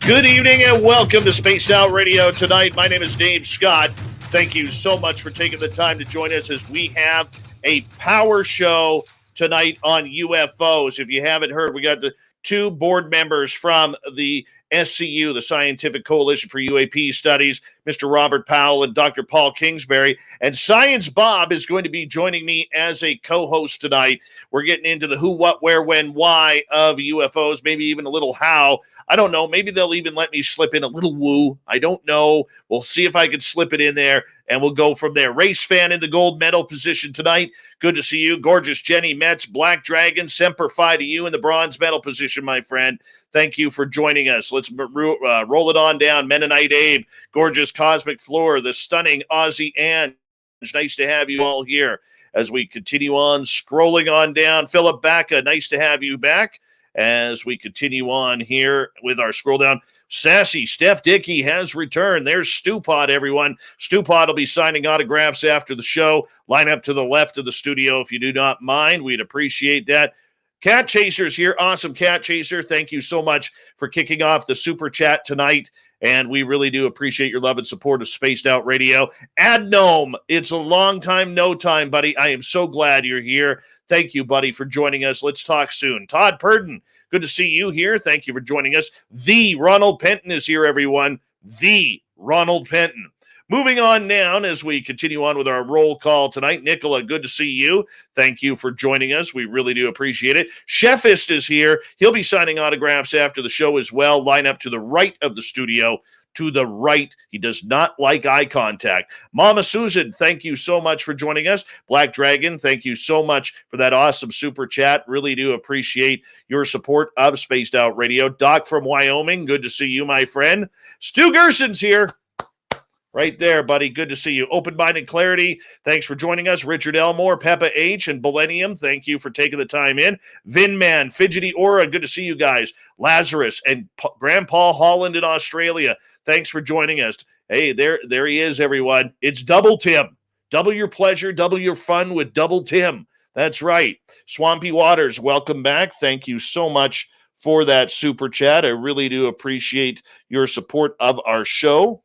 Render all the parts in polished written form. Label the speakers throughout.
Speaker 1: Good evening and welcome to Spaced Out Radio tonight. My name is Dave Scott. Thank you so much for taking the time to join us as we have a power show tonight on UFOs. If you haven't heard, we got the two board members from the SCU, the Scientific Coalition for UAP Studies, Mr. Robert Powell and Dr. Paul Kingsbury. And Science Bob is going to be joining me as a co-host tonight. We're getting into the who, what, where, when, why of UFOs, maybe even a little how. I don't know. Maybe they'll even let me slip in a little woo. I don't know. We'll see if I can slip it in there, and we'll go from there. Race fan in the gold medal position tonight. Good to see you. Gorgeous Jenny Metz, Black Dragon, Semper Fi to you in the bronze medal position, my friend. Thank you for joining us. Let's roll it on down. Mennonite Abe, gorgeous Cosmic Floor, the stunning Aussie Ange. Nice to have you all here as we continue on scrolling on down. Philip Bacca, nice to have you back. As we continue on here with our scroll down, Sassy Steph Dickey has returned. There's Stewpot, everyone. Stewpot will be signing autographs after the show. Line up to the left of the studio if you do not mind. We'd appreciate that. Cat Chaser's here. Awesome, Cat Chaser. Thank you so much for kicking off the super chat tonight. And we really do appreciate your love and support of Spaced Out Radio. Adnome, it's a long time, no time, buddy. I am so glad you're here. Thank you, buddy, for joining us. Let's talk soon. Todd Purdon, good to see you here. Thank you for joining us. The Ronald Penton is here, everyone. The Ronald Penton. Moving on down as we continue on with our roll call tonight. Nicola, good to see you. Thank you for joining us. We really do appreciate it. Chefist is here. He'll be signing autographs after the show as well. Line up to the right of the studio. To the right. He does not like eye contact. Mama Susan, thank you so much for joining us. Black Dragon, thank you so much for that awesome super chat. Really do appreciate your support of Spaced Out Radio. Doc from Wyoming, good to see you, my friend. Stu Gerson's here. Right there, buddy. Good to see you. Open Mind and Clarity, thanks for joining us. Richard Elmore, Peppa H, and Millennium, thank you for taking the time in. Vinman, Fidgety Aura, good to see you guys. Lazarus and Grandpa Holland in Australia, thanks for joining us. Hey, there he is, everyone. It's Double Tim. Double your pleasure, double your fun with Double Tim. That's right. Swampy Waters, welcome back. Thank you so much for that super chat. I really do appreciate your support of our show.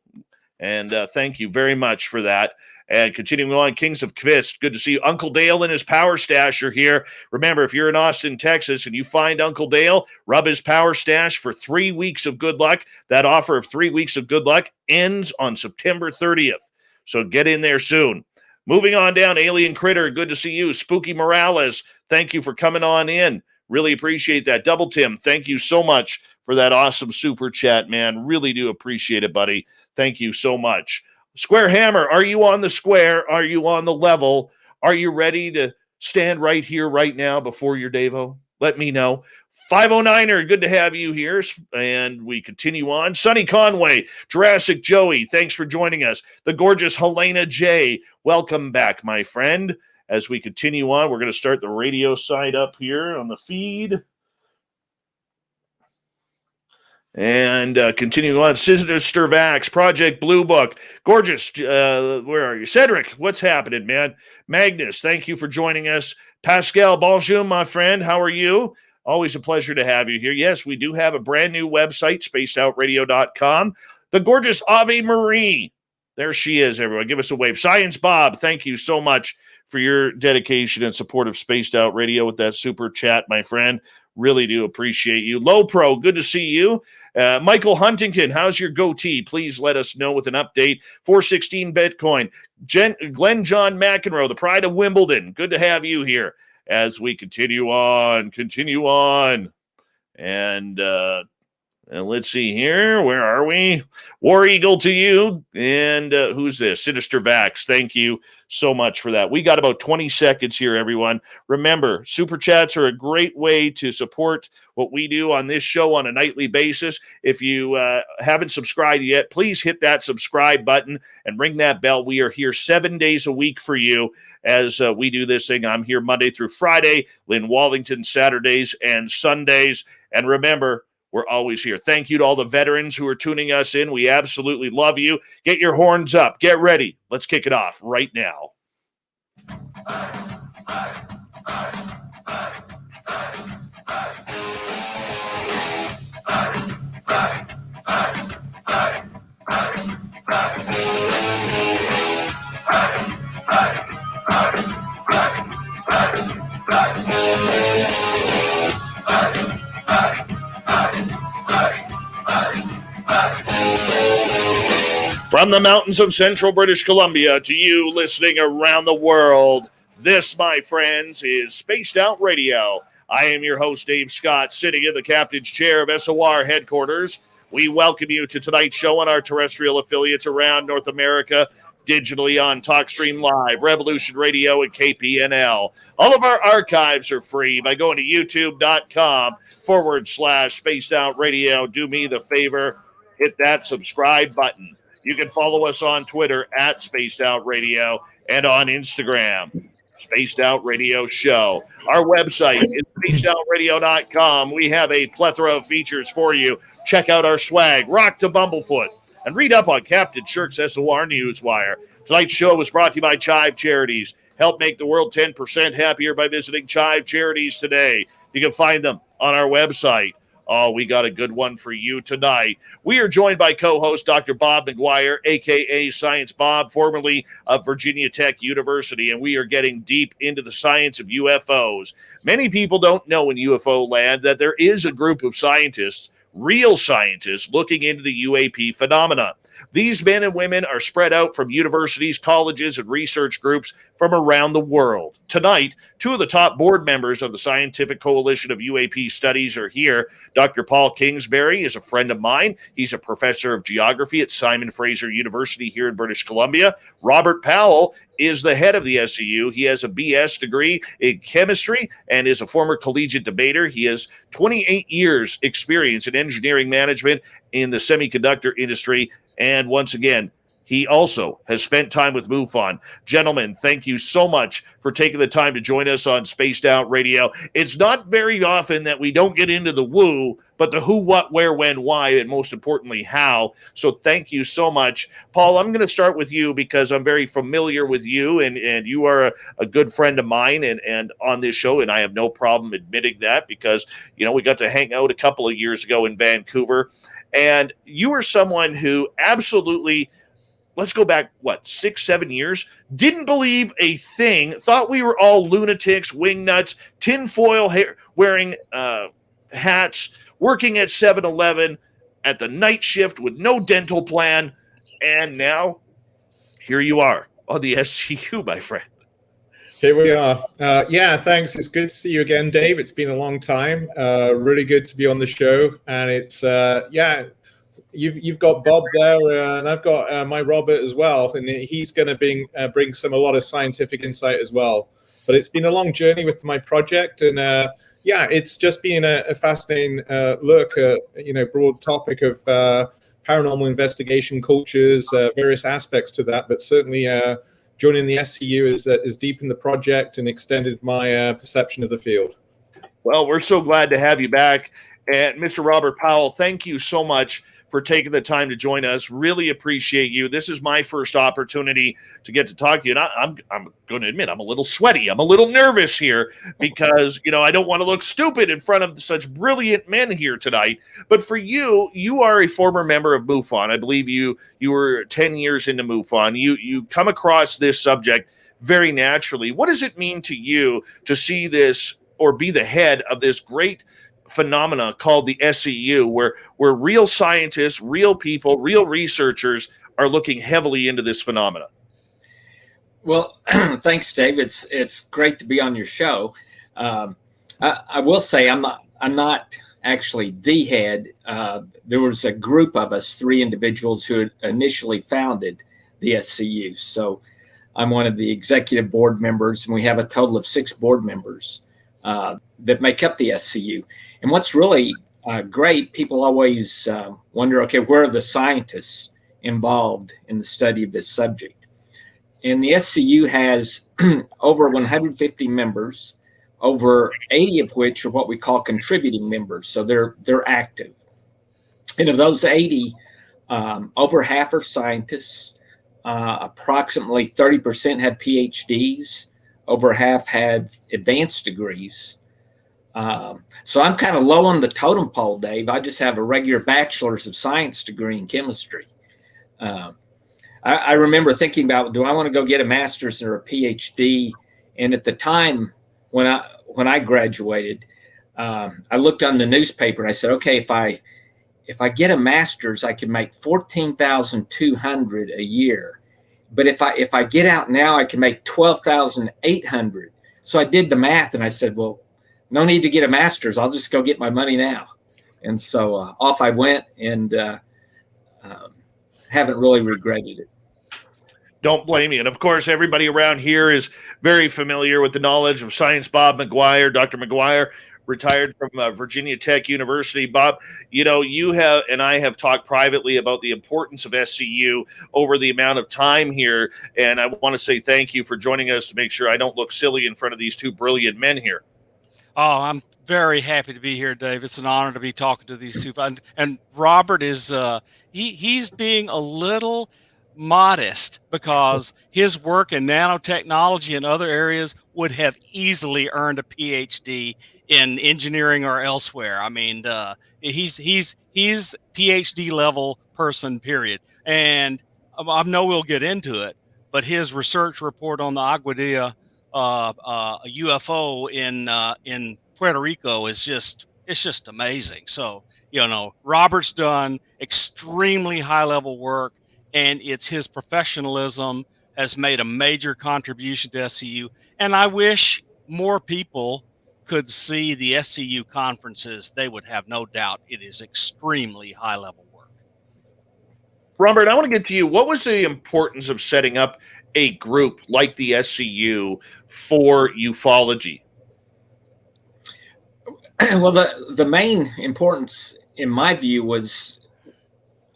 Speaker 1: And thank you very much for that. And continuing on, Kings of Kvist, good to see you. Uncle Dale and his Power Stash are here. Remember, if you're in Austin, Texas, and you find Uncle Dale, rub his Power Stash for 3 weeks of good luck. That offer of 3 weeks of good luck ends on September 30th. So get in there soon. Moving on down, Alien Critter, good to see you. Spooky Morales, thank you for coming on in. Really appreciate that. Double Tim, thank you so much for that awesome super chat, man. Really do appreciate it, buddy. Thank you so much. Square Hammer, are you on the square? Are you on the level? Are you ready to stand right here, right now before your Davo? Let me know. 509er, good to have you here. And we continue on. Sonny Conway, Jurassic Joey, thanks for joining us. The gorgeous Helena J, welcome back, my friend. As we continue on, we're going to start the radio side up here on the feed. And continuing on, Sinister Vax, Project Blue Book, gorgeous. Where are you? Cedric, what's happening, man? Magnus, thank you for joining us. Pascal, bonjour, my friend. How are you? Always a pleasure to have you here. Yes, we do have a brand new website, spacedoutradio.com. The gorgeous Ave Marie. There she is, everyone. Give us a wave. Science Bob, thank you so much for your dedication and support of Spaced Out Radio with that super chat, my friend. Really do appreciate you. Low Pro, good to see you. Michael Huntington, how's your goatee? Please let us know with an update. 416 Bitcoin. Glenn John McEnroe, the pride of Wimbledon. Good to have you here as we continue on. And let's see here. Where are we? War Eagle to you. And who's this? Sinister Vax. Thank you so much for that. We got about 20 seconds here, everyone. Remember, super chats are a great way to support what we do on this show on a nightly basis. If you haven't subscribed yet, please hit that subscribe button and ring that bell. We are here 7 days a week for you as we do this thing. I'm here Monday through Friday, Lynn Wallington Saturdays and Sundays. And remember, we're always here. Thank you to all the veterans who are tuning us in. We absolutely love you. Get your horns up. Get ready. Let's kick it off right now. From the mountains of central British Columbia to you listening around the world, this, my friends, is Spaced Out Radio. I am your host, Dave Scott, sitting in the captain's chair of SOR headquarters. We welcome you to tonight's show on our terrestrial affiliates around North America, digitally on TalkStream Live, Revolution Radio, and KPNL. All of our archives are free by going to youtube.com/Spaced Out Radio. Do me the favor, hit that subscribe button. You can follow us on Twitter at Spaced Out Radio and on Instagram, Spaced Out Radio Show. Our website is spacedoutradio.com. We have a plethora of features for you. Check out our swag, Rock to Bumblefoot, and read up on Captain Shirk's SOR Newswire. Tonight's show was brought to you by Chive Charities. Help make the world 10% happier by visiting Chive Charities today. You can find them on our website. Oh, we got a good one for you tonight. We are joined by co-host Dr. Bob McGuire, a.k.a. Science Bob, formerly of Virginia Tech University, and we are getting deep into the science of UFOs. Many people don't know in UFO land that there is a group of scientists, real scientists, looking into the UAP phenomena. These men and women are spread out from universities, colleges, and research groups from around the world. Tonight, two of the top board members of the Scientific Coalition of UAP Studies are here. Dr. Paul Kingsbury is a friend of mine. He's a professor of geography at Simon Fraser University here in British Columbia. Robert Powell is the head of the SCU. He has a BS degree in chemistry and is a former collegiate debater. He has 28 years experience in engineering management in the semiconductor industry. And once again, he also has spent time with MUFON. Gentlemen, thank you so much for taking the time to join us on Spaced Out Radio. It's not very often that we don't get into the woo, but the who, what, where, when, why, and most importantly, how. So thank you so much. Paul, I'm going to start with you because I'm very familiar with you, and you are a good friend of mine and on this show, and I have no problem admitting that because, you know, we got to hang out a couple of years ago in Vancouver. And you are someone who absolutely, let's go back, 6-7 years, didn't believe a thing, thought we were all lunatics, wingnuts, tinfoil hair wearing hats, working at 7-Eleven at the night shift with no dental plan. And now, here you are on the SCU, my friend.
Speaker 2: Here we are. Yeah, thanks. It's good to see you again, Dave. It's been a long time. Really good to be on the show. And it's, yeah, you've got Bob there, and I've got my Robert as well. And he's going to bring a lot of scientific insight as well. But it's been a long journey with my project. And yeah, it's just been a fascinating look at, broad topic of paranormal investigation cultures, various aspects to that. But certainly, joining the SCU is deepened the project and extended my perception of the field.
Speaker 1: Well, we're so glad to have you back. And Mr. Robert Powell, thank you so much for taking the time to join us. Really appreciate you. This is my first opportunity to get to talk to you. And I'm going to admit, I'm a little sweaty. I'm a little nervous here because, I don't want to look stupid in front of such brilliant men here tonight. But for you, you are a former member of MUFON. I believe you were 10 years into MUFON. You come across this subject very naturally. What does it mean to you to see this or be the head of this great phenomena called the SCU, where real scientists, real people, real researchers are looking heavily into this phenomena?
Speaker 3: Well, thanks, Dave. It's great to be on your show. I will say I'm not actually the head. There was a group of us, 3 individuals who had initially founded the SCU. So I'm one of the executive board members, and we have a total of 6 board members that make up the SCU. And what's really great, people always wonder, okay, where are the scientists involved in the study of this subject? And the SCU has over 150 members, over 80 of which are what we call contributing members. So they're active. And of those 80, over half are scientists. Approximately 30% have PhDs. Over half had advanced degrees. So I'm kind of low on the totem pole, Dave. I just have a regular bachelor's of science degree in chemistry. I remember thinking about, do I want to go get a master's or a PhD? And at the time, when I graduated, I looked on the newspaper and I said, okay, if I get a master's, I can make $14,200 a year. But if I get out now, I can make $12,800. So I did the math and I said, well, no need to get a master's. I'll just go get my money now. And so off I went, and haven't really regretted it.
Speaker 1: Don't blame you. And of course, everybody around here is very familiar with the knowledge of Science Bob McGuire. Dr. McGuire, retired from Virginia Tech University. Bob, you have and I have talked privately about the importance of SCU over the amount of time here. And I want to say thank you for joining us to make sure I don't look silly in front of these two brilliant men here.
Speaker 4: Oh, I'm very happy to be here, Dave. It's an honor to be talking to these two. And Robert is he's being a little modest because his work in nanotechnology and other areas would have easily earned a PhD in engineering or elsewhere. I mean, he's PhD level person, period. And I know we'll get into it, but his research report on the Aguadilla a UFO in Puerto Rico is just amazing. So, Robert's done extremely high level work, and it's his professionalism has made a major contribution to SCU. And I wish more people could see the SCU conferences. They would have no doubt it is extremely high level work.
Speaker 1: Robert, I want to get to you. What was the importance of setting up a group like the SCU for ufology?
Speaker 3: Well, the main importance, in my view, was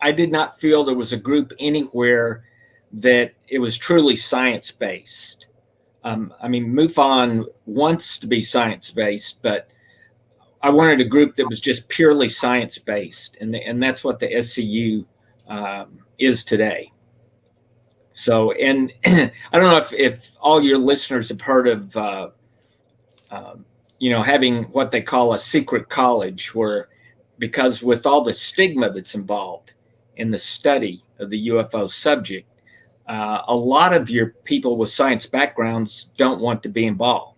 Speaker 3: I did not feel there was a group anywhere that it was truly science-based. I mean, MUFON wants to be science-based, but I wanted a group that was just purely science-based, and that's what the SCU is today. So, and I don't know if all your listeners have heard of, having what they call a secret college, because with all the stigma that's involved in the study of the UFO subject, a lot of your people with science backgrounds don't want to be involved.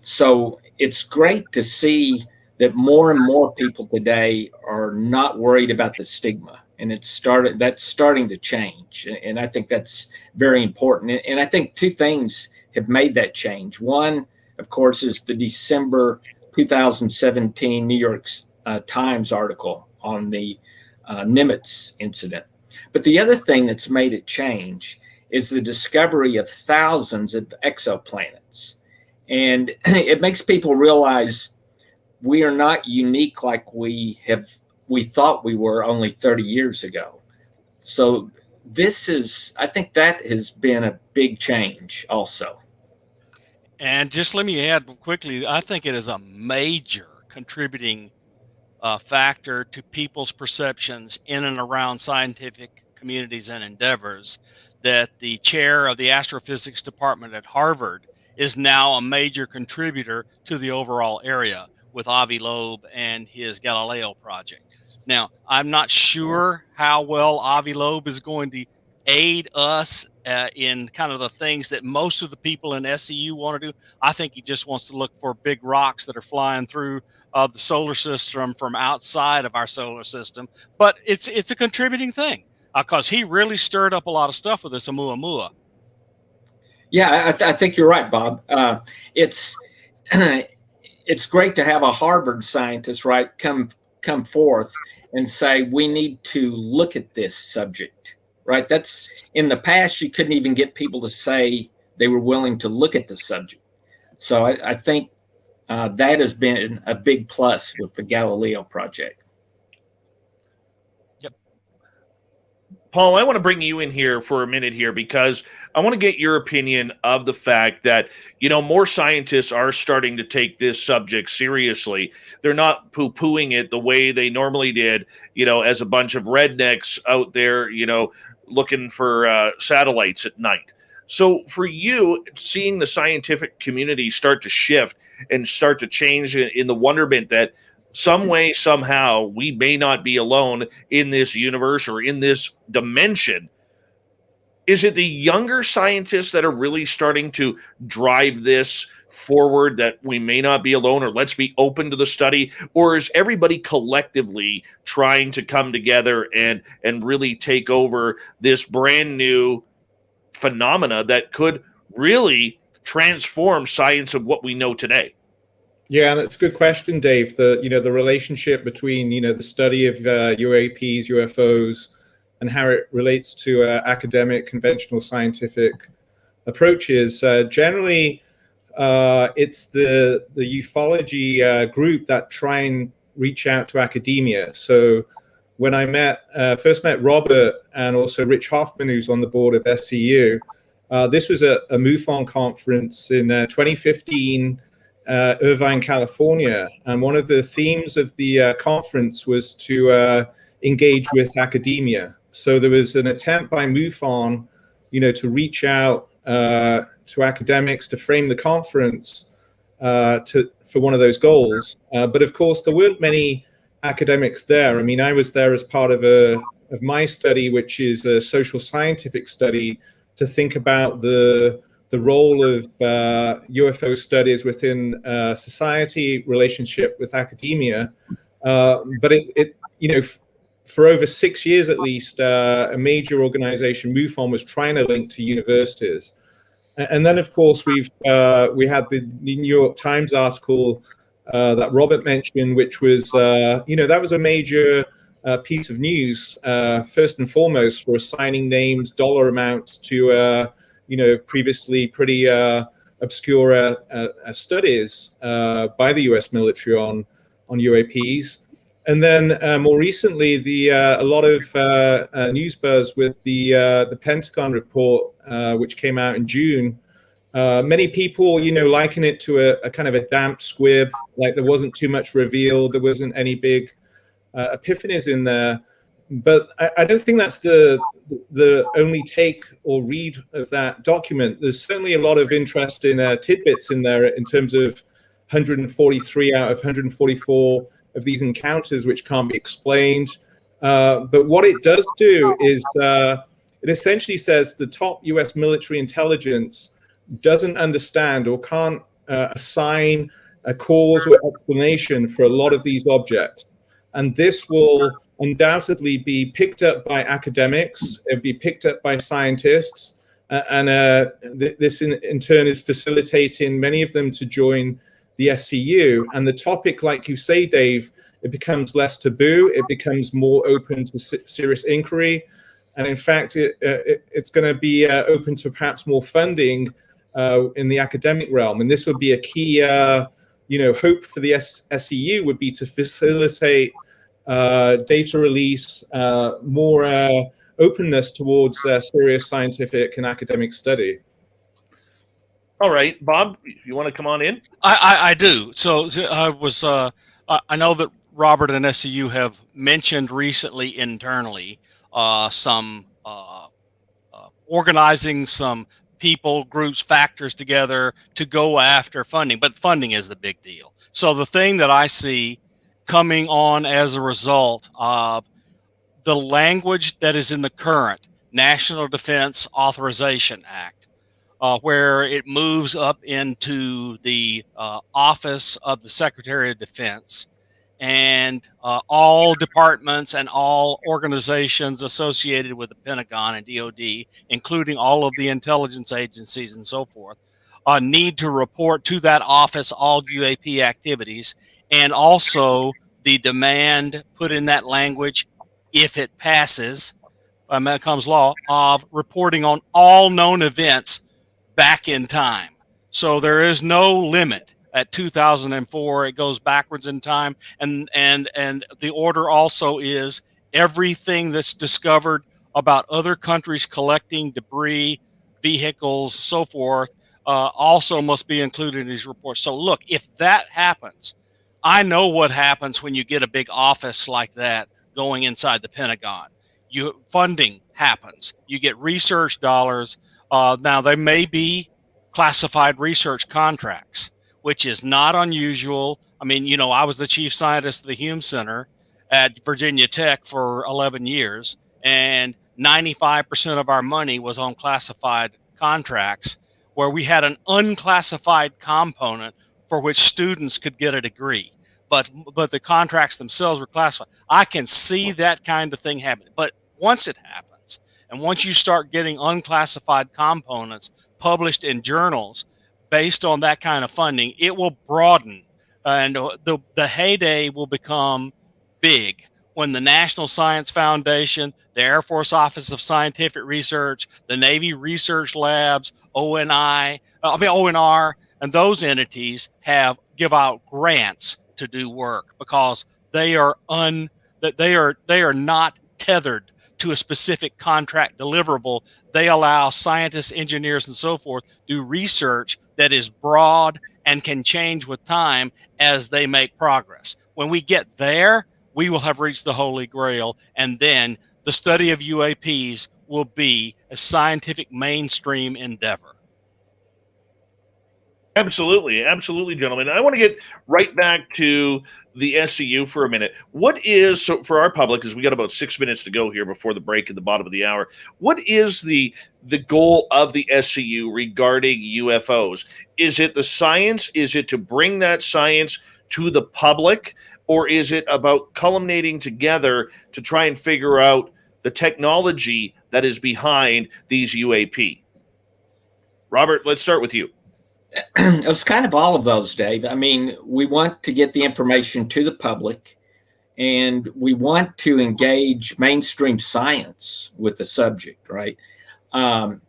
Speaker 3: So it's great to see that more and more people today are not worried about the stigma. And that's starting to change. And I think that's very important. And I think two things have made that change. One, of course, is the December 2017 New York Times article on the Nimitz incident. But the other thing that's made it change is the discovery of thousands of exoplanets. And it makes people realize we are not unique like we thought we were only 30 years ago. So I think that has been a big change also.
Speaker 4: And just let me add quickly, I think it is a major contributing factor to people's perceptions in and around scientific communities and endeavors that the chair of the astrophysics department at Harvard is now a major contributor to the overall area with Avi Loeb and his Galileo project. Now, I'm not sure how well Avi Loeb is going to aid us in kind of the things that most of the people in SCU want to do. I think he just wants to look for big rocks that are flying through the solar system from outside of our solar system. But it's a contributing thing because he really stirred up a lot of stuff with this Oumuamua.
Speaker 3: Yeah, I think you're right, Bob. It's great to have a Harvard scientist, right, come forth and say we need to look at this subject, right? That's in the past you couldn't even get people to say they were willing to look at the subject. So I think that has been a big plus with the Galileo project.
Speaker 4: Yep.
Speaker 1: Paul, I want to bring you in here for a minute here because I want to get your opinion of the fact that, more scientists are starting to take this subject seriously. They're not poo-pooing it the way they normally did, as a bunch of rednecks out there, looking for satellites at night. So for you, seeing the scientific community start to shift and start to change in the wonderment that some way, somehow, we may not be alone in this universe or in this dimension, is it the younger scientists that are really starting to drive this forward, that we may not be alone, or let's be open to the study? Or is everybody collectively trying to come together and really take over this brand new phenomena that could really transform science of what we know today?
Speaker 2: Yeah, that's a good question, Dave. The relationship between the study of UAPs, UFOs, and how it relates to academic, conventional scientific approaches. Generally, it's the ufology group that try and reach out to academia. So when I first met Robert and also Rich Hoffman, who's on the board of SCU, this was a MUFON conference in 2015, Irvine, California. And one of the themes of the conference was to engage with academia. So there was an attempt by MUFON, to reach out to academics to frame the conference for one of those goals. But of course, there weren't many academics there. I mean, I was there as part of my study, which is a social scientific study, to think about the role of UFO studies within society, relationship with academia. But for over 6 years at least, a major organization, MUFON, was trying to link to universities. And then, of course, we had the New York Times article that Robert mentioned, which was, that was a major piece of news, first and foremost, for assigning names, dollar amounts to, previously pretty obscure studies by the U.S. military on UAPs. And then more recently, a lot of news buzz with the Pentagon report, which came out in June. Many people, liken it to a kind of a damp squib, like there wasn't too much revealed, there wasn't any big epiphanies in there. But I don't think that's the only take or read of that document. There's certainly a lot of interesting tidbits in there in terms of 143 out of 144 of these encounters which can't be explained. But what it does do is it essentially says the top US military intelligence doesn't understand or can't assign a cause or explanation for a lot of these objects. And this will undoubtedly be picked up by academics, it'll be picked up by scientists, and this in turn is facilitating many of them to join the SCU. And the topic, like you say, Dave, it becomes less taboo, it becomes more open to serious inquiry. And in fact, it's going to be open to perhaps more funding in the academic realm. And this would be a key, hope for the SCU would be to facilitate data release, more openness towards serious scientific and academic study.
Speaker 1: All right, Bob, you want to come on in?
Speaker 4: I do. So I know that Robert and SCU have mentioned recently internally some organizing some people, groups, factors together to go after funding, but funding is the big deal. So the thing that I see coming on as a result of the language that is in the current National Defense Authorization Act, where it moves up into the Office of the Secretary of Defense, and all departments and all organizations associated with the Pentagon and DoD, including all of the intelligence agencies and so forth, need to report to that office all UAP activities, and also the demand put in that language, if it passes, becomes law, of reporting on all known events back in time. So there is no limit. At 2004, it goes backwards in time, and the order also is everything that's discovered about other countries collecting debris, vehicles, so forth, also must be included in these reports. So look, if that happens, I know what happens when you get a big office like that going inside the Pentagon. Funding happens. You get research dollars. Now, they may be classified research contracts, which is not unusual. I mean, I was the chief scientist of the Hume Center at Virginia Tech for 11 years, and 95% of our money was on classified contracts where we had an unclassified component for which students could get a degree. But the contracts themselves were classified. I can see that kind of thing happening. But once it happens, and once you start getting unclassified components published in journals based on that kind of funding, it will broaden, and the heyday will become big when the National Science Foundation, the Air Force Office of Scientific Research, the Navy Research Labs, ONR, and those entities give out grants to do work, because they are not tethered to a specific contract deliverable. They allow scientists, engineers, and so forth do research that is broad and can change with time as they make progress. When we get there, we will have reached the Holy Grail, and then the study of UAPs will be a scientific mainstream endeavor.
Speaker 1: Absolutely, absolutely, gentlemen. I want to get right back to the SCU for a minute. What is, so for our public, because we got about 6 minutes to go here before the break at the bottom of the hour, what is the goal of the SCU regarding UFOs? Is it the science? Is it to bring that science to the public? Or is it about culminating together to try and figure out the technology that is behind these UAP? Robert, let's start with you.
Speaker 3: It was kind of all of those, Dave. I mean, we want to get the information to the public, and we want to engage mainstream science with the subject, right? I'm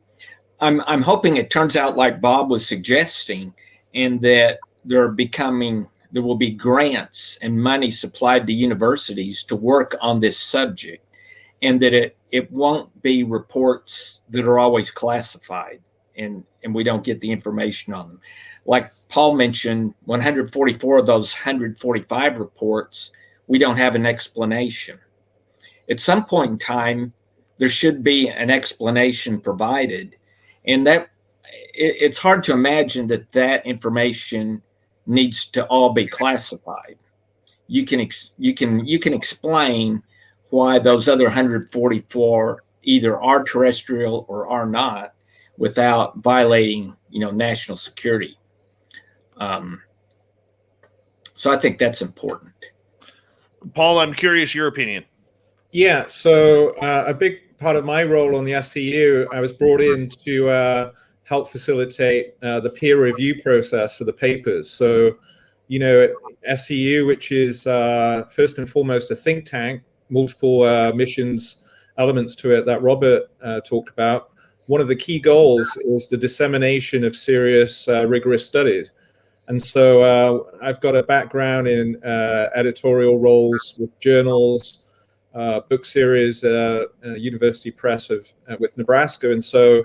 Speaker 3: hoping it turns out like Bob was suggesting, and that there will be grants and money supplied to universities to work on this subject, and that it won't be reports that are always classified and we don't get the information on them. Like Paul mentioned, 144 of those 145 reports, we don't have an explanation. At some point in time, there should be an explanation provided, and that it's hard to imagine that information needs to all be classified. You can explain why those other 144 either are terrestrial or are not, without violating, national security. So I think that's important.
Speaker 1: Paul, I'm curious your opinion.
Speaker 2: Yeah, so a big part of my role on the SCU, I was brought in to help facilitate the peer review process for the papers. So, SCU, which is first and foremost a think tank, multiple missions, elements to it that Robert talked about. One of the key goals is the dissemination of serious, rigorous studies. And so I've got a background in editorial roles with journals, book series, University Press with Nebraska. And so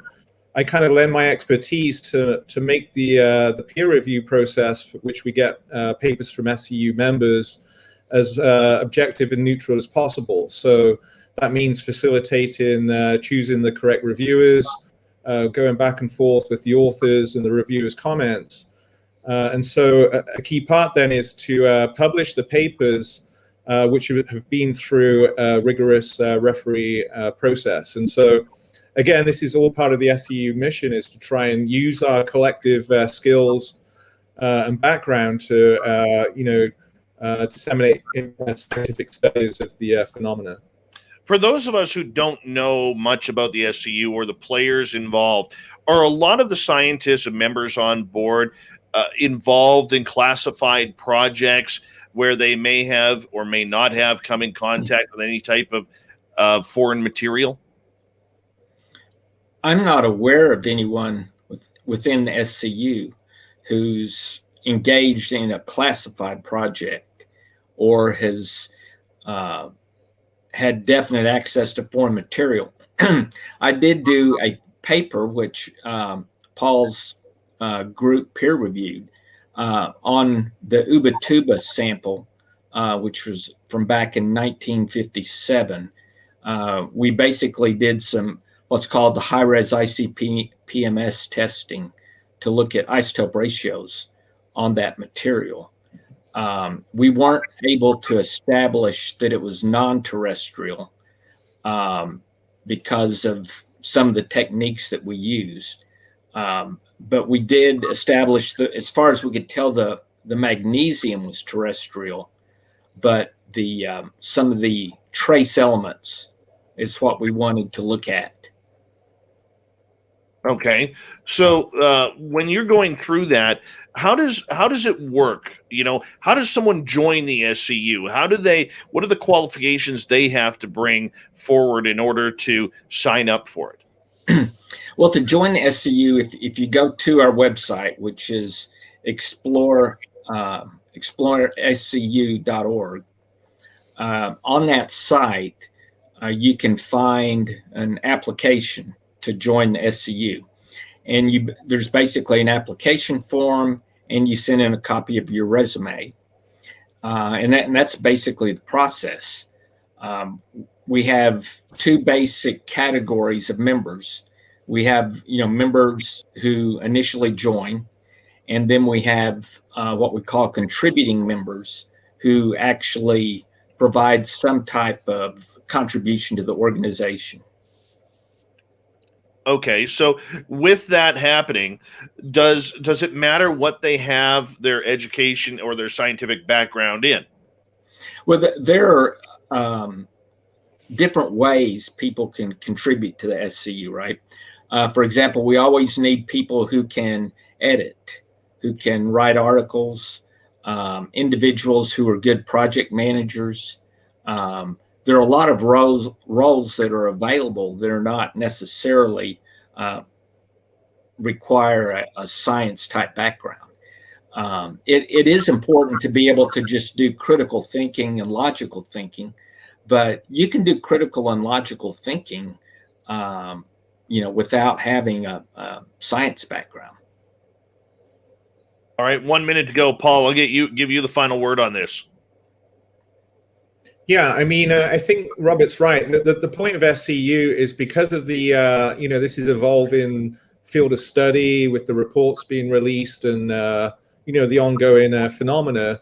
Speaker 2: I kind of lend my expertise to make the peer review process, for which we get papers from SCU members, as objective and neutral as possible. So that means facilitating choosing the correct reviewers, going back and forth with the authors and the reviewers' comments. And so a key part then is to publish the papers which have been through a rigorous referee process. And so, again, this is all part of the SCU mission, is to try and use our collective skills and background to, disseminate scientific studies of the phenomena.
Speaker 1: For those of us who don't know much about the SCU or the players involved, are a lot of the scientists and members on board involved in classified projects where they may have or may not have come in contact with any type of foreign material?
Speaker 3: I'm not aware of anyone within the SCU who's engaged in a classified project or has had definite access to foreign material. I did do a paper which Paul's group peer reviewed on the Ubatuba sample, which was from back in 1957. We basically did some what's called the high-res ICP-PMS testing to look at isotope ratios on that material. We weren't able to establish that it was non-terrestrial, because of some of the techniques that we used. But we did establish that, as far as we could tell, the magnesium was terrestrial, but some of the trace elements is what we wanted to look at.
Speaker 1: Okay. So when you're going through that, how does it work? How does someone join the SCU? What are the qualifications they have to bring forward in order to sign up for it?
Speaker 3: Well, to join the SCU, if you go to our website, which is explorescu.org, on that site, you can find an application to join the SCU. And there's basically an application form, and you send in a copy of your resume. And that's basically the process. We have two basic categories of members. We have, members who initially join, and then we have what we call contributing members who actually provide some type of contribution to the organization.
Speaker 1: Okay, so with that happening, does it matter what they have their education or their scientific background in?
Speaker 3: Well, there are different ways people can contribute to the SCU, right? For example, we always need people who can edit, who can write articles, individuals who are good project managers. There are a lot of roles that are available that are not necessarily require a science type background. It is important to be able to just do critical thinking and logical thinking, but you can do critical and logical thinking, without having a science background.
Speaker 1: All right, 1 minute to go, Paul. I'll give you the final word on this.
Speaker 2: Yeah, I mean, I think Robert's right. The point of SCU is because of the, this is evolving field of study with the reports being released and, the ongoing phenomena.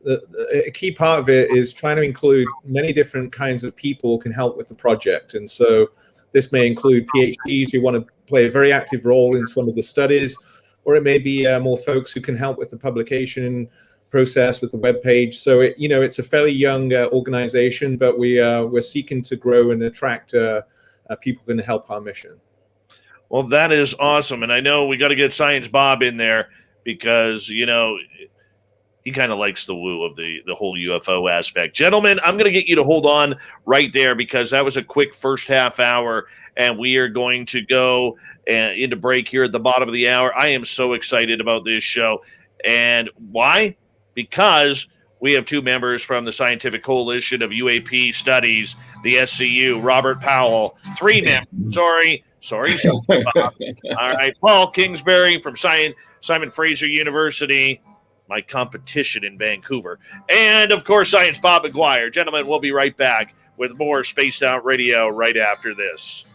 Speaker 2: A key part of it is trying to include many different kinds of people who can help with the project. And so this may include PhDs who want to play a very active role in some of the studies, or it may be more folks who can help with the publication process with the web page. So it's a fairly young organization, but we're seeking to grow and attract people who can help our mission.
Speaker 1: Well, that is awesome, and I know we got to get Science Bob in there because he kind of likes the woo of the whole UFO aspect. Gentlemen, I'm going to get you to hold on right there because that was a quick first half hour, and we are going to go into break here at the bottom of the hour. I am so excited about this show, and why? Because we have two members from the Scientific Coalition of UAP Studies, the SCU, Robert Powell. Three members, sorry. Bob. All right, Paul Kingsbury from Simon Fraser University, my competition in Vancouver. And, of course, Science Bob McGuire. Gentlemen, we'll be right back with more Spaced Out Radio right after this.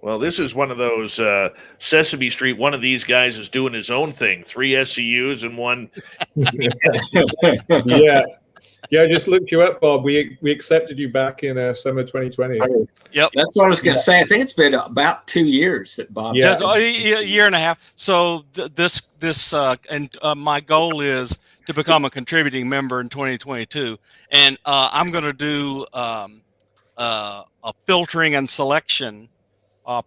Speaker 1: Well, this is one of those Sesame Street. One of these guys is doing his own thing. 3 SCUs and one.
Speaker 2: Yeah. Yeah, I just looked you up, Bob. We accepted you back in summer 2020.
Speaker 4: Yep.
Speaker 3: That's what I was going to say. I think it's been about 2 years that Bob.
Speaker 2: Yeah.
Speaker 4: A year and a half. So my goal is to become a contributing member in 2022, and I'm going to do a filtering and selection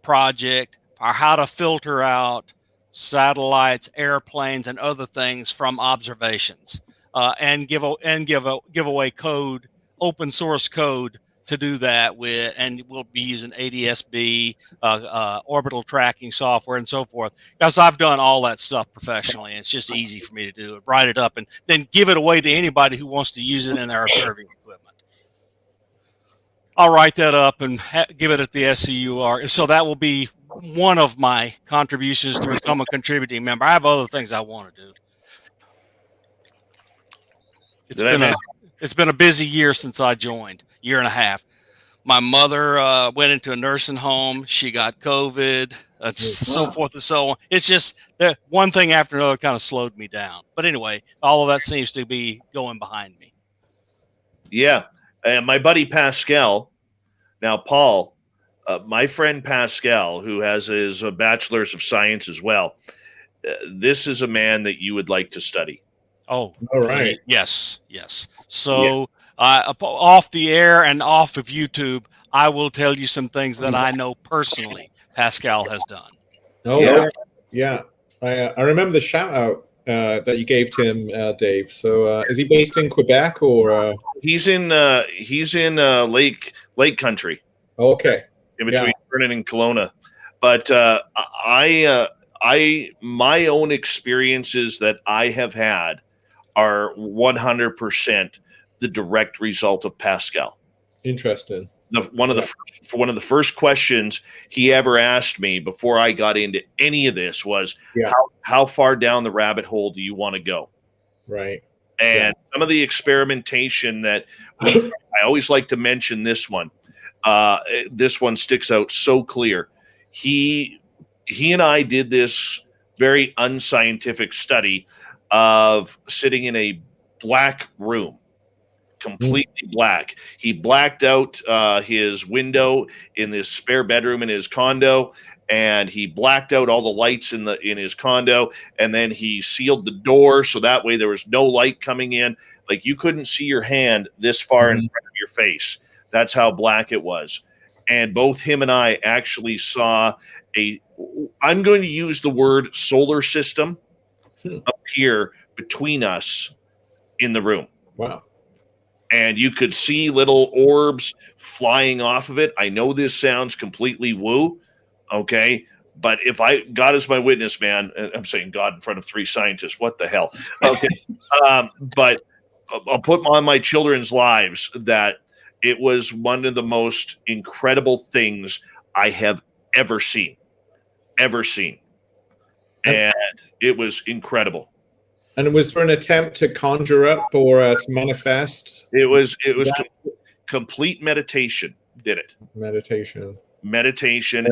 Speaker 4: project for how to filter out satellites, airplanes, and other things from observations, and give away code, open source code to do that with, and we'll be using ADS-B, orbital tracking software, and so forth. Because I've done all that stuff professionally, and it's just easy for me to do it, write it up, and then give it away to anybody who wants to use it in their observing equipment. I'll write that up and give it at the SCUR. So that will be one of my contributions to become a contributing member. I have other things I want to do. It's been a busy year since I joined, year and a half. My mother went into a nursing home. She got COVID. That's so forth and so on. It's just that one thing after another kind of slowed me down. But anyway, all of that seems to be going behind me.
Speaker 1: Yeah. And my buddy Pascal, now Paul, my friend Pascal, who has his bachelor's of science as well, this is a man that you would like to study.
Speaker 4: Oh,
Speaker 2: All right.
Speaker 4: Yes. So off the air and off of YouTube, I will tell you some things that I know personally Pascal has done.
Speaker 2: Oh, yeah. I remember the shout out that you gave to him, Dave. So is he based in Quebec or?
Speaker 1: He's in Lake Country.
Speaker 2: Okay.
Speaker 1: In between Vernon and Kelowna. But my own experiences that I have had are 100% the direct result of Pascal.
Speaker 2: Interesting.
Speaker 1: One of the first questions he ever asked me before I got into any of this was, how far down the rabbit hole do you want to go?
Speaker 2: Right.
Speaker 1: And some of the experimentation that I always like to mention this one. This one sticks out so clear. He and I did this very unscientific study of sitting in a black room, completely black. He blacked out his window in this spare bedroom in his condo, and he blacked out all the lights in his condo, and then he sealed the door so that way there was no light coming in. Like you couldn't see your hand this far in front of your face. That's how black it was. And both him and I actually saw I'm going to use the word solar system appear between us in the room.
Speaker 2: Wow.
Speaker 1: And you could see little orbs flying off of it. I know this sounds completely woo, okay? But if God is my witness, man, I'm saying God in front of three scientists, what the hell? Okay. But I'll put on my children's lives that it was one of the most incredible things I have ever seen. And it was incredible.
Speaker 2: And it was for an attempt to conjure up or to manifest?
Speaker 1: It was complete meditation did it.
Speaker 2: Meditation.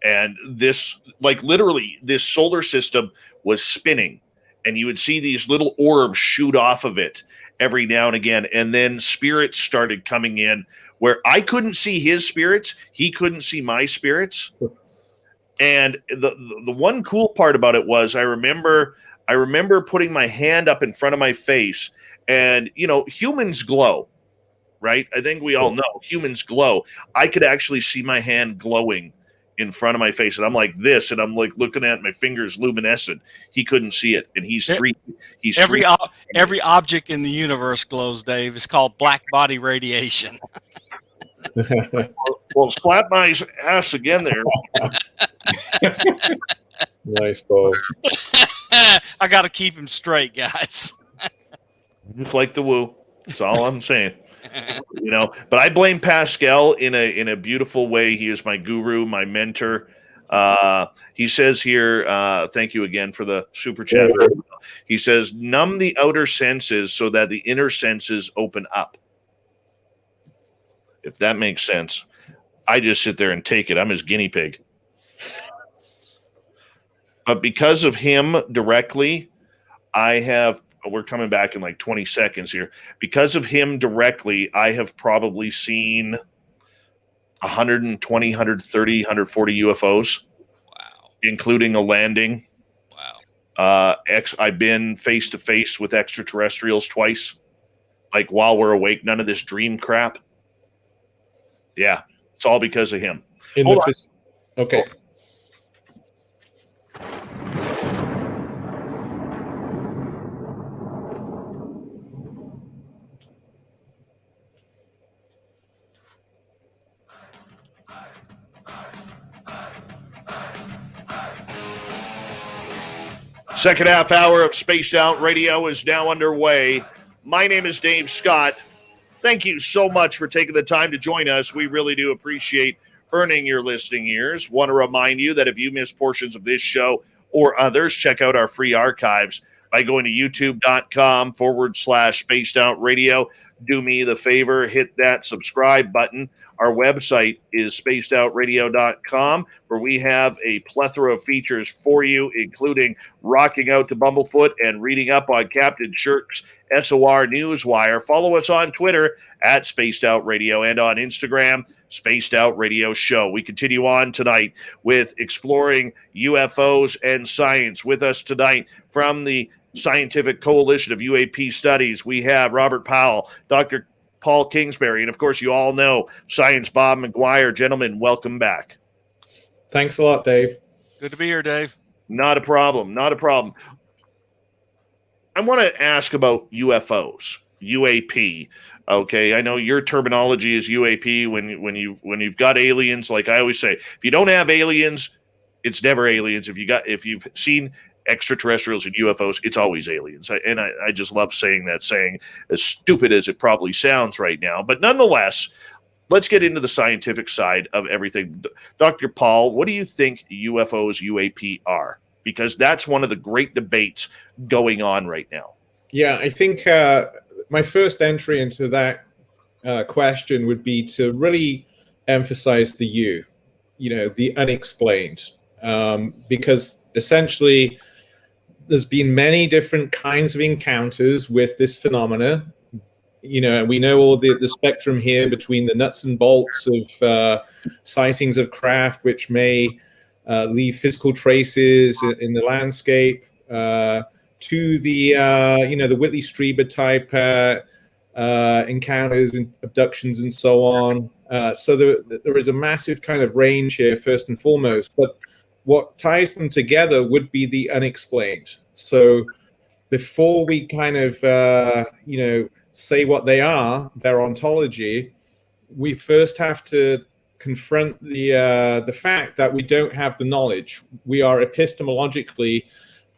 Speaker 1: And this, like literally this solar system was spinning and you would see these little orbs shoot off of it every now and again. And then spirits started coming in where I couldn't see his spirits. He couldn't see my spirits. And the one cool part about it was I remember putting my hand up in front of my face and, humans glow, right? I think we all know humans glow. I could actually see my hand glowing in front of my face and I'm like this and I'm like looking at my fingers luminescent. He couldn't see it. And every
Speaker 4: object in the universe glows, Dave. It's called black body radiation.
Speaker 1: Well, slap my ass again there.
Speaker 2: Nice, Paul.
Speaker 4: I got to keep him straight, guys.
Speaker 1: Just like the woo. That's all I'm saying. But I blame Pascal in a beautiful way. He is my guru, my mentor. He says here, thank you again for the super chat. He says, numb the outer senses so that the inner senses open up. If that makes sense. I just sit there and take it. I'm his guinea pig. But because of him directly, we're coming back in like 20 seconds here. Because of him directly, I have probably seen 120, 130, 140 UFOs.
Speaker 4: Wow.
Speaker 1: Including a landing.
Speaker 4: Wow.
Speaker 1: I've been face to face with extraterrestrials twice. Like while we're awake, none of this dream crap. Yeah. It's all because of him.
Speaker 2: Okay.
Speaker 1: Second half hour of Spaced Out Radio is now underway. My name is Dave Scott. Thank you so much for taking the time to join us. We really do appreciate earning your listening ears. Want to remind you that if you miss portions of this show or others, check out our free archives by going to youtube.com/Spaced Out Radio. Do me the favor, hit that subscribe button. Our website is spacedoutradio.com, where we have a plethora of features for you, including rocking out to Bumblefoot and reading up on Captain Shirk's SOR Newswire. Follow us on Twitter at Spaced Out Radio and on Instagram, Spaced Out Radio Show. We continue on tonight with exploring UFOs and science. With us tonight from the Scientific Coalition of UAP Studies, we have Robert Powell, Dr. Paul Kingsbury, and of course, you all know Science Bob McGuire. Gentlemen, welcome back.
Speaker 2: Thanks a lot, Dave.
Speaker 4: Good to be here, Dave.
Speaker 1: Not a problem. Not a problem. I want to ask about UFOs, UAP. Okay, I know your terminology is UAP when you've got aliens. Like I always say, if you don't have aliens, it's never aliens. If you've seen extraterrestrials and UFOs, it's always aliens. I just love saying that, saying as stupid as it probably sounds right now. But nonetheless, let's get into the scientific side of everything. Dr. Paul, what do you think UFOs, UAP are? Because that's one of the great debates going on right now.
Speaker 2: Yeah, I think my first entry into that question would be to really emphasize the the unexplained, because essentially there's been many different kinds of encounters with this phenomena. We know all the spectrum here between the nuts and bolts of sightings of craft, which may leave physical traces in the landscape, to the the Whitley Strieber type encounters and abductions and so on. So there is a massive kind of range here, first and foremost. But what ties them together would be the unexplained. So before we kind of say what they are, their ontology, we first have to confront the fact that we don't have the knowledge. We are epistemologically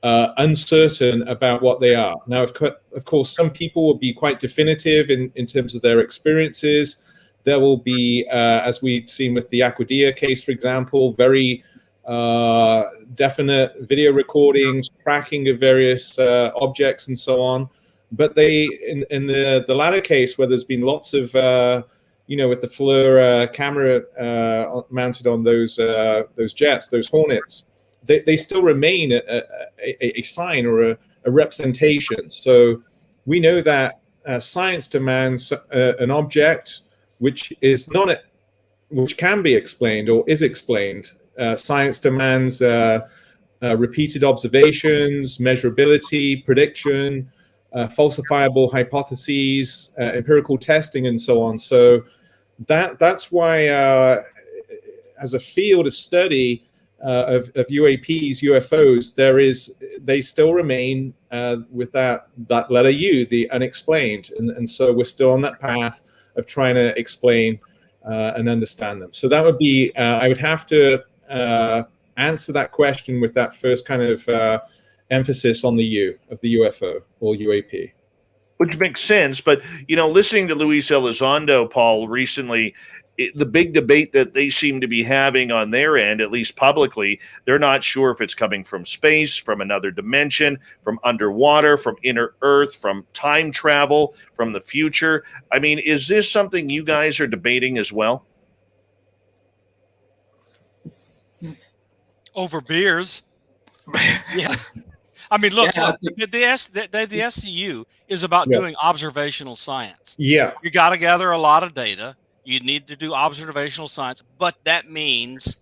Speaker 2: uncertain about what they are. Now, of course, some people will be quite definitive in terms of their experiences. There will be, as we've seen with the Aguadilla case, for example, very definite video recordings, tracking of various objects and so on. But they, in the latter case, where there's been lots of, with the FLIR camera mounted on those jets, those Hornets, they still remain a sign or a representation. So we know that science demands an object which can be explained or is explained. Science demands repeated observations, measurability, prediction, falsifiable hypotheses, empirical testing, and so on. So that's why, as a field of study of UAPs, UFOs, they still remain with that letter U, the unexplained, and so we're still on that path of trying to explain and understand them. So that would be, I would have to answer that question with that first kind of emphasis on the U of the UFO or UAP.
Speaker 1: Which makes sense. But, listening to Luis Elizondo, Paul, recently, the big debate that they seem to be having on their end, at least publicly, they're not sure if it's coming from space, from another dimension, from underwater, from inner Earth, from time travel, from the future. I mean, is this something you guys are debating as well?
Speaker 4: Over beers. Yeah. I mean, look,
Speaker 3: Yeah.
Speaker 4: the SCU is about doing observational science.
Speaker 2: Yeah.
Speaker 4: You got to gather a lot of data. You need to do observational science, but that means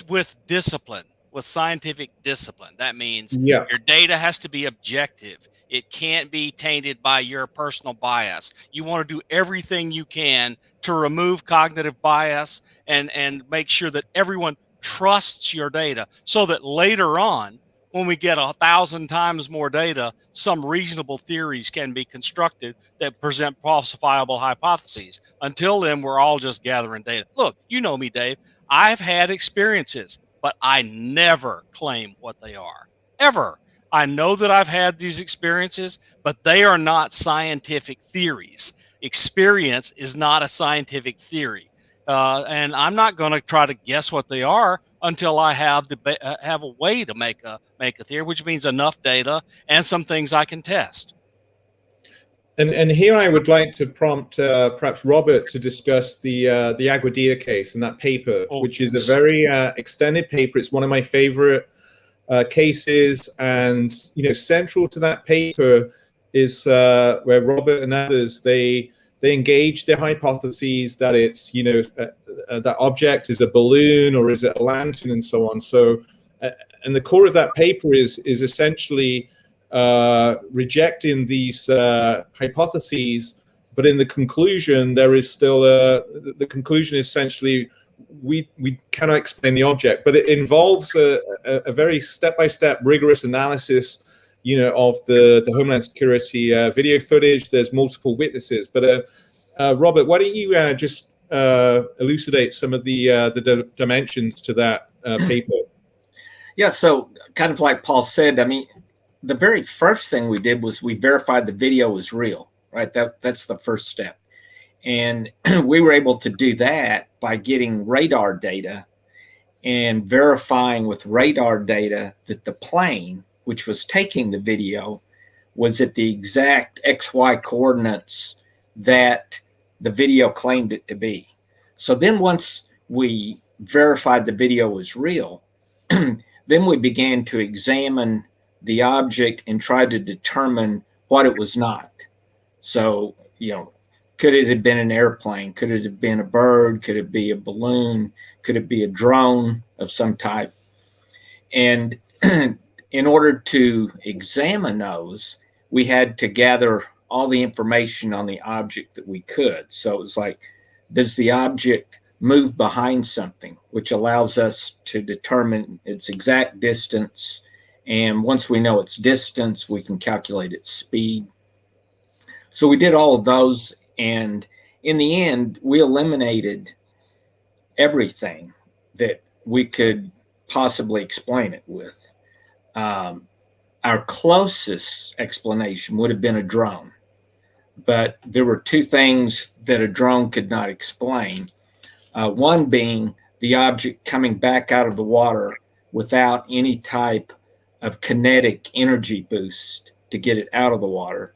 Speaker 4: with discipline, with scientific discipline. That means your data has to be objective. It can't be tainted by your personal bias. You want to do everything you can to remove cognitive bias and make sure that everyone trusts your data so that later on, when we get 1,000 times more data, some reasonable theories can be constructed that present falsifiable hypotheses. Until then, we're all just gathering data. Look, you know me, Dave. I've had experiences, but I never claim what they are, ever. I know that I've had these experiences, but they are not scientific theories. Experience is not a scientific theory. And I'm not going to try to guess what they are until I have have a way to make a theory, which means enough data and some things I can test.
Speaker 2: And here I would like to prompt perhaps Robert to discuss the Aguadilla case and that paper, which is a very extended paper. It's one of my favorite cases, and central to that paper is where Robert and others they engage their hypotheses that it's that object is a balloon or is it a lantern and so on. So, and the core of that paper is essentially rejecting these hypotheses, but in the conclusion there is still the conclusion is essentially we cannot explain the object, but it involves a very step-by-step rigorous analysis of the Homeland Security video footage. There's multiple witnesses, but Robert, why don't you just elucidate some of the dimensions to that paper?
Speaker 3: Yeah, so kind of like Paul said, I mean, the very first thing we did was we verified the video was real, right? That's the first step. And we were able to do that by getting radar data and verifying with radar data that the plane, which was taking the video, was at the exact XY coordinates that the video claimed it to be. So then once we verified the video was real, then we began to examine the object and try to determine what it was not. So, could it have been an airplane? Could it have been a bird? Could it be a balloon? Could it be a drone of some type? And in order to examine those, we had to gather all the information on the object that we could. So it was like, does the object move behind something, which allows us to determine its exact distance. And once we know its distance, we can calculate its speed. So we did all of those. And in the end, we eliminated everything that we could possibly explain it with. Our closest explanation would have been a drone. But there were two things that a drone could not explain. One being the object coming back out of the water without any type of kinetic energy boost to get it out of the water.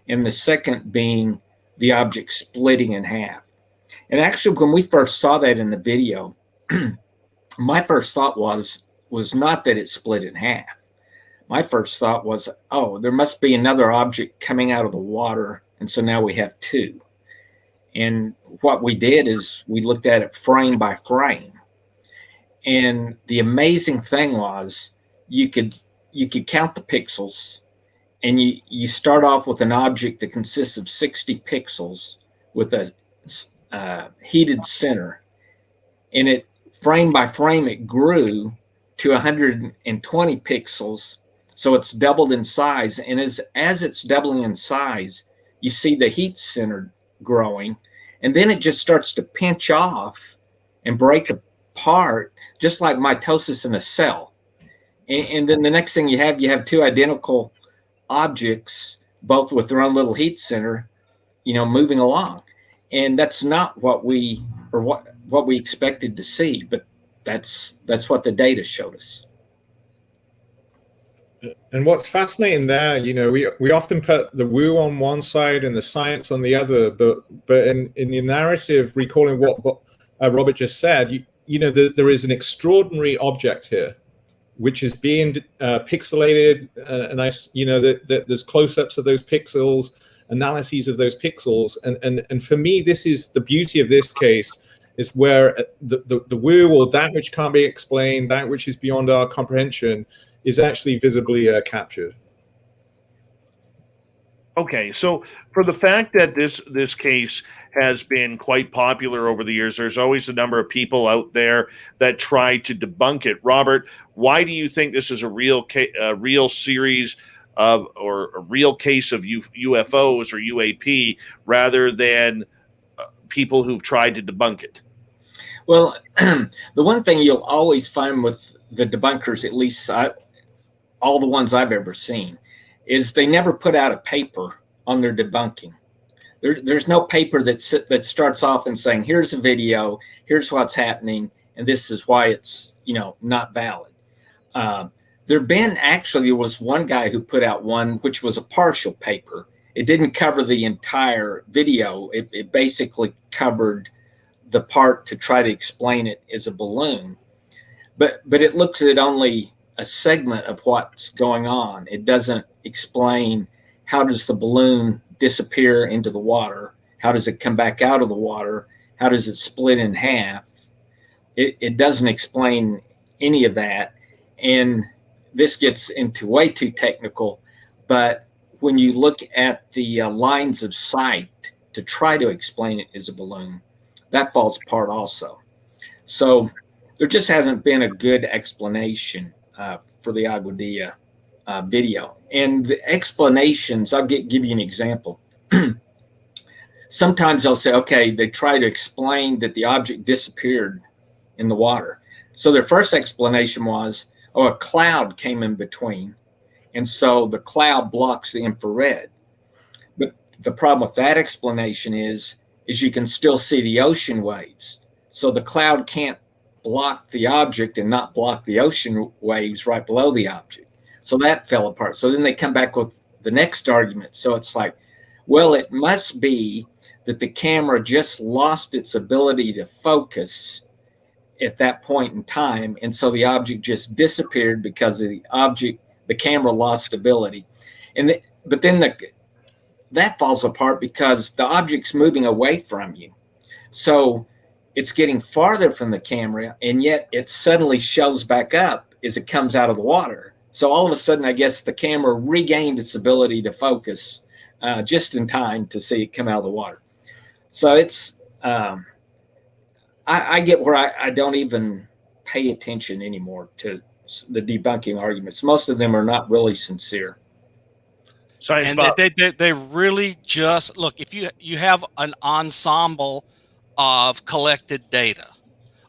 Speaker 3: And the second being the object splitting in half. And actually, when we first saw that in the video, my first thought was not that it split in half. My first thought was, oh, there must be another object coming out of the water. And so now we have two. And what we did is we looked at it frame by frame. And the amazing thing was you could count the pixels, and you start off with an object that consists of 60 pixels with a heated center. And it frame by frame, it grew to 120 pixels. So it's doubled in size. And as it's doubling in size, you see the heat center growing, and then it just starts to pinch off and break apart, just like mitosis in a cell. And then the next thing you have two identical objects, both with their own little heat center, moving along. And that's not what we expected to see, but that's what the data showed us.
Speaker 2: And what's fascinating there, we often put the woo on one side and the science on the other, but in the narrative, recalling what Robert just said, there is an extraordinary object here, which is being pixelated, and there's close-ups of those pixels, analyses of those pixels, and for me, this is the beauty of this case, is where the woo, or that which can't be explained, that which is beyond our comprehension, is actually visibly captured.
Speaker 1: Okay, so for the fact that this case has been quite popular over the years, there's always a number of people out there that try to debunk it. Robert, why do you think this is a real series of, or a real case of UFOs or UAP, rather than people who've tried to debunk it?
Speaker 3: Well, the one thing you'll always find with the debunkers, at least all the ones I've ever seen, is they never put out a paper on their debunking. There's no paper that starts off and saying, here's a video, here's what's happening, and this is why it's not valid. There was one guy who put out one which was a partial paper, it didn't cover the entire video. It basically covered the part to try to explain it as a balloon, but it looks at only a segment of what's going on. It doesn't explain how does the balloon disappear into the water, how does it come back out of the water, how does it split in half. It doesn't explain any of that. And this gets into way too technical, but when you look at the lines of sight to try to explain it as a balloon, that falls apart also. So there just hasn't been a good explanation for the Aguadilla video. And the explanations, I'll give you an example. Sometimes they'll say, okay, they try to explain that the object disappeared in the water. So their first explanation was, oh, a cloud came in between, and so the cloud blocks the infrared. But the problem with that explanation is you can still see the ocean waves. So the cloud can't block the object and not block the ocean waves right below the object. So that fell apart. So then they come back with the next argument. So it's like, well, it must be that the camera just lost its ability to focus at that point in time, and so the object just disappeared because of the camera lost stability. But then that falls apart because the object's moving away from you, so it's getting farther from the camera, and yet it suddenly shows back up as it comes out of the water. So all of a sudden, I guess the camera regained its ability to focus just in time to see it come out of the water. So it's I get where I don't even pay attention anymore to the debunking arguments. Most of them are not really sincere.
Speaker 1: Science
Speaker 4: and they really just look. If you have an ensemble of collected data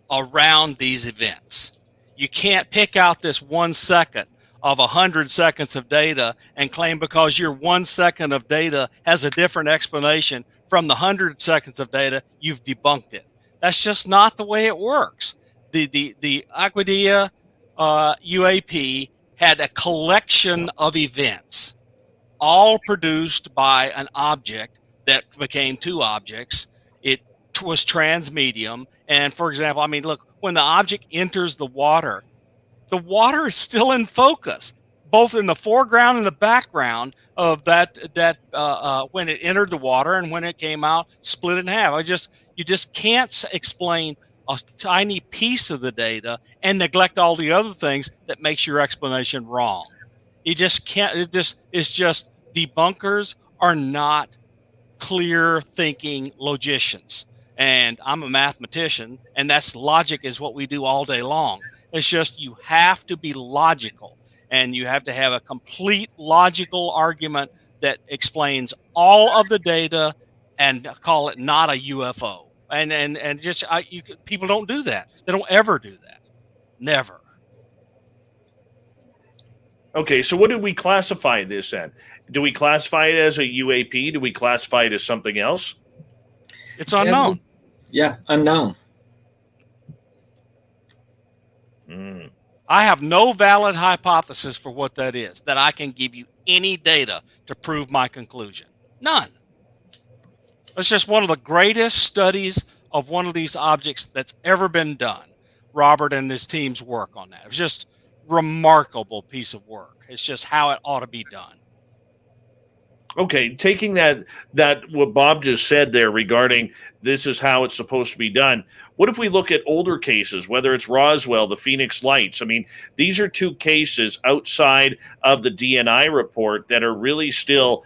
Speaker 4: around these events, you can't pick out this 1 second of 100 seconds of data and claim because your 1 second of data has a different explanation from the 100 seconds of data, you've debunked it. That's just not the way it works. The Aguadilla UAP had a collection of events, all produced by an object that became two objects. It was transmedium. And for example, I mean, look, when the object enters the water is still in focus, both in the foreground and the background of that when it entered the water and when it came out, split in half. You just can't explain a tiny piece of the data and neglect all the other things that makes your explanation wrong. You just can't. It's just debunkers are not clear thinking logicians. And I'm a mathematician, and that's logic is what we do all day long. It's just you have to be logical, and you have to have a complete logical argument that explains all of the data and call it not a UFO. And just people don't do that. They don't ever do that. Never.
Speaker 1: Okay, so what do we classify this as? Do we classify it as a UAP? Do we classify it as something else?
Speaker 4: It's unknown.
Speaker 3: Yeah, unknown.
Speaker 4: I have no valid hypothesis for what that is, that I can give you any data to prove my conclusion. None. It's just one of the greatest studies of one of these objects that's ever been done. Robert and his team's work on that. It was just remarkable piece of work. It's just how it ought to be done.
Speaker 1: Okay, taking that what Bob just said there regarding this is how it's supposed to be done. What if we look at older cases, whether it's Roswell, the Phoenix Lights? I mean, these are two cases outside of the DNI report that are really still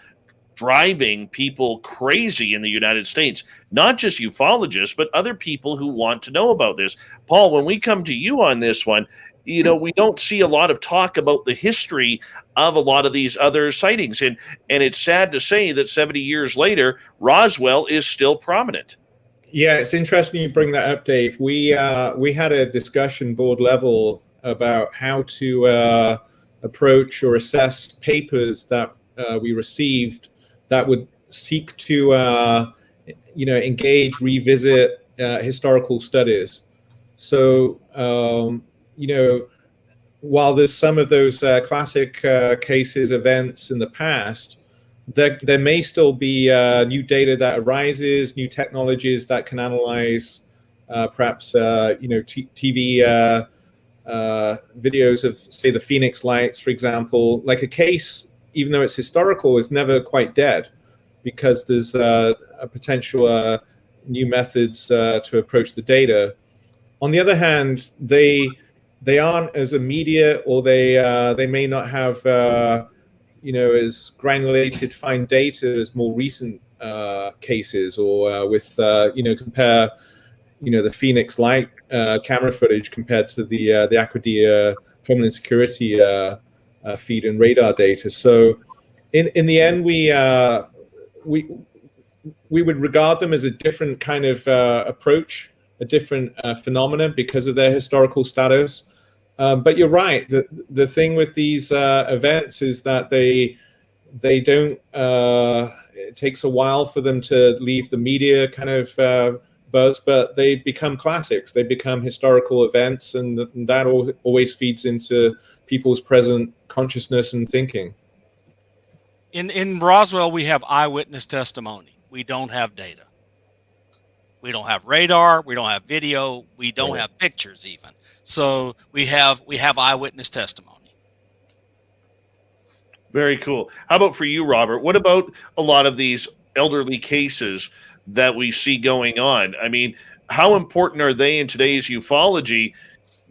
Speaker 1: driving people crazy in the United States. Not just ufologists, but other people who want to know about this. Paul, when we come to you on this one, you know, we don't see a lot of talk about the history of a lot of these other sightings. And it's sad to say that 70 years later, Roswell is still prominent.
Speaker 2: Yeah, it's interesting you bring that up, Dave. We had a discussion board level about how to approach or assess papers that we received that would seek to engage, revisit historical studies. So while there's some of those classic cases, events in the past, there may still be new data that arises, new technologies that can analyze perhaps TV videos of, say, the Phoenix Lights, for example. Like a case, even though it's historical, is never quite dead, because there's a potential new methods to approach the data. On the other hand, they aren't as immediate, or they may not have as granulated fine data as more recent cases, or compare the Phoenix Light camera footage compared to the Aguadilla Homeland Security feed and radar data. So in the end, we would regard them as a different kind of approach, a different phenomenon because of their historical status. But you're right. The thing with these events is that they don't. It takes a while for them to leave the media kind of buzz, but they become classics. They become historical events, and that always feeds into people's present consciousness and thinking.
Speaker 4: In Roswell, we have eyewitness testimony. We don't have data. We don't have radar. We don't have video. We don't have pictures even. So we have eyewitness testimony.
Speaker 1: Very cool. How about for you, Robert? What about a lot of these elderly cases that we see going on? I mean, how important are they in today's ufology,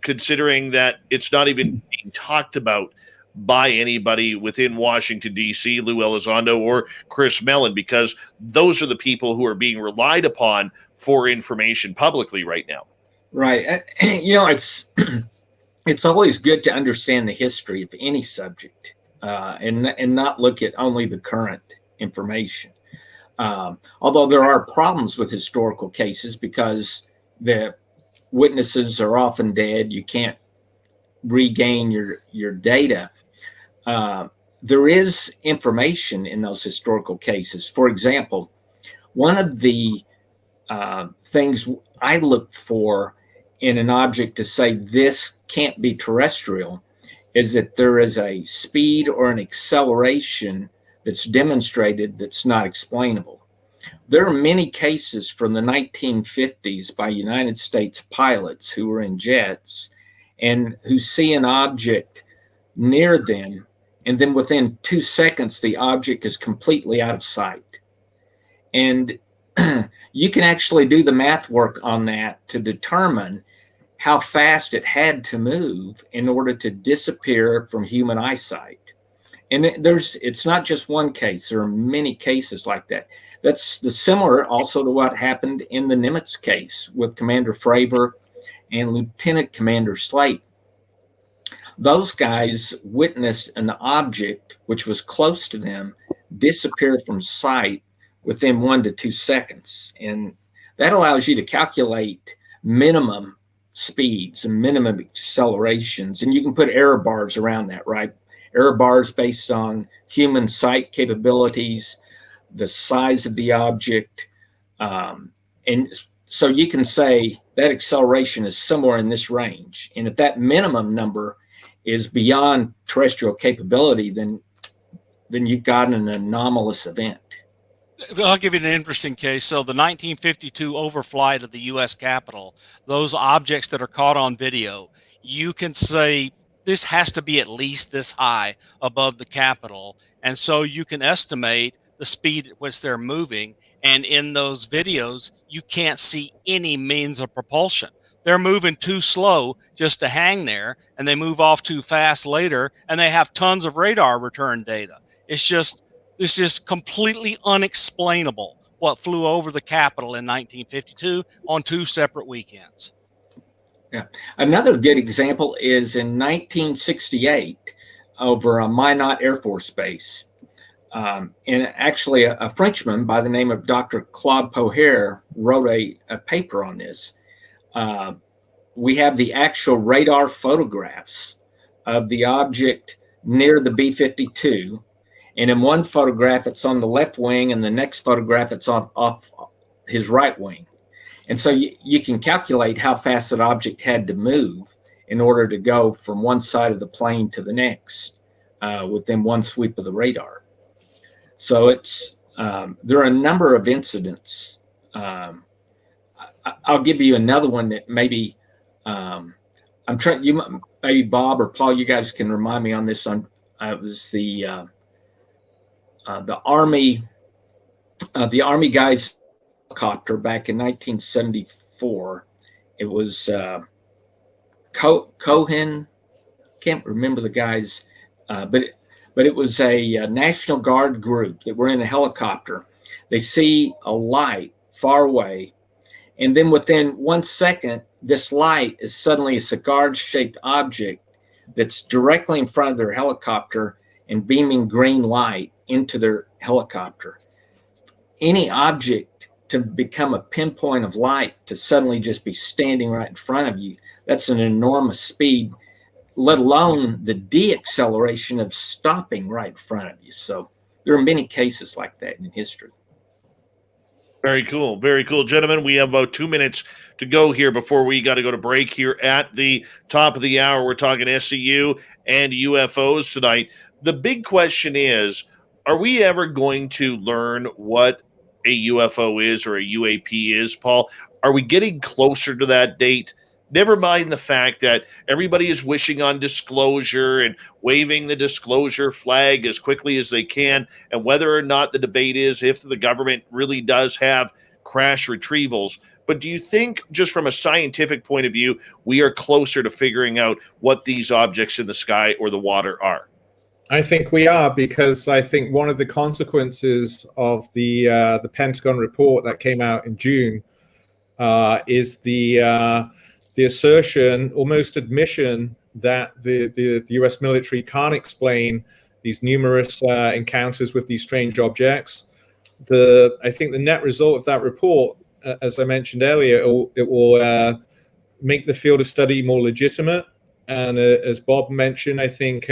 Speaker 1: considering that it's not even being talked about by anybody within Washington, D.C., Lou Elizondo or Chris Mellon, because those are the people who are being relied upon for information publicly right now?
Speaker 3: Right. It's always good to understand the history of any subject and not look at only the current information. Although there are problems with historical cases because the witnesses are often dead, you can't regain your data. There is information in those historical cases. For example, one of the things I looked for in an object to say this can't be terrestrial is that there is a speed or an acceleration that's demonstrated that's not explainable. There are many cases from the 1950s by United States pilots who were in jets and who see an object near them, and then within 2 seconds, the object is completely out of sight. And you can actually do the math work on that to determine how fast it had to move in order to disappear from human eyesight. And it's not just one case. There are many cases like that. That's similar also to what happened in the Nimitz case with Commander Fravor and Lieutenant Commander Slate. Those guys witnessed an object which was close to them disappear from sight within 1 to 2 seconds. And that allows you to calculate minimum speeds and minimum accelerations. And you can put error bars around that, right? Error bars based on human sight capabilities, the size of the object. And so you can say that acceleration is somewhere in this range. And if that minimum number is beyond terrestrial capability, then you've got an anomalous event.
Speaker 4: I'll give you an interesting case. So the 1952 overflight of the U.S. Capitol, those objects that are caught on video, you can say this has to be at least this high above the Capitol. And so you can estimate the speed at which they're moving. And in those videos, you can't see any means of propulsion. They're moving too slow just to hang there, and they move off too fast later, and they have tons of radar return data. It's just completely unexplainable what flew over the Capitol in 1952 on 2 separate weekends.
Speaker 3: Yeah. Another good example is in 1968 over Minot Air Force Base. And actually a Frenchman by the name of Dr. Claude Poher wrote a paper on this. We have the actual radar photographs of the object near the B-52. And in one photograph, it's on the left wing, and the next photograph, it's off his right wing. And so you can calculate how fast that object had to move in order to go from one side of the plane to the next within one sweep of the radar. So it's there are a number of incidents. I'll give you another one that maybe I'm trying. Maybe Bob or Paul, you guys can remind me on this. It was the Army guys helicopter back in 1974. It was Cohen. Can't remember the guys, but it was a National Guard group that were in a helicopter. They see a light far away, and then within 1 second, this light is suddenly a cigar-shaped object that's directly in front of their helicopter and beaming green light into their helicopter. Any object to become a pinpoint of light to suddenly just be standing right in front of you, that's an enormous speed, let alone the de-acceleration of stopping right in front of you. So there are many cases like that in history.
Speaker 1: Very cool. Very cool. Gentlemen, we have about 2 minutes to go here before we got to go to break here at the top of the hour. We're talking SCU and UFOs tonight. The big question is, are we ever going to learn what a UFO is or a UAP is, Paul? Are we getting closer to that date? Never mind the fact that everybody is wishing on disclosure and waving the disclosure flag as quickly as they can, and whether or not the debate is if the government really does have crash retrievals. But do you think, just from a scientific point of view, we are closer to figuring out what these objects in the sky or the water are?
Speaker 2: I think we are, because I think one of the consequences of the Pentagon report that came out in June is the assertion, almost admission, that the U.S. military can't explain these numerous encounters with these strange objects. I think the net result of that report, as I mentioned earlier, it will make the field of study more legitimate. And as Bob mentioned, I think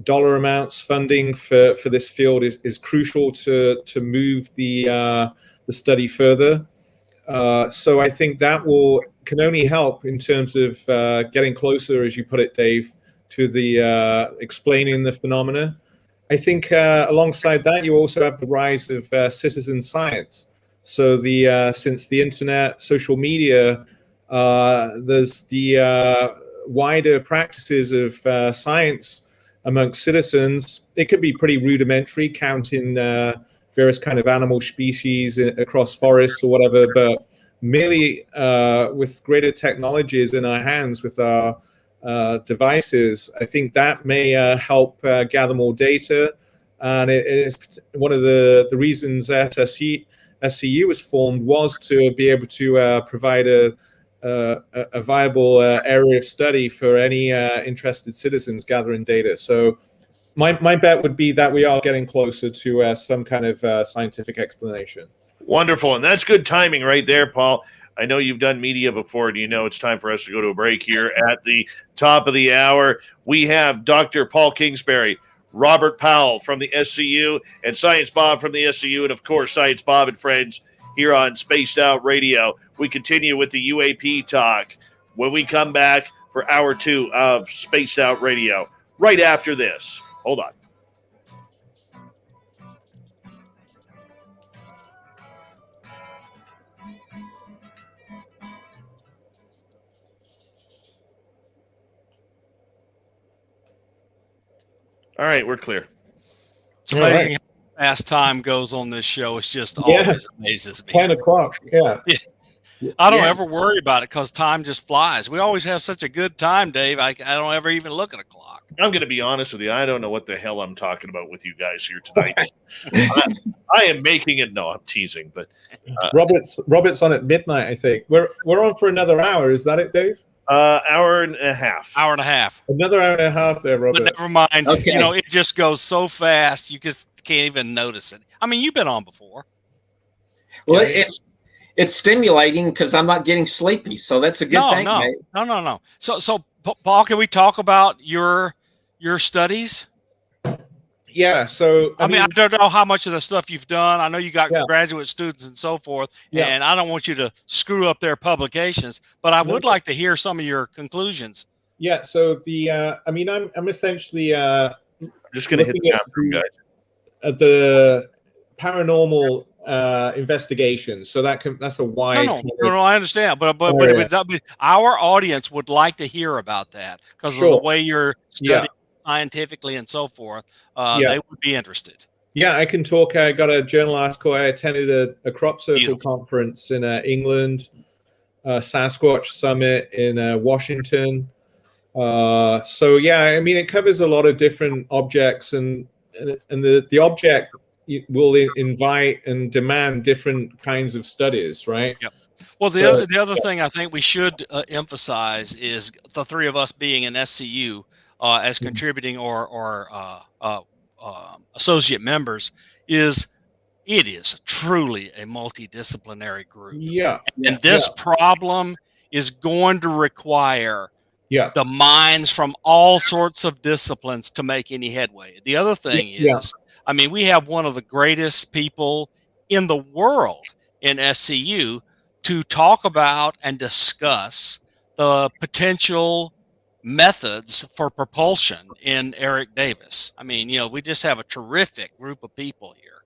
Speaker 2: dollar amounts, funding for this field is crucial to move the study further. So I think that can only help in terms of getting closer, as you put it, Dave, to the explaining the phenomena. I think alongside that, you also have the rise of citizen science. So since the internet, social media, there's the wider practices of science amongst citizens. It could be pretty rudimentary, counting various kind of animal species across forests or whatever, but merely with greater technologies in our hands with our devices, I think that may help gather more data. And it is one of the reasons that SCU was formed, was to be able to provide a viable area of study for any interested citizens gathering data. So my bet would be that we are getting closer to some kind of scientific explanation.
Speaker 1: Wonderful. And that's good timing right there, Paul. I know you've done media before, and you know it's time for us to go to a break here at the top of the hour. We have Dr. Paul Kingsbury, Robert Powell from the SCU, and Science Bob from the SCU, and, of course, Science Bob and friends here on Spaced Out Radio. We continue with the UAP talk when we come back for hour 2 of Spaced Out Radio right after this. Hold on. All right, we're clear.
Speaker 4: It's amazing how fast time goes on this show. It's just always amazes me.
Speaker 2: 10 o'clock, yeah.
Speaker 4: I don't ever worry about it because time just flies. We always have such a good time, Dave. I don't ever even look at a clock.
Speaker 1: I'm going to be honest with you. I don't know what the hell I'm talking about with you guys here tonight. I am making it. No, I'm teasing. But
Speaker 2: Robert's on at midnight, I think. We're on for another hour. Is that it, Dave?
Speaker 1: Hour and a half.
Speaker 4: Hour and a half.
Speaker 2: Another hour and a half there, Robert.
Speaker 4: But never mind.
Speaker 3: Okay.
Speaker 4: It just goes so fast you just can't even notice it. I mean, you've been on before.
Speaker 3: Well, it's stimulating because I'm not getting sleepy, so that's a good thing.
Speaker 4: No. So, Paul, can we talk about your studies?
Speaker 2: Yeah. So
Speaker 4: I mean, I don't know how much of the stuff you've done. I know you got graduate students and so forth, and I don't want you to screw up their publications, but I would like to hear some of your conclusions.
Speaker 2: Yeah. So I'm essentially
Speaker 1: just going to hit the bathroom, guys.
Speaker 2: the paranormal investigations. So that's a wide.
Speaker 4: No, I understand, but our audience would like to hear about that because of the way you're studying scientifically and so forth. They would be interested.
Speaker 2: Yeah, I can talk. I got a journal article. I attended a crop circle conference in England, Sasquatch Summit in Washington. So yeah, I mean, it covers a lot of different objects, and the object will invite and demand different kinds of studies, right?
Speaker 4: Yep. Well, the other thing I think we should emphasize is the three of us being in SCU as contributing or associate members is truly a multidisciplinary group. And this problem is going to require the minds from all sorts of disciplines to make any headway. The other thing is, I mean, we have one of the greatest people in the world in SCU to talk about and discuss the potential methods for propulsion in Eric Davis. I mean, we just have a terrific group of people here.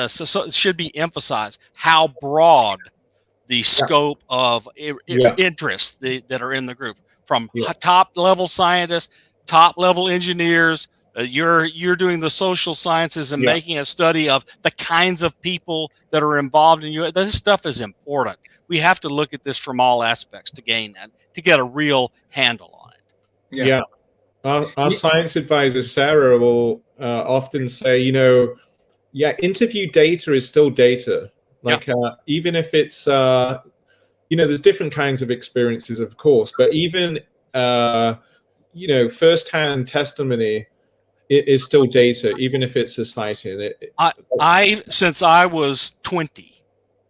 Speaker 4: So it should be emphasized how broad the scope of interests that are in the group, from top level scientists, top level engineers. You're doing the social sciences and making a study of the kinds of people that are involved in you. This stuff is important. We have to look at this from all aspects to gain that, to get a real handle on it.
Speaker 2: Our science advisor Sarah will often say, interview data is still data. Like even if it's there's different kinds of experiences, of course, but even firsthand testimony is still data, even if it's a sighting.
Speaker 4: Since I was 20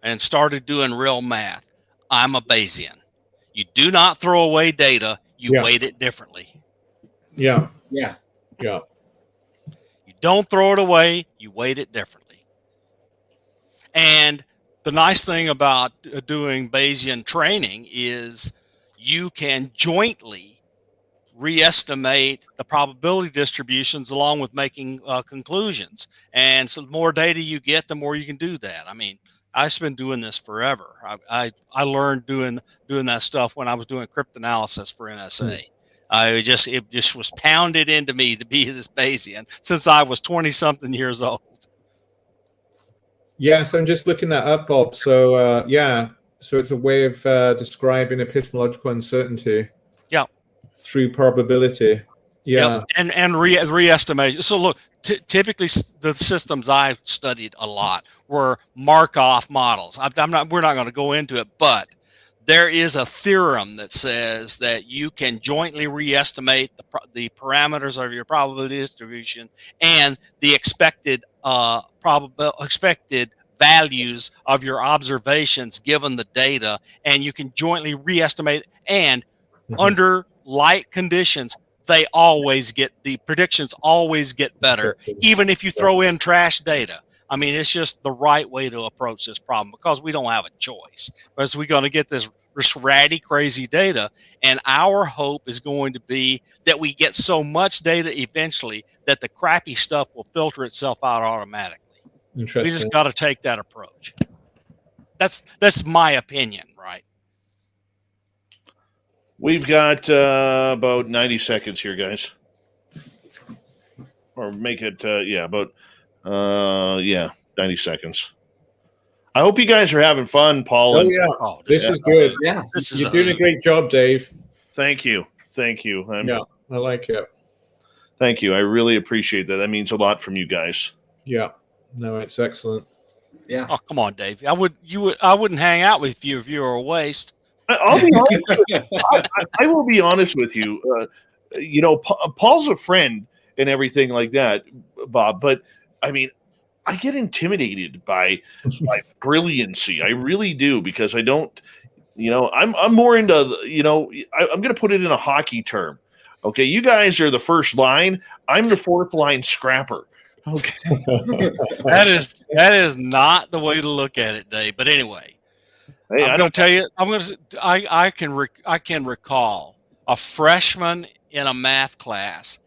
Speaker 4: and started doing real math, I'm a Bayesian. You do not throw away data; you weight it differently.
Speaker 2: You
Speaker 4: don't throw it away; you weight it differently. And the nice thing about doing Bayesian training is you can jointly re-estimate the probability distributions along with making conclusions. And so the more data you get, the more you can do that. I mean, I've been doing this forever. I learned doing that stuff when I was doing cryptanalysis for NSA. It just was pounded into me to be this Bayesian since I was 20-something years old.
Speaker 2: Yeah, so I'm just looking that up, Bob. So so it's a way of describing epistemological uncertainty. Through probability.
Speaker 4: And re-estimation. So look, typically the systems I've studied a lot were Markov models. We're not going to go into it, but there is a theorem that says that you can jointly re-estimate the parameters of your probability distribution and the expected values of your observations given the data, and you can jointly re-estimate, and under light conditions, the predictions always get better, even if you throw in trash data. I mean, it's just the right way to approach this problem because we don't have a choice. Because we're going to get this ratty, crazy data, and our hope is going to be that we get so much data eventually that the crappy stuff will filter itself out automatically. We just got to take that approach. That's my opinion, right?
Speaker 1: We've got about 90 seconds here, guys. Or make it, 90 seconds. I hope you guys are having fun, Paul.
Speaker 2: This is good.
Speaker 3: Yeah,
Speaker 2: you're doing a great job, Dave.
Speaker 1: Thank you.
Speaker 2: I like it.
Speaker 1: Thank you. I really appreciate that. That means a lot from you guys.
Speaker 2: Yeah. No, it's excellent.
Speaker 3: Yeah.
Speaker 4: Oh, come on, Dave. I wouldn't hang out with you if you were a waste.
Speaker 1: I'll be honest. I will be honest with you. Paul's a friend and everything like that, Bob. But I mean, I get intimidated by brilliancy. I really do, because I don't. I'm more into. I'm going to put it in a hockey term. Okay, you guys are the first line. I'm the fourth line scrapper. Okay,
Speaker 4: that is not the way to look at it, Dave. But anyway.
Speaker 1: Hey,
Speaker 4: I'm going to tell you. I can recall a freshman in a math class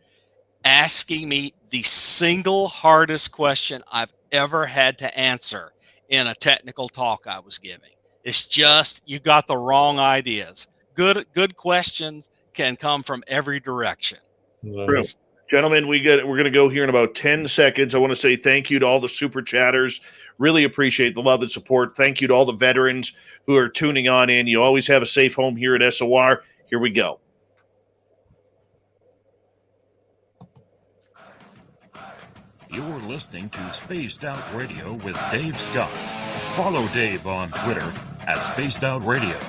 Speaker 4: asking me the single hardest question I've ever had to answer in a technical talk I was giving. It's just, you got the wrong ideas. Good questions can come from every direction.
Speaker 2: Nice.
Speaker 1: Gentlemen, we're going to go here in about 10 seconds. I want to say thank you to all the super chatters. Really appreciate the love and support. Thank you to all the veterans who are tuning on in. You always have a safe home here at SOR. Here we go.
Speaker 5: You're listening to Spaced Out Radio with Dave Scott. Follow Dave on Twitter at Spaced Out Radio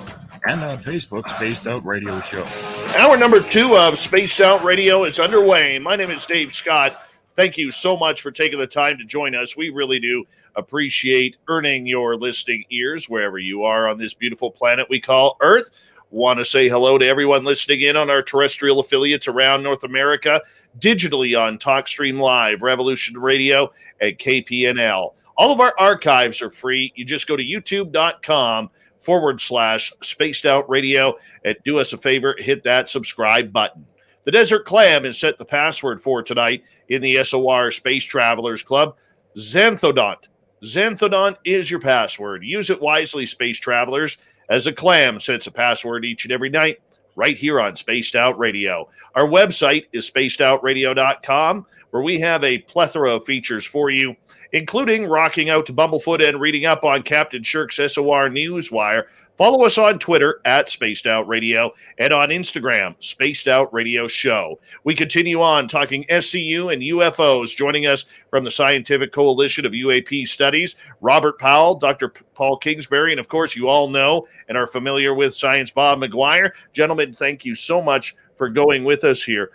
Speaker 5: and on Facebook, Spaced Out Radio Show.
Speaker 1: Hour number 2 of Spaced Out Radio is underway. My name is Dave Scott. Thank you so much for taking the time to join us. We really do appreciate earning your listening ears wherever you are on this beautiful planet we call Earth. Want to say hello to everyone listening in on our terrestrial affiliates around North America, digitally on TalkStream Live, Revolution Radio, and KPNL. All of our archives are free. You just go to youtube.com/Spaced Out Radio and do us a favor, hit that subscribe button. The Desert Clam has set the password for tonight in the SOR Space Travelers Club. Xanthodont. Xanthodont is your password. Use it wisely, space travelers, as a clam sets a password each and every night right here on Spaced Out Radio. Our website is spacedoutradio.com, where we have a plethora of features for you, including rocking out to Bumblefoot and reading up on Captain Shirk's SOR Newswire. Follow us on Twitter at Spaced Out Radio and on Instagram, Spaced Out Radio Show. We continue on talking SCU and UFOs. Joining us from the Scientific Coalition of UAP Studies, Robert Powell, Dr. Paul Kingsbury, and of course you all know and are familiar with Science Bob McGuire. Gentlemen, thank you so much for going with us here.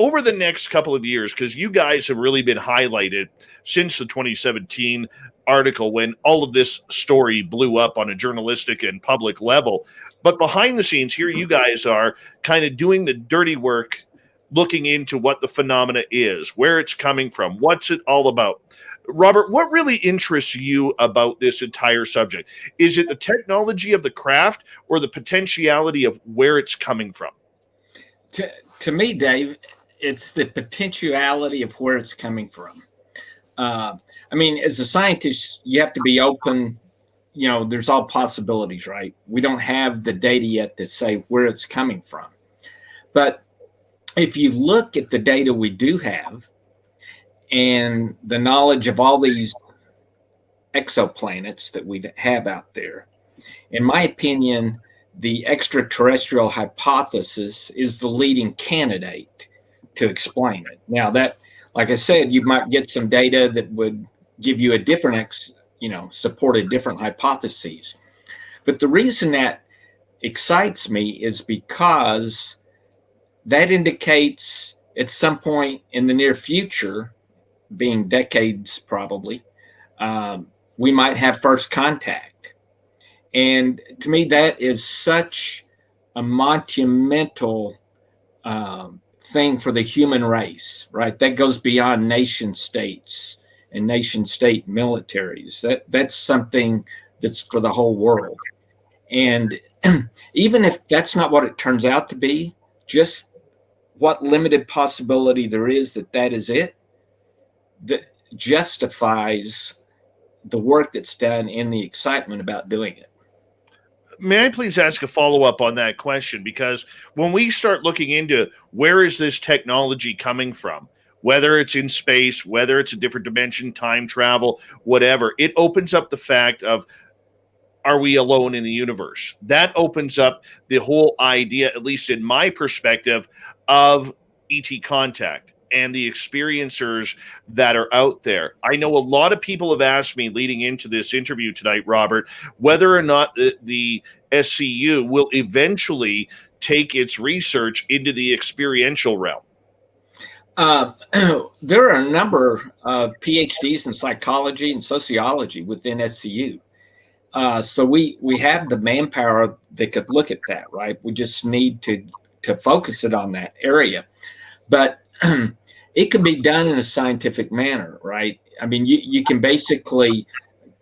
Speaker 1: Over the next couple of years, because you guys have really been highlighted since the 2017 article when all of this story blew up on a journalistic and public level. But behind the scenes here, you guys are kind of doing the dirty work, looking into what the phenomena is, where it's coming from, what's it all about. Robert, what really interests you about this entire subject? Is it the technology of the craft or the potentiality of where it's coming from?
Speaker 3: To me, Dave, it's the potentiality of where it's coming from. I mean, as a scientist, you have to be open. You know, there's all possibilities, right? We don't have the data yet to say where it's coming from. But if you look at the data we do have and the knowledge of all these exoplanets that we have out there, in my opinion, the extraterrestrial hypothesis is the leading candidate to explain it. Now that, like I said, you might get some data that would give you a different, support a different hypotheses. But the reason that excites me is because that indicates at some point in the near future, being decades probably, we might have first contact. And to me, that is such a monumental thing for the human race, right? That goes beyond nation states and nation state militaries. That's something that's for the whole world. And even if that's not what it turns out to be, just what limited possibility there is that is it, that justifies the work that's done and the excitement about doing it.
Speaker 1: May I please ask a follow-up on that question? Because when we start looking into where is this technology coming from, whether it's in space, whether it's a different dimension, time travel, whatever, it opens up the fact of, are we alone in the universe? That opens up the whole idea, at least in my perspective, of ET contact and the experiencers that are out there. I know a lot of people have asked me leading into this interview tonight, Robert, whether or not the SCU will eventually take its research into the experiential realm.
Speaker 3: There are a number of PhDs in psychology and sociology within SCU. So we have the manpower that could look at that, right? We just need to focus it on that area. But it can be done in a scientific manner, right? I mean, you can basically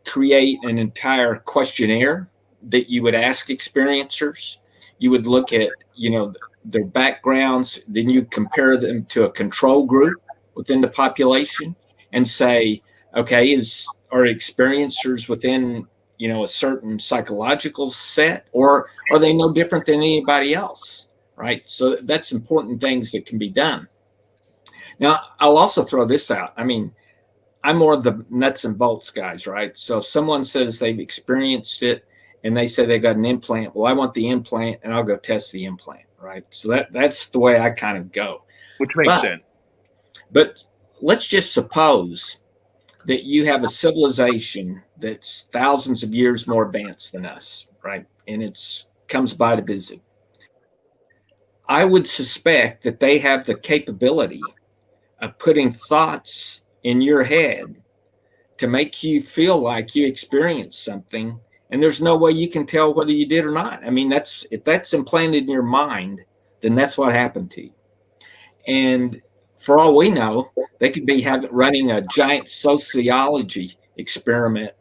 Speaker 3: create an entire questionnaire that you would ask experiencers. You would look at, their backgrounds, then you compare them to a control group, within the population and say, okay, are experiencers within, a certain psychological set, or are they no different than anybody else, right? So that's important things that can be done. Now, I'll also throw this out. I mean, I'm more of the nuts and bolts guys, right? So if someone says they've experienced it and they say they got an implant, well, I want the implant and I'll go test the implant, right? So that's the way I kind of go.
Speaker 1: Which makes sense. But
Speaker 3: let's just suppose that you have a civilization that's thousands of years more advanced than us, right? And it's comes by to visit. I would suspect that they have the capability of putting thoughts in your head to make you feel like you experienced something, and there's no way you can tell whether you did or not. I mean, if that's implanted in your mind, then that's what happened to you. And for all we know, they could be running a giant sociology experiment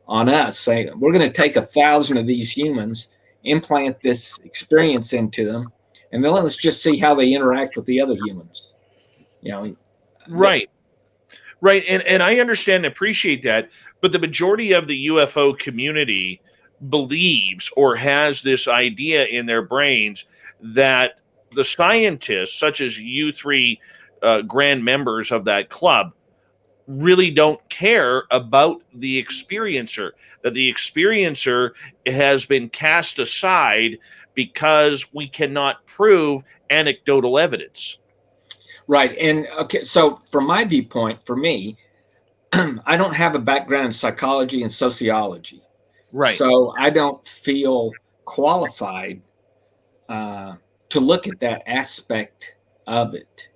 Speaker 3: on us, saying we're going to take 1,000 of these humans, implant this experience into them, and then let's just see how they interact with the other humans.
Speaker 1: Right. And I understand and appreciate that, but the majority of the UFO community believes or has this idea in their brains that the scientists, such as you three grand members of that club, really don't care about the experiencer, that the experiencer has been cast aside because we cannot prove anecdotal evidence.
Speaker 3: Right. And okay, so from my viewpoint, for me, I don't have a background in psychology and sociology.
Speaker 1: Right.
Speaker 3: So I don't feel qualified to look at that aspect of it.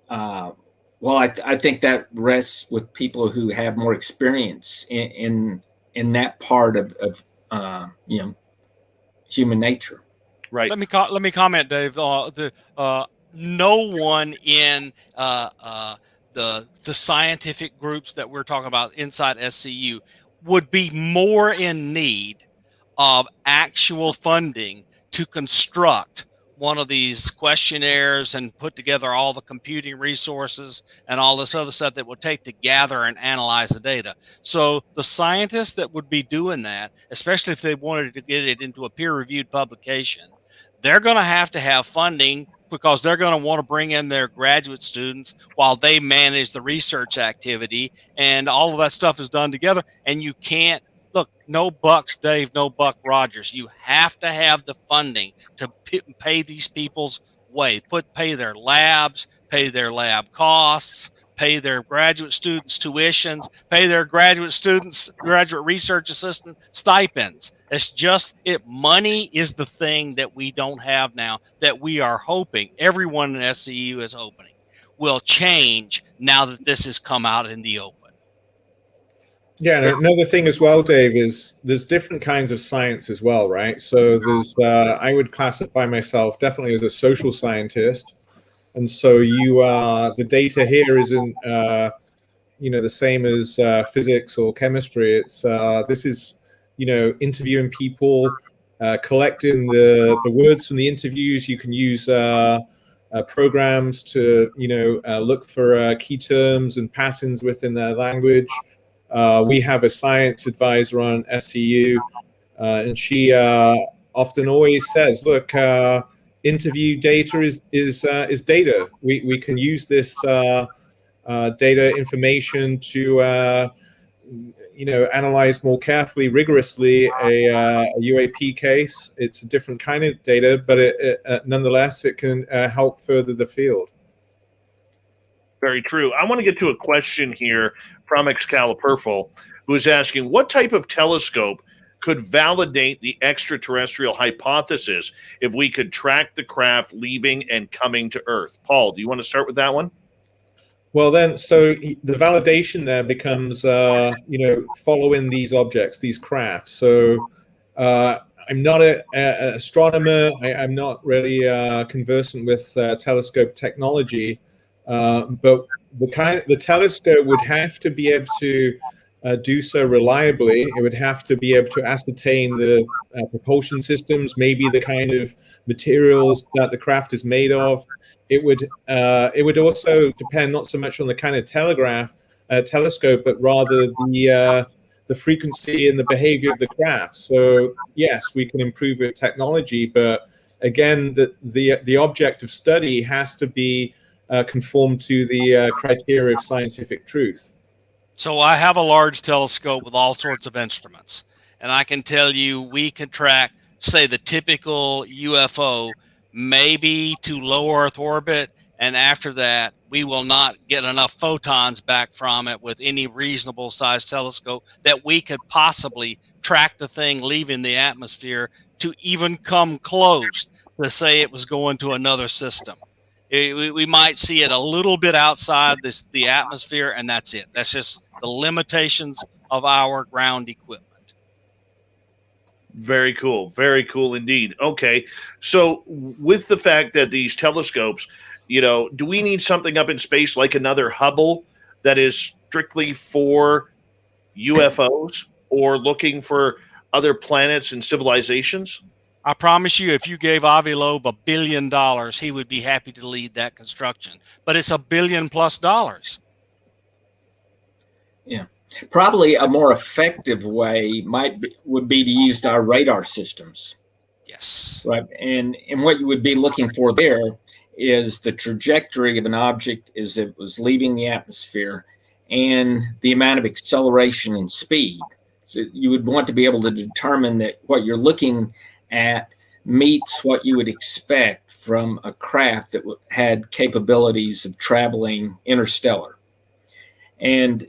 Speaker 3: Well, I think that rests with people who have more experience in that part of human nature.
Speaker 1: Right.
Speaker 4: Let me comment, Dave. No one in the scientific groups that we're talking about inside SCU would be more in need of actual funding to construct one of these questionnaires and put together all the computing resources and all this other stuff that would take to gather and analyze the data. So the scientists that would be doing that, especially if they wanted to get it into a peer-reviewed publication, they're going to have funding, because they're going to want to bring in their graduate students while they manage the research activity, and all of that stuff is done together. And you can't look, no bucks, Dave, no buck Rogers. You have to have the funding to pay these people's way, pay their labs, pay their lab costs, pay their graduate students tuitions, pay their graduate research assistant stipends. It's just money is the thing that we don't have now, that we are hoping, everyone in SCU is hoping, will change now that this has come out in the open.
Speaker 2: Yeah, and another thing as well, Dave, is there's different kinds of science as well, right? So there's, I would classify myself definitely as a social scientist. And so the data here isn't, the same as physics or chemistry. This is, interviewing people, collecting the words from the interviews. You can use programs to, look for key terms and patterns within their language. We have a science advisor on SCU, and she often always says, look, interview data is data. We can use this data information to analyze more carefully, rigorously a UAP case. It's a different kind of data, but nonetheless it can help further the field.
Speaker 1: Very true. I want to get to a question here from Excalibur, who is asking, what type of telescope could validate the extraterrestrial hypothesis if we could track the craft leaving and coming to Earth? Paul, do you want to start with that one?
Speaker 2: Well, then, so the validation there becomes, following these objects, these crafts. So I'm not an astronomer. I'm not really conversant with telescope technology, but the telescope would have to be able to do so reliably, it would have to be able to ascertain the propulsion systems, maybe the kind of materials that the craft is made of. It would also depend not so much on the kind of telescope, but rather the frequency and the behavior of the craft. So yes, we can improve with technology, but again, the object of study has to be conform to the criteria of scientific truth.
Speaker 4: So I have a large telescope with all sorts of instruments, and I can tell you we can track, say, the typical UFO maybe to low Earth orbit, and after that we will not get enough photons back from it with any reasonable sized telescope that we could possibly track the thing leaving the atmosphere to even come close to say it was going to another system. We might see it a little bit outside the atmosphere, and that's it. That's just the limitations of our ground equipment.
Speaker 1: Very cool. Very cool indeed. Okay. So with the fact that these telescopes, do we need something up in space like another Hubble that is strictly for UFOs or looking for other planets and civilizations?
Speaker 4: I promise you, if you gave Avi Loeb $1 billion, he would be happy to lead that construction. But it's $1 billion+.
Speaker 3: Yeah, probably a more effective way would be to use our radar systems.
Speaker 4: Yes.
Speaker 3: Right, and what you would be looking for there is the trajectory of an object as it was leaving the atmosphere and the amount of acceleration and speed. So you would want to be able to determine that what you're looking at meets what you would expect from a craft that had capabilities of traveling interstellar. And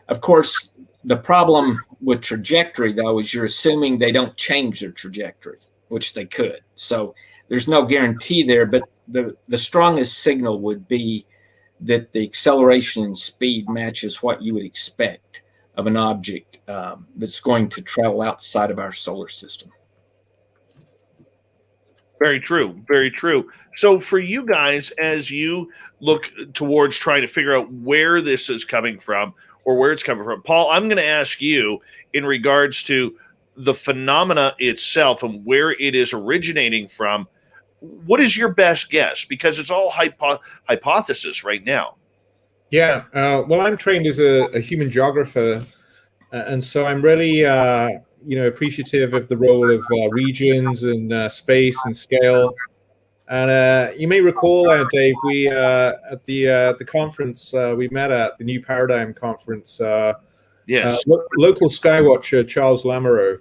Speaker 3: of course, the problem with trajectory, though, is you're assuming they don't change their trajectory, which they could. So there's no guarantee there, but the strongest signal would be that the acceleration and speed matches what you would expect of an object that's going to travel outside of our solar system.
Speaker 1: Very true. Very true. So for you guys, as you look towards trying to figure out where this is coming from or where it's coming from, Paul, I'm going to ask you in regards to the phenomena itself and where it is originating from. What is your best guess? Because it's all hypothesis right now.
Speaker 2: Yeah. Well, I'm trained as a human geographer, and so I'm really appreciative of the role of regions and space and scale. And you may recall, Dave, we at the conference we met at the New Paradigm Conference.
Speaker 1: Yes.
Speaker 2: Local skywatcher Charles Lamoureux,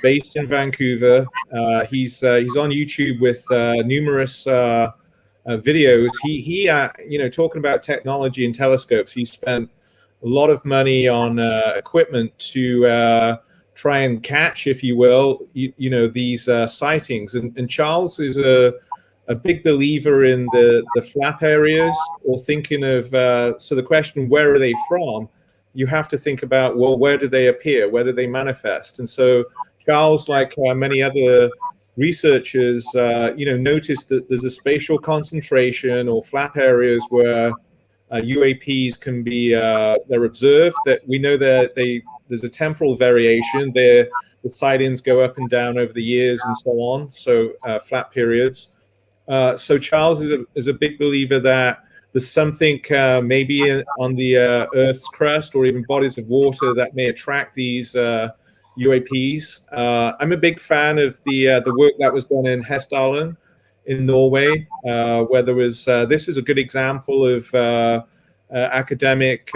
Speaker 2: based in Vancouver. He's on YouTube with numerous videos. He talking about technology and telescopes. He spent a lot of money on equipment to try and catch, if you will, these sightings. And Charles is a big believer in the flap areas, or thinking of, so the question, where are they from? You have to think about, well, where do they appear? Where do they manifest? And so Charles, like many other researchers, noticed that there's a spatial concentration or flap areas where UAPs can be, they're observed, that we know that there's a temporal variation there. The sightings go up and down over the years and so on. So flap periods. So Charles is a big believer that there's something maybe on the Earth's crust or even bodies of water that may attract these UAPs. I'm a big fan of the work that was done in Hessdalen in Norway, where there was, this is a good example of academic,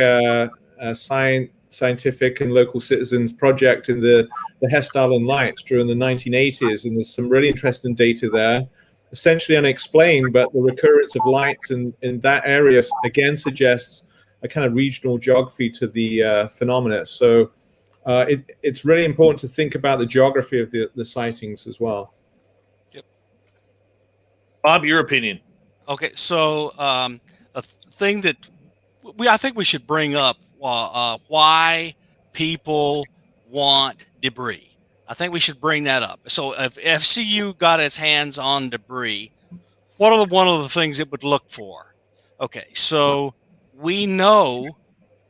Speaker 2: scientific and local citizens project in the Hessdalen lights during the 1980s. And there's some really interesting data there, essentially unexplained, but the recurrence of lights in that area again suggests a kind of regional geography to the phenomena. So it's really important to think about the geography of the sightings as well.
Speaker 4: Yep.
Speaker 1: Bob, your opinion.
Speaker 4: Okay, so a thing that I think we should bring up, why people want debris. I think we should bring that up. So if SCU got its hands on debris, what are one of the things it would look for? Okay, so we know,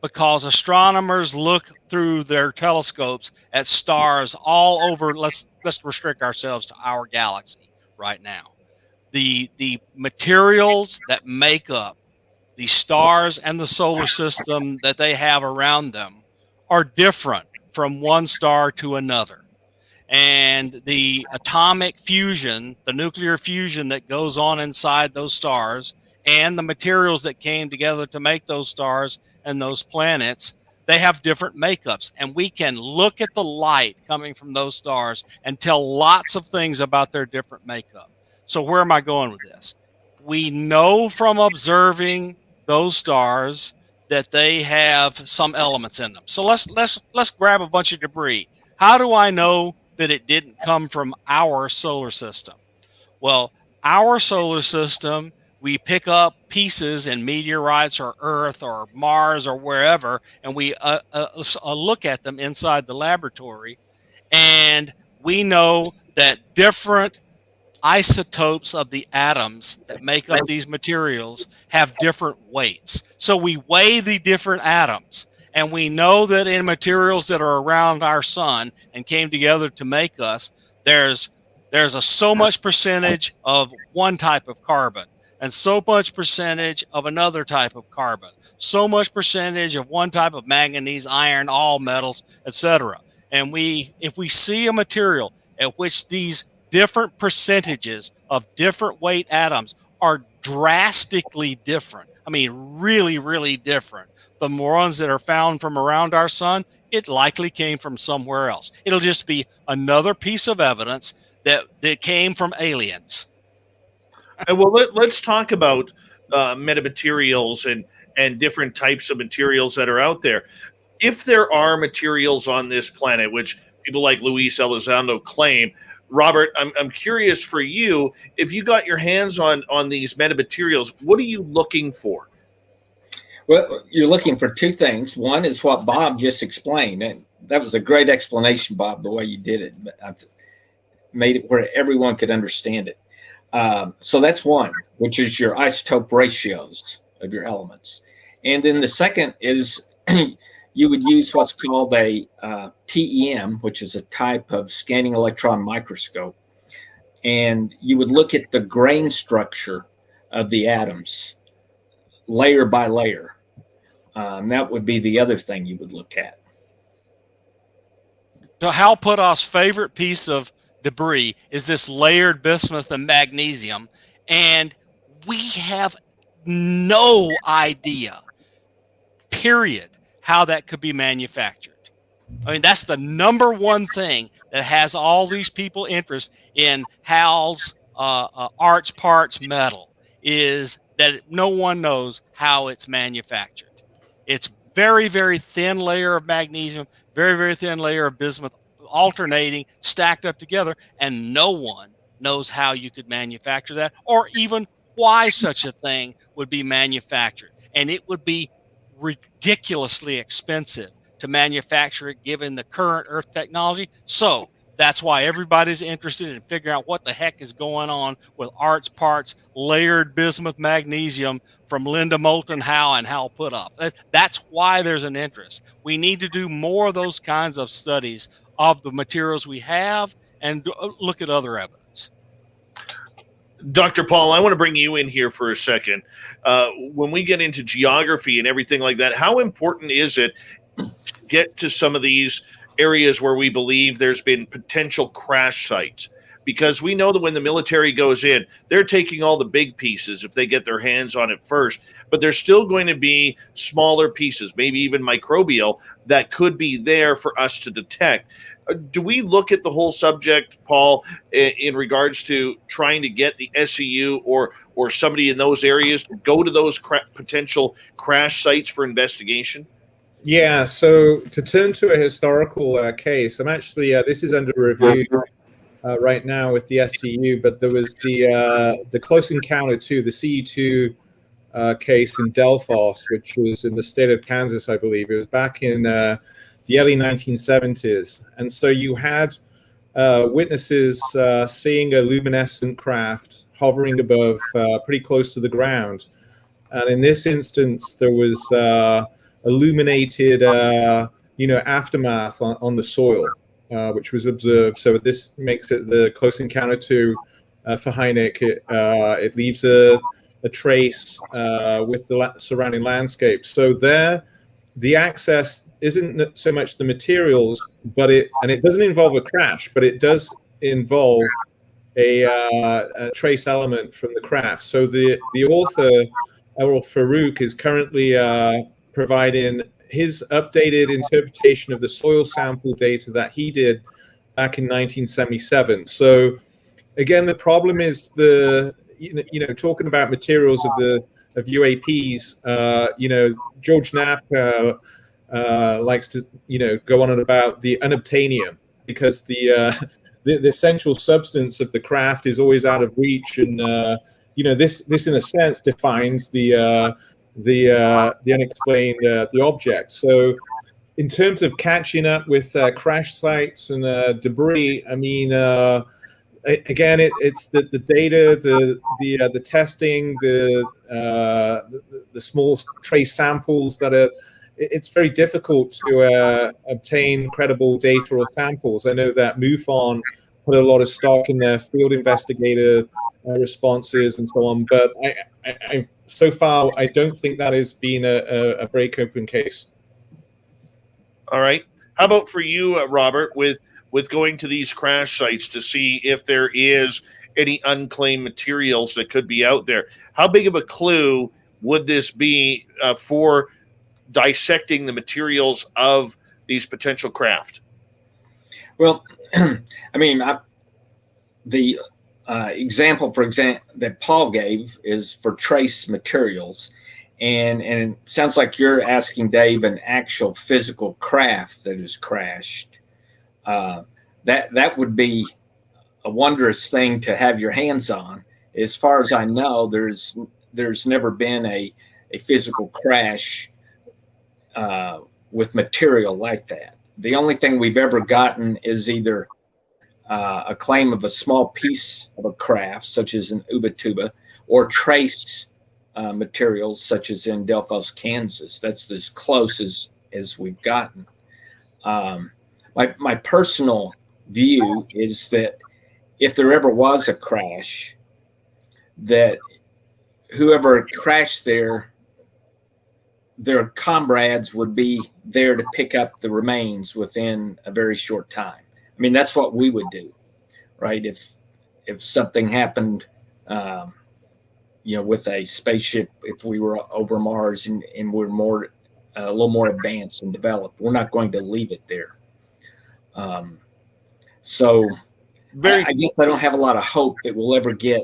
Speaker 4: because astronomers look through their telescopes at stars all over. Let's restrict ourselves to our galaxy right now. The materials that make up the stars and the solar system that they have around them are different from one star to another. And the atomic fusion, the nuclear fusion that goes on inside those stars, and the materials that came together to make those stars and those planets, they have different makeups. And we can look at the light coming from those stars and tell lots of things about their different makeup. So where am I going with this? We know from observing those stars that they have some elements in them. So let's grab a bunch of debris. How do I know that it didn't come from our solar system? Well, our solar system, we pick up pieces in meteorites or Earth or Mars or wherever, and we look at them inside the laboratory, and we know that different isotopes of the atoms that make up these materials have different weights. So we weigh the different atoms, and we know that in materials that are around our sun and came together to make us, there's a so much percentage of one type of carbon and so much percentage of another type of carbon, so much percentage of one type of manganese, iron, all metals, etc. And if we see a material at which these different percentages of different weight atoms are drastically different, I mean, really, really different, the ones that are found from around our sun, it likely came from somewhere else. It'll just be another piece of evidence that came from aliens.
Speaker 1: Well, let's talk about metamaterials and different types of materials that are out there. If there are materials on this planet, which people like Luis Elizondo claim, Robert, I'm curious for you, if you got your hands on these metamaterials, what are you looking for?
Speaker 3: Well, you're looking for two things. One is what Bob just explained. And that was a great explanation, Bob, the way you did it. I've made it where everyone could understand it. So that's one, which is your isotope ratios of your elements. And then the second is you would use what's called a TEM, which is a type of scanning electron microscope. And you would look at the grain structure of the atoms, layer by layer. That would be the other thing you would look at.
Speaker 4: So Hal Puthoff's favorite piece of debris is this layered bismuth and magnesium, and we have no idea, period, how that could be manufactured. I mean, that's the number one thing that has all these people interest in Hal's arts parts metal, is that no one knows how it's manufactured. It's very, very thin layer of magnesium, very, very thin layer of bismuth, alternating, stacked up together, and no one knows how you could manufacture that, or even why such a thing would be manufactured. And it would be ridiculously expensive to manufacture it given the current Earth technology. So that's why everybody's interested in figuring out what the heck is going on with arts parts, layered bismuth magnesium from Linda Moulton Howe and Hal Puthoff. That's why there's an interest. We need to do more of those kinds of studies of the materials we have and look at other evidence.
Speaker 1: Dr. Paul, I want to bring you in here for a second. When we get into geography and everything like that, how important is it to get to some of these areas where we believe there's been potential crash sites? Because we know that when the military goes in, they're taking all the big pieces if they get their hands on it first, but there's still going to be smaller pieces, maybe even microbial, that could be there for us to detect. Do we look at the whole subject, Paul, in regards to trying to get the SCU or somebody in those areas to go to those potential crash sites for investigation?
Speaker 2: Yeah, so to turn to a historical case, I'm actually, this is under review right now with the SCU, but there was the close encounter to the CE2 case in Delphos, which was in the state of Kansas, I believe. It was back in the early 1970s. And so you had witnesses seeing a luminescent craft hovering above pretty close to the ground. And in this instance, there was illuminated, aftermath on the soil, which was observed. So this makes it the close encounter to for Hynek. It leaves a trace with the surrounding landscape. So there, the access isn't so much the materials, but it doesn't involve a crash, but it does involve a trace element from the craft. So the author, Errol Farouk, is currently providing his updated interpretation of the soil sample data that he did back in 1977. So again, the problem is talking about materials of UAPs. George Knapp likes to go on and about the unobtainium, because the essential substance of the craft is always out of reach, and this in a sense defines the unexplained, the object. So in terms of catching up with crash sites and debris, I mean, again, it's the data, the testing, the small trace samples that are. It's very difficult to obtain credible data or samples. I know that MUFON put a lot of stock in their field investigator responses and so on, but I so far I don't think that has been a break open case.
Speaker 1: All right. How about for you, Robert, with going to these crash sites to see if there is any unclaimed materials that could be out there? How big of a clue would this be for dissecting the materials of these potential craft?
Speaker 3: Well, I mean, the example, that Paul gave is for trace materials, and it sounds like you're asking, Dave, an actual physical craft that has crashed. That would be a wondrous thing to have your hands on. As far as I know, there's never been a physical crash with material like that. The only thing we've ever gotten is either a claim of a small piece of a craft, such as an Ubatuba, or trace materials, such as in Delphos, Kansas. That's as close as we've gotten. My personal view is that if there ever was a crash, that whoever crashed there, their comrades would be there to pick up the remains within a very short time. I mean, that's what we would do, right? If something happened, with a spaceship, if we were over Mars and we're a little more advanced and developed, we're not going to leave it there. I guess I don't have a lot of hope that we'll ever get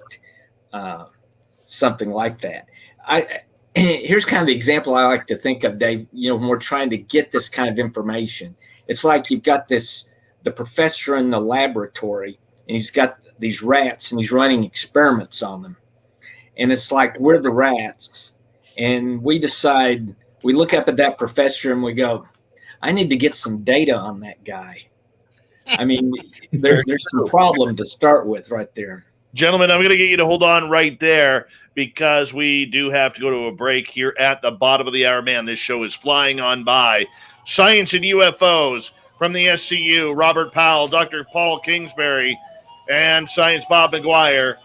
Speaker 3: something like that. Here's kind of the example I like to think of, Dave. When we're trying to get this kind of information, it's like you've got the professor in the laboratory, and he's got these rats, and he's running experiments on them. And it's like we're the rats, and we look up at that professor and we go, I need to get some data on that guy. I mean, there's some problem to start with right there.
Speaker 1: Gentlemen, I'm going to get you to hold on right there, because we do have to go to a break here at the bottom of the hour. Man, this show is flying on by. Science and UFOs from the SCU, Robert Powell, Dr. Paul Kingsbury, and Science Bob McGuire.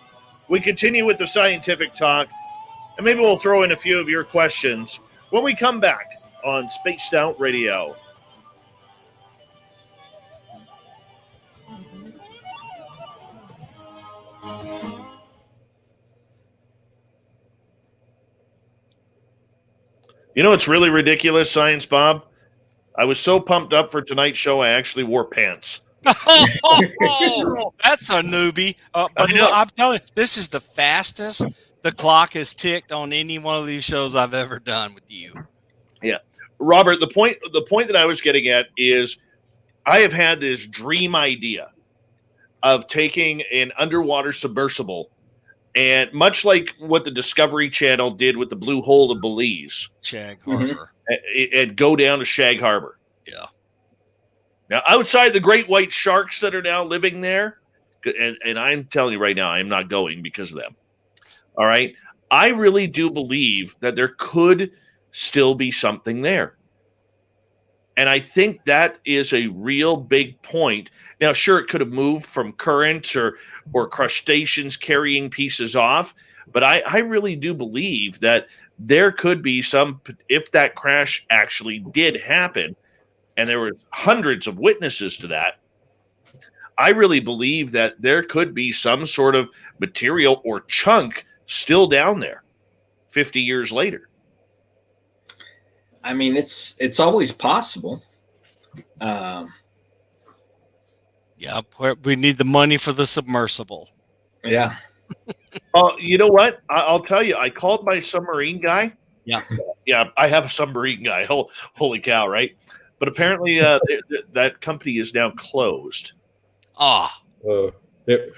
Speaker 1: We continue with the scientific talk, and maybe we'll throw in a few of your questions when we come back on Spaced Out Radio. You know, it's really ridiculous, Science Bob. I was so pumped up for tonight's show, I actually wore pants.
Speaker 4: Oh, that's a newbie. But I'm telling you, this is the fastest the clock has ticked on any one of these shows I've ever done with you.
Speaker 1: Yeah. Robert, the point that I was getting at is I have had this dream idea of taking an underwater submersible, and much like what the Discovery Channel did with the Blue Hole of Belize,
Speaker 4: Shag Harbor,
Speaker 1: and go down to Shag Harbor.
Speaker 4: Yeah.
Speaker 1: Now, outside the great white sharks that are now living there, and I'm telling you right now, I'm not going because of them. All right. I really do believe that there could still be something there. And I think that is a real big point. Now, sure, it could have moved from currents or crustaceans carrying pieces off, but I really do believe that there could be some, if that crash actually did happen, and there were hundreds of witnesses to that, I really believe that there could be some sort of material or chunk still down there 50 years later.
Speaker 3: I mean, it's always possible.
Speaker 4: Yeah, we need the money for the submersible.
Speaker 3: Yeah.
Speaker 1: You know what? I'll tell you, I called my submarine guy.
Speaker 4: Yeah.
Speaker 1: Yeah, I have a submarine guy. Holy cow, right? But apparently that company is now closed.
Speaker 4: Ah.
Speaker 2: It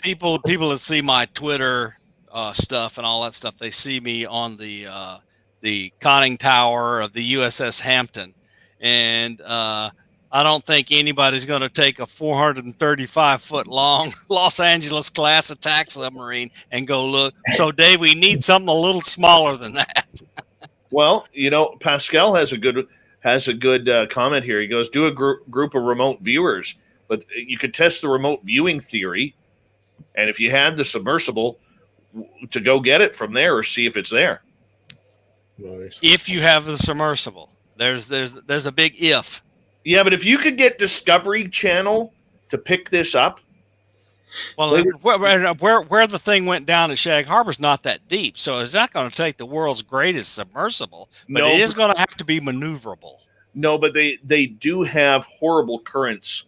Speaker 4: people that see my Twitter stuff and all that stuff, they see me on the conning tower of the USS Hampton, and I don't think anybody's going to take a 435-foot long Los Angeles class attack submarine and go look. So, Dave, we need something a little smaller than that.
Speaker 1: Well, Pascal has a good comment here. He goes, do a group of remote viewers, but you could test the remote viewing theory, and if you had the submersible, to go get it from there or see if it's there.
Speaker 2: Nice.
Speaker 4: If you have the submersible, there's a big if.
Speaker 1: Yeah, but if you could get Discovery Channel to pick this up.
Speaker 4: Well, where the thing went down at Shag Harbor is not that deep, so it's not going to take the world's greatest submersible, but it is going to have to be maneuverable.
Speaker 1: No, but they do have horrible currents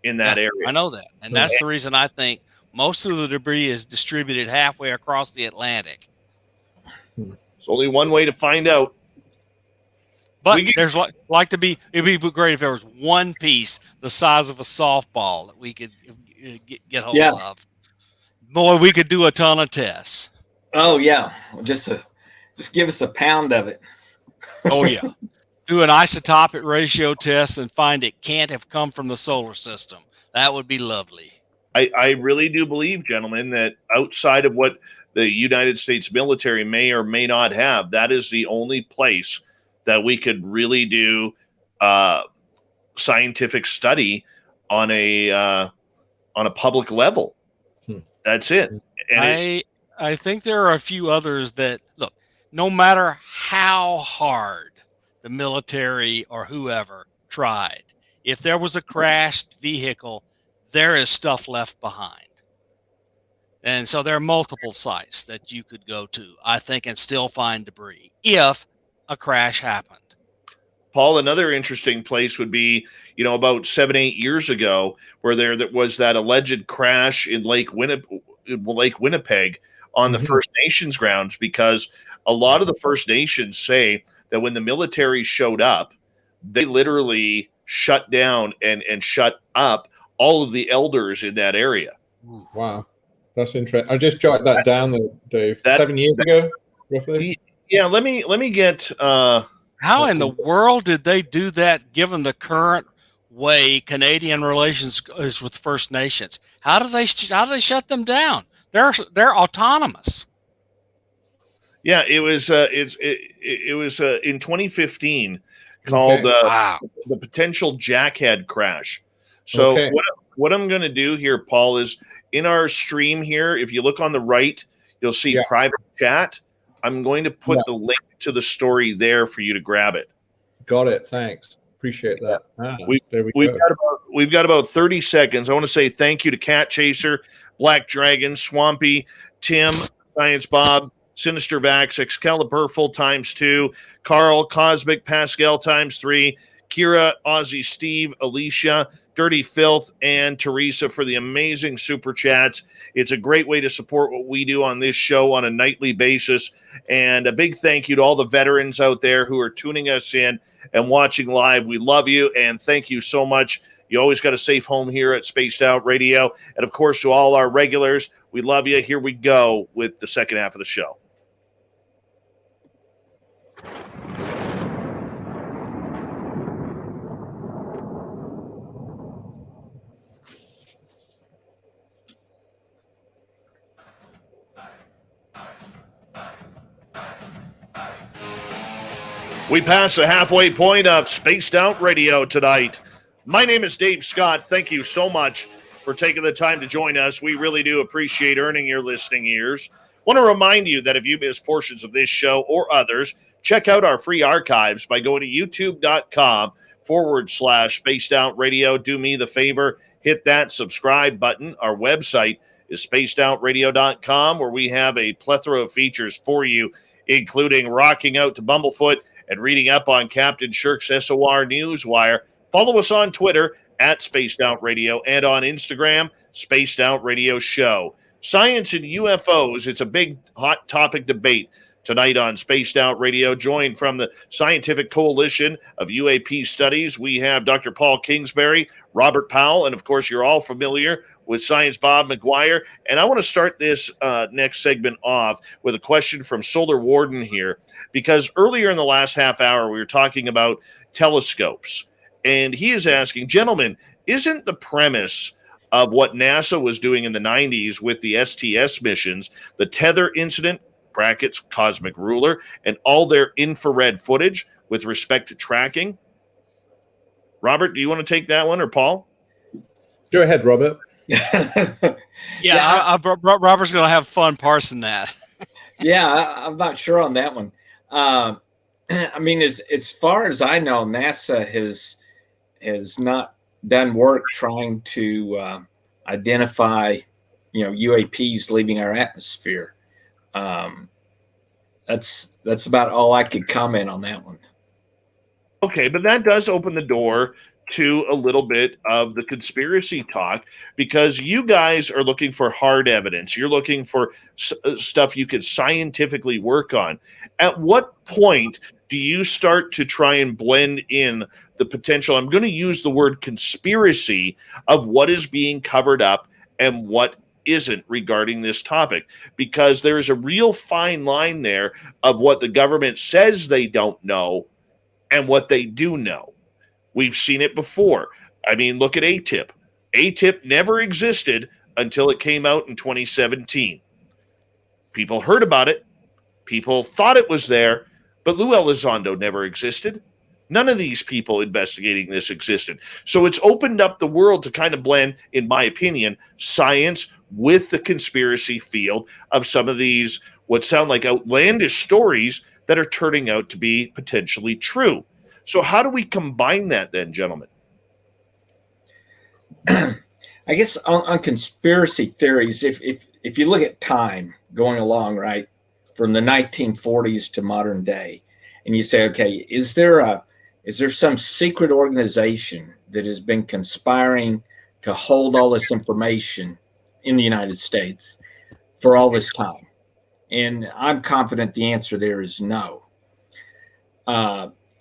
Speaker 1: in that area.
Speaker 4: I know that, and that's the reason I think most of the debris is distributed halfway across the Atlantic.
Speaker 1: There's only one way to find out.
Speaker 4: But there's it'd be great if there was one piece the size of a softball that we could get hold of. Boy, we could do a ton of tests.
Speaker 3: Oh yeah, just give us a pound of it.
Speaker 4: Oh yeah, do an isotopic ratio test and find it can't have come from the solar system. That would be lovely.
Speaker 1: I really do believe, gentlemen, that outside of what the United States military may or may not have, that is the only place that we could really do scientific study on a public level. That's it. And
Speaker 4: I think there are a few others that, look, no matter how hard the military or whoever tried, if there was a crashed vehicle, there is stuff left behind. And so there are multiple sites that you could go to, I think, and still find debris if a crash happened.
Speaker 1: Paul, another interesting place would be, about 7-8 years ago, where there was that alleged crash in Lake Winnipeg on the First Nations grounds, because a lot of the First Nations say that when the military showed up, they literally shut down and shut up all of the elders in that area.
Speaker 2: Wow. That's interesting. I just jotted that down, Dave. 7 years ago, roughly?
Speaker 1: Yeah, let me get...
Speaker 4: how in the world did they do that, given the current way Canadian relations is with First Nations? How do they shut them down? They're autonomous.
Speaker 1: Yeah, it was in 2015 called the potential jackhead crash. So what I'm going to do here, Paul, is in our stream here, if you look on the right, you'll see private chat. I'm going to put the link to the story there for you to grab it.
Speaker 2: Got it. Thanks. Appreciate that.
Speaker 1: We've got about 30 seconds. I want to say thank you to Cat Chaser, Black Dragon, Swampy, Tim, Science Bob, Sinister Vax, Excalibur full ×2, Carl, Cosmic, Pascal ×3, Kira, Aussie Steve, Alicia, Dirty Filth, and Teresa for the amazing super chats. It's a great way to support what we do on this show on a nightly basis. And a big thank you to all the veterans out there who are tuning us in and watching live. We love you, and thank you so much. You always got a safe home here at Spaced Out Radio. And, of course, to all our regulars, we love you. Here we go with the second half of the show. We pass the halfway point of Spaced Out Radio tonight. My name is Dave Scott. Thank you so much for taking the time to join us. We really do appreciate earning your listening ears. I want to remind you that if you miss portions of this show or others, check out our free archives by going to youtube.com/Spaced Out Radio. Do me the favor, hit that subscribe button. Our website is spacedoutradio.com, where we have a plethora of features for you, including rocking out to Bumblefoot and reading up on Captain Shirk's SOR Newswire. Follow us on Twitter at Spaced Out Radio and on Instagram, Spaced Out Radio Show. Science and UFOs, it's a big hot topic debate tonight on Spaced Out Radio. Joined from the Scientific Coalition of UAP Studies, we have Dr. Paul Kingsbury, Robert Powell, and of course you're all familiar with Science Bob McGuire. And I want to start this next segment off with a question from Solar Warden here, because earlier in the last half hour we were talking about telescopes, and he is asking, gentlemen, isn't the premise of what NASA was doing in the 90s with the STS missions, the Tether incident, brackets, cosmic ruler, and all their infrared footage with respect to tracking? Robert, do you want to take that one, or Paul?
Speaker 2: Go ahead, Robert.
Speaker 4: Robert's going to have fun parsing that.
Speaker 3: I'm not sure on that one. I mean, as far as I know, NASA has not done work trying to identify, UAPs leaving our atmosphere. That's about all I could comment on that one.
Speaker 1: Okay, but that does open the door to a little bit of the conspiracy talk, because you guys are looking for hard evidence. You're looking for stuff you could scientifically work on. At what point do you start to try and blend in the potential, I'm going to use the word conspiracy, of what is being covered up and what isn't regarding this topic? Because there is a real fine line there of what the government says they don't know and what they do know. We've seen it before. I mean, look at ATIP. ATIP never existed until it came out in 2017. People heard about it. People thought it was there, but Lou Elizondo never existed. None of these people investigating this existed. So it's opened up the world to kind of blend, in my opinion, science with the conspiracy field of some of these what sound like outlandish stories that are turning out to be potentially true. So how do we combine that then, gentlemen?
Speaker 3: I guess on conspiracy theories, if you look at time going along, right, from the 1940s to modern day, and you say, okay, is there some secret organization that has been conspiring to hold all this information in the United States for all this time? And I'm confident the answer there is no.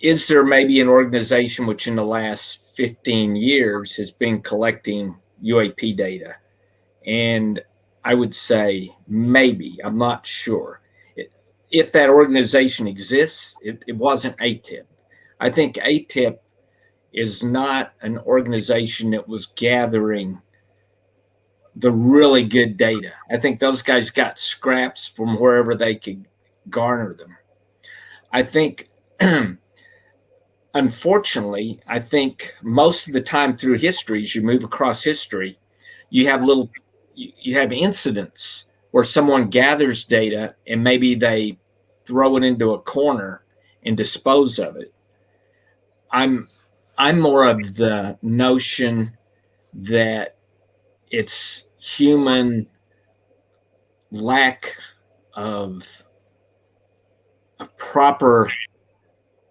Speaker 3: Is there maybe an organization which in the last 15 years has been collecting UAP data? And I would say maybe. I'm not sure. If that organization exists, it wasn't ATIP. I think ATIP is not an organization that was gathering the really good data. I think those guys got scraps from wherever they could garner them. I think, unfortunately, I think most of the time through history, as you move across history, you have incidents where someone gathers data and maybe they throw it into a corner and dispose of it. I'm more of the notion that it's human lack of a proper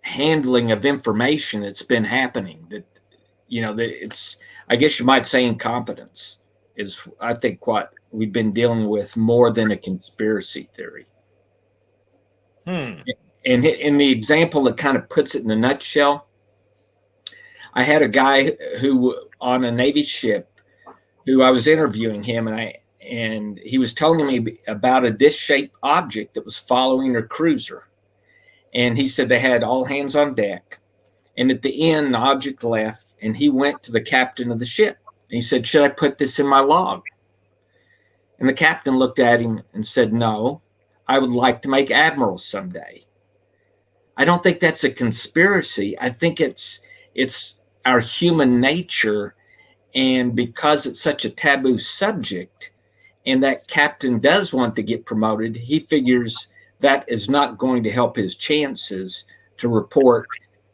Speaker 3: handling of information that's been happening. That it's, I guess you might say, incompetence is, I think, what we've been dealing with more than a conspiracy theory. And in the example that kind of puts it in a nutshell, I had a guy who on a Navy ship who I was interviewing him, and he was telling me about a disc-shaped object that was following their cruiser. And he said they had all hands on deck. And at the end, the object left, and he went to the captain of the ship. He said, "Should I put this in my log?" And the captain looked at him and said, "No, I would like to make admiral someday." I don't think that's a conspiracy. I think it's our human nature, and because it's such a taboo subject, and that captain does want to get promoted, he figures that is not going to help his chances to report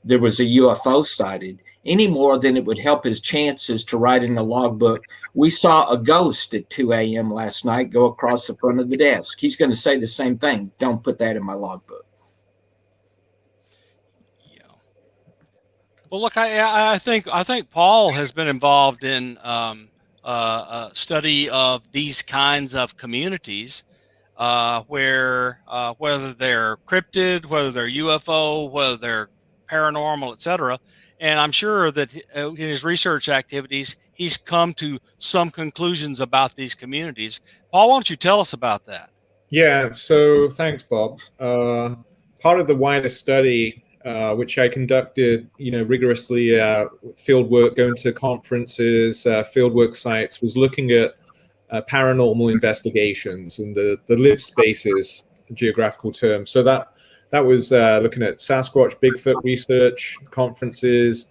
Speaker 3: there was a UFO sighted any more than it would help his chances to write in the logbook, we saw a ghost at 2 a.m. last night go across the front of the desk. He's going to say the same thing. Don't put that in my logbook.
Speaker 4: Yeah. Well, look, I think Paul has been involved in study of these kinds of communities, where whether they're cryptid, whether they're UFO, whether they're paranormal, etc. And I'm sure that in his research activities, he's come to some conclusions about these communities. Paul, why don't you tell us about that?
Speaker 2: Yeah, so thanks, Bob. Part of the wider study, which I conducted, rigorously, field work, going to conferences, fieldwork sites, was looking at paranormal investigations and the live spaces, geographical term. So that was looking at Sasquatch, Bigfoot research, conferences,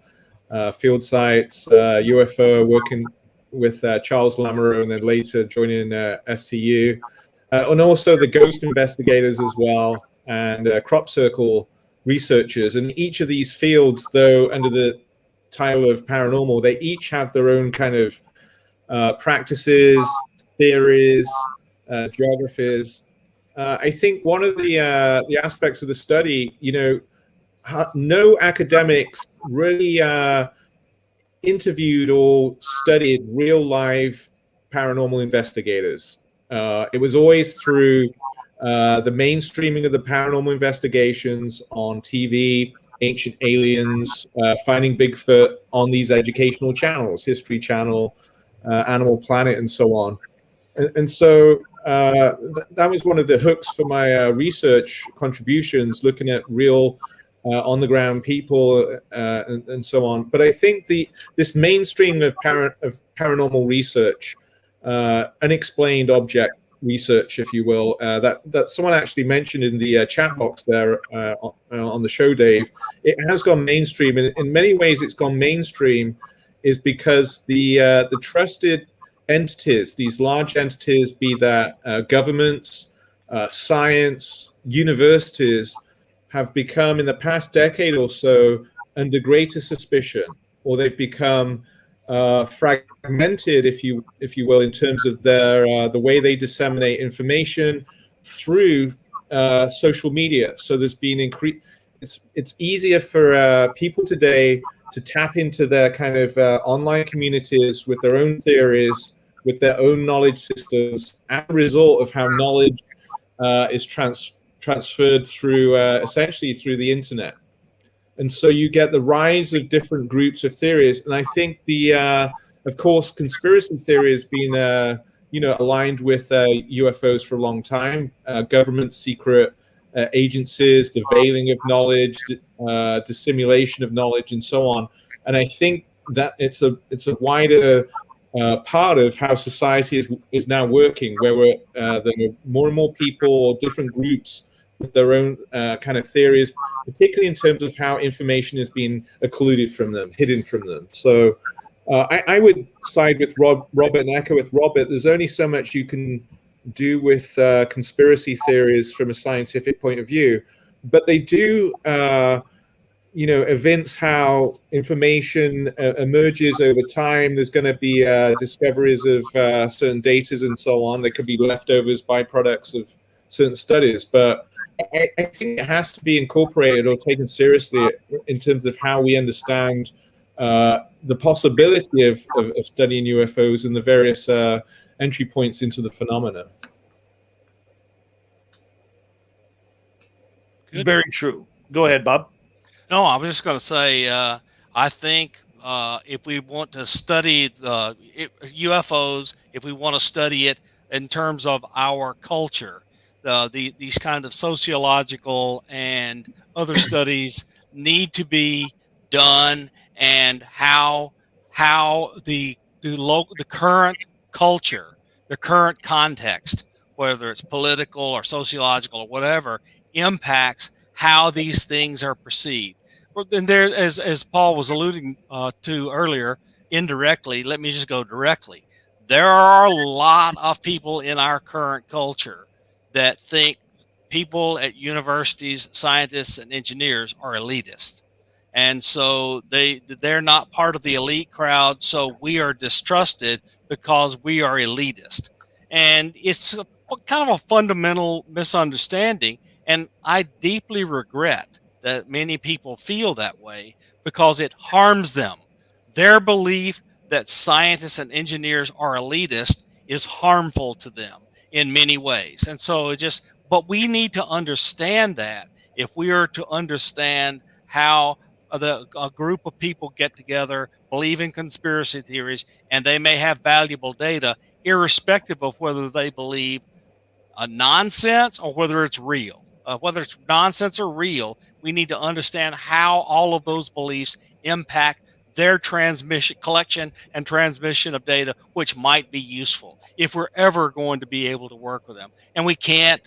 Speaker 2: field sites, UFO, working with Charles Lamoureux, and then later joining SCU, and also the ghost investigators as well, and crop circle researchers. And each of these fields, though under the title of paranormal, they each have their own kind of practices, theories, geographies. I think one of the aspects of the study, no academics really interviewed or studied real live paranormal investigators. It was always through the mainstreaming of the paranormal investigations on TV, Ancient Aliens, Finding Bigfoot on these educational channels, History Channel, Animal Planet, and so on. And so that was one of the hooks for my research contributions, looking at real on-the-ground people and so on. But I think this mainstream of paranormal research, unexplained object research, if you will, that someone actually mentioned in the chat box there on the show, Dave, it has gone mainstream. And in many ways, it's gone mainstream is because the trusted entities, these large entities, be that governments, science, universities, have become in the past decade or so under greater suspicion, or they've become fragmented, if you will, in terms of their the way they disseminate information through social media. So there's been it's easier for people today to tap into their kind of online communities with their own theories, with their own knowledge systems, as a result of how knowledge is transferred through essentially through the internet. And so you get the rise of different groups of theories. And I think of course, conspiracy theory has been aligned with UFOs for a long time. Government secret agencies, the veiling of knowledge, dissimulation of knowledge, and so on. And I think that it's a wider part of how society is now working, where there are more and more people or different groups with their own kind of theories, particularly in terms of how information is being occluded from them, hidden from them. So I would side with Robert and echo with Robert. There's only so much you can do with conspiracy theories from a scientific point of view, but they do evince how information emerges over time. There's going to be discoveries of certain datas and so on. There could be leftovers, byproducts of certain studies, but I think it has to be incorporated or taken seriously in terms of how we understand the possibility of studying UFOs and the various entry points into the phenomena.
Speaker 1: Good. Very true. Go ahead, Bob.
Speaker 4: No, I was just going to say, I think if we want to study UFOs, if we want to study it in terms of our culture, these kind of sociological and other studies need to be done, and how the current culture, the current context, whether it's political or sociological or whatever, impacts how these things are perceived. And there, as Paul was alluding to earlier, indirectly, let me just go directly. There are a lot of people in our current culture that think people at universities, scientists, and engineers are elitist. And so they're not part of the elite crowd, so we are distrusted because we are elitist. And it's kind of a fundamental misunderstanding, and I deeply regret that many people feel that way because it harms them. Their belief that scientists and engineers are elitist is harmful to them in many ways. And so but we need to understand that if we are to understand how a group of people get together, believe in conspiracy theories, and they may have valuable data, irrespective of whether they believe nonsense or whether it's real. Whether it's nonsense or real, we need to understand how all of those beliefs impact their transmission, collection and transmission of data, which might be useful if we're ever going to be able to work with them. And we can't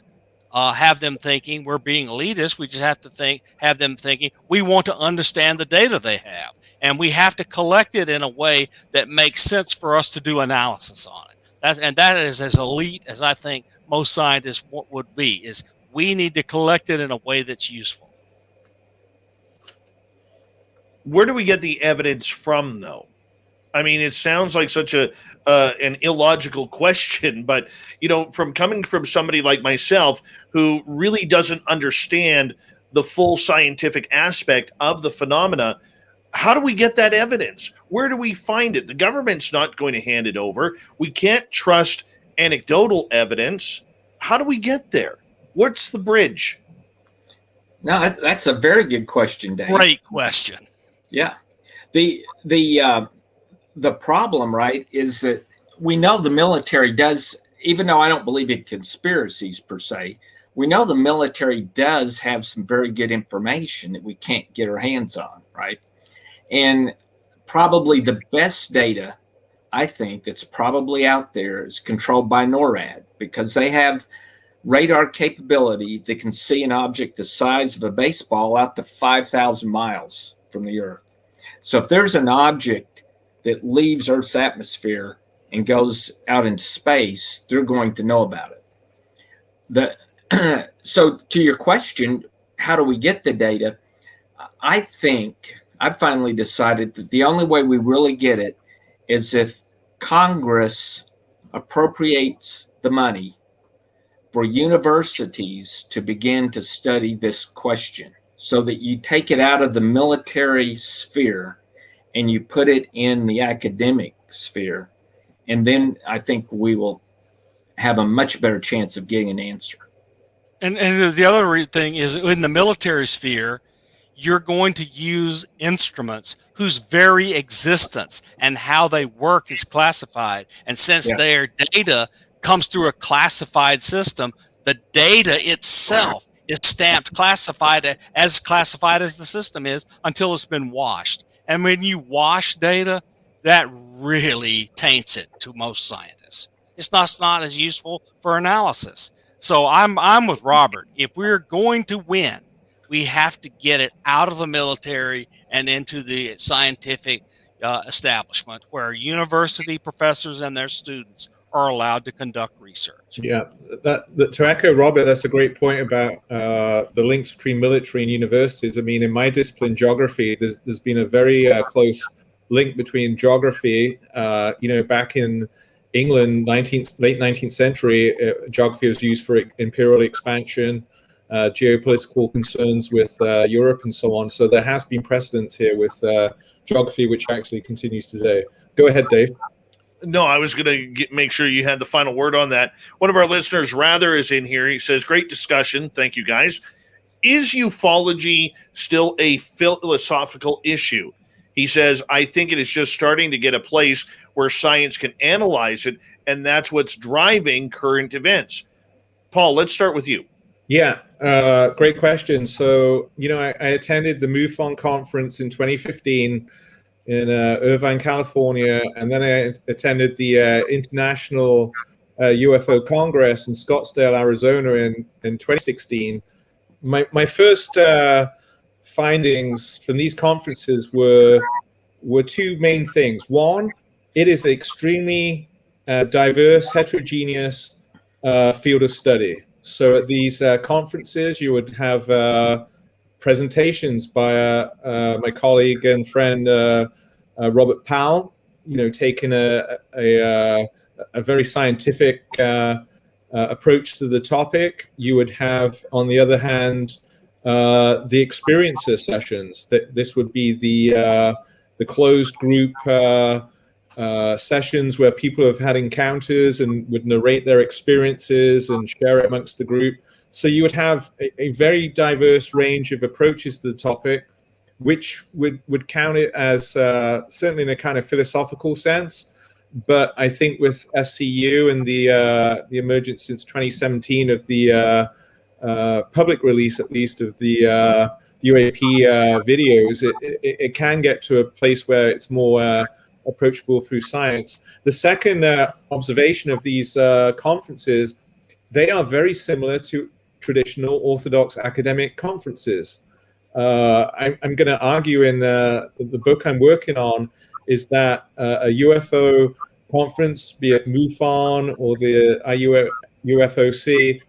Speaker 4: have them thinking we're being elitist. We just have to have them thinking we want to understand the data they have, and we have to collect it in a way that makes sense for us to do analysis on it. That is as elite as I think most scientists would be. Is we need to collect it in a way that's useful.
Speaker 1: Where do we get the evidence from, though? I mean, it sounds like such an illogical question, but from coming from somebody like myself who really doesn't understand the full scientific aspect of the phenomena, how do we get that evidence? Where do we find it? The government's not going to hand it over. We can't trust anecdotal evidence. How do we get there? What's the bridge?
Speaker 3: No, that's a very good question, Dave.
Speaker 4: Great question.
Speaker 3: Yeah. The problem, right, is that we know the military does, even though I don't believe in conspiracies per se, we know the military does have some very good information that we can't get our hands on, right? And probably the best data, I think, that's probably out there is controlled by Norad, because they have radar capability that can see an object the size of a baseball out to 5,000 miles from the Earth. So if there's an object that leaves Earth's atmosphere and goes out into space, they're going to know about it. So to your question, how do we get the data? I think I've finally decided that the only way we really get it is if Congress appropriates the money for universities to begin to study this question, so that you take it out of the military sphere and you put it in the academic sphere. And then I think we will have a much better chance of getting an answer.
Speaker 4: And the other thing is, in the military sphere, you're going to use instruments whose very existence and how they work is classified. And since their data comes through a classified system, the data itself is stamped classified as the system is until it's been washed. And when you wash data, that really taints it to most scientists. It's not as useful for analysis. So I'm with Robert. If we're going to win, we have to get it out of the military and into the scientific establishment, where university professors and their students are allowed to conduct research.
Speaker 2: Yeah, to echo Robert, that's a great point about the links between military and universities. I mean, in my discipline, geography, there's been a very close link between geography. Back in England, late 19th century, geography was used for imperial expansion, geopolitical concerns with Europe and so on. So there has been precedence here with geography, which actually continues today. Go ahead, Dave.
Speaker 1: No, I was going to make sure you had the final word on that. One of our listeners, Rather, is in here. He says, great discussion. Thank you, guys. Is ufology still a philosophical issue? He says, I think it is just starting to get a place where science can analyze it, and that's what's driving current events. Paul, let's start with you.
Speaker 2: Yeah, great question. So, I attended the MUFON conference in 2015 in Irvine, California, and then I attended the International UFO Congress in Scottsdale, Arizona in 2016. my first findings from these conferences were two main things. One, it is an extremely diverse, heterogeneous field of study. So at these conferences, you would have presentations by my colleague and friend Robert Powell, taking a very scientific approach to the topic. You would have, on the other hand, the experiencer sessions. This would be the closed group sessions where people have had encounters and would narrate their experiences and share it amongst the group. So you would have a very diverse range of approaches to the topic, which would count it as certainly in a kind of philosophical sense. But I think with SCU and the emergence since 2017 of the public release, at least, of the UAP videos, it can get to a place where it's more approachable through science. The second observation of these conferences, they are very similar to traditional orthodox academic conferences. I'm going to argue in the book I'm working on is that a UFO conference, be it MUFON or the UFOC,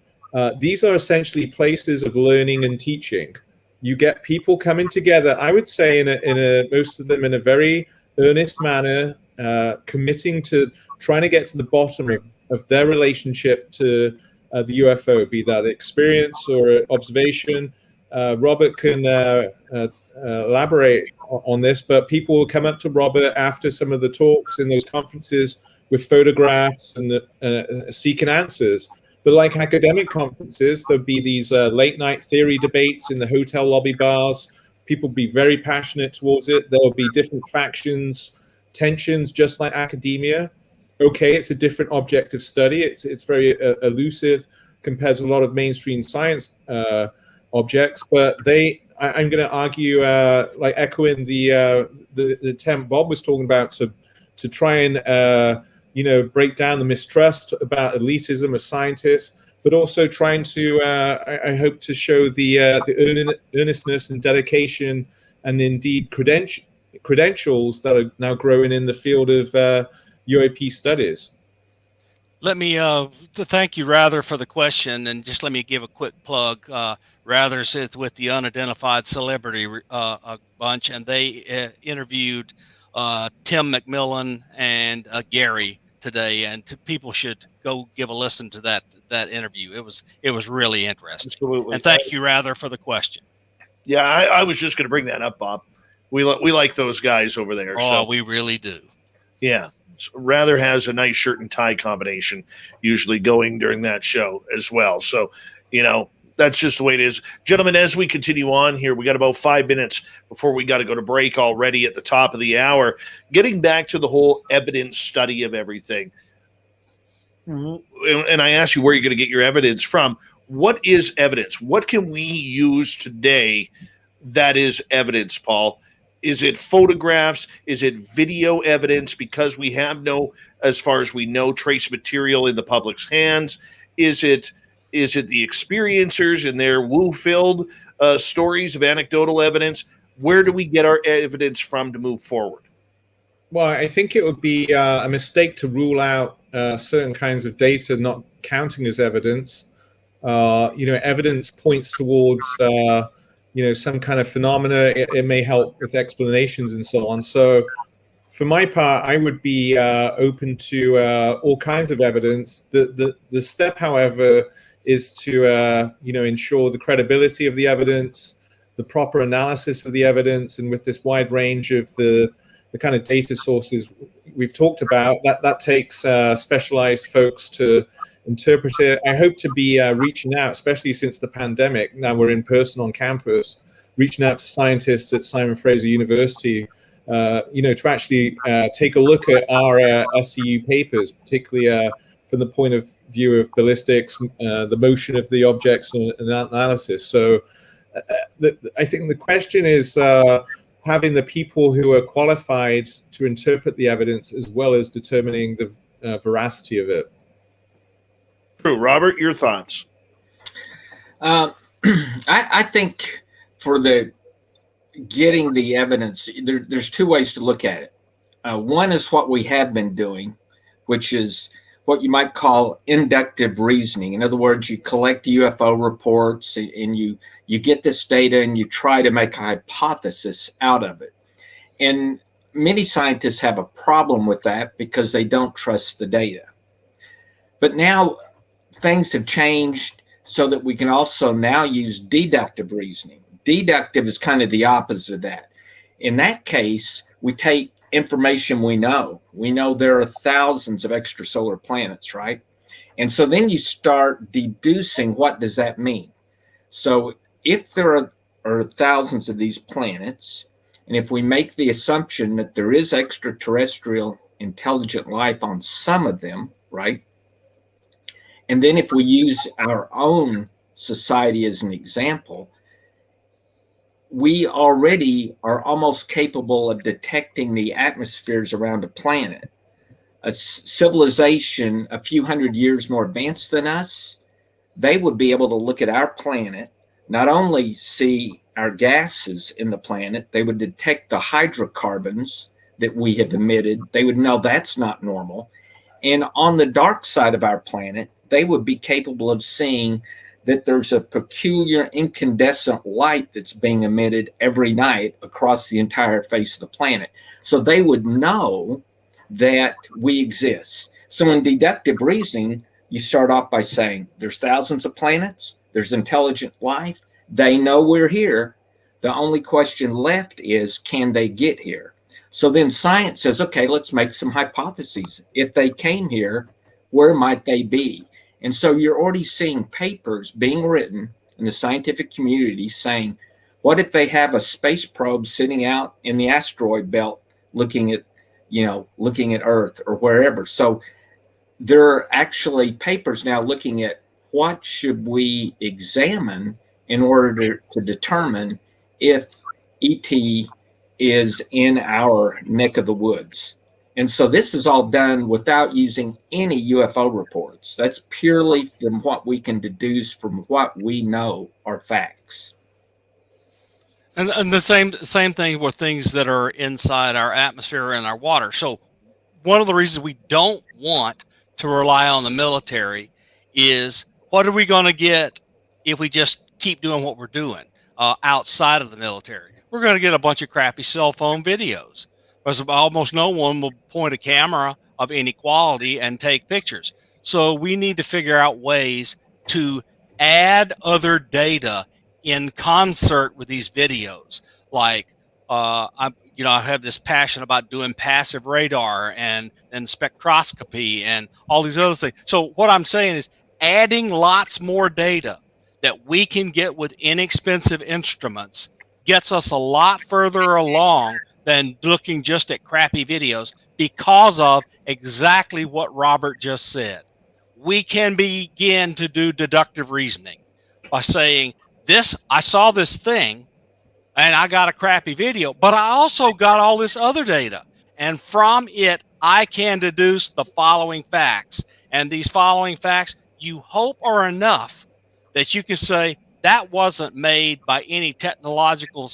Speaker 2: these are essentially places of learning and teaching. You get people coming together, I would say, most of them in a very earnest manner, committing to trying to get to the bottom of their relationship to the UFO, be that experience or observation. Robert can elaborate on this, but people will come up to Robert after some of the talks in those conferences with photographs and seeking answers. But like academic conferences, there'll be these late night theory debates in the hotel lobby bars. People be very passionate towards it. There'll be different factions, tensions, just like academia. Okay, it's a different object of study. It's very elusive compared to a lot of mainstream science objects. But I'm going to argue, like echoing the attempt Bob was talking about, to try and break down the mistrust about elitism of scientists, but also trying to, I hope, to show the earnestness and dedication and indeed credentials that are now growing in the field of UAP studies.
Speaker 4: Let me thank you, Rather, for the question, and just let me give a quick plug. Rather sits with the Unidentified Celebrity bunch, and they interviewed Tim McMillan and Gary today, and people should go give a listen to that interview. It was really interesting.
Speaker 1: Absolutely.
Speaker 4: And thank you, Rather, for the question.
Speaker 1: Yeah, I was just going to bring that up, Bob. We like those guys over there.
Speaker 4: Oh, we really do.
Speaker 1: Yeah. Rather has a nice shirt and tie combination usually going during that show as well. So, that's just the way it is. Gentlemen, as we continue on here, we got about 5 minutes before we got to go to break already at the top of the hour. Getting back to the whole evidence study of everything. And I ask you where you're going to get your evidence from. What is evidence? What can we use today that is evidence, Paul? Is it photographs? Is it video evidence? Because we have no, as far as we know, trace material in the public's hands. Is it the experiencers and their woo-filled stories of anecdotal evidence? Where do we get our evidence from to move forward?
Speaker 2: Well, I think it would be a mistake to rule out certain kinds of data not counting as evidence. Evidence points towards some kind of phenomena. It may help with explanations and so on. So for my part, I would be open to all kinds of evidence. The step, however, is to ensure the credibility of the evidence, the proper analysis of the evidence, and with this wide range of the kind of data sources we've talked about, that takes specialized folks to interpret it. I hope to be reaching out, especially since the pandemic. Now we're in person on campus, reaching out to scientists at Simon Fraser University, to actually take a look at our SCU papers, particularly from the point of view of ballistics, the motion of the objects and analysis. So I think the question is having the people who are qualified to interpret the evidence as well as determining the veracity of it.
Speaker 1: True. Robert, your thoughts?
Speaker 3: I think for the getting the evidence, there's two ways to look at it. One is what we have been doing, which is what you might call inductive reasoning. In other words, you collect UFO reports and you get this data and you try to make a hypothesis out of it. And many scientists have a problem with that because they don't trust the data. But now things have changed so that we can also now use deductive reasoning. Deductive is kind of the opposite of that. In that case, we take information we know. We know there are thousands of extrasolar planets, right? And so then you start deducing, what does that mean? So if there are thousands of these planets, and if we make the assumption that there is extraterrestrial intelligent life on some of them, right? And then if we use our own society as an example, we already are almost capable of detecting the atmospheres around a planet. A civilization a few hundred years more advanced than us, they would be able to look at our planet, not only see our gases in the planet, they would detect the hydrocarbons that we have emitted. They would know that's not normal. And on the dark side of our planet, they would be capable of seeing that there's a peculiar incandescent light that's being emitted every night across the entire face of the planet. So they would know that we exist. So in deductive reasoning, you start off by saying there's thousands of planets, there's intelligent life, they know we're here. The only question left is, can they get here? So then science says, okay, let's make some hypotheses. If they came here, where might they be? And so you're already seeing papers being written in the scientific community saying, what if they have a space probe sitting out in the asteroid belt looking at Earth or wherever? So there are actually papers now looking at what should we examine in order to determine if ET is in our neck of the woods. And so this is all done without using any UFO reports. That's purely from what we can deduce from what we know are facts.
Speaker 4: And the same thing with things that are inside our atmosphere and our water. So one of the reasons we don't want to rely on the military is, what are we going to get if we just keep doing what we're doing outside of the military? We're going to get a bunch of crappy cell phone videos, because almost no one will point a camera of any quality and take pictures. So we need to figure out ways to add other data in concert with these videos. Like I have this passion about doing passive radar and spectroscopy and all these other things. So what I'm saying is adding lots more data that we can get with inexpensive instruments gets us a lot further along than looking just at crappy videos, because of exactly what Robert just said. We can begin to do deductive reasoning by saying, I saw this thing and I got a crappy video, but I also got all this other data. And from it, I can deduce the following facts. And these following facts, you hope, are enough that you can say, that wasn't made by any technological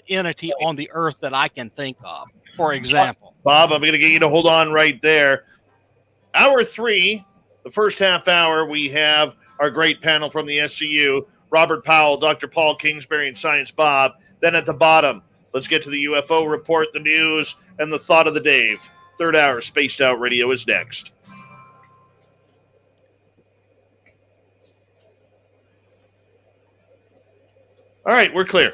Speaker 4: entity on the earth that I can think of, for example.
Speaker 1: Bob, I'm going to get you to hold on right there. Hour 3, the first half hour, we have our great panel from the SCU, Robert Powell, Dr. Paul Kingsbury, and Science Bob. Then at the bottom, let's get to the UFO report, the news, and the thought of the Dave. Third hour, Spaced Out Radio is next. All right, we're clear.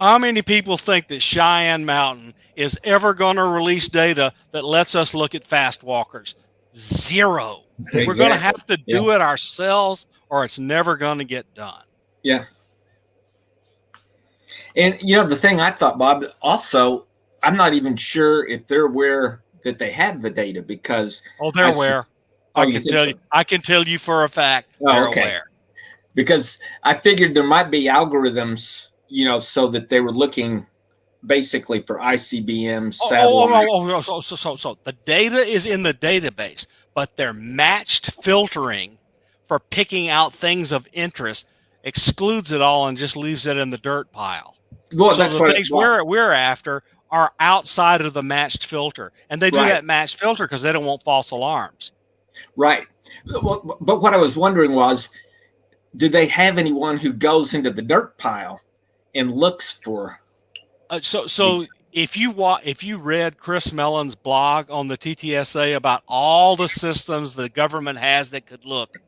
Speaker 4: How many people think that Cheyenne Mountain is ever going to release data that lets us look at fast walkers? Zero. Exactly. We're going to have to do it ourselves, or it's never going to get done.
Speaker 3: Yeah. And, the thing I thought, Bob, also, I'm not even sure if they're aware that they have the data, because...
Speaker 4: Oh, they're aware. I can tell you. I can tell you for a fact they're aware.
Speaker 3: Because I figured there might be algorithms, so that they were looking basically for ICBMs.
Speaker 4: So the data is in the database, but they're matched filtering for picking out things of interest. excludes it all and just leaves it in the dirt pile.
Speaker 3: Well,
Speaker 4: So
Speaker 3: that's
Speaker 4: the
Speaker 3: what
Speaker 4: things we're after are outside of the matched filter, and they do
Speaker 3: Right.
Speaker 4: that matched filter because they don't want false alarms.
Speaker 3: Right. Well, but what I was wondering was, do they have anyone who goes into the dirt pile and looks for?
Speaker 4: So if you read Chris Mellon's blog on the TTSA about all the systems the government has that could look,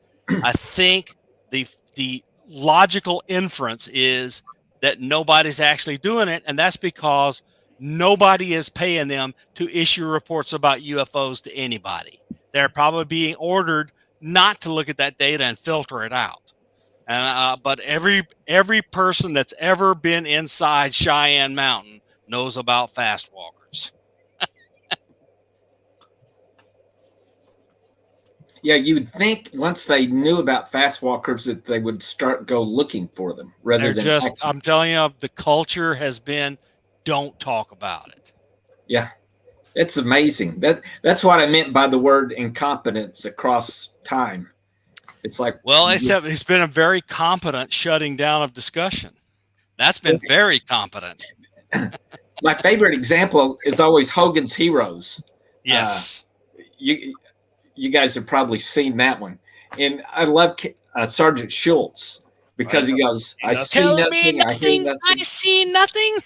Speaker 4: I think the logical inference is that nobody's actually doing it, and that's because nobody is paying them to issue reports about UFOs to anybody. They're probably being ordered not to look at that data and filter it out. And but every person that's ever been inside Cheyenne Mountain knows about fast walkers.
Speaker 3: Yeah, you would think once they knew about fast walkers that they would go looking for them rather
Speaker 4: They're
Speaker 3: than
Speaker 4: just, I'm telling you, the culture has been, don't talk about it.
Speaker 3: Yeah, it's amazing. That's what I meant by the word incompetence across time. It's like,
Speaker 4: well, except he's been a very competent shutting down of discussion. That's been very competent.
Speaker 3: My favorite example is always Hogan's Heroes.
Speaker 4: Yes.
Speaker 3: You guys have probably seen that one. And I love Sergeant Schultz because he goes, I see nothing, I hear nothing.
Speaker 4: I see nothing.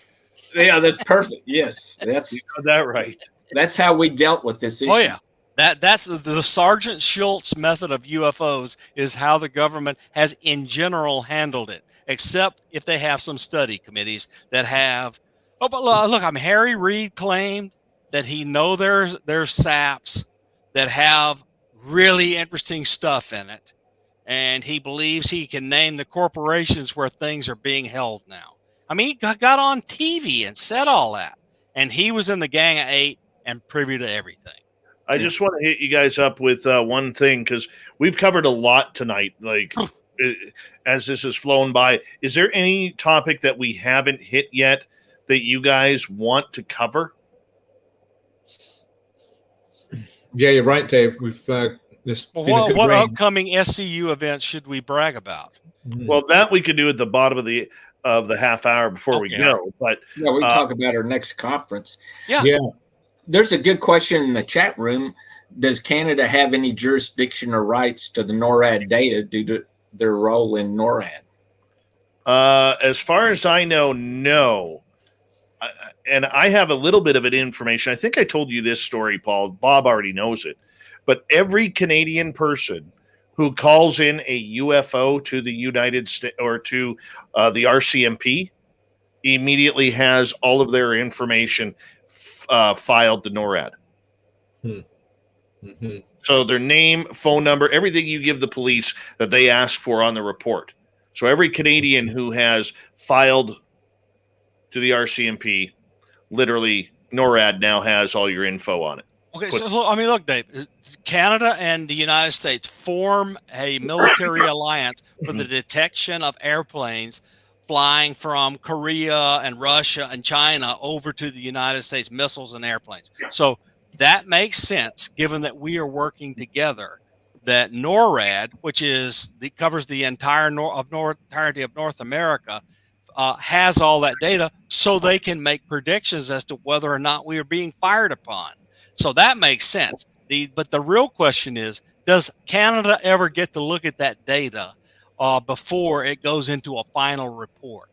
Speaker 3: Yeah, that's perfect. Yes.
Speaker 1: You got that right.
Speaker 3: That's how we dealt with this issue.
Speaker 4: Oh, yeah. That's the Sergeant Schultz method of UFOs is how the government has in general handled it, except if they have some study committees that have. Oh, but look, Harry Reid claimed that he know there's SAPs that have really interesting stuff in it, and he believes he can name the corporations where things are being held now. I mean, he got on TV and said all that, and he was in the Gang of Eight and privy to everything.
Speaker 1: I just want to hit you guys up with one thing because we've covered a lot tonight. Like as this has flown by, is there any topic that we haven't hit yet that you guys want to cover?
Speaker 2: Yeah, you're right, Dave. We've
Speaker 4: what upcoming SCU events should we brag about?
Speaker 1: Well, that we could do at the bottom of the half hour before we go. But
Speaker 3: yeah, we can talk about our next conference.
Speaker 4: Yeah.
Speaker 3: There's a good question in the chat room. Does Canada have any jurisdiction or rights to the NORAD data due to their role in NORAD?
Speaker 1: As far as I know, no. And I have a little bit of it information. I think I told you this story, Paul. Bob already knows it. But every Canadian person who calls in a UFO to the United States or to the RCMP immediately has all of their information filed to NORAD.
Speaker 2: Mm-hmm.
Speaker 1: So their name, phone number, everything you give the police that they ask for on the report. So every Canadian who has filed to the RCMP, literally NORAD now has all your info on it.
Speaker 4: Okay, so look, Dave, Canada and the United States form a military alliance for the detection of airplanes flying from Korea and Russia and China over to the United States, missiles and airplanes. So that makes sense, given that we are working together, that NORAD, which covers the entirety of North America, has all that data so they can make predictions as to whether or not we are being fired upon. So that makes sense. But the real question is, does Canada ever get to look at that data before it goes into a final report?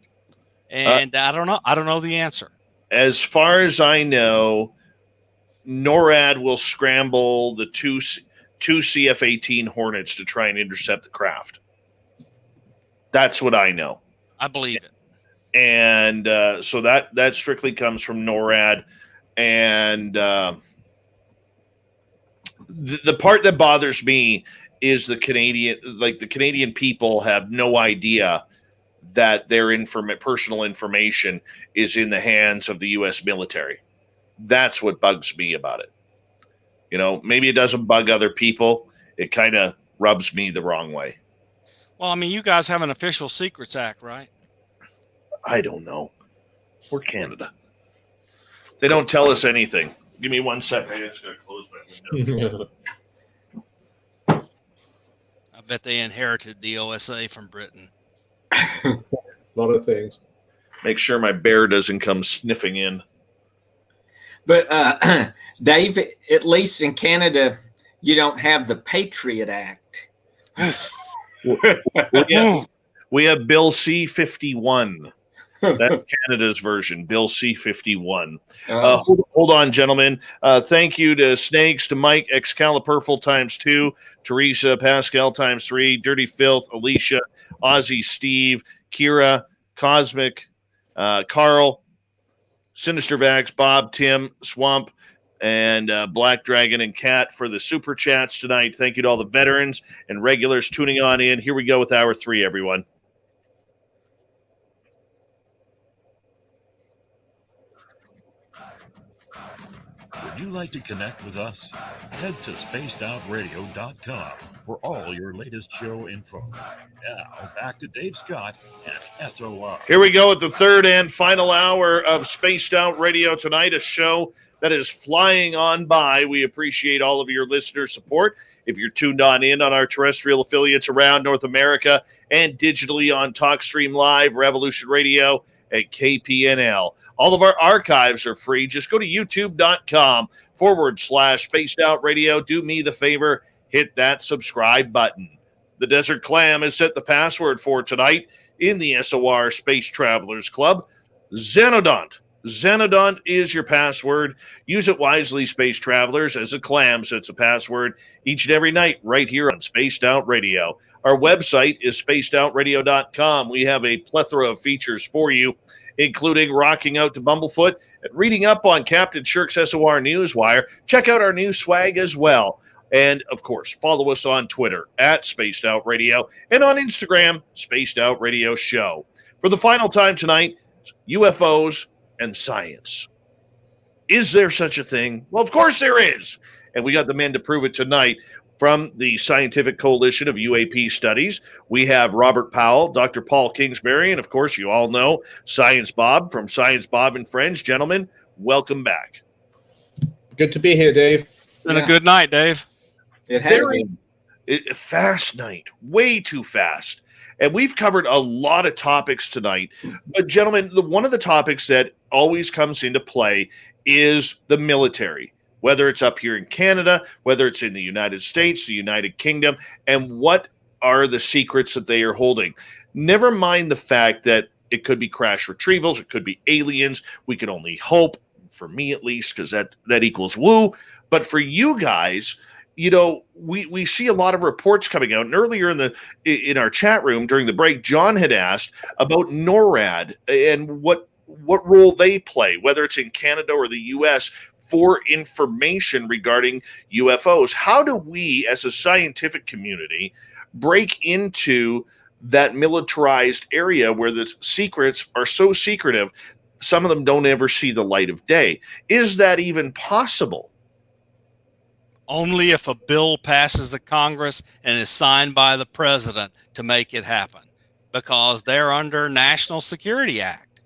Speaker 4: And I don't know. I don't know the answer.
Speaker 1: As far as I know, NORAD will scramble the two CF-18 Hornets to try and intercept the craft. That's what I know.
Speaker 4: I believe it.
Speaker 1: And so that strictly comes from NORAD. And the part that bothers me is the Canadian people have no idea that their personal information is in the hands of the U.S. military. That's what bugs me about it. You know, maybe it doesn't bug other people. It kind of rubs me the wrong way.
Speaker 4: Well, I mean, you guys have an Official Secrets Act, right?
Speaker 1: I don't know. We're Canada. They don't tell us anything. Give me 1 second. I just got to close my window.
Speaker 4: I bet they inherited the OSA from Britain.
Speaker 2: A lot of things.
Speaker 1: Make sure my bear doesn't come sniffing in.
Speaker 3: But Dave, at least in Canada, you don't have the Patriot Act.
Speaker 1: We have Bill C-51. That's Canada's version, Bill C-51. Hold on, gentlemen. Thank you to Snakes, to Mike, Excalipurful ×2, Teresa, Pascal ×3, Dirty Filth, Alicia, Ozzy, Steve, Kira, Cosmic, Carl, Sinister Vax, Bob, Tim, Swamp, and Black Dragon and Cat for the super chats tonight. Thank you to all the veterans and regulars tuning on in. Here we go with hour 3, everyone.
Speaker 5: Would you like to connect with us? Head to spacedoutradio.com for all your latest show info. Now, back to Dave Scott and SOR.
Speaker 1: Here we go at the third and final hour of Spaced Out Radio tonight, a show that is flying on by. We appreciate all of your listener support. If you're tuned on in on our terrestrial affiliates around North America and digitally on TalkStream Live, Revolution Radio, at KPNL. All of our archives are free. Just go to youtube.com/Spaced Out Radio. Do me the favor, hit that subscribe button. The Desert Clam has set the password for tonight in the SOR Space Travelers Club. Xenodont. Xenodont is your password. Use it wisely, Space Travelers, as a clam sets a password each and every night right here on Spaced Out Radio. Our website is spacedoutradio.com. We have a plethora of features for you, including rocking out to Bumblefoot and reading up on Captain Shirk's SOR Newswire. Check out our new swag as well. And, of course, follow us on Twitter at Spaced Out Radio and on Instagram, Spaced Out Radio Show. For the final time tonight, UFOs and science. Is there such a thing? Well, of course there is. And we got the men to prove it tonight. From the Scientific Coalition of UAP Studies, we have Robert Powell, Dr. Paul Kingsbury, and of course, you all know Science Bob from Science Bob and Friends. Gentlemen, welcome back.
Speaker 2: Good to be here, Dave.
Speaker 4: It's been a good night, Dave.
Speaker 3: It has been.
Speaker 1: Fast night, way too fast. And we've covered a lot of topics tonight. But, gentlemen, one of the topics that always comes into play is the military. Whether it's up here in Canada, whether it's in the United States, the United Kingdom, and what are the secrets that they are holding. Never mind the fact that it could be crash retrievals, it could be aliens. We can only hope, for me at least, because that equals woo. But for you guys, you know, we see a lot of reports coming out. And earlier in our chat room during the break, John had asked about NORAD and what role they play, whether it's in Canada or the U.S., for information regarding UFOs. How do we, as a scientific community, break into that militarized area where the secrets are so secretive, some of them don't ever see the light of day? Is that even possible?
Speaker 4: Only if a bill passes the Congress and is signed by the president to make it happen, because they're under National Security Act.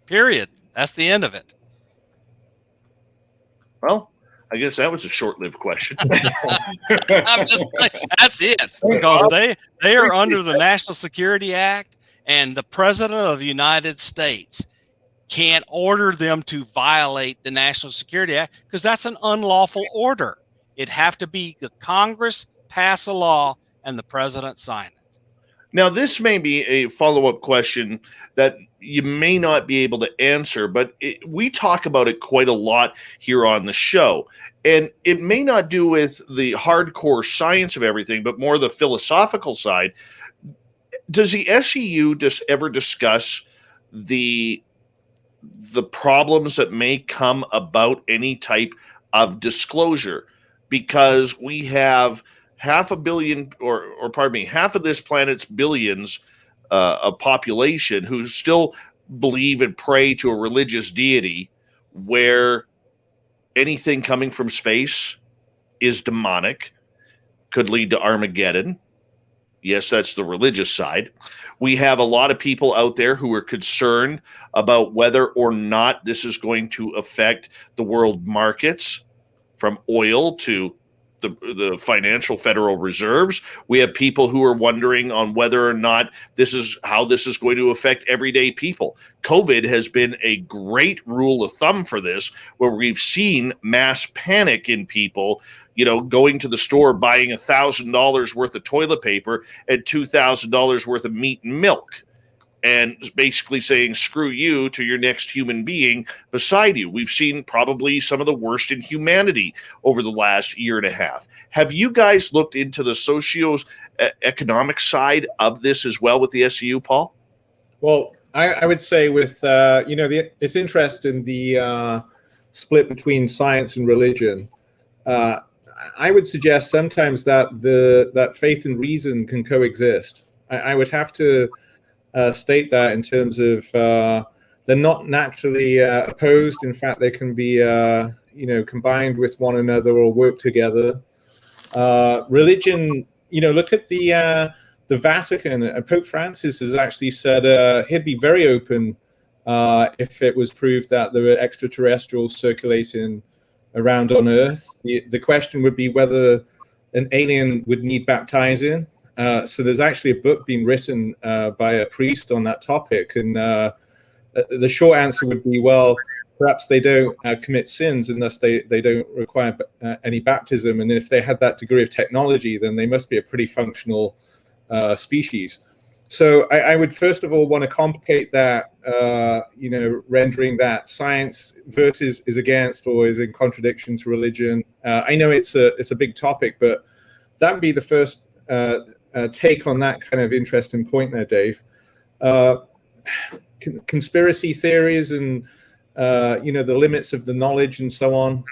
Speaker 4: Period. That's the end of it.
Speaker 1: Well, I guess that was a short-lived question.
Speaker 4: I'm just that's it, because they are under the National Security Act, and the President of the United States can't order them to violate the National Security Act because that's an unlawful order. It'd have to be the Congress pass a law and the president sign it.
Speaker 1: Now, this may be a follow-up question that you may not be able to answer, but we talk about it quite a lot here on the show. And it may not do with the hardcore science of everything, but more the philosophical side. Does the SCU just ever discuss the problems that may come about any type of disclosure? Because we have half of this planet's billions of population who still believe and pray to a religious deity, where anything coming from space is demonic, could lead to Armageddon. Yes, that's the religious side. We have a lot of people out there who are concerned about whether or not this is going to affect the world markets, from oil to the financial Federal Reserves. We have people who are wondering on whether or not this is going to affect everyday people. COVID has been a great rule of thumb for this, where we've seen mass panic in people, going to the store, buying $1,000 worth of toilet paper and $2,000 worth of meat and milk, and basically saying screw you to your next human being beside you. We've seen probably some of the worst in humanity over the last year and a half. Have you guys looked into the socio-economic side of this as well with the SCU, Paul?
Speaker 2: Well, I would say with, it's interesting, the split between science and religion. I would suggest sometimes that faith and reason can coexist. I would have to state that in terms of they're not naturally opposed. In fact, they can be combined with one another or work together. Religion, look at the Vatican. Pope Francis has actually said he'd be very open if it was proved that there were extraterrestrials circulating around on Earth. The question would be whether an alien would need baptizing. So there's actually a book being written by a priest on that topic, and the short answer would be, well, perhaps they don't commit sins, and thus they don't require any baptism. And if they had that degree of technology, then they must be a pretty functional species. So I would first of all want to complicate that, rendering that science versus is against or is in contradiction to religion. I know it's a big topic, but that would be the first take on that kind of interesting point there, Dave. Conspiracy theories and the limits of the knowledge and so on.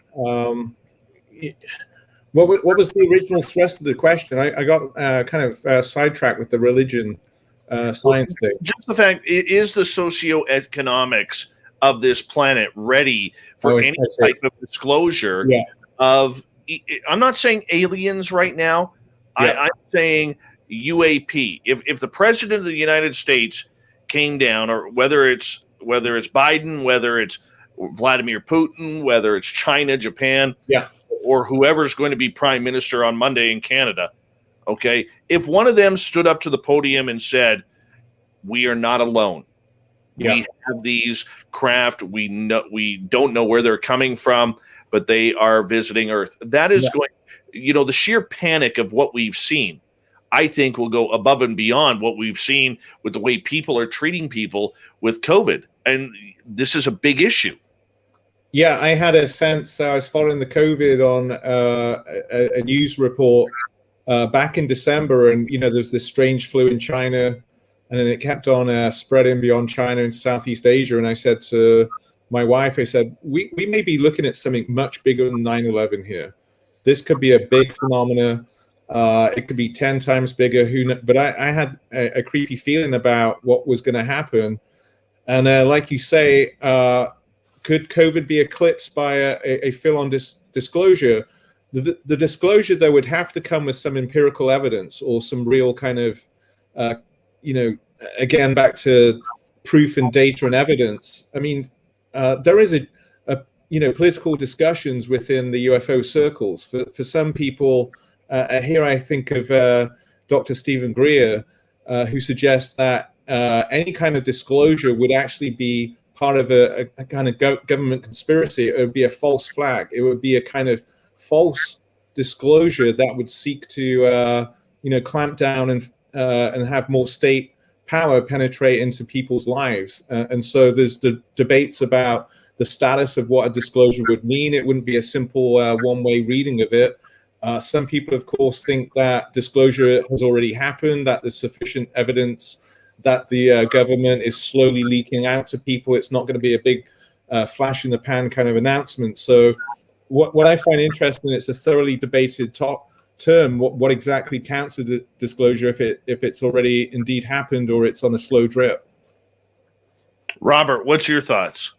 Speaker 2: What was the original thrust of the question? I got kind of sidetracked with the religion science thing.
Speaker 1: Just the fact, is the socioeconomics of this planet ready for any type of disclosure of, I'm not saying aliens right now. Yeah. I'm saying UAP. If the president of the United States came down, or whether it's Biden, whether it's Vladimir Putin, whether it's China, Japan, or whoever's going to be prime minister on Monday in Canada, okay, if one of them stood up to the podium and said, we are not alone. We have these craft. We don't know where they're coming from, but they are visiting Earth. That is going, the sheer panic of what we've seen, I think, will go above and beyond what we've seen with the way people are treating people with COVID. And this is a big issue.
Speaker 2: Yeah, I had a sense, I was following the COVID on a news report back in December, and there's this strange flu in China, and then it kept on spreading beyond China and Southeast Asia. And I said to my wife, we may be looking at something much bigger than 9/11 here. This could be a big phenomena. It could be 10 times bigger. But I had a creepy feeling about what was going to happen. And like you say, could COVID be eclipsed by a full-on disclosure? The disclosure, though, would have to come with some empirical evidence or some real kind of, again, back to proof and data and evidence. I mean, there is political discussions within the UFO circles. For some people, here I think of Dr. Stephen Greer, who suggests that any kind of disclosure would actually be part of a kind of government conspiracy. It would be a false flag. It would be a kind of false disclosure that would seek to, clamp down and have more state power penetrate into people's lives. And so there's the debates about the status of what a disclosure would mean. It wouldn't be a simple one-way reading of it. Some people, of course, think that disclosure has already happened, that there's sufficient evidence that the government is slowly leaking out to people. It's not going to be a big flash in the pan kind of announcement. So what I find interesting, it's a thoroughly debated term. What exactly counts as a disclosure if it's already indeed happened or it's on a slow drip?
Speaker 1: Robert, what's your thoughts?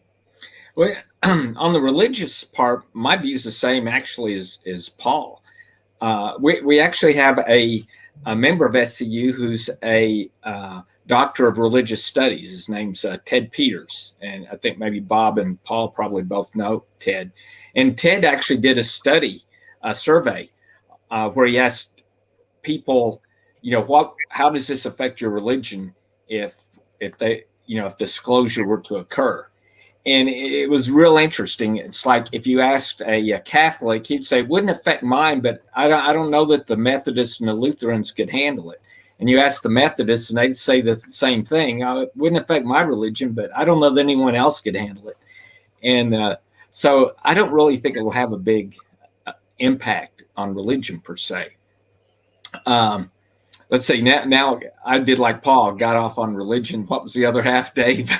Speaker 3: Well, on the religious part, my view is the same actually as Paul. We actually have a member of SCU who's a doctor of religious studies. His name's Ted Peters, and I think maybe Bob and Paul probably both know Ted. And Ted actually did a survey where he asked people, how does this affect your religion if disclosure were to occur? And it was real interesting. It's like if you asked a Catholic, he'd say, it wouldn't affect mine, but I don't know that the Methodists and the Lutherans could handle it. And you ask the Methodists, and they'd say the same thing. It wouldn't affect my religion, but I don't know that anyone else could handle it. And so I don't really think it will have a big impact on religion per se. Let's see. Now I did like Paul, got off on religion. What was the other half, Dave?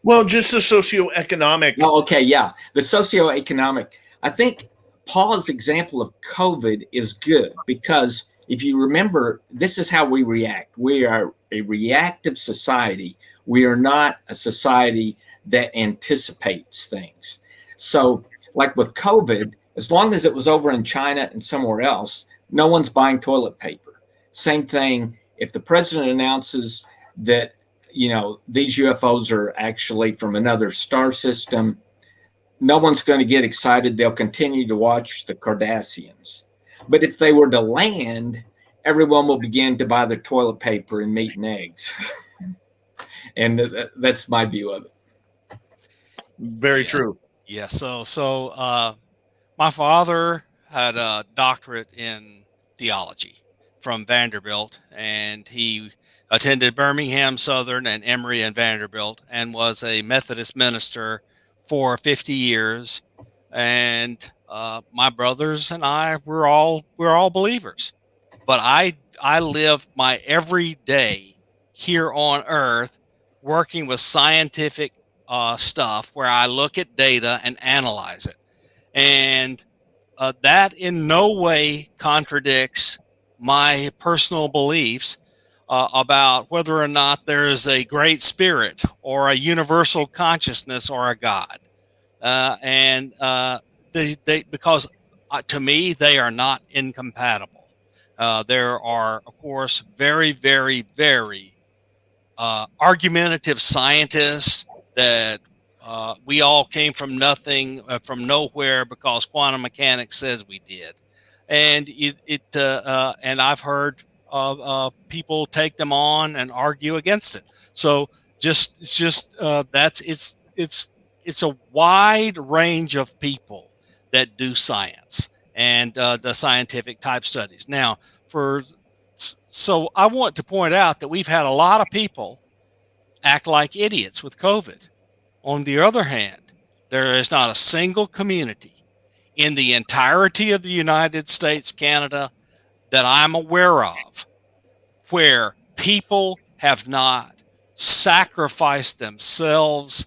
Speaker 1: Well, just the socioeconomic.
Speaker 3: Oh, okay, yeah. The socioeconomic. I think Paul's example of COVID is good because if you remember, this is how we react. We are a reactive society. We are not a society that anticipates things. So, like with COVID, as long as it was over in China and somewhere else, no one's buying toilet paper. Same thing if the president announces that these UFOs are actually from another star system, no one's going to get excited. They'll continue to watch the Kardashians. But if they were to land, everyone will begin to buy their toilet paper and meat and eggs. And that's my view of it.
Speaker 1: Very true.
Speaker 4: Yeah. So my father had a doctorate in theology from Vanderbilt, and he attended Birmingham Southern and Emory and Vanderbilt, and was a Methodist minister for 50 years. And my brothers and I, we're all believers. But I live my every day here on Earth working with scientific stuff where I look at data and analyze it. And that in no way contradicts my personal beliefs about whether or not there is a great spirit or a universal consciousness or a God. Because to me, they are not incompatible. There are, of course, very, very, very argumentative scientists that we all came from nothing, from nowhere, because quantum mechanics says we did. And and I've heard people take them on and argue against it. So it's a wide range of people that do science and the scientific type studies. Now, so I want to point out that we've had a lot of people act like idiots with COVID. On the other hand, there is not a single community in the entirety of the United States, Canada, that I'm aware of where people have not sacrificed themselves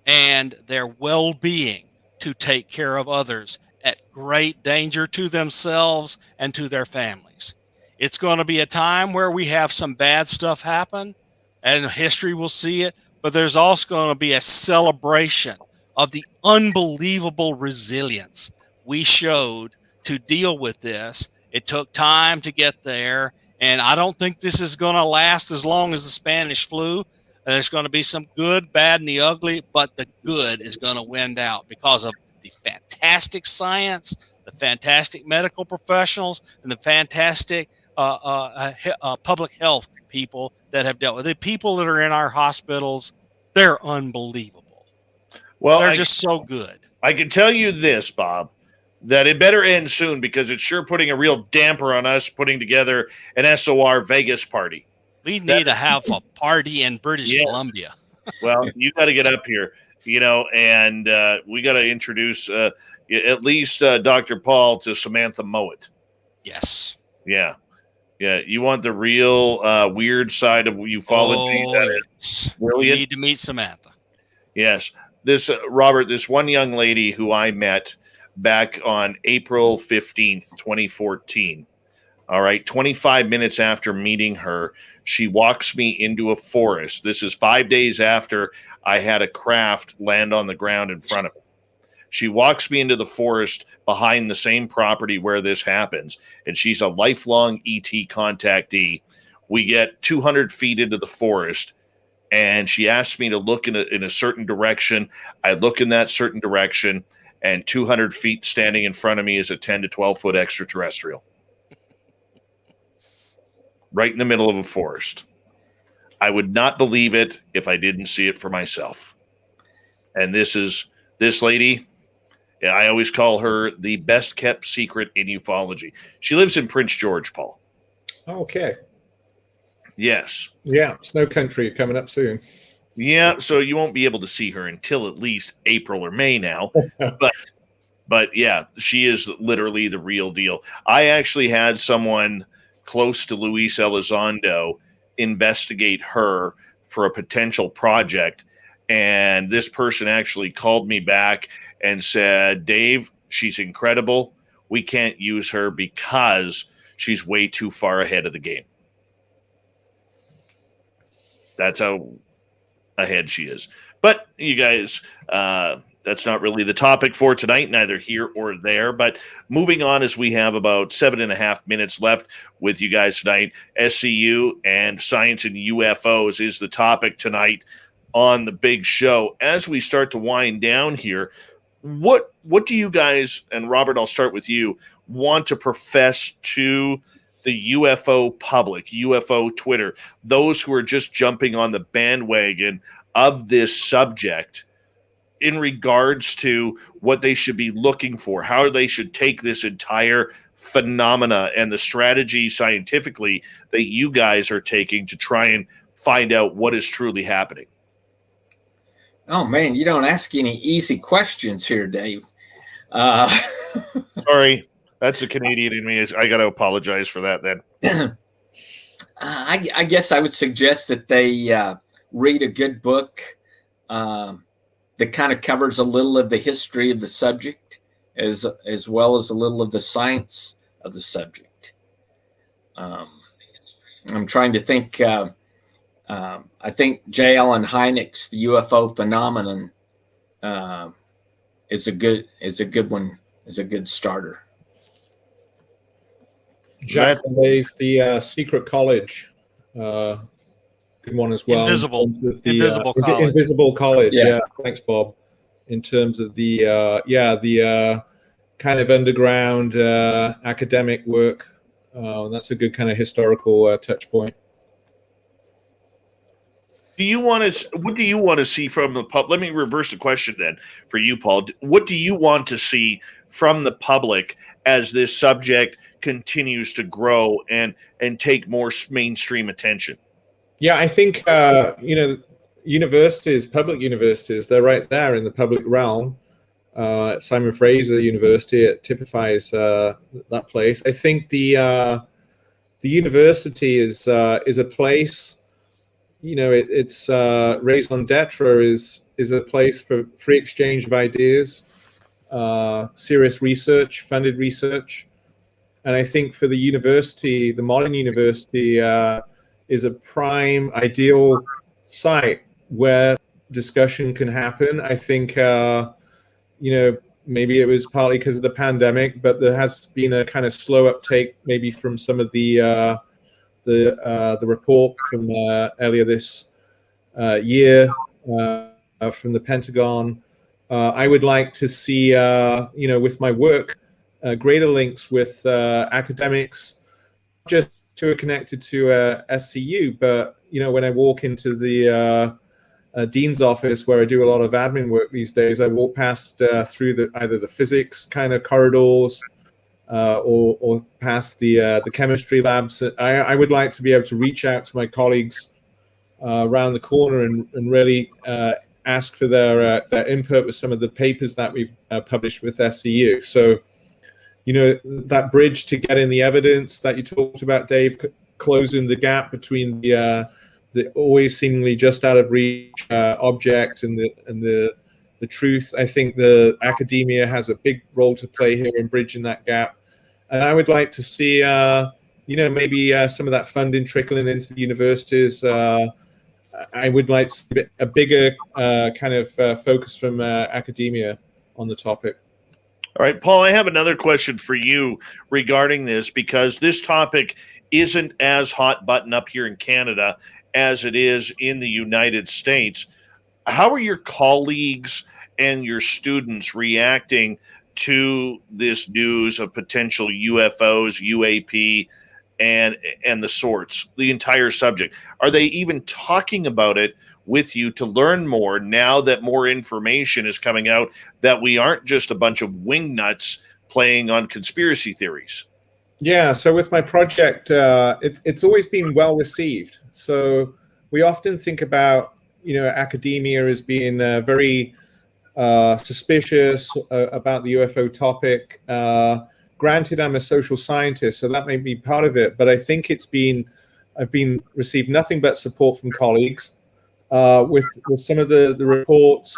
Speaker 4: and their well-being to take care of others at great danger to themselves and to their families. It's going to be a time where we have some bad stuff happen, and history will see it, but there's also going to be a celebration of the unbelievable resilience we showed to deal with this. It took time to get there, and I don't think this is going to last as long as the Spanish flu. There's going to be some good, bad, and the ugly, but the good is going to win out because of the fantastic science, the fantastic medical professionals, and the fantastic public health people that have dealt with it. The people that are in our hospitals, they're unbelievable.
Speaker 1: Well,
Speaker 4: they're just so good.
Speaker 1: I can tell you this, Bob, that it better end soon, because it's sure putting a real damper on us putting together an SOR Vegas party.
Speaker 4: We need to have a party in British Columbia.
Speaker 1: Well, you got to get up here, and we got to introduce at least Dr. Paul to Samantha Mowat.
Speaker 4: Yes.
Speaker 1: Yeah. Yeah. You want the real weird side of ufology.
Speaker 4: Oh,
Speaker 1: that is brilliant.
Speaker 4: You need to meet Samantha.
Speaker 1: Yes. This, Robert, this one young lady who I met back on April 15th, 2014. All right. 25 minutes after meeting her, she walks me into a forest. This is 5 days after I had a craft land on the ground in front of me. She walks me into the forest behind the same property where this happens, and she's a lifelong ET contactee. We get 200 feet into the forest, and she asked me to look in a certain direction. I look in that certain direction, and 200 feet standing in front of me is a 10 to 12 foot extraterrestrial. right in the middle of a forest. I would not believe it if I didn't see it for myself. And this lady, I always call her the best kept secret in ufology. She lives in Prince George, Paul.
Speaker 2: Okay.
Speaker 1: Yes.
Speaker 2: Yeah, Snow Country coming up soon.
Speaker 1: Yeah, so you won't be able to see her until at least April or May now. But yeah, she is literally the real deal. I actually had someone close to Luis Elizondo investigate her for a potential project. And this person actually called me back and said, Dave, she's incredible. We can't use her because she's way too far ahead of the game. That's how ahead she is. But you guys, that's not really the topic for tonight, neither here or there. But moving on, as we have about 7.5 minutes left with you guys tonight, SCU and science and UFOs is the topic tonight on the big show. As we start to wind down here, what do you guys, and Robert, I'll start with you, want to profess to the UFO public, UFO Twitter, those who are just jumping on the bandwagon of this subject in regards to what they should be looking for, how they should take this entire phenomena and the strategy scientifically that you guys are taking to try and find out what is truly happening?
Speaker 3: Oh, man, you don't ask any easy questions here, Dave.
Speaker 1: Sorry, that's the Canadian in me. I got to apologize for that then.
Speaker 3: I guess I would suggest that they read a good book that kind of covers a little of the history of the subject as well as a little of the science of the subject. I'm trying to think. I think J. Allen Hynek's The UFO Phenomenon is a good one, is a good starter.
Speaker 2: Jack Lay's The Secret College. Good one as well.
Speaker 4: Invisible College.
Speaker 2: Invisible College.
Speaker 3: Yeah.
Speaker 2: Yeah. Thanks, Bob. In terms of the kind of underground academic work, that's a good kind of historical touch point.
Speaker 1: What do you want to see from the public? Let me reverse the question then for you, Paul. What do you want to see from the public as this subject continues to grow and take more mainstream attention?
Speaker 2: Yeah, I think universities, public universities, they're right there in the public realm. Simon Fraser University, it typifies that place. I think the university is a place. It's raison d'etre is a place for free exchange of ideas, serious research, funded research. And I think for the university, the modern university is a prime ideal site where discussion can happen. I think, maybe it was partly because of the pandemic, but there has been a kind of slow uptake maybe from some of the report from earlier this year from the Pentagon. I would like to see, with my work, greater links with academics, just who are connected to SCU. But, when I walk into the dean's office where I do a lot of admin work these days, I walk past through either the physics kind of corridors or past the chemistry labs. I would like to be able to reach out to my colleagues around the corner and really ask for their input with some of the papers that we've published with SCU. So, that bridge to getting the evidence that you talked about, Dave, closing the gap between the always seemingly just out of reach object and the truth. I think the academia has a big role to play here in bridging that gap. And I would like to see, maybe some of that funding trickling into the universities. I would like to see a bigger kind of focus from academia on the topic.
Speaker 1: All right, Paul, I have another question for you regarding this, because this topic isn't as hot button up here in Canada as it is in the United States. How are your colleagues and your students reacting to this news of potential UFOs, UAP, and the sorts, the entire subject? Are they even talking about it with you to learn more now that more information is coming out, that we aren't just a bunch of wingnuts playing on conspiracy theories?
Speaker 2: Yeah, so with my project, it's always been well received. So we often think about, academia as being very suspicious about the UFO topic. Granted, I'm a social scientist, so that may be part of it. But I think I've been received nothing but support from colleagues with some of the reports.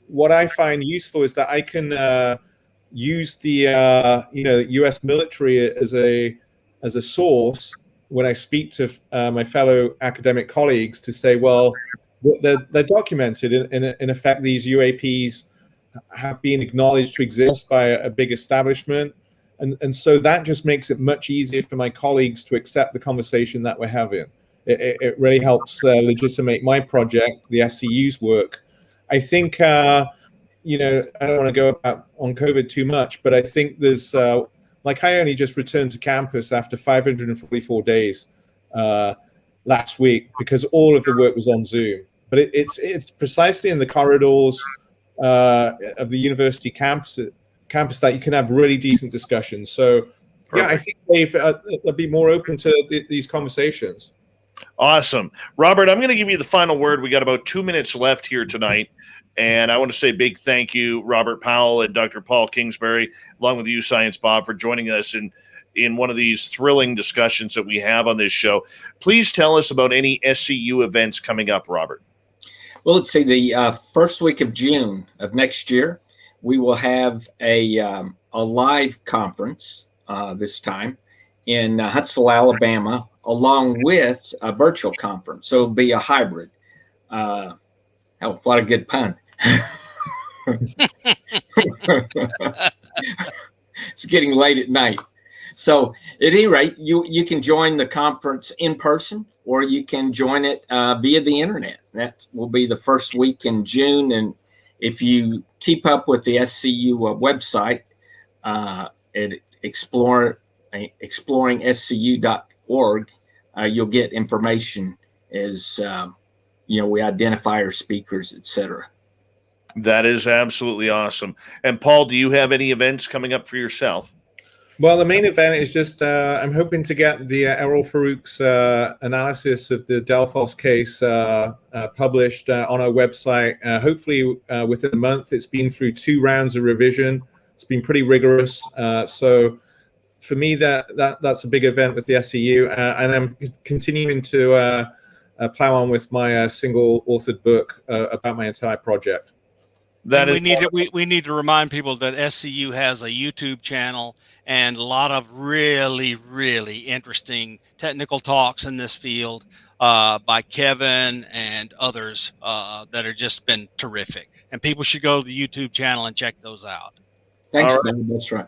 Speaker 2: What I find useful is that I can use the U.S. military as a source when I speak to my fellow academic colleagues to say, well, they're documented. In effect, these UAPs have been acknowledged to exist by a big establishment. And so that just makes it much easier for my colleagues to accept the conversation that we're having. It really helps legitimate my project, the SCU's work. I think, I don't want to go on COVID too much, but I think there's, I only just returned to campus after 544 days last week because all of the work was on Zoom. But it's precisely in the corridors of the university campus that you can have really decent discussions. So, yeah, I think they'll be more open to these conversations.
Speaker 1: Awesome. Robert, I'm going to give you the final word. We got about 2 minutes left here tonight. And I want to say a big thank you, Robert Powell and Dr. Paul Kingsbury, along with you, Science Bob, for joining us in one of these thrilling discussions that we have on this show. Please tell us about any SCU events coming up, Robert.
Speaker 3: Well, let's see. The first week of June of next year, we will have a live conference this time in Huntsville, Alabama, along with a virtual conference. So it'll be a hybrid. Oh, what a good pun. It's getting late at night. So at any rate, you can join the conference in person, or you can join it via the internet. That will be the first week in June. And if you keep up with the SCU website at exploringscu.org, you'll get information as we identify our speakers, etc.
Speaker 1: That is absolutely awesome. And Paul, do you have any events coming up for yourself?
Speaker 2: Well, the main event is just I'm hoping to get the Errol Farouk's analysis of the Delphos case published on our website. Hopefully within a month. It's been through 2 rounds of revision. It's been pretty rigorous. So for me, that's a big event with the SCU, and I'm continuing to plow on with my single authored book about my entire project.
Speaker 4: We need to remind people that SCU has a YouTube channel and a lot of really, really interesting technical talks in this field by Kevin and others that have just been terrific. And people should go to the YouTube channel and check those out.
Speaker 3: Thanks, Ben. That's right.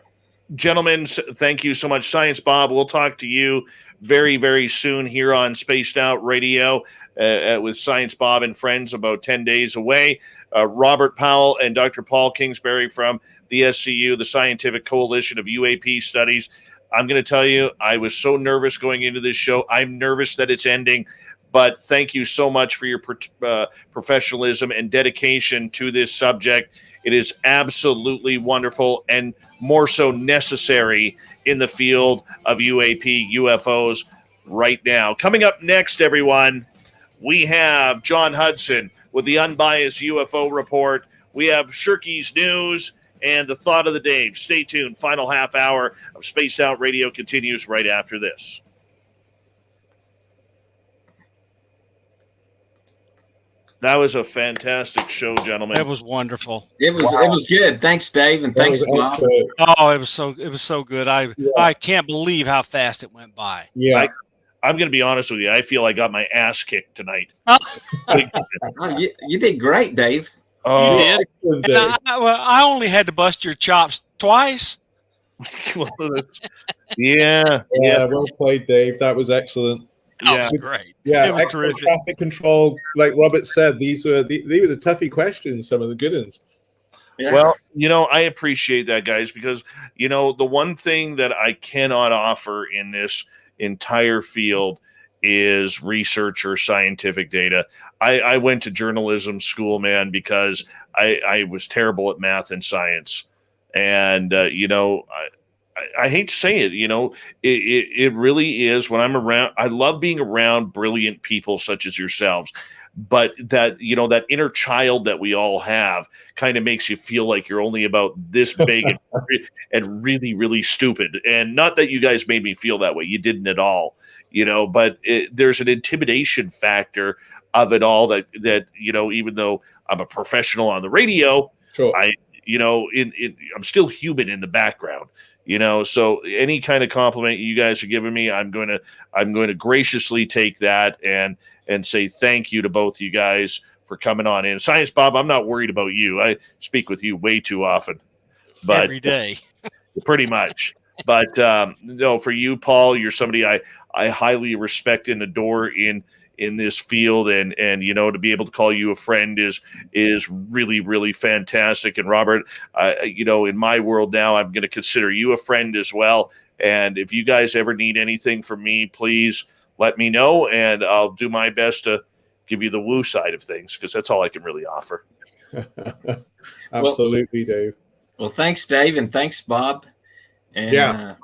Speaker 1: Gentlemen, thank you so much. Science Bob, we'll talk to you very, very soon here on Spaced Out Radio with Science Bob and friends, about 10 days away. Robert Powell and Dr. Paul Kingsbury from the SCU, the Scientific Coalition of UAP Studies. I'm going to tell you, I was so nervous going into this show. I'm nervous that it's ending. But thank you so much for your professionalism and dedication to this subject. It is absolutely wonderful and more so necessary in the field of UAP, UFOs right now. Coming up next, everyone, we have John Hudson with the Unbiased UFO Report. We have Shirky's News and the Thought of the Day. Stay tuned. Final half hour of Spaced Out Radio continues right after this. That was a fantastic show, gentlemen.
Speaker 4: It was wondergoing
Speaker 3: It was good. Thanks, Dave, and thanks, Bob.
Speaker 4: Oh, it was so good. I can't believe how fast it went by.
Speaker 2: Yeah.
Speaker 1: I'm going to be honest with you. I feel I got my ass kicked tonight.
Speaker 3: You did great, Dave.
Speaker 4: You did. And I only had to bust your chops twice.
Speaker 1: Yeah.
Speaker 2: Well played, Dave. That was excellent.
Speaker 1: Yeah,
Speaker 4: great.
Speaker 2: Yeah,
Speaker 4: it was
Speaker 2: excellent
Speaker 4: terrific.
Speaker 2: traffic control. Like Robert said, these were toughie questions. Some of the good ones.
Speaker 3: Yeah.
Speaker 1: Well, I appreciate that, guys, because, the one thing that I cannot offer in this entire field is research or scientific data. I went to journalism school, man, because I was terrible at math and science. And, I hate to say it, it really is when I'm around. I love being around brilliant people such as yourselves. But that, that inner child that we all have kind of makes you feel like you're only about this big and really, really stupid. And not that you guys made me feel that way. You didn't at all, but there's an intimidation factor of it all that, even though I'm a professional on the radio,
Speaker 2: Sure.
Speaker 1: I'm still human in the background, so any kind of compliment you guys are giving me, I'm going to graciously take that and say thank you to both you guys for coming on in. Science Bob, I'm not worried about you. I speak with you way too often, but
Speaker 4: every day,
Speaker 1: pretty much. But no, for you, Paul, you're somebody I highly respect and adore in this field, and to be able to call you a friend is really, really fantastic. And Robert, in my world now, I'm going to consider you a friend as well. And if you guys ever need anything from me, please let me know, and I'll do my best to give you the woo side of things, because that's all I can really offer.
Speaker 2: Absolutely, Dave.
Speaker 3: Well, thanks, Dave, and thanks, Bob. And,
Speaker 2: yeah,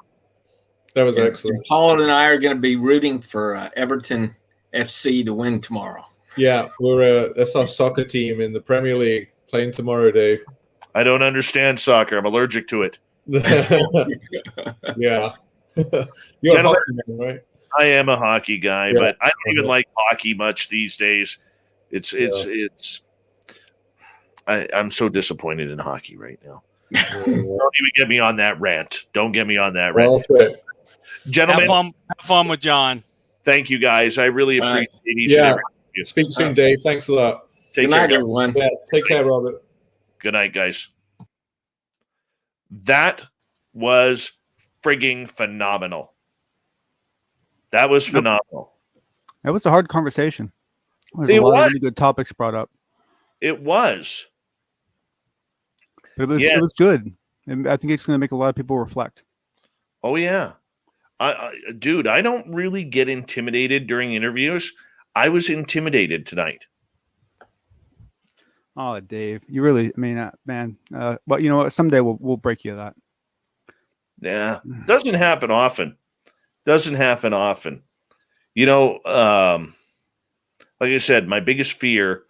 Speaker 2: that was excellent.
Speaker 3: And Paul and I are going to be rooting for Everton FC to win tomorrow.
Speaker 2: Yeah, that's our soccer team in the Premier League playing tomorrow, Dave.
Speaker 1: I don't understand soccer. I'm allergic to it.
Speaker 2: Yeah. You're a hockey man, right?
Speaker 1: I am a hockey guy, but I don't even like hockey much these days. I'm so disappointed in hockey right now. Don't even get me on that rant. Don't get me on that rant. Gentlemen,
Speaker 4: have fun with John.
Speaker 1: Thank you, guys. I really appreciate each and every one of you.
Speaker 2: Speak soon, Dave. Thanks a lot.
Speaker 1: Take
Speaker 3: Good
Speaker 1: care,
Speaker 3: night, everyone.
Speaker 2: Yeah, take care, Robert.
Speaker 1: Good night, guys. That was frigging phenomenal. That was phenomenal.
Speaker 6: That was a hard conversation. There's a lot of really good topics brought up.
Speaker 1: It was.
Speaker 6: But it was good. And I think it's going to make a lot of people reflect.
Speaker 1: Oh, yeah. Dude, I don't really get intimidated during interviews. I was intimidated tonight.
Speaker 6: Oh, Dave, you really, man. But you know what? Someday we'll break you of that.
Speaker 1: Yeah. Doesn't happen often. Like I said, my biggest fear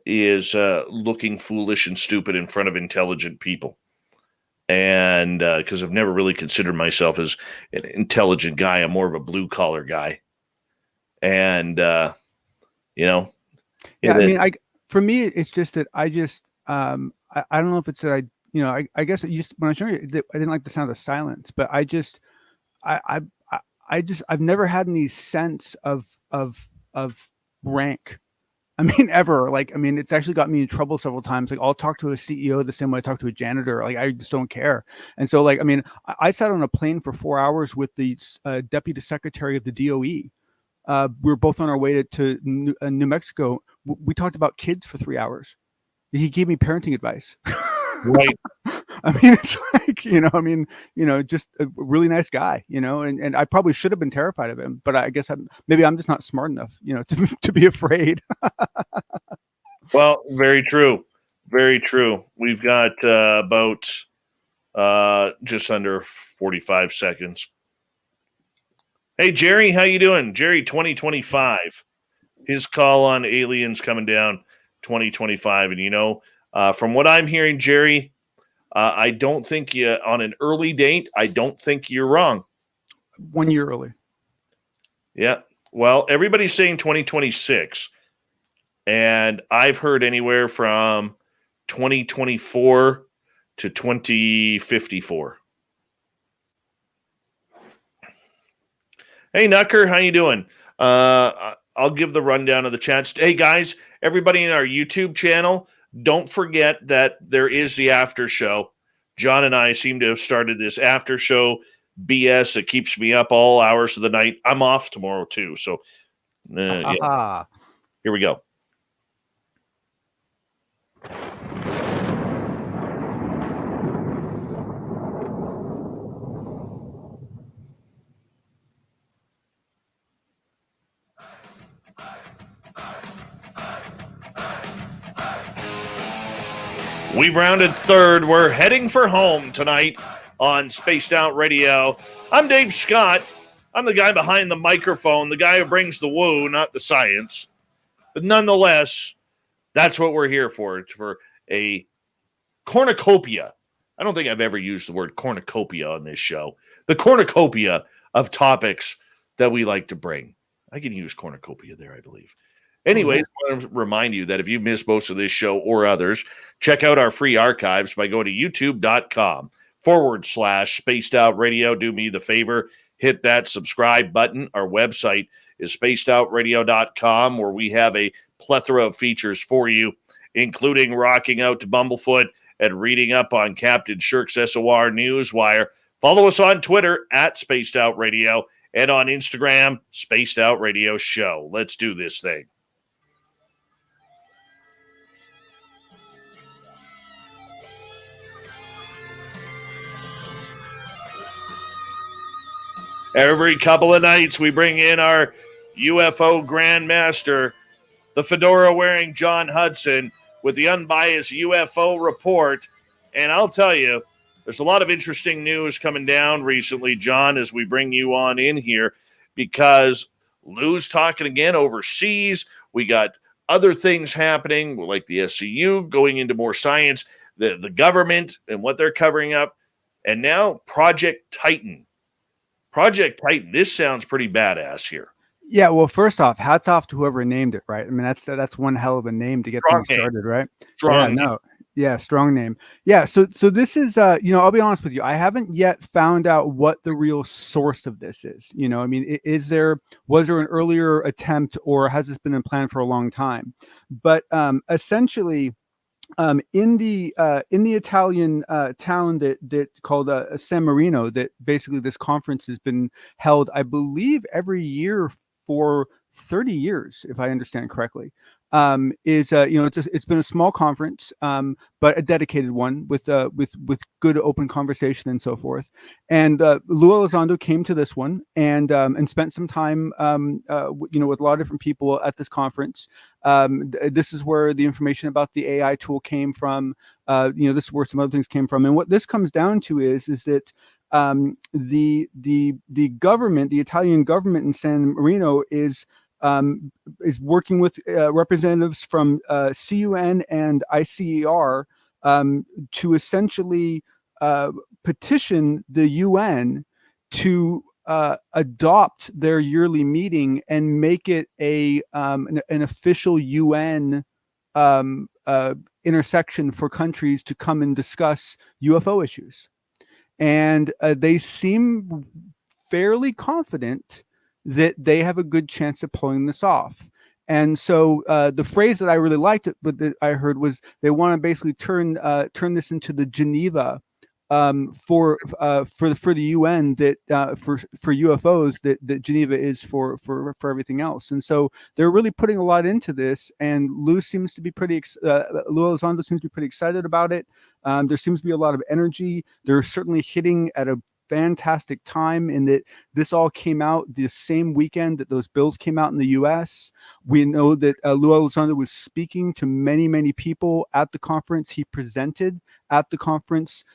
Speaker 1: is looking foolish and stupid in front of intelligent people. And because I've never really considered myself as an intelligent guy, I'm more of a blue collar guy. And,
Speaker 6: for me, it's just that I don't know if it's that I guess when I was younger, I didn't like the sound of silence, but I've never had any sense of rank. Ever. It's actually got me in trouble several times. Like, I'll talk to a CEO the same way I talk to a janitor. Like, I just don't care. And so, I sat on a plane for 4 hours with the deputy secretary of the DOE. We were both on our way to New Mexico. We talked about kids for 3 hours. He gave me parenting advice.
Speaker 1: Right.
Speaker 6: It's like, just a really nice guy, and I probably should have been terrified of him, but I guess maybe I'm just not smart enough, to be afraid.
Speaker 1: Well, very true. Very true. We've got about just under 45 seconds. Hey, Jerry, how you doing? Jerry 2025. His call on aliens coming down 2025. And, from what I'm hearing, Jerry, I don't think you, on an early date, I don't think you're wrong.
Speaker 6: 1 year early.
Speaker 1: Yeah. Well, everybody's saying 2026. And I've heard anywhere from 2024 to 2054. Hey, Nucker, how you doing? I'll give the rundown of the chats. Hey, guys, everybody in our YouTube channel, don't forget that there is the after show. John and I seem to have started this after show BS that keeps me up all hours of the night. I'm off tomorrow, too. So, yeah. Here we go. We've rounded third. We're heading for home tonight on Spaced Out Radio. I'm Dave Scott. I'm the guy behind the microphone, the guy who brings the woo, not the science. But nonetheless, that's what we're here for a cornucopia. I don't think I've ever used the word cornucopia on this show. The cornucopia of topics that we like to bring. I can use cornucopia there, I believe. Anyways, I want to remind you that if you've missed most of this show or others, check out our free archives by going to youtube.com/spaced out radio. Do me the favor, hit that subscribe button. Our website is spacedoutradio.com, where we have a plethora of features for you, including rocking out to Bumblefoot and reading up on Captain Shirk's SOR Newswire. Follow us on Twitter at Spaced Out Radio and on Instagram, Spaced Out Radio Show. Let's do this thing. Every couple of nights, we bring in our UFO Grandmaster, the fedora-wearing John Hudson, with the unbiased UFO report. And I'll tell you, there's a lot of interesting news coming down recently, John, as we bring you on in here, because Lou's talking again overseas. We got other things happening, like the SCU going into more science, the government and what they're covering up, and now Project Titan. Project Titan, this sounds pretty badass here.
Speaker 6: Yeah, well, first off, hats off to whoever named it, right? I mean, that's one hell of a name to get things started, right?
Speaker 1: Strong.
Speaker 6: Yeah, strong name. Yeah, so this is, I'll be honest with you, I haven't yet found out what the real source of this is. I mean, was there an earlier attempt, or has this been in plan for a long time? But essentially, in the Italian town that called San Marino, that basically this conference has been held, I believe, every year for 30 years, if I understand correctly. It's been a small conference, but a dedicated one with good open conversation and so forth. And Lou Elizondo came to this one and spent some time, with a lot of different people at this conference. This is where the information about the AI tool came from. This is where some other things came from. And what this comes down to is that the government, the Italian government in San Marino is working with representatives from CUN and ICER to essentially petition the UN to adopt their yearly meeting and make it an official UN intersection for countries to come and discuss UFO issues. And they seem fairly confident that they have a good chance of pulling this off. And so the phrase that I really liked, but that I heard, was they want to basically turn this into the Geneva for the UN, that for UFOs that Geneva is for everything else. And so they're really putting a lot into this. And Lou seems to be Lou Elizondo seems to be pretty excited about it. There seems to be a lot of energy. They're certainly hitting at a fantastic time in that this all came out the same weekend that those bills came out in the US. We know that Lou Elizondo was speaking to many, many people at the conference. He presented at the conference,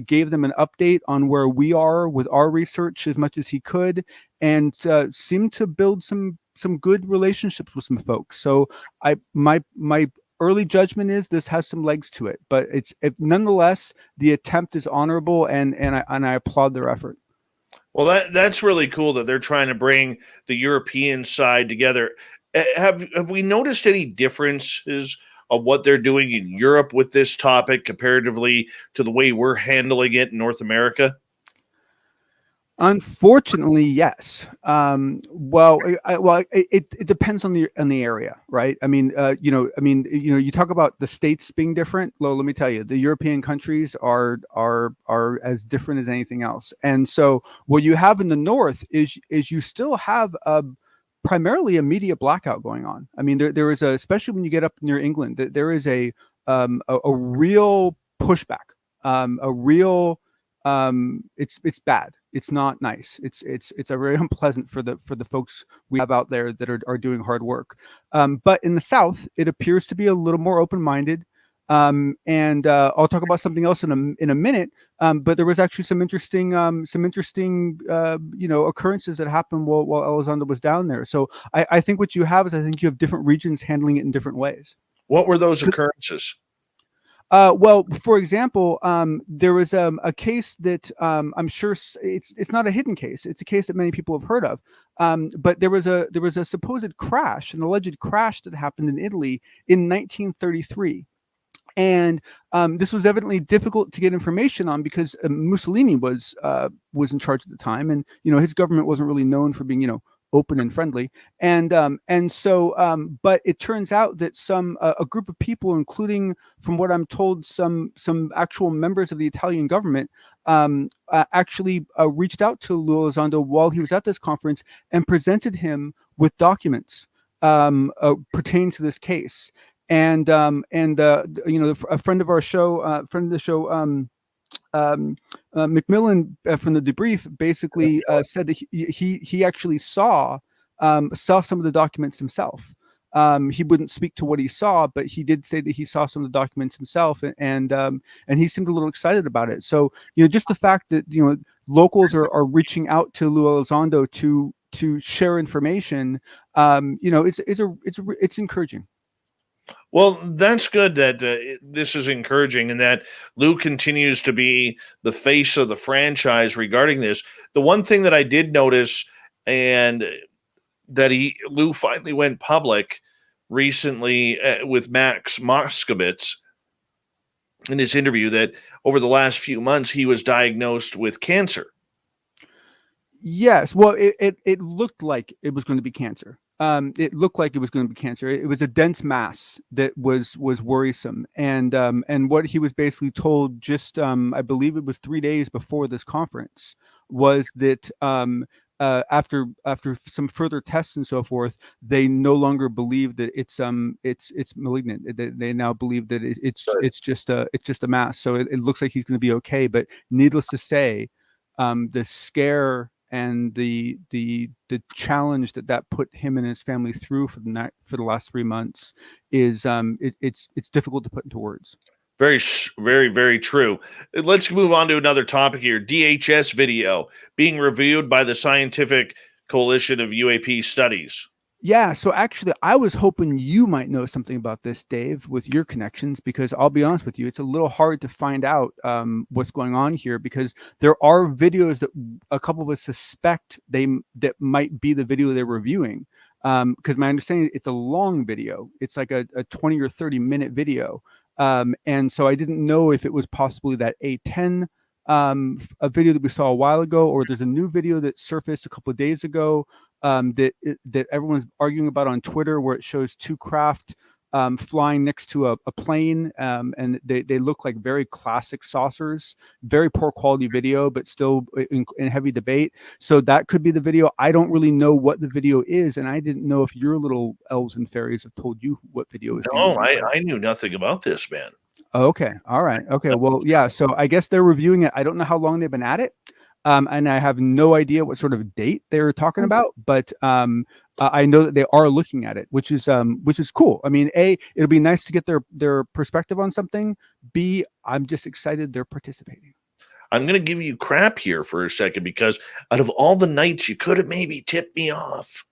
Speaker 6: gave them an update on where we are with our research as much as he could, and seemed to build some good relationships with some folks. So my early judgment is this has some legs to it, but nonetheless, the attempt is honorable, and I applaud their effort.
Speaker 1: Well, that's really cool that they're trying to bring the European side together. Have we noticed any differences of what they're doing in Europe with this topic comparatively to the way we're handling it in North America?
Speaker 6: Unfortunately, yes. It depends on the area, right? I mean, you talk about the states being different. Well, let me tell you, the European countries are as different as anything else. And so, what you have in the north is you still have primarily a media blackout going on. I mean, there is especially when you get up near England, there is a real pushback, it's bad. It's not nice. It's a very unpleasant for the folks we have out there that are doing hard work. But in the South, it appears to be a little more open-minded. And I'll talk about something else in a minute. But there was actually some interesting occurrences that happened while Elizondo was down there. So I think what you have is, I think you have different regions handling it in different ways.
Speaker 1: What were those occurrences?
Speaker 6: Well, for example, there was a case that I'm sure it's not a hidden case. It's a case that many people have heard of. But there was a supposed crash, an alleged crash that happened in Italy in 1933. And this was evidently difficult to get information on because Mussolini was in charge at the time, and his government wasn't really known for being open and friendly. And so but it turns out that a group of people, including, from what I'm told, some actual members of the Italian government, actually reached out to Elizondo while he was at this conference and presented him with documents pertaining to this case. And a friend of our show, Macmillan from the debrief, basically said that he actually saw some of the documents himself. He wouldn't speak to what he saw, but he did say that he saw some of the documents himself, and he seemed a little excited about it. So just the fact that locals are reaching out to Lou Elizondo to share information, it's encouraging.
Speaker 1: Well, that's good that this is encouraging, and that Lou continues to be the face of the franchise regarding this. The one thing that I did notice, and that Lou finally went public recently with Max Moskowitz in his interview, that over the last few months he was diagnosed with cancer.
Speaker 6: Yes, well, it looked like it was going to be cancer. It looked like it was going to be cancer. It was a dense mass that was worrisome, and what he was basically told, just I believe it was 3 days before this conference, was that after some further tests and so forth, they no longer believe that it's malignant. They now believe that it's just a mass. So it looks like he's going to be okay. But needless to say, the scare and the challenge that put him and his family through for the last 3 months is it's difficult to put into words.
Speaker 1: Very, very, very true. Let's move on to another topic here. DHS video being reviewed by the Scientific Coalition of UAP Studies.
Speaker 6: Yeah, so actually, I was hoping you might know something about this, Dave, with your connections, because I'll be honest with you, it's a little hard to find out what's going on here, because there are videos that a couple of us suspect that might be the video they're reviewing. Because my understanding, it's a long video. It's like a 20 or 30 minute video. And so I didn't know if it was possibly that A10 a video that we saw a while ago, or there's a new video that surfaced a couple of days ago that everyone's arguing about on Twitter, where it shows two craft flying next to a plane, and they look like very classic saucers. Very poor quality video, but still in heavy debate. So that could be the video. I don't really know what the video is, and I didn't know if your little elves and fairies have told you what video is.
Speaker 1: No, I knew nothing about this, man.
Speaker 6: Okay. All right. Okay. Well, yeah. So I guess they're reviewing it. I don't know how long they've been at it. And I have no idea what sort of date they were talking about, but I know that they are looking at it, which is cool. I mean, A, it'll be nice to get their perspective on something. B, I'm just excited they're participating.
Speaker 1: I'm going to give you crap here for a second, because out of all the nights you could have maybe tipped me off.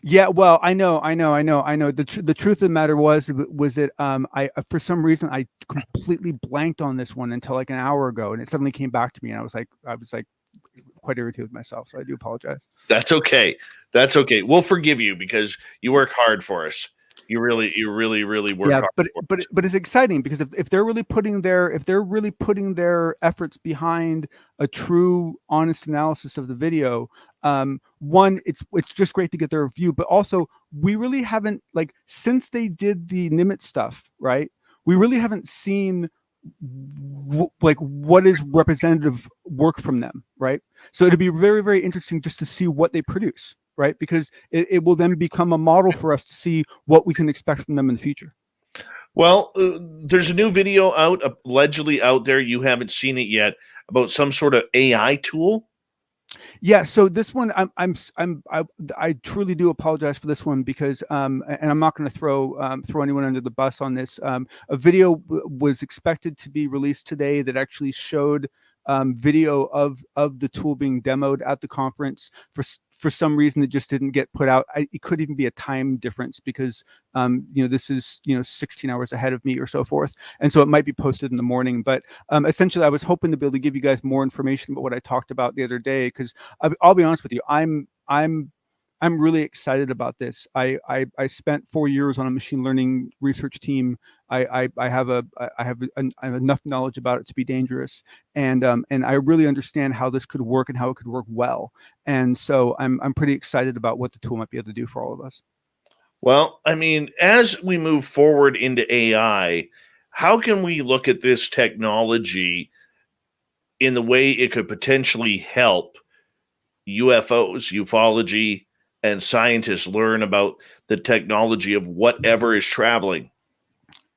Speaker 6: Yeah, well, I know. The truth of the matter was that I for some reason I completely blanked on this one until like an hour ago, and it suddenly came back to me, and I was like quite irritated with myself. So I do apologize. That's
Speaker 1: okay. We'll forgive you, because you work hard for us. You really work hard.
Speaker 6: But it's exciting, because if they're really putting their efforts behind a true, honest analysis of the video, one, it's just great to get their review, but also we really haven't, like, since they did the Nimitz stuff, right? We really haven't seen what is representative work from them, right? So it'd be very, very interesting just to see what they produce, right? Because it will then become a model for us to see what we can expect from them in the future.
Speaker 1: Well, there's a new video allegedly out there. You haven't seen it yet, about some sort of AI tool.
Speaker 6: Yeah, so this one, I truly do apologize for this one because, and I'm not going to throw anyone under the bus on this. A video was expected to be released today that actually showed video of the tool being demoed at the conference. For some reason, it just didn't get put out. It could even be a time difference because this is 16 hours ahead of me or so forth, and so it might be posted in the morning. But essentially, I was hoping to be able to give you guys more information about what I talked about the other day because I'll be honest with you, I'm really excited about this. I spent 4 years on a machine learning research team. I have enough knowledge about it to be dangerous, and I really understand how this could work and how it could work well. And so I'm pretty excited about what the tool might be able to do for all of us.
Speaker 1: Well, I mean, as we move forward into AI, how can we look at this technology in the way it could potentially help UFOs, ufology, and scientists learn about the technology of whatever is traveling?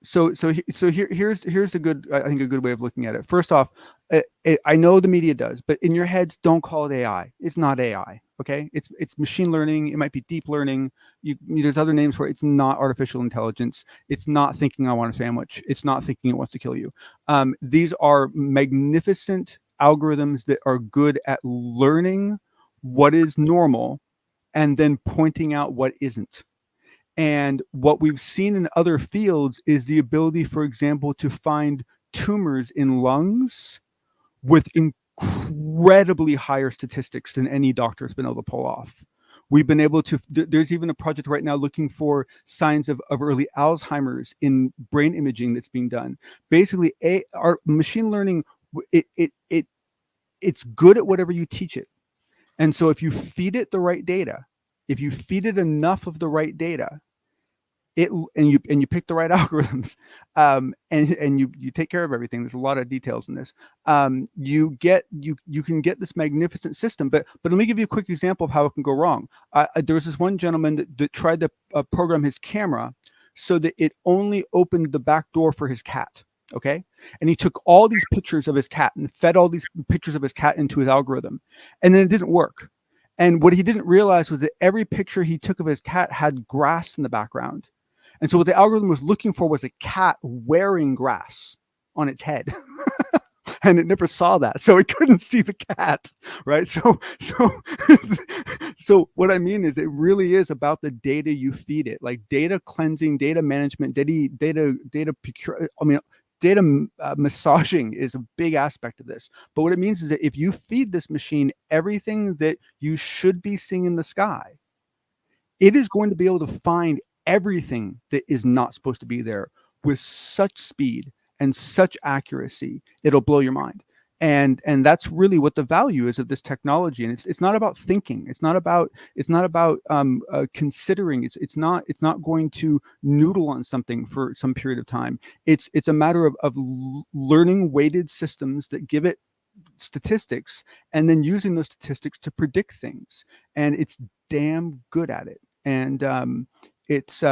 Speaker 6: So here's a good, I think, a good way of looking at it. First off, I know the media does, but in your heads, don't call it AI. It's not AI. Okay, it's machine learning. It might be deep learning. There's other names for it. It's not artificial intelligence. It's not thinking I want a sandwich. It's not thinking it wants to kill you. These are magnificent algorithms that are good at learning what is normal and then pointing out what isn't. And what we've seen in other fields is the ability, for example, to find tumors in lungs with incredibly higher statistics than any doctor has been able to pull off. We've been able to, there's even a project right now looking for signs of early Alzheimer's in brain imaging that's being done. Basically, our machine learning, it's good at whatever you teach it. And so if you feed it the right data, if you feed it enough of the right data, and you pick the right algorithms, and you take care of everything. There's a lot of details in this. You can get this magnificent system. But let me give you a quick example of how it can go wrong. There was this one gentleman that tried to program his camera so that it only opened the back door for his cat. Okay, and he took all these pictures of his cat and fed all these pictures of his cat into his algorithm, and then it didn't work. And what he didn't realize was that every picture he took of his cat had grass in the background. And so what the algorithm was looking for was a cat wearing grass on its head. And it never saw that. So it couldn't see the cat, right? So what I mean is it really is about the data you feed it, like data cleansing, data management, data massaging is a big aspect of this. But what it means is that if you feed this machine everything that you should be seeing in the sky, it is going to be able to find everything that is not supposed to be there with such speed and such accuracy, it'll blow your mind. And that's really what the value is of this technology. And it's not about thinking. It's not about considering. It's not going to noodle on something for some period of time. It's a matter of learning weighted systems that give it statistics and then using those statistics to predict things. And it's damn good at it. And it's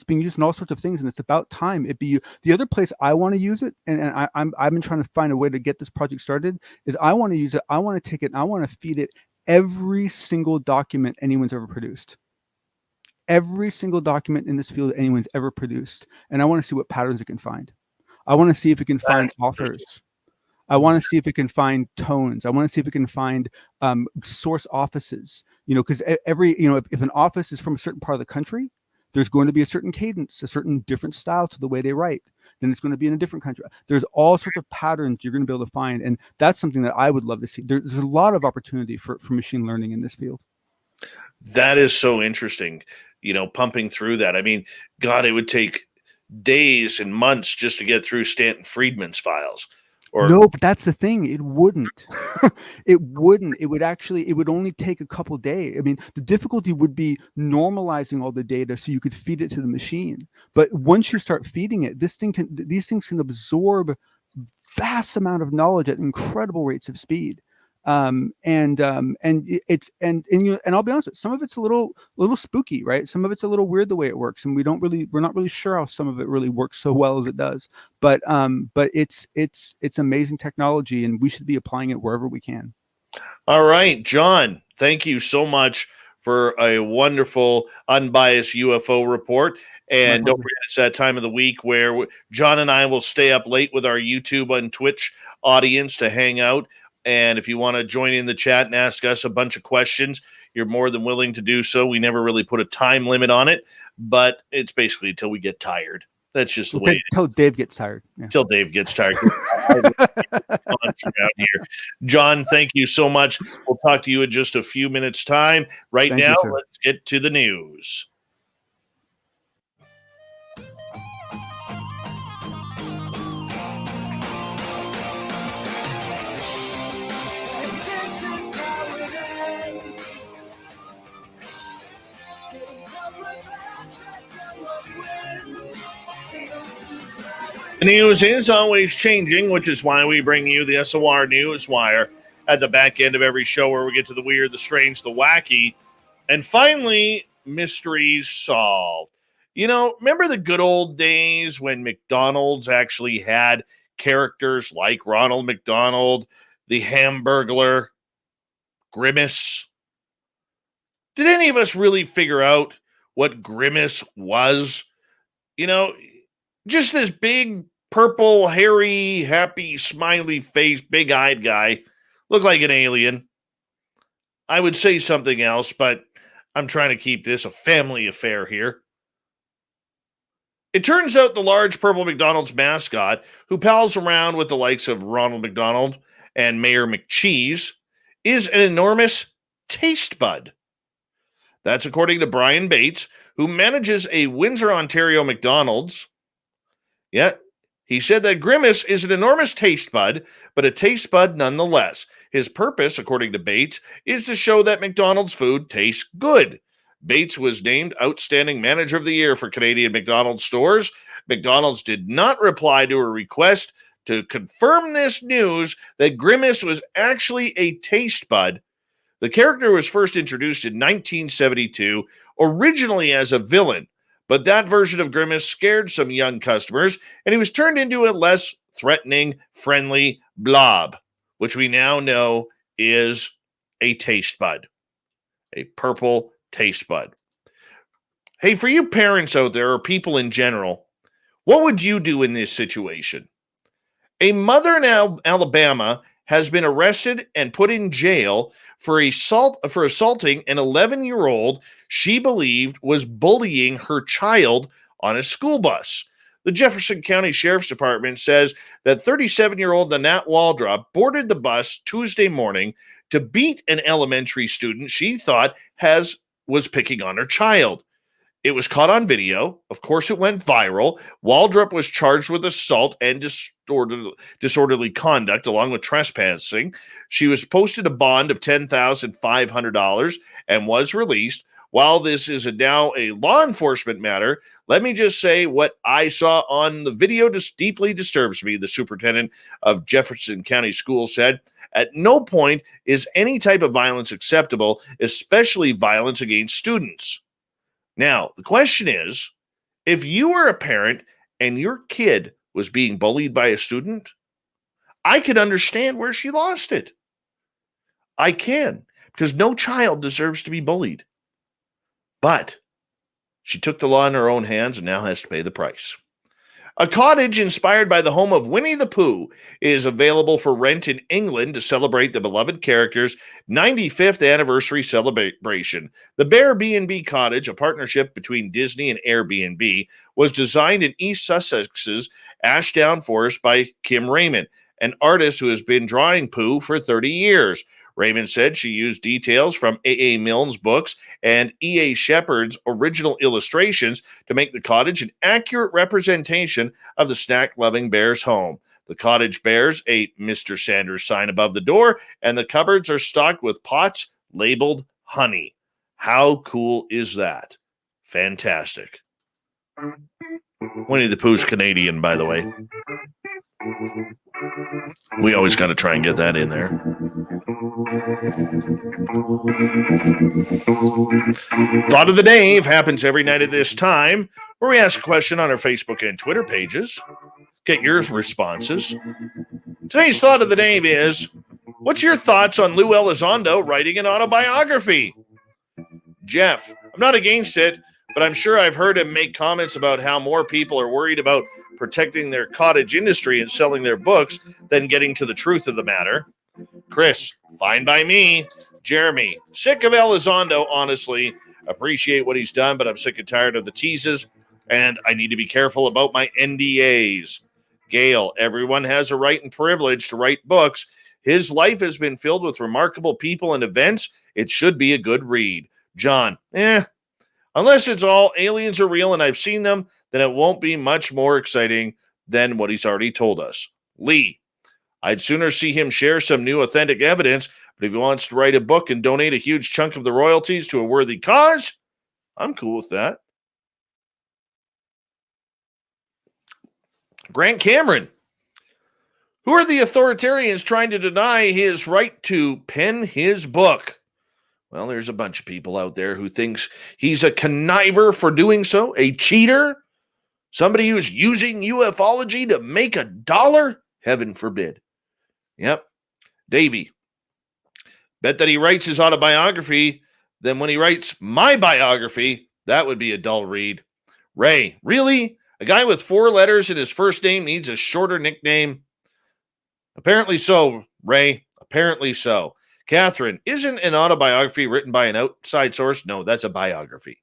Speaker 6: being used in all sorts of things, and it's about time it be. The other place I want to use it, and I've been trying to find a way to get this project started, is I want to use it. I want to take it and I want to feed it every single document anyone's ever produced. Every single document in this field that anyone's ever produced, and I want to see what patterns it can find. I want to see if it can find authors. I want to see if it can find tones. I want to see if it can find source offices. Because if an office is from a certain part of the country, there's going to be a certain cadence, a certain different style to the way they write. Then it's going to be in a different country. There's all sorts of patterns you're going to be able to find. And that's something that I would love to see. There's a lot of opportunity for machine learning in this field.
Speaker 1: That is so interesting, pumping through that. I mean, God, it would take days and months just to get through Stanton Friedman's files.
Speaker 6: No, but that's the thing. It wouldn't. It wouldn't. It would only take a couple of days. I mean, the difficulty would be normalizing all the data so you could feed it to the machine. But once you start feeding it, these things can absorb vast amount of knowledge at incredible rates of speed. And I'll be honest, some of it's a little spooky, right? Some of it's a little weird the way it works, and we're not really sure how some of it really works so well as it does. But it's amazing technology, and we should be applying it wherever we can.
Speaker 1: All right, John, thank you so much for a wonderful, unbiased UFO report. And don't forget, it's that time of the week where John and I will stay up late with our YouTube and Twitch audience to hang out. And if you want to join in the chat and ask us a bunch of questions, you're more than willing to do so. We never really put a time limit on it, but it's basically until we get tired. That's just the way.
Speaker 6: Until Dave gets tired.
Speaker 1: Until Dave gets tired. Out here. John, thank you so much. We'll talk to you in just a few minutes' time. Right now, let's get to the news. The news is always changing, which is why we bring you the SOR Newswire at the back end of every show, where we get to the weird, the strange, the wacky, and finally, mysteries solved. You know, remember the good old days when McDonald's actually had characters like Ronald McDonald, the Hamburglar, Grimace? Did any of us really figure out what Grimace was? You know, just this big, purple, hairy, happy, smiley face, big-eyed guy. Looked like an alien. I would say something else, but I'm trying to keep this a family affair here. It turns out the large purple McDonald's mascot, who pals around with the likes of Ronald McDonald and Mayor McCheese, is an enormous taste bud. That's according to Brian Bates, who manages a Windsor, Ontario McDonald's. Yeah, he said that Grimace is an enormous taste bud, but a taste bud nonetheless. His purpose, according to Bates, is to show that McDonald's food tastes good. Bates was named Outstanding Manager of the Year for Canadian McDonald's stores. McDonald's did not reply to a request to confirm this news that Grimace was actually a taste bud. The character was first introduced in 1972, originally as a villain. But that version of Grimace scared some young customers, and he was turned into a less threatening, friendly blob, which we now know is a taste bud, a purple taste bud. Hey, for you parents out there, or people in general, what would you do in this situation? A mother in Alabama has been arrested and put in jail for assaulting an 11-year-old she believed was bullying her child on a school bus. The Jefferson County Sheriff's Department says that 37-year-old Nanette Waldrop boarded the bus Tuesday morning to beat an elementary student she thought was picking on her child. It was caught on video. Of course, it went viral. Waldrop was charged with assault and disorderly conduct, along with trespassing. She was posted a bond of $10,500 and was released. While this is now a law enforcement matter, let me just say what I saw on the video just deeply disturbs me, the superintendent of Jefferson County Schools said. At no point is any type of violence acceptable, especially violence against students. Now, the question is, if you were a parent and your kid was being bullied by a student, I could understand where she lost it. I can, because no child deserves to be bullied. But she took the law in her own hands and now has to pay the price. A cottage inspired by the home of Winnie the Pooh is available for rent in England to celebrate the beloved character's 95th anniversary celebration. The Bear B&B Cottage, a partnership between Disney and Airbnb, was designed in East Sussex's Ashdown Forest by Kim Raymond, an artist who has been drawing Pooh for 30 years. Raymond said she used details from A.A. Milne's books and E.A. Shepard's original illustrations to make the cottage an accurate representation of the snack-loving bear's home. The cottage bears a Mr. Sanders sign above the door, and the cupboards are stocked with pots labeled honey. How cool is that? Fantastic. Winnie the Pooh's Canadian, by the way. We always got to try and get that in there. Thought of the Dave happens every night at this time, where we ask a question on our Facebook and Twitter pages. Get your responses. Today's Thought of the Dave is, What's your thoughts on Lou Elizondo writing an autobiography? Jeff, I'm not against it, but I'm sure I've heard him make comments about how more people are worried about protecting their cottage industry and selling their books than getting to the truth of the matter. Chris, fine by me. Jeremy, sick of Elizondo, honestly. Appreciate what he's done, but I'm sick and tired of the teases, and I need to be careful about my NDAs. Gail, everyone has a right and privilege to write books. His life has been filled with remarkable people and events. It should be a good read. John, unless it's all aliens are real and I've seen them, then it won't be much more exciting than what he's already told us. Lee, I'd sooner see him share some new authentic evidence, but if he wants to write a book and donate a huge chunk of the royalties to a worthy cause, I'm cool with that. Grant Cameron, who are the authoritarians trying to deny his right to pen his book? Well, there's a bunch of people out there who thinks he's a conniver for doing so, a cheater, somebody who's using ufology to make a dollar. Heaven forbid. Yep. Davey, bet that he writes his autobiography. Then when he writes my biography, that would be a dull read. Ray, really? A guy with 4 letters in his first name needs a shorter nickname? Apparently so, Ray. Apparently so. Catherine, isn't an autobiography written by an outside source? No, that's a biography.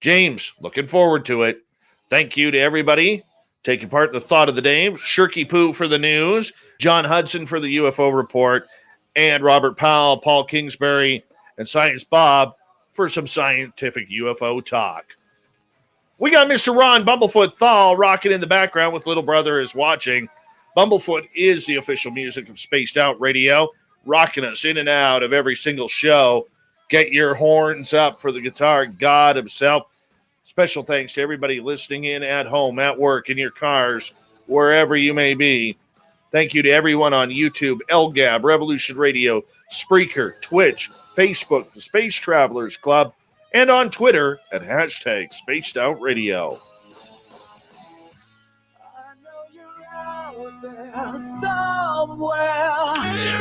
Speaker 1: James, looking forward to it. Thank you to everybody taking part in the thought of the day. Shirky Poo for the news, John Hudson for the UFO report, and Robert Powell, Paul Kingsbury, and Science Bob for some scientific UFO talk. We got Mr. Ron Bumblefoot Thal rocking in the background with Little Brother is Watching. Bumblefoot is the official music of Spaced Out Radio, rocking us in and out of every single show. Get your horns up for the guitar god himself. Special thanks to everybody listening in at home, at work, in your cars, wherever you may be. Thank you to everyone on YouTube, LGAB, Revolution Radio, Spreaker, Twitch, Facebook, the Space Travelers Club, and on Twitter at hashtag Spaced Out Radio.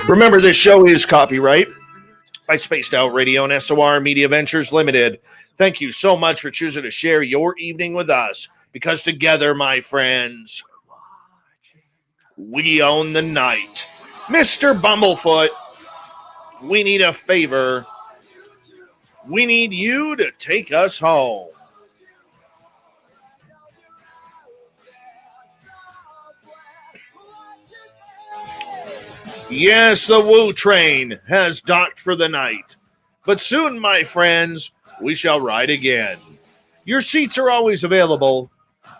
Speaker 1: Remember, this show is copyright by Spaced Out Radio and SOR Media Ventures Limited. Thank you so much for choosing to share your evening with us, because together, my friends, we own the night. Mr. Bumblefoot, we need a favor. We need you to take us home. Yes, the Woo train has docked for the night. But soon, my friends, we shall ride again. Your seats are always available.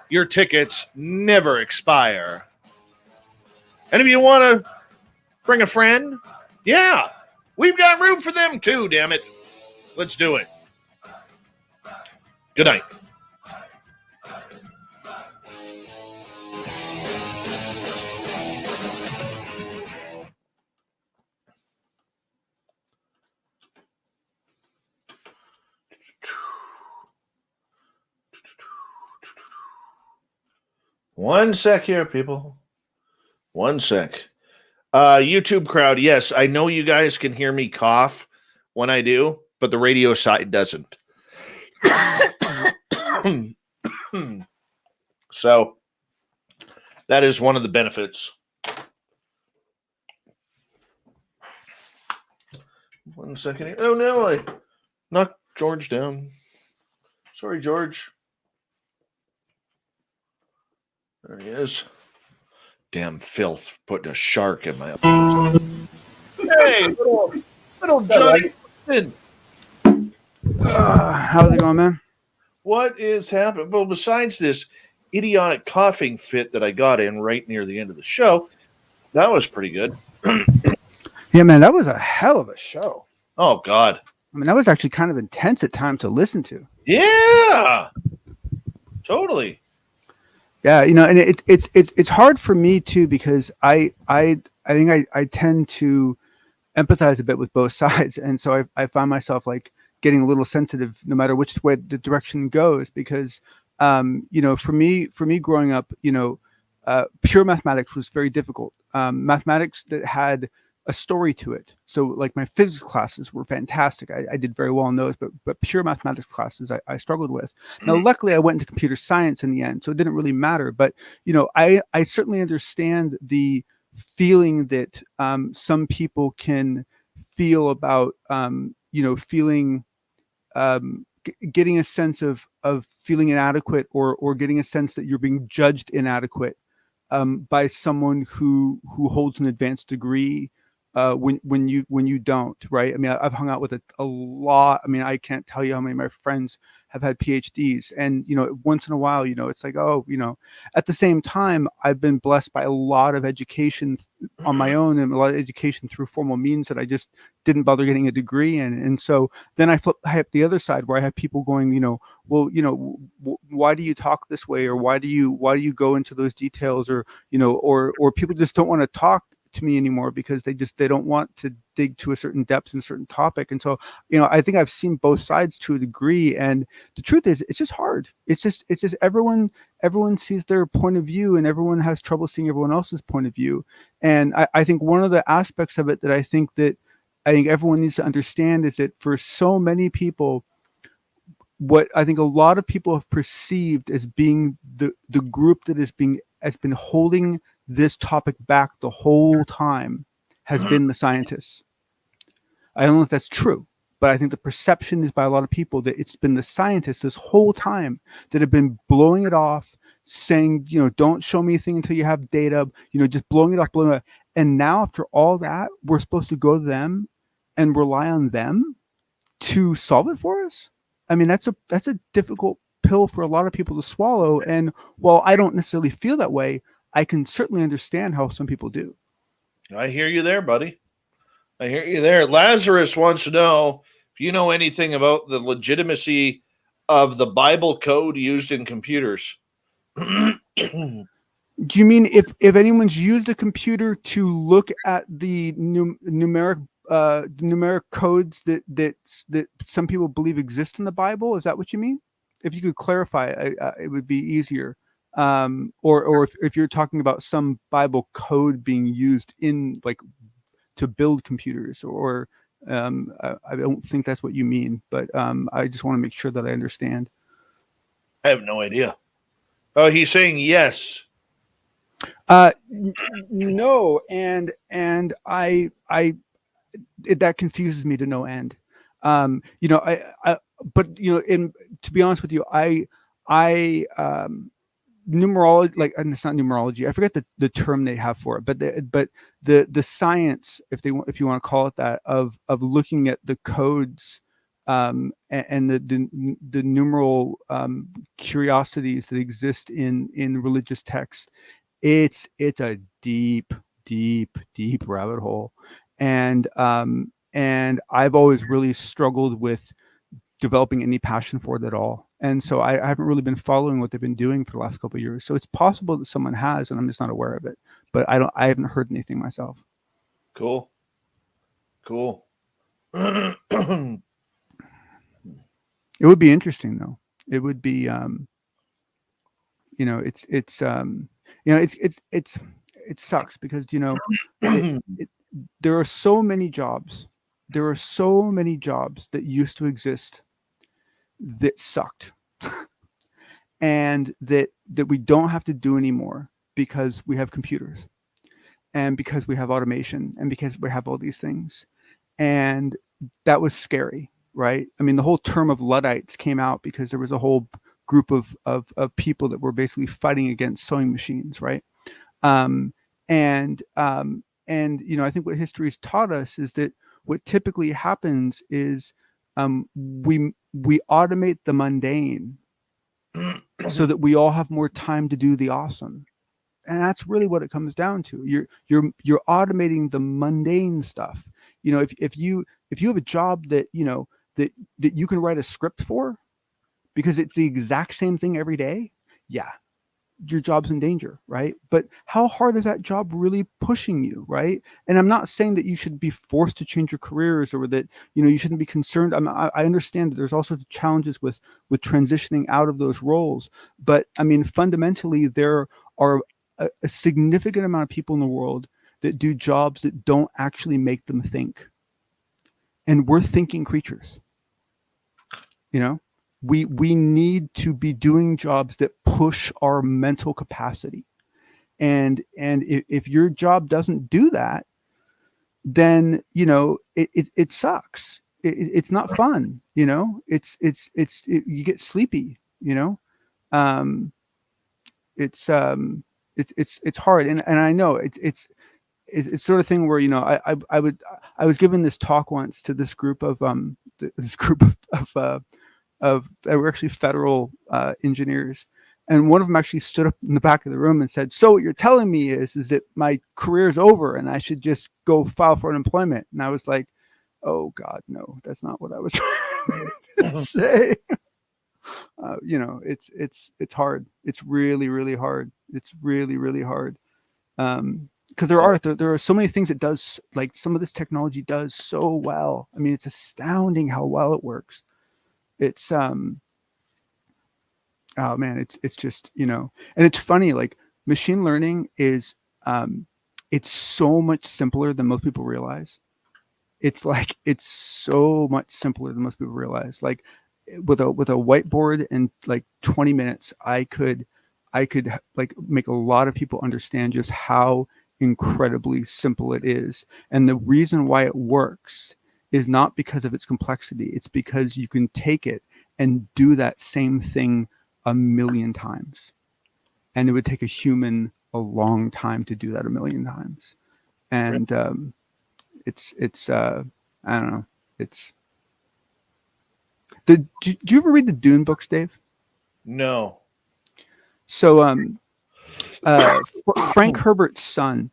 Speaker 1: Your tickets never expire. And if you want to bring a friend, yeah, we've got room for them too, damn it. Let's do it. Good night. One sec here, people. One sec. YouTube crowd, yes, I know you guys can hear me cough when I do, but the radio side doesn't. So that is one of the benefits. One second here. Oh no, I knocked George down. Sorry, George. There he is. Damn filth, putting a shark in my upstairs. Hey, little Johnny.
Speaker 6: How's it going, man?
Speaker 1: What is happening? Well, besides this idiotic coughing fit that I got in right near the end of the show, that was pretty good.
Speaker 6: Yeah, man, that was a hell of a show.
Speaker 1: Oh, God.
Speaker 6: I mean, that was actually kind of intense at times to listen to.
Speaker 1: Yeah, totally.
Speaker 6: Yeah, you know, and it's hard for me too, because I think I tend to empathize a bit with both sides, and so I find myself like getting a little sensitive no matter which way the direction goes, because you know, for me growing up, you know, pure mathematics was very difficult. Mathematics that had a story to it. So like my physics classes were fantastic. I did very well in those, but pure mathematics classes I struggled with. Now, luckily I went into computer science in the end, so it didn't really matter. But, you know, I certainly understand the feeling that some people can feel about, you know, feeling, getting a sense of feeling inadequate, or getting a sense that you're being judged inadequate by someone who holds an advanced degree when you don't, right? I mean, I've hung out with a lot. I mean, I can't tell you how many of my friends have had PhDs, and you know, once in a while, you know, it's like, oh, you know, at the same time, I've been blessed by a lot of education on my own, and a lot of education through formal means that I just didn't bother getting a degree in. And so then I have the other side where I have people going, you know, well, you know, why do you talk this way, or why do you go into those details, or you know, or people just don't want to talk to me anymore because they don't want to dig to a certain depth in a certain topic. And so, you know, I think I've seen both sides to a degree, and the truth is it's just hard. It's just everyone sees their point of view, and everyone has trouble seeing everyone else's point of view. And I think one of the aspects of it that I think everyone needs to understand is that for so many people, what I think a lot of people have perceived as being the group that has been holding this topic back the whole time has been the scientists. I don't know if that's true, but I think the perception is by a lot of people that it's been the scientists this whole time that have been blowing it off, saying, you know, don't show me anything until you have data, you know, just blowing it off. And now after all that, we're supposed to go to them and rely on them to solve it for us. I mean, that's a difficult pill for a lot of people to swallow. And while I don't necessarily feel that way, I can certainly understand how some people do.
Speaker 1: I hear you there, buddy. I hear you there. Lazarus wants to know if you know anything about the legitimacy of the Bible code used in computers.
Speaker 6: Do you mean if anyone's used a computer to look at the numeric codes that some people believe exist in the Bible? Is that what you mean? If you could clarify, it would be easier. Or if you're talking about some Bible code being used in like to build computers, or I don't think that's what you mean, but I just want to make sure that I understand.
Speaker 1: I have no idea. Oh, he's saying yes.
Speaker 6: No, and I that confuses me to no end. You know, but you know, to be honest with you, I numerology, like, and it's not numerology, I forget the term they have for it, but the science, if you want to call it that, of looking at the codes and the numeral curiosities that exist in religious texts, it's a deep rabbit hole. And I've always really struggled with developing any passion for it at all. And so I haven't really been following what they've been doing for the last couple of years. So it's possible that someone has, and I'm just not aware of it. But I haven't heard anything myself.
Speaker 1: Cool.
Speaker 6: It would be interesting, though. It would be, you know, it sucks because, you know, there are so many jobs. There are so many jobs that used to exist that sucked and that we don't have to do anymore because we have computers and because we have automation and because we have all these things. And that was scary, right? I mean, the whole term of Luddites came out because there was a whole group of people that were basically fighting against sewing machines, right? And you know, I think what history has taught us is that what typically happens is we automate the mundane so that we all have more time to do the awesome. And that's really what it comes down to. You're automating the mundane stuff. You know, if you have a job that, you know, that you can write a script for because it's the exact same thing every day, yeah, your job's in danger, right? But how hard is that job really pushing you, right? And I'm not saying that you should be forced to change your careers or that, you know, you shouldn't be concerned. I understand that there's all sorts of challenges with transitioning out of those roles. But I mean, fundamentally, there are a significant amount of people in the world that do jobs that don't actually make them think. And we're thinking creatures. You know, we need to be doing jobs that push our mental capacity. And if your job doesn't do that, then, you know, it sucks. It's not fun. You know, you get sleepy, you know. It's hard. And I know it's sort of thing where, you know, I was given this talk once to this group of they were actually federal engineers, and one of them actually stood up in the back of the room and said, "So what you're telling me is that my career's over and I should just go file for unemployment?" And I was like, "Oh God, no, that's not what I was trying to say." You know, it's hard. It's really, really hard. It's really, really hard. Because there are so many things it does, like some of this technology does so well. I mean, it's astounding how well it works. It's oh man, it's just, you know, and it's funny, like machine learning is it's so much simpler than most people realize. It's so much simpler than most people realize. Like with a whiteboard and like 20 minutes, I could like make a lot of people understand just how incredibly simple it is. And the reason why it works is not because of its complexity. It's because you can take it and do that same thing 1,000,000 times. And it would take a human a long time to do that 1,000,000 times. And it's I don't know. Did you ever read the Dune books, Dave?
Speaker 1: No.
Speaker 6: So Frank Herbert's son,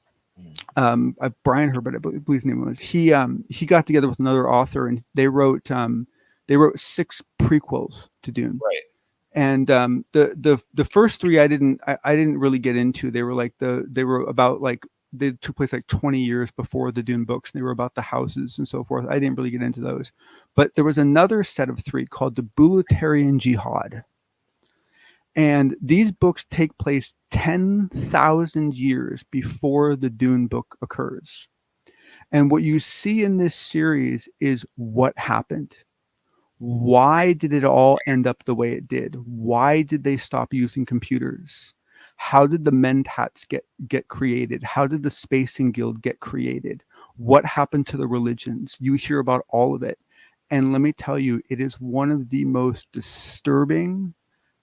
Speaker 6: Brian Herbert, I believe his name was, he got together with another author and they wrote 6 prequels to Dune.
Speaker 1: Right.
Speaker 6: And the first 3 I didn't really get into. They were about like, they took place like 20 years before the Dune books. They were about the houses and so forth. I didn't really get into those. But there was another set of 3 called the Boulutarian Jihad. And these books take place 10,000 years before the Dune book occurs. And what you see in this series is what happened. Why did it all end up the way it did? Why did they stop using computers? How did the Mentats get created? How did the Spacing Guild get created? What happened to the religions? You hear about all of it. And let me tell you, it is one of the most disturbing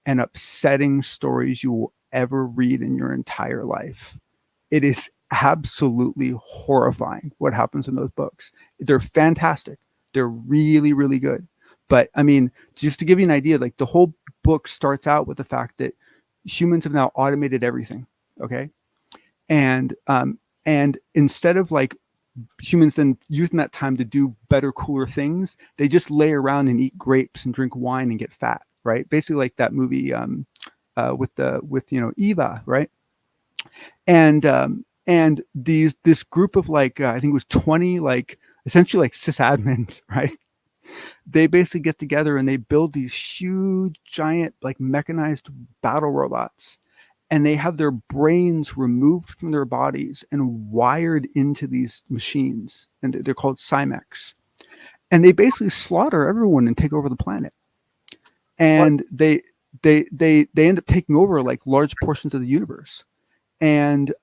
Speaker 6: and upsetting stories you will ever read in your entire life. It is absolutely horrifying what happens in those books. They're fantastic. They're really, really good. But I mean, just to give you an idea, like the whole book starts out with the fact that humans have now automated everything. Okay. And instead of like humans then using that time to do better, cooler things, they just lay around and eat grapes and drink wine and get fat. Right. Basically like that movie with you know, Eva. Right. And this group of like, I think it was 20, like essentially like sysadmins. Right. They basically get together and they build these huge, giant, like mechanized battle robots, and they have their brains removed from their bodies and wired into these machines, and they're called Cymex. And they basically slaughter everyone and take over the planet. And they end up taking over like large portions of the universe. And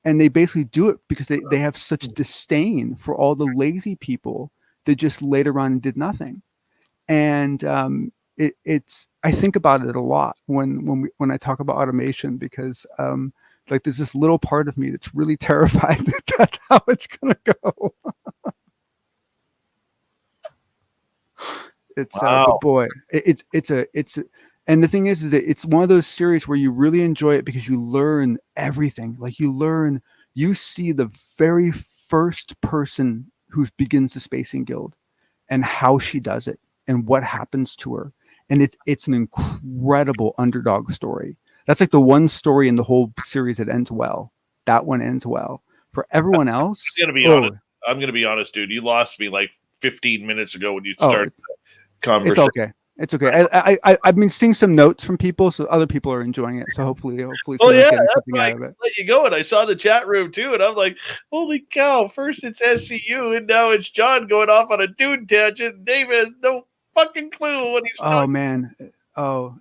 Speaker 6: they basically do it because they have such disdain for all the lazy people that just laid around and did nothing. And it's I think about it a lot when I talk about automation, because like there's this little part of me that's really terrified that that's how it's gonna go. It's
Speaker 1: wow.
Speaker 6: But boy, it's and the thing is that it's one of those series where you really enjoy it because you learn everything. Like you see the very first person who begins the Spacing Guild and how she does it and what happens to her. And it's an incredible underdog story. That's like the one story in the whole series that ends well. That one ends well. For everyone else,
Speaker 1: I'm gonna be honest, dude. You lost me like 15 minutes ago when you started the conversation.
Speaker 6: It's okay. It's okay. I've been seeing some notes from people, so other people are enjoying it. So hopefully
Speaker 1: Oh
Speaker 6: someone's
Speaker 1: yeah,
Speaker 6: getting
Speaker 1: that's
Speaker 6: something
Speaker 1: why I
Speaker 6: out of it.
Speaker 1: let you go. And I saw the chat room too, and I'm like, holy cow! First it's SCU, and now it's John going off on a dude tangent. Dave has no fucking clue what he's
Speaker 6: Oh
Speaker 1: talking.
Speaker 6: man. Oh,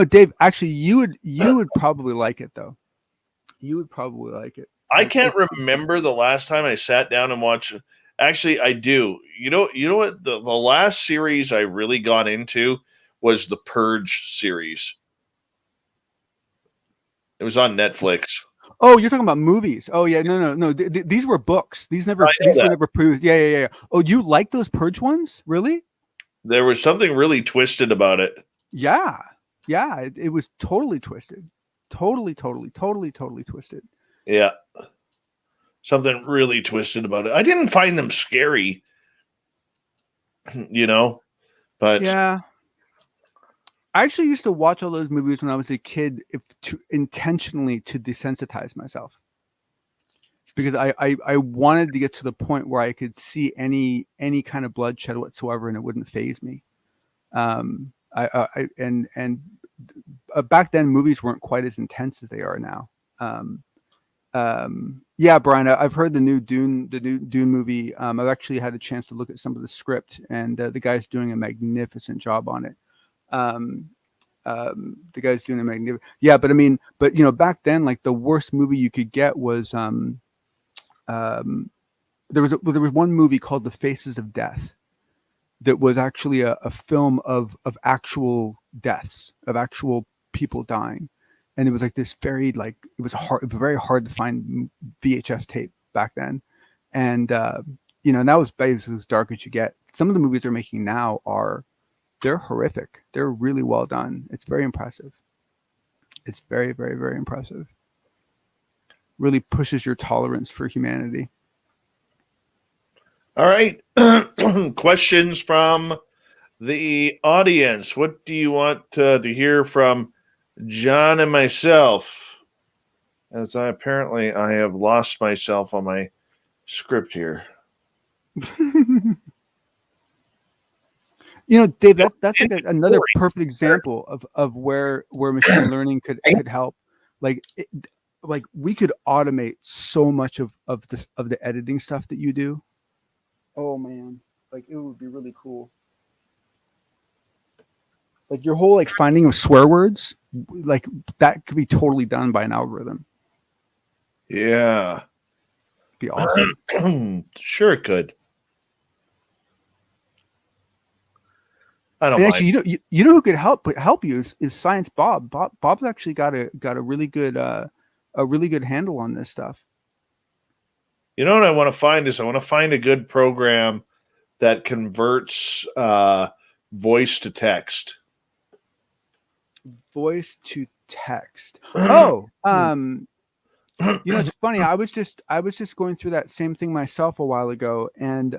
Speaker 6: Dave. Actually, you would probably like it though. You would probably like it.
Speaker 1: I can't remember the last time I sat down and watched. Actually, I do. You know what? The last series I really got into was the Purge series. It was on Netflix.
Speaker 6: Oh, you're talking about movies. Oh yeah, no. These were books. These were never proved. Yeah. Oh, you like those Purge ones? Really?
Speaker 1: There was something really twisted about it.
Speaker 6: Yeah. It was totally twisted. Totally twisted.
Speaker 1: Yeah. Something really twisted about it. I didn't find them scary, but
Speaker 6: yeah. I actually used to watch all those movies when I was a kid intentionally to desensitize myself, because I wanted to get to the point where I could see any kind of bloodshed whatsoever and it wouldn't faze me. Back then movies weren't quite as intense as they are now. Yeah, Brian, I've heard the new Dune movie. I've actually had a chance to look at some of the script, and the guy's doing a magnificent job on it. The guy's doing a magnificent. Yeah, but back then, like the worst movie you could get was there was one movie called The Faces of Death that was actually a film of actual deaths, of actual people dying. And it was like this very very hard to find VHS tape back then. And, and that was basically as dark as you get. Some of the movies they're making now they're horrific. They're really well done. It's very impressive. It's very, very, very impressive. Really pushes your tolerance for humanity.
Speaker 1: All right. Questions from the audience. What do you want to hear from John and myself? As I have lost myself on my script here.
Speaker 6: Dave, that's like another perfect example of where machine learning could help. Like we could automate so much of the editing stuff that you do. Oh man, like it would be really cool. Like your whole finding of swear words, like that could be totally done by an algorithm.
Speaker 1: Yeah,
Speaker 6: it'd be awesome.
Speaker 1: Sure, it could. I don't
Speaker 6: mind. Actually, you know who could help you is Science Bob. Bob's actually got a really good handle on this stuff.
Speaker 1: You know what I want to find is a good program that converts voice to text.
Speaker 6: Voice to text. Oh, it's funny. I was just going through that same thing myself a while ago, and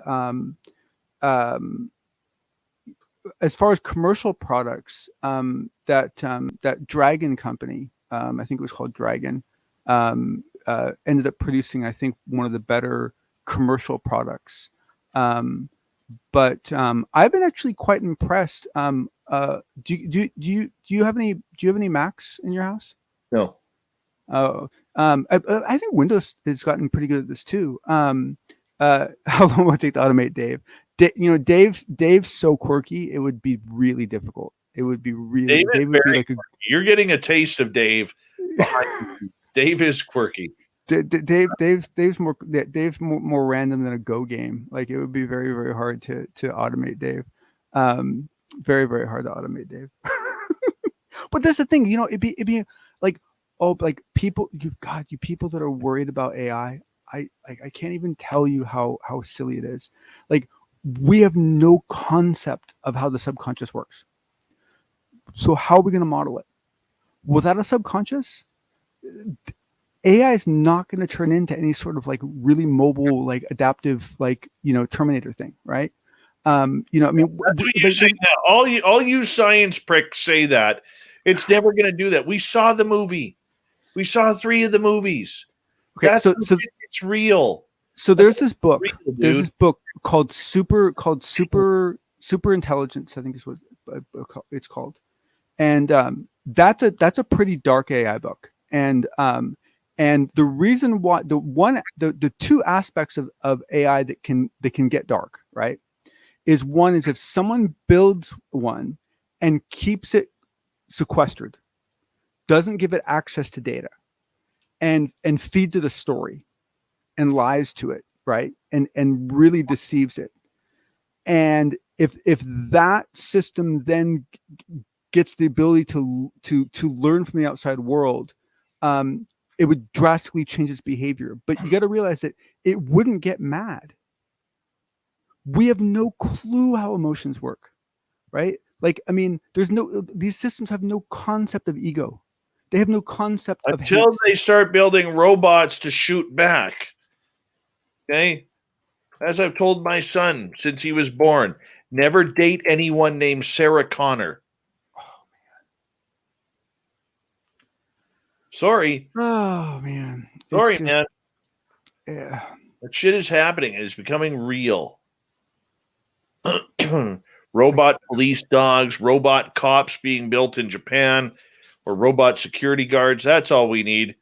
Speaker 6: as far as commercial products, that Dragon company, I think it was called Dragon, ended up producing, I think, one of the better commercial products. But I've been actually quite impressed. Do you have any Macs in your house?
Speaker 1: No.
Speaker 6: Oh, I think Windows has gotten pretty good at this too. How long will it take to automate Dave? Dave's so quirky, it would be really difficult. It would be really. Dave would be
Speaker 1: you're getting a taste of Dave. Dave is quirky.
Speaker 6: Dave's more random than a Go game. Like it would be very, very hard to automate Dave. Very, very hard to automate Dave. But that's the thing, it'd be like, people, you people that are worried about AI. I can't even tell you how silly it is. Like we have no concept of how the subconscious works. So how are we going to model it? Without a subconscious, AI is not going to turn into any sort of really mobile, adaptive, Terminator thing, right?
Speaker 1: That's what you say now. All you science pricks say that it's never going to do that. We saw the movie. We saw 3 of the movies.
Speaker 6: Okay, so
Speaker 1: it's real.
Speaker 6: So there's this book. There's this book called Super Intelligence. I think it's what it's called, and that's a pretty dark AI book. And the reason why the two aspects of AI that can get dark, right, is one is if someone builds one and keeps it sequestered, doesn't give it access to data, and feeds it a story and lies to it, right, and really deceives it. And if that system then gets the ability to learn from the outside world, it would drastically change its behavior. But you got to realize that it wouldn't get mad. We have no clue how emotions work, right? Like, I mean, these systems have no concept of ego. They have no concept of
Speaker 1: until
Speaker 6: hate.
Speaker 1: they start building robots to shoot back. Okay? As I've told my son since he was born, never date anyone named Sarah Connor. Sorry.
Speaker 6: Oh man.
Speaker 1: Sorry, man.
Speaker 6: Yeah.
Speaker 1: That shit is happening. It is becoming real. Robot police dogs, robot cops being built in Japan, or robot security guards. That's all we need.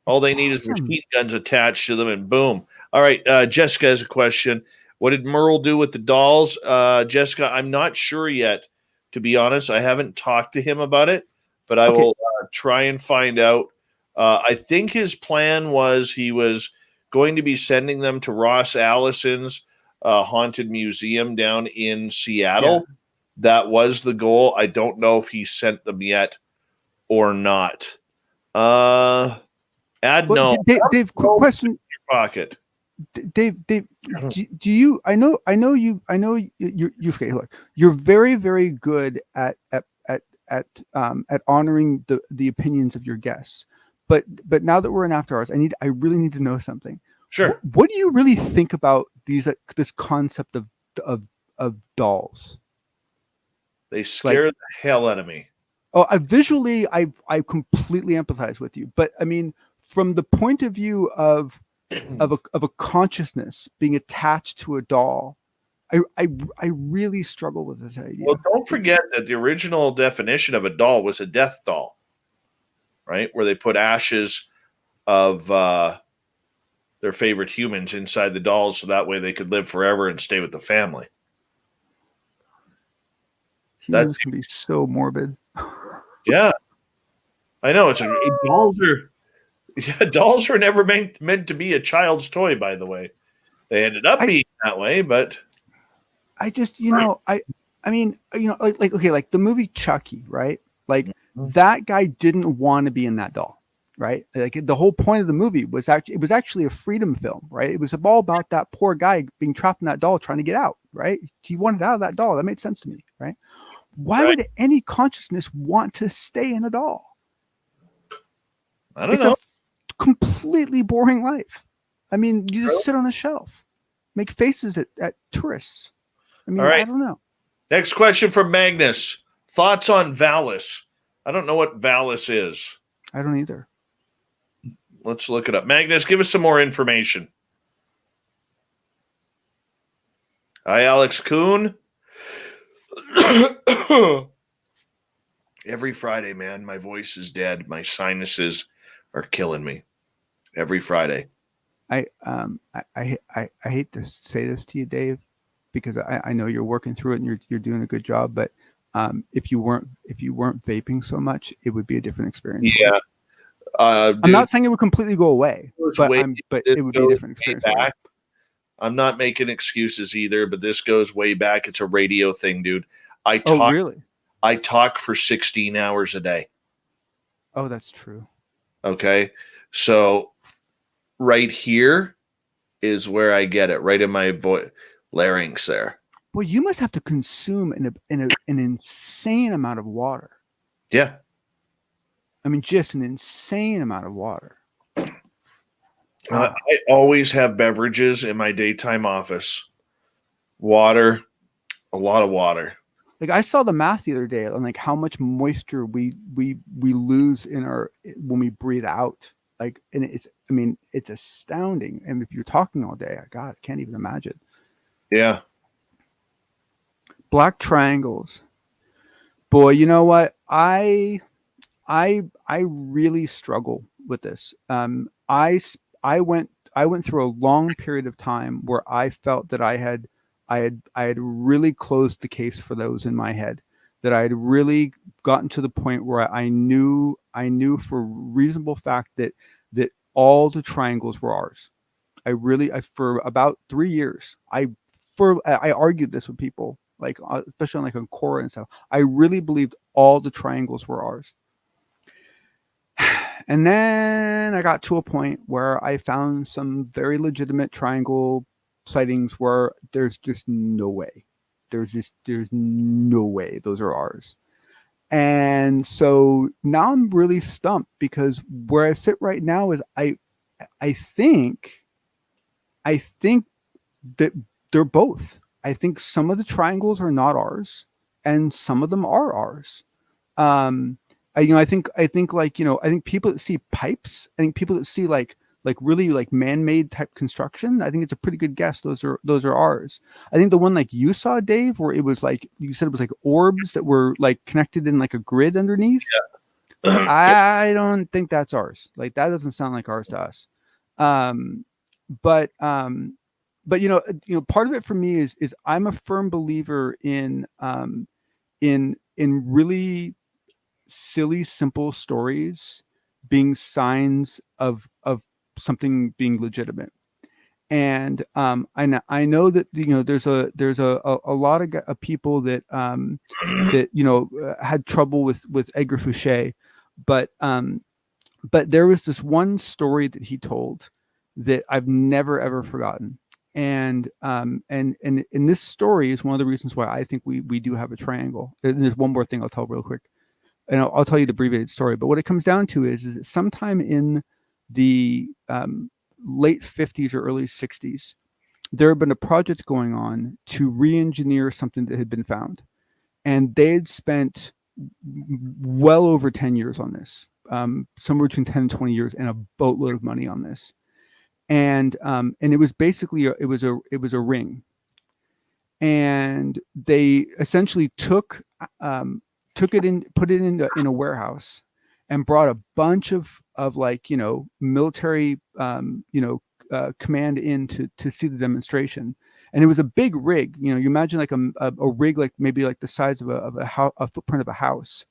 Speaker 1: All they need is machine guns attached to them, and boom. All right, Jessica has a question. What did Merle do with the dolls? Jessica, I'm not sure yet, to be honest. I haven't talked to him about it, but I will try and find out. I think his plan was he was going to be sending them to Ross Allison's haunted museum down in Seattle. Yeah. That was the goal. I don't know if he sent them yet or not.
Speaker 6: Dave, quick question.
Speaker 1: In your pocket.
Speaker 6: Dave, do you? I know you. Okay, look, you're very, very good at honoring the opinions of your guests. But now that we're in After Hours, I really need to know something.
Speaker 1: Sure.
Speaker 6: What do you really think about this concept of dolls?
Speaker 1: They scare the hell out of me.
Speaker 6: Oh, visually, I completely empathize with you. But I mean, from the point of view of a consciousness being attached to a doll, I really struggle with this idea.
Speaker 1: Well, don't forget that the original definition of a doll was a death doll, right? Where they put ashes of their favorite humans inside the dolls, so that way they could live forever and stay with the family.
Speaker 6: Humans can be so morbid.
Speaker 1: Yeah, I know. Dolls were never meant to be a child's toy. By the way, they ended up being that way. But
Speaker 6: I just, I mean, like the movie Chucky, right? Like that guy didn't want to be in that doll, right? Like the whole point of the movie was actually a freedom film, right? It was all about that poor guy being trapped in that doll trying to get out, right? He wanted out of that doll. That made sense to me, right? Why would any consciousness want to stay in a doll?
Speaker 1: I don't know.
Speaker 6: A completely boring life. I mean, you just sit on a shelf, make faces at tourists. I mean, I don't know.
Speaker 1: Next question from Magnus. Thoughts on Valis? I don't know what Valis is.
Speaker 6: I don't either.
Speaker 1: Let's look it up. Magnus, give us some more information. Hi, Alex Kuhn. Every Friday, man, my voice is dead. My sinuses are killing me. Every Friday.
Speaker 6: I hate to say this to you, Dave, because I know you're working through it and you're doing a good job. But if you weren't vaping so much, it would be a different experience.
Speaker 1: Yeah.
Speaker 6: I'm not saying it would completely go away, but it would be a different experience.
Speaker 1: I'm not making excuses either, but this goes way back. It's a radio thing, dude.
Speaker 6: Really?
Speaker 1: I talk for 16 hours a day.
Speaker 6: Oh, that's true. Okay.
Speaker 1: So right here is where I get it, right in my voice, larynx there.
Speaker 6: Well, you must have to consume an insane amount of water.
Speaker 1: Yeah.
Speaker 6: I mean, just an insane amount of water.
Speaker 1: I always have beverages in my daytime office. Water, a lot of water.
Speaker 6: Like I saw the math the other day on like how much moisture we lose when we breathe out. Like, and it's astounding. And if you're talking all day, God, I can't even imagine.
Speaker 1: Yeah.
Speaker 6: Black triangles. Boy, you know what? I really struggle with this. I went through a long period of time where I felt that I had really closed the case for those in my head, that I had really gotten to the point where I knew for reasonable fact that all the triangles were ours. For about 3 years, I argued this with people, like especially like on Quora and stuff. I really believed all the triangles were ours. And then I got to a point where I found some very legitimate triangle sightings where there's just no way. There's no way those are ours. And so now I'm really stumped, because where I sit right now is I think that they're both. I think some of the triangles are not ours and some of them are ours. I think people that see pipes, I think people that see like really like man-made type construction, I think it's a pretty good guess those are ours. I think the one like you saw, Dave, where it was like, you said it was like orbs that were like connected in like a grid underneath. Yeah. I don't think that's ours. Like, that doesn't sound like ours to us. But part of it for me is I'm a firm believer in really silly, simple stories being signs of something being legitimate. And I know that there's a lot of people that had trouble with Edgar Fouché, but there was this one story that he told that I've never ever forgotten. And this story is one of the reasons why I think we do have a triangle. And there's one more thing I'll tell real quick, and I'll tell you the abbreviated story. But what it comes down to is that sometime in the late 50s or early 60s, there had been a project going on to re-engineer something that had been found, and they had spent well over 10 years on this, somewhere between 10 and 20 years, and a boatload of money on this. And it was basically it was a ring, and they essentially took it in, put it in a warehouse, and brought a bunch of like military command in to see the demonstration. And it was a big rig. You imagine like a rig like maybe like the size of a footprint of a house.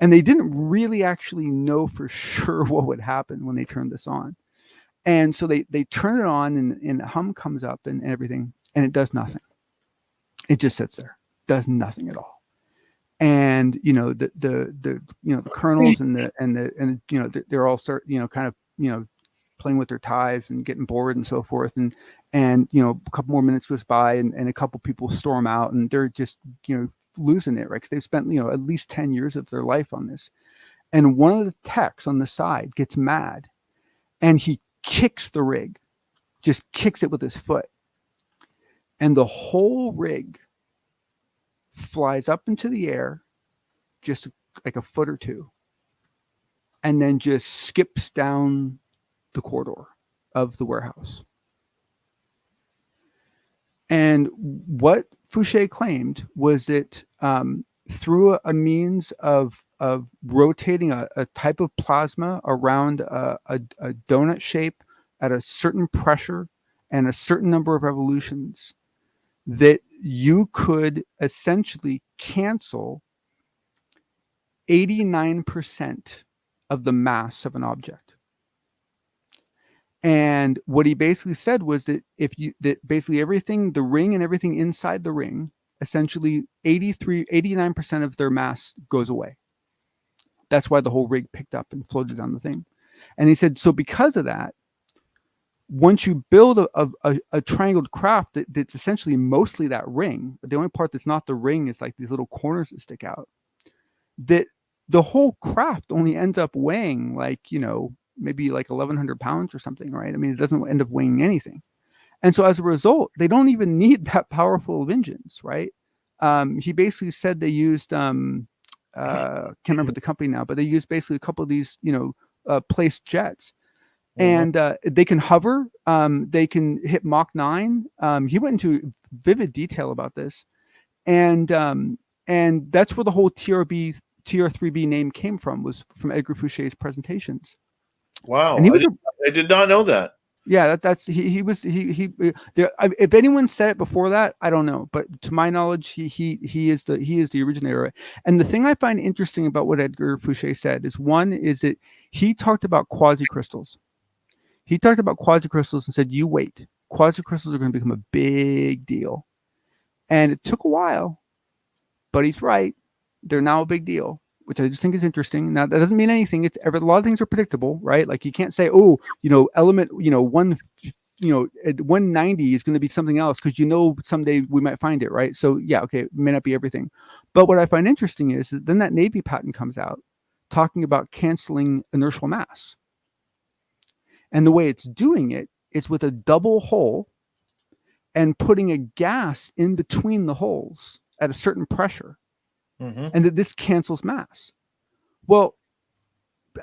Speaker 6: And they didn't really actually know for sure what would happen when they turned this on. And so they turn it on, and hum comes up and everything, and it does nothing. It just sits there, does nothing at all. And the colonels and they're all start kind of playing with their ties and getting bored and so forth, and a couple more minutes goes by, and a couple people storm out, and they're just losing it, right? Because they've spent at least 10 years of their life on this. And one of the techs on the side gets mad, and he kicks the rig, just kicks it with his foot, and the whole rig flies up into the air just like a foot or two, and then just skips down the corridor of the warehouse. And what Fouché claimed was that through a means of rotating a type of plasma around a donut shape at a certain pressure and a certain number of revolutions, that you could essentially cancel 89% of the mass of an object. And what he basically said was that that basically everything, the ring and everything inside the ring, essentially 89% of their mass goes away. That's why the whole rig picked up and floated down the thing. And he said, so because of that, once you build a triangled craft that's essentially mostly that ring, but the only part that's not the ring is like these little corners that stick out, that the whole craft only ends up weighing like, maybe like 1,100 pounds or something, right? I mean, it doesn't end up weighing anything. And so as a result, they don't even need that powerful of engines, right? He basically said they used, can't remember the company now, but they used basically a couple of these, placed jets. And they can hover, they can hit Mach 9. He went into vivid detail about this. And And that's where the whole TR3B name came from, was from Edgar Fouché's presentations.
Speaker 1: Wow.
Speaker 6: And he was
Speaker 1: I did not know that.
Speaker 6: Yeah, that's he was there. If anyone said it before that, I don't know, but to my knowledge, he is the originator. And the thing I find interesting about what Edgar Fouché said is, one is that he talked about quasi-crystals. He talked about quasi-crystals and said, you wait, quasi-crystals are going to become a big deal. And it took a while, but he's right. They're now a big deal, which I just think is interesting. Now, that doesn't mean anything. A lot of things are predictable, right? Like, you can't say, oh, element, 190 is going to be something else, because someday we might find it, right? So yeah, okay, it may not be everything. But what I find interesting is that then that Navy patent comes out talking about canceling inertial mass. And the way it's doing it is with a double hole and putting a gas in between the holes at a certain pressure. Mm-hmm. And that this cancels mass. Well,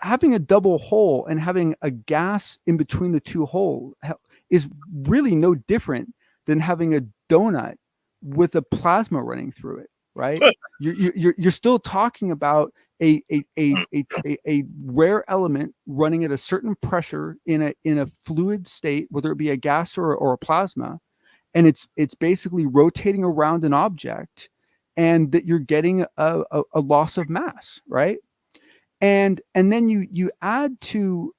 Speaker 6: having a double hole and having a gas in between the two holes is really no different than having a donut with a plasma running through it, right? You're still talking about a rare element running at a certain pressure in a fluid state, whether it be a gas or a plasma, and it's basically rotating around an object, and that you're getting a loss of mass, right? And then you add to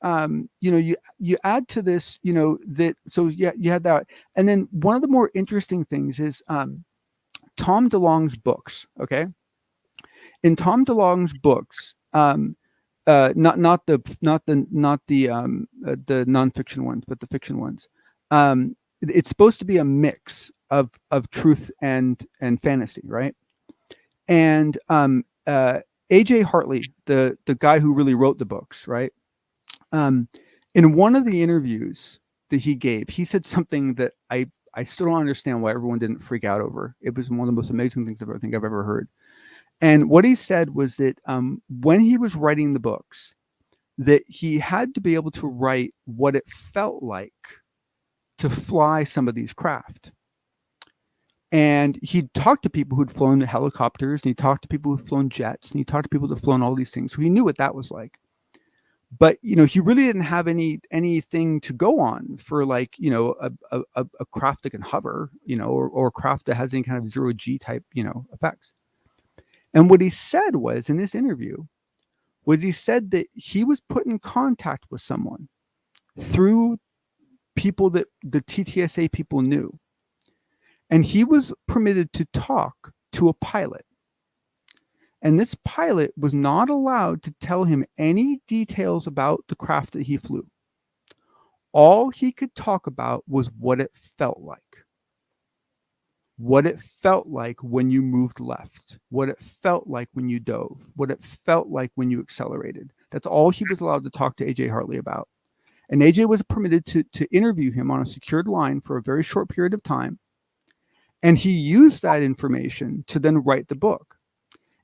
Speaker 6: you add to this, that, so yeah, you had that. And then one of the more interesting things is Tom DeLonge's books. Okay, in Tom DeLonge's books, not the nonfiction ones, but the fiction ones. It's supposed to be a mix of truth and fantasy, right? And AJ Hartley, the guy who really wrote the books, right? In one of the interviews that he gave, he said something that I still don't understand why everyone didn't freak out over. It was one of the most amazing things I've ever heard. And what he said was that when he was writing the books, that he had to be able to write what it felt like to fly some of these craft. And he talked to people who'd flown helicopters, and he talked to people who'd flown jets, and he talked to people who'd flown all these things. So he knew what that was like. But, he really didn't have anything to go on for, like, a craft that can hover, or a craft that has any kind of zero G type, effects. And what he said was, in this interview, he said that he was put in contact with someone through people that the TTSA people knew. And he was permitted to talk to a pilot. And this pilot was not allowed to tell him any details about the craft that he flew. All he could talk about was what it felt like. What it felt like when you moved left. What it felt like when you dove. What it felt like when you accelerated. That's all he was allowed to talk to AJ Hartley about. And AJ was permitted to interview him on a secured line for a very short period of time. And he used that information to then write the book.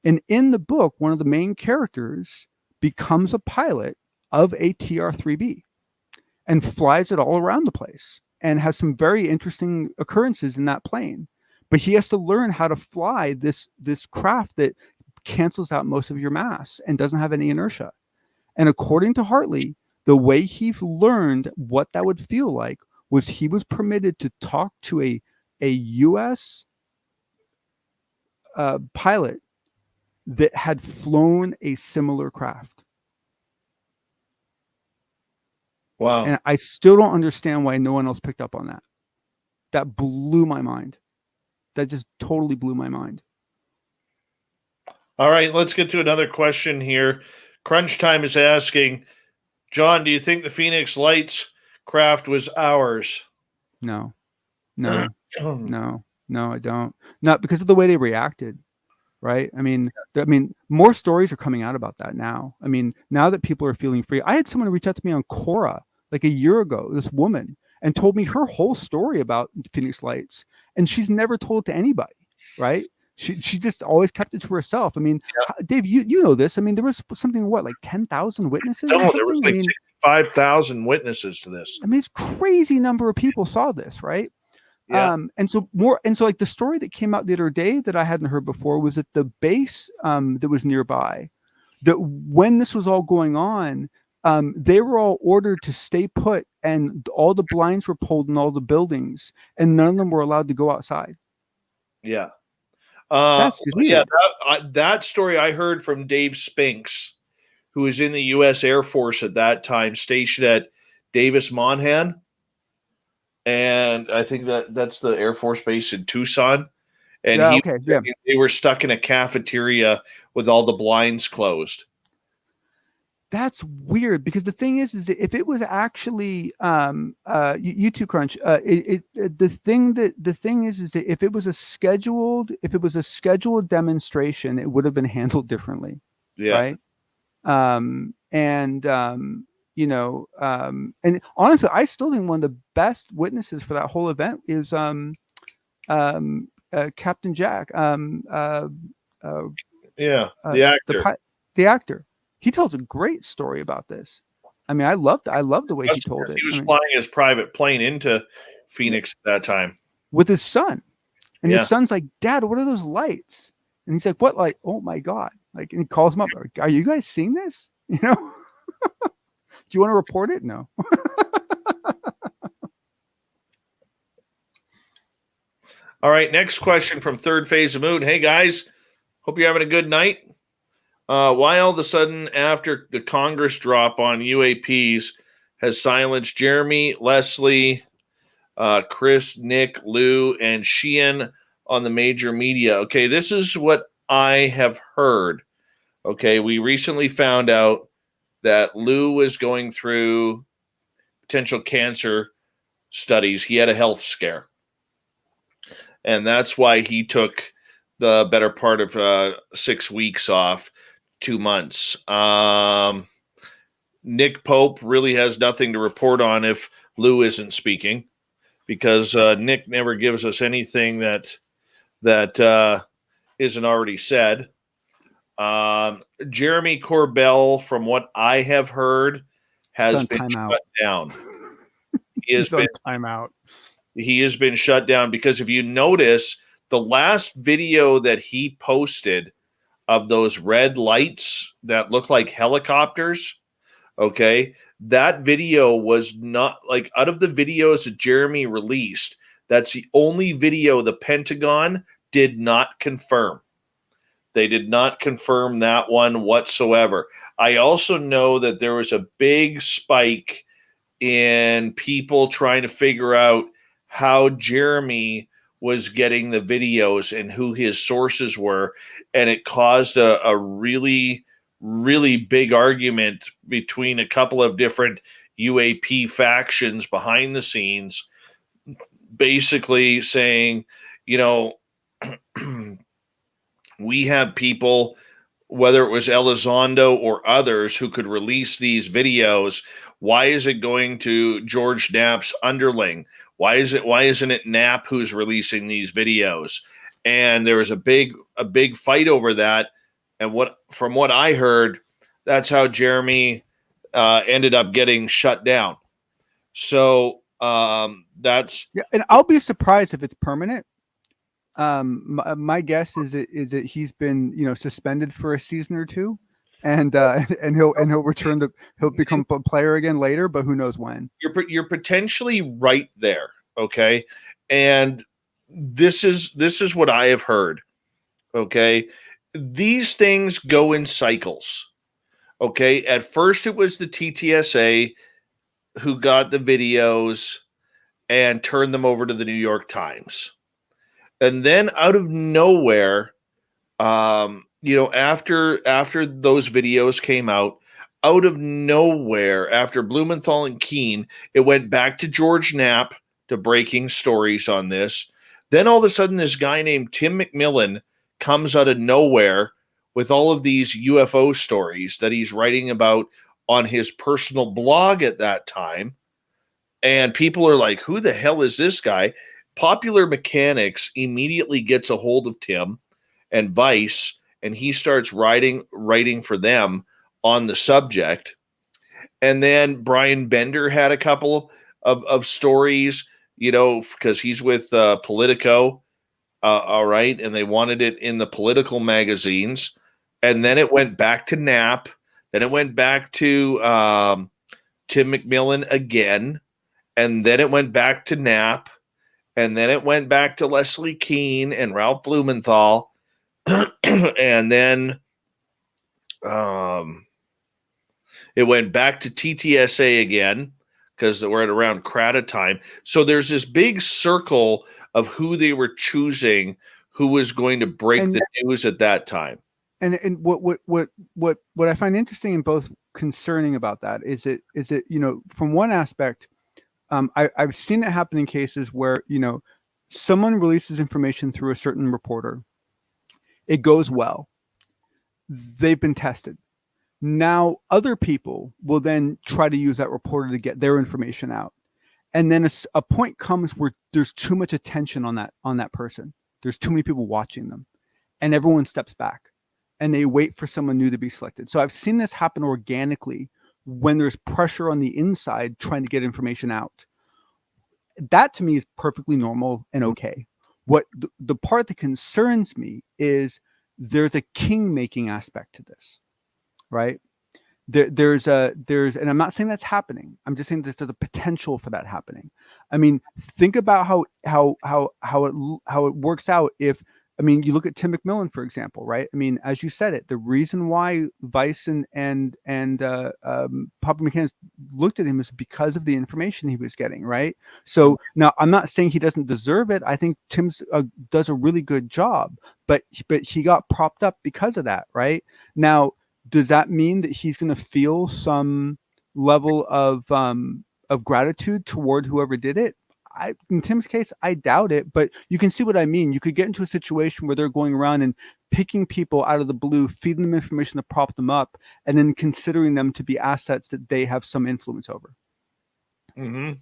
Speaker 6: And in the book, one of the main characters becomes a pilot of a TR-3B and flies it all around the place and has some very interesting occurrences in that plane. But he has to learn how to fly this craft that cancels out most of your mass and doesn't have any inertia. And according to Hartley, the way he learned what that would feel like was he was permitted to talk to a U.S. Pilot that had flown a similar craft.
Speaker 1: Wow.
Speaker 6: And I still don't understand why no one else picked up on that. That blew my mind. That just totally blew my mind.
Speaker 1: All right, let's get to another question here. Crunch Time is asking, John, do you think the Phoenix Lights craft was ours?
Speaker 6: No, I don't. Not because of the way they reacted, right? I mean, more stories are coming out about that now. I mean, now that people are feeling free. I had someone reach out to me on Quora like a year ago, this woman, and told me her whole story about Phoenix Lights, and she's never told it to anybody, right? She just always kept it to herself. I mean, Dave, you know this. I mean, there was something, like 10,000 witnesses?
Speaker 1: No, there was like 65,000 witnesses to this.
Speaker 6: I mean, it's crazy number of people saw this, right?
Speaker 1: Yeah.
Speaker 6: And so like the story that came out the other day that I hadn't heard before was that the base that was nearby, that when this was all going on, they were all ordered to stay put, and all the blinds were pulled in all the buildings, and none of them were allowed to go outside.
Speaker 1: Yeah.
Speaker 6: That's just weird.
Speaker 1: Yeah, that story I heard from Dave Spinks, who was in the U.S. Air Force at that time, stationed at Davis Monthan. And I think that's the Air Force Base in Tucson. And they were stuck in a cafeteria with all the blinds closed.
Speaker 6: That's weird, because the thing is if it was actually YouTube Crunch, the thing is that if it was a scheduled demonstration, it would have been handled differently.
Speaker 1: Yeah.
Speaker 6: Right. And honestly, I still think one of the best witnesses for that whole event is Captain Jack.
Speaker 1: The actor.
Speaker 6: The actor. He tells a great story about this. I mean, I loved the way he told it.
Speaker 1: He was flying his private plane into Phoenix at that time
Speaker 6: with his son, and his son's like, "Dad, what are those lights?" And he's like, "What light? Oh my God!" Like, and he calls him up. Are you guys seeing this? Do you want to report it? No.
Speaker 1: All right. Next question from Third Phase of Moon. Hey guys, hope you're having a good night. Why all of a sudden, after the Congress drop on UAPs, has silenced Jeremy, Leslie, Chris, Nick, Lou, and Sheehan on the major media? Okay, this is what I have heard. Okay, we recently found out that Lou was going through potential cancer studies. He had a health scare. And that's why he took the better part of 6 weeks off. 2 months. Nick Pope really has nothing to report on if Lou isn't speaking, because Nick never gives us anything that isn't already said. Jeremy Corbell, from what I have heard, has been shut down. He has been
Speaker 6: timeout.
Speaker 1: He has been shut down because if you notice, the last video that he posted of those red lights that look like helicopters, okay, that video was not, like, out of the videos that Jeremy released, that's the only video the Pentagon did not confirm. They did not confirm that one whatsoever. I also know that there was a big spike in people trying to figure out how Jeremy was getting the videos and who his sources were. And it caused a really, really big argument between a couple of different UAP factions behind the scenes, basically saying, we have people, whether it was Elizondo or others, who could release these videos. Why is it going to George Knapp's underling? Why isn't it Knapp who's releasing these videos? And there was a big fight over that. And from what I heard, that's how Jeremy ended up getting shut down. So that's
Speaker 6: and I'll be surprised if it's permanent. My guess is that he's been suspended for a season or two, and he'll return he'll become a player again later, but who knows when.
Speaker 1: You're potentially right there, okay? And this is what I have heard, okay? These things go in cycles, okay? At first it was the TTSA who got the videos and turned them over to the New York Times. And then out of nowhere, after those videos came out of nowhere, after Blumenthal and Keene, it went back to George Knapp to breaking stories on this. Then all of a sudden, this guy named Tim McMillan comes out of nowhere with all of these UFO stories that he's writing about on his personal blog at that time. And people are like, who the hell is this guy? Popular Mechanics immediately gets a hold of Tim and Vice, and he starts writing for them on the subject. And then Brian Bender had a couple of stories. because he's with Politico. All right. And they wanted it in the political magazines. And then it went back to Knapp. Then it went back to Tim McMillan again. And then it went back to Knapp. And then it went back to Leslie Kean and Ralph Blumenthal. And then it went back to TTSA again because we're at around Crata time. So there's this big circle of who they were choosing, who was going to break the news at that time.
Speaker 6: And what I find interesting and both concerning about that is it from one aspect, I've seen it happen in cases where someone releases information through a certain reporter, it goes well, they've been tested. Now other people will then try to use that reporter to get their information out. And then a point comes where there's too much attention on that person. There's too many people watching them, and everyone steps back and they wait for someone new to be selected. So I've seen this happen organically when there's pressure on the inside trying to get information out. That to me is perfectly normal and okay. What the part that concerns me is there's a king-making aspect to this, right? There's and I'm not saying that's happening. I'm just saying there's the potential for that happening. I mean, think about how it works out if, you look at Tim McMillan, for example, right? I mean, as you said it, the reason why Vice and Papa McCann looked at him is because of the information he was getting, right? So now I'm not saying he doesn't deserve it. I think Tim's does a really good job, but he got propped up because of that, right? Now, does that mean that he's going to feel some level of gratitude toward whoever did it? In Tim's case, I doubt it, but you can see what I mean. You could get into a situation where they're going around and picking people out of the blue, feeding them information to prop them up, and then considering them to be assets that they have some influence over.
Speaker 1: Mm-hmm.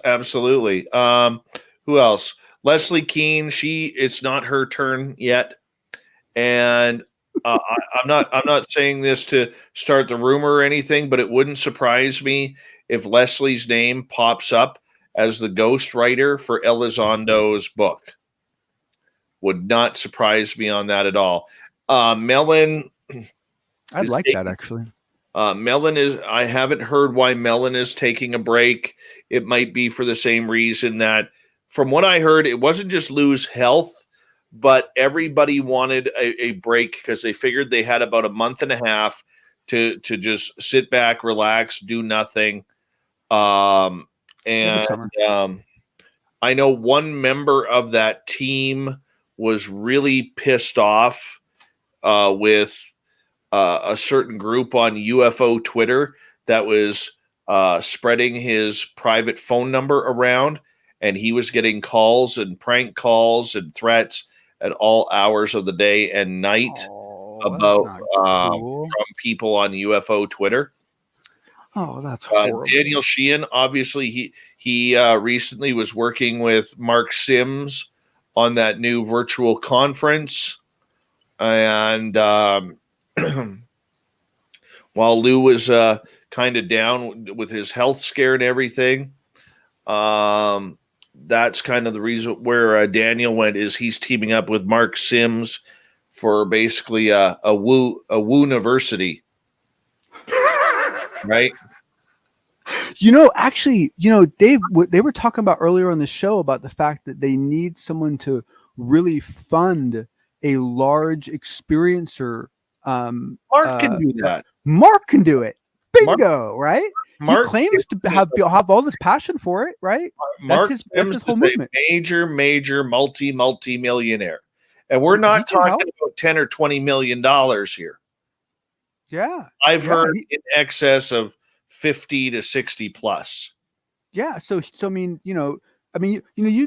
Speaker 1: Absolutely. Who else? Leslie Kean. It's not her turn yet, and I'm not saying this to start the rumor or anything, but it wouldn't surprise me if Leslie's name pops up as the ghostwriter for Elizondo's book. Would not surprise me on that at all. Mellon.
Speaker 6: I'd like that actually.
Speaker 1: Mellon I haven't heard why Mellon is taking a break. It might be for the same reason that, from what I heard, it wasn't just lose health, but everybody wanted a break because they figured they had about a month and a half to just sit back, relax, do nothing. I know one member of that team was really pissed off with a certain group on UFO Twitter that was spreading his private phone number around, and he was getting calls and prank calls and threats at all hours of the day and night about
Speaker 6: cool.
Speaker 1: from people on UFO Twitter.
Speaker 6: Oh, that's horrible.
Speaker 1: Daniel Sheehan, obviously, he recently was working with Mark Sims on that new virtual conference, and while Lou was kind of down with his health scare and everything, that's kind of the reason where Daniel went. Is he's teaming up with Mark Sims for basically a Woo-university. Right.
Speaker 6: Actually, Dave, what they were talking about earlier on the show about the fact that they need someone to really fund a large experiencer.
Speaker 1: Mark can do that.
Speaker 6: Mark can do it. Bingo, right?
Speaker 1: Mark
Speaker 6: he claims to have all this passion for it, right?
Speaker 1: Mark
Speaker 6: that's his whole movement.
Speaker 1: Major multi-millionaire. And we're not talking about $10 or $20 million here.
Speaker 6: Yeah.
Speaker 1: I've heard in excess of 50 to 60 plus.
Speaker 6: Yeah. So I mean, you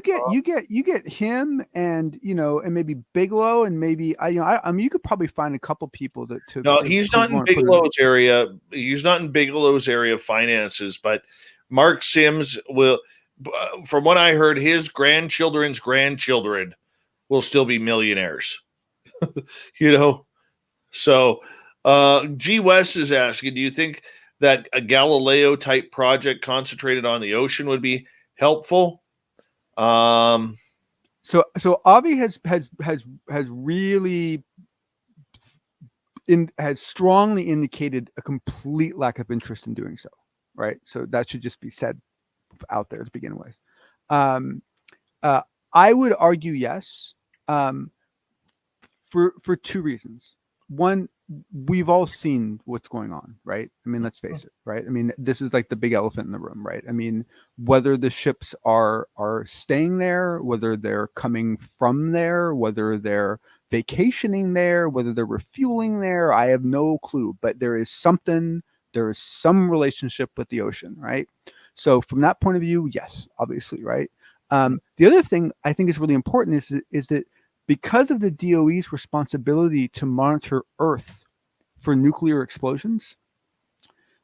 Speaker 6: get him and and maybe Bigelow and maybe you could probably find a couple people
Speaker 1: he's not in Bigelow's area. He's not in Bigelow's area of finances, but Mark Sims will, from what I heard, his grandchildren's grandchildren will still be millionaires. So G. West is asking, do you think that a Galileo type project concentrated on the ocean would be helpful.
Speaker 6: So Avi has really has strongly indicated a complete lack of interest in doing so, right? So that should just be said out there to begin with. I would argue yes, for two reasons. One, we've all seen what's going on, right? I mean, let's face it, right? I mean, this is like the big elephant in the room, right? I mean, whether the ships are staying there, whether they're coming from there, whether they're vacationing there, whether they're refueling there, I have no clue. But there is some relationship with the ocean, right? So from that point of view, yes, obviously, right? The other thing I think is really important is that because of the DOE's responsibility to monitor Earth for nuclear explosions,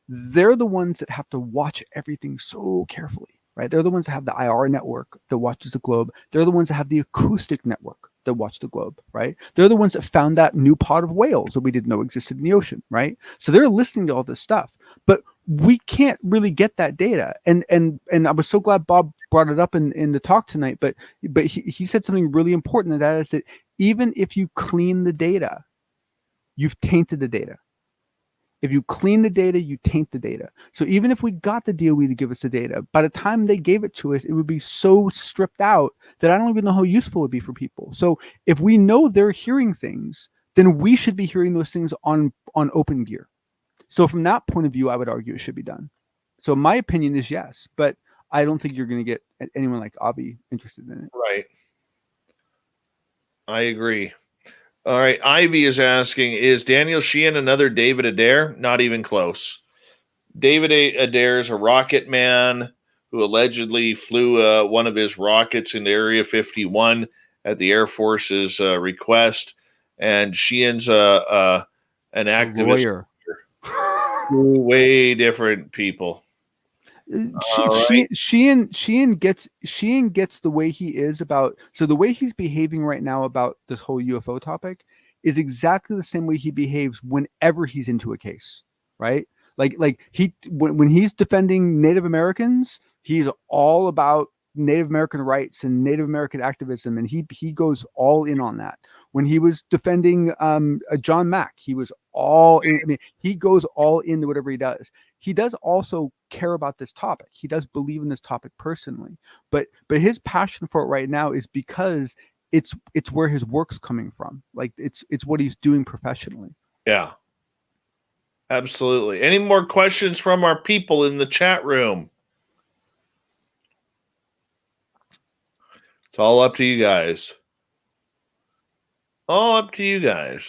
Speaker 6: they're the ones that have to watch everything so carefully, right? They're the ones that have the IR network that watches the globe. They're the ones that have the acoustic network that watch the globe, right? They're the ones that found that new pod of whales that we didn't know existed in the ocean, right? So they're listening to all this stuff, but we can't really get that data. And I was so glad Bob brought it up in the talk tonight, but he said something really important, and that is that even if you clean the data, you've tainted the data. If you clean the data, you taint the data. So even if we got the DOE to give us the data, by the time they gave it to us, it would be so stripped out that I don't even know how useful it would be for people. So if we know they're hearing things, then we should be hearing those things on open gear. So from that point of view, I would argue it should be done. So my opinion is yes, but I don't think you're going to get anyone like Avi interested in it.
Speaker 1: Right. I agree. All right. Ivy is asking, is Daniel Sheehan another David Adair? Not even close. David Adair is a rocket man who allegedly flew one of his rockets into Area 51 at the Air Force's request. And Sheehan's an activist.
Speaker 6: Lawyer.
Speaker 1: Way different people.
Speaker 6: Sheehan gets the way he is about, so the way he's behaving right now about this whole UFO topic is exactly the same way he behaves whenever he's into a case, right? Like when he's defending Native Americans, he's all about Native American rights and Native American activism, and he goes all in on that. When he was defending John Mack, he was all in. I mean, he goes all into whatever he does. He does also care about this topic. He does believe in this topic personally, but his passion for it right now is because it's where his work's coming from. Like it's what he's doing professionally.
Speaker 1: Yeah, absolutely. Any more questions from our people in the chat room? It's all up to you guys. All up to you guys.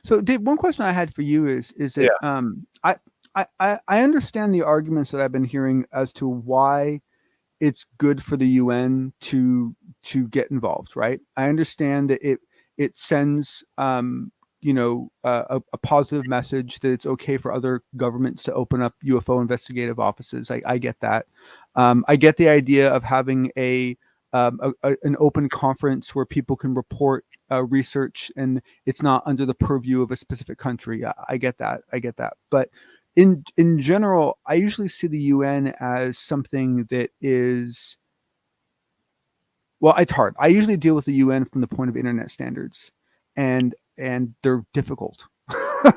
Speaker 6: So, Dave, one question I had for you is that I understand the arguments that I've been hearing as to why it's good for the UN to get involved, right? I understand that it sends a positive message that it's okay for other governments to open up UFO investigative offices. I get that. I get the idea of having an open conference where people can report research and it's not under the purview of a specific country. I get that. But in general, I usually see the UN as something that is, well, it's hard. I usually deal with the UN from the point of internet standards, and they're difficult. I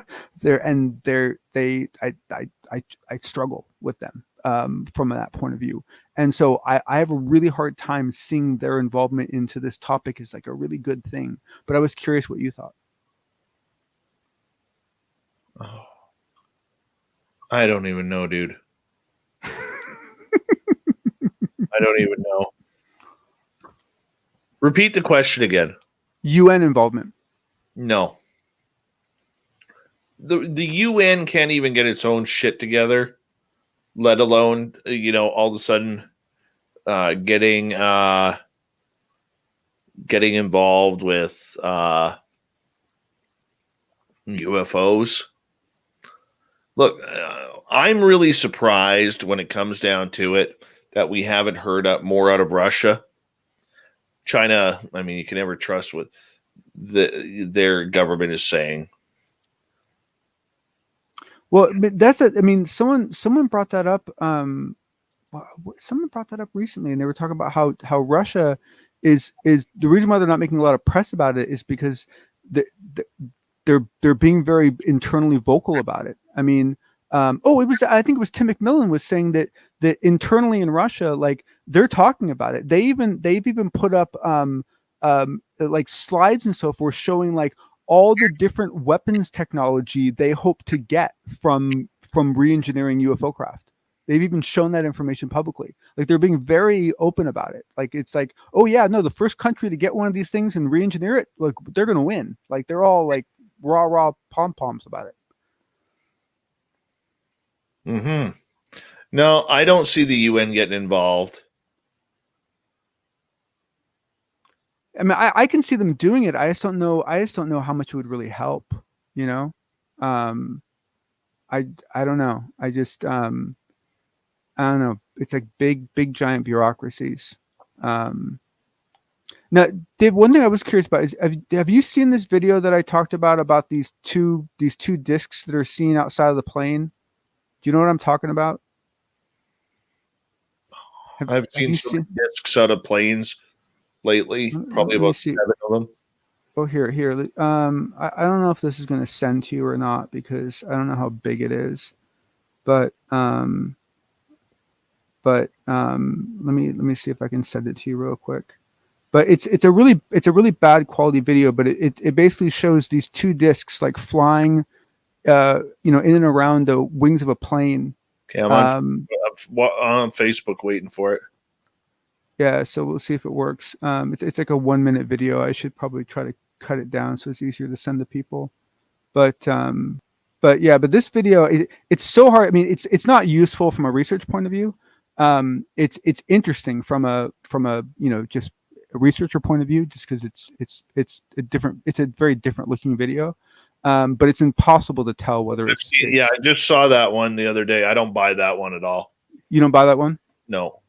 Speaker 6: struggle with them from that point of view. And so I have a really hard time seeing their involvement into this topic as like a really good thing. But I was curious what you thought.
Speaker 1: Oh, I don't even know, dude. I don't even know. Repeat the question again.
Speaker 6: UN involvement.
Speaker 1: No. The UN can't even get its own shit together, let alone, all of a sudden getting involved with UFOs. Look, I'm really surprised when it comes down to it that we haven't heard more out of Russia. China, I mean, you can never trust what their government is saying.
Speaker 6: Well, but that's it. I mean, someone brought that up. Someone brought that up recently, and they were talking about how Russia is the reason why they're not making a lot of press about it is because they're being very internally vocal about it. I mean, I think it was Tim McMillan was saying that internally in Russia, like they're talking about it. They've even put up like slides and so forth showing like all the different weapons technology they hope to get from re-engineering UFO craft. They've even shown that information publicly. Like they're being very open about it. Like it's like, oh yeah, no, the first country to get one of these things and re-engineer it, like they're gonna win. Like they're all like rah pom-poms about it.
Speaker 1: No, I don't see the UN getting involved.
Speaker 6: I mean, I can see them doing it. I just don't know how much it would really help. You know, I don't know. I don't know. It's like big giant bureaucracies. Now, Dave, one thing I was curious about is have you seen this video that I talked about these two discs that are seen outside of the plane? Do you know what I'm talking about?
Speaker 1: I've seen some discs out of planes lately, probably about 7 of them.
Speaker 6: Oh, here. I don't know if this is going to send to you or not because I don't know how big it is, but let me see if I can send it to you real quick. But it's a really bad quality video, but it basically shows these two discs like flying, in and around the wings of a plane.
Speaker 1: Okay, I'm on Facebook waiting for it.
Speaker 6: Yeah, so we'll see if it works. It's like a 1 minute video. I should probably try to cut it down so it's easier to send to people. But this video it's so hard. I mean, it's not useful from a research point of view. It's interesting from a just a researcher point of view, just because it's a very different looking video. But it's impossible to tell whether it's.
Speaker 1: Yeah, I just saw that one the other day. I don't buy that one at all.
Speaker 6: You don't buy that one?
Speaker 1: No.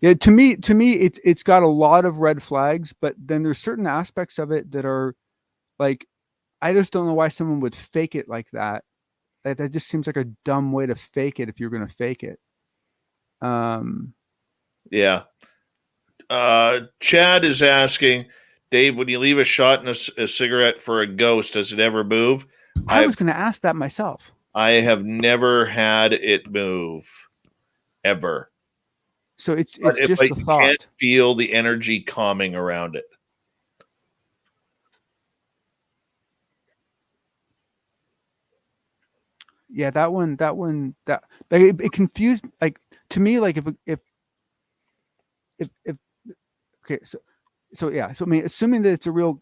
Speaker 6: Yeah, to me, it's got a lot of red flags, but then there's certain aspects of it that are like, I just don't know why someone would fake it like that. That just seems like a dumb way to fake it if you're going to fake it.
Speaker 1: Yeah. Chad is asking, Dave, when you leave a shot in a cigarette for a ghost, does it ever move?
Speaker 6: I was going to ask that myself.
Speaker 1: I have never had it move, ever.
Speaker 6: So it's just a thought.
Speaker 1: Can't feel the energy calming around it.
Speaker 6: Yeah, that it confused, like, to me, like if okay, so yeah, so I mean, assuming that it's a real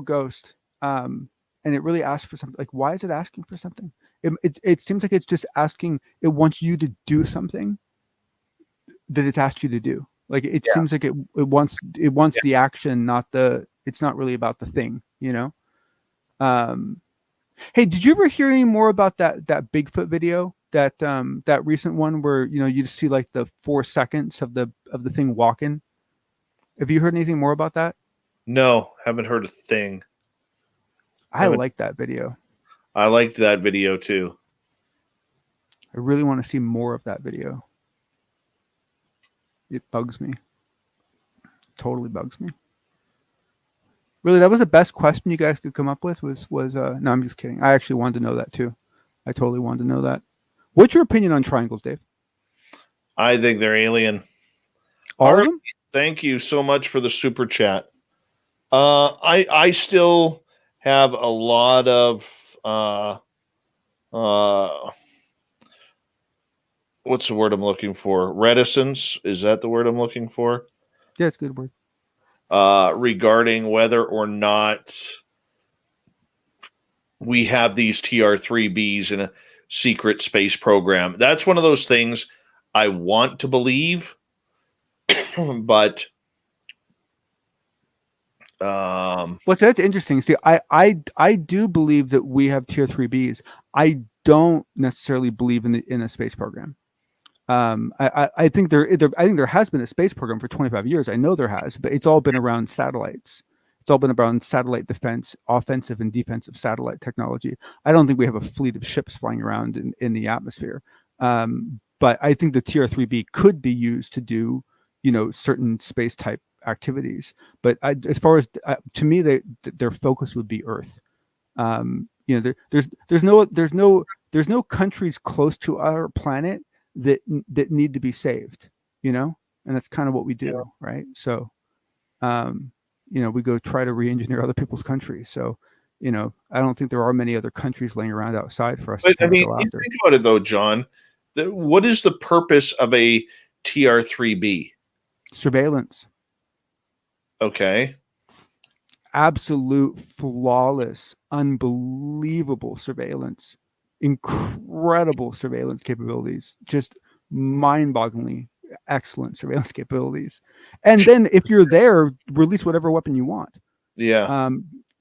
Speaker 6: ghost, and it really asks for something, like, why is it asking for something? It seems like it's just asking, it wants you to do something that it's asked you to do. Like it seems like it wants the action, it's not really about the thing, you know? Hey, did you ever hear any more about that Bigfoot video, that recent one where, you just see like the 4 seconds of the thing walking? Have you heard anything more about that?
Speaker 1: No, haven't heard a thing.
Speaker 6: I like that video.
Speaker 1: I liked that video too.
Speaker 6: I really want to see more of that video. It bugs me. Totally bugs me. Really, that was the best question you guys could come up with was no, I'm just kidding. I actually wanted to know that too. I totally wanted to know that. What's your opinion on triangles, Dave?
Speaker 1: I think they're alien.
Speaker 6: All of them?
Speaker 1: Thank you so much for the super chat. I still have a lot of what's the word I'm looking for? Reticence. Is that the word I'm looking for?
Speaker 6: Yeah, it's a good word.
Speaker 1: Regarding whether or not we have these TR-3Bs in a secret space program. That's one of those things I want to believe, but
Speaker 6: that's interesting. See, I do believe that we have TR-3Bs. I don't necessarily believe in a space program. I think there has been a space program for 25 years. I know there has, but it's all been around satellites. It's all been about satellite defense, offensive and defensive satellite technology. I don't think we have a fleet of ships flying around in the atmosphere. But I think the TR-3B could be used to do, certain space type activities. But as far as to me, their focus would be Earth. There's no countries close to our planet that need to be saved. And that's kind of what we do, right? So, we go try to re-engineer other people's countries. So, I don't think there are many other countries laying around outside for us to go after.
Speaker 1: Think about it though, John. What is the purpose of a TR-3B?
Speaker 6: Surveillance.
Speaker 1: Okay.
Speaker 6: Absolute, flawless, unbelievable surveillance. Incredible surveillance capabilities. Just mind-bogglingly excellent surveillance capabilities. And then if you're there, release whatever weapon you want.
Speaker 1: Yeah.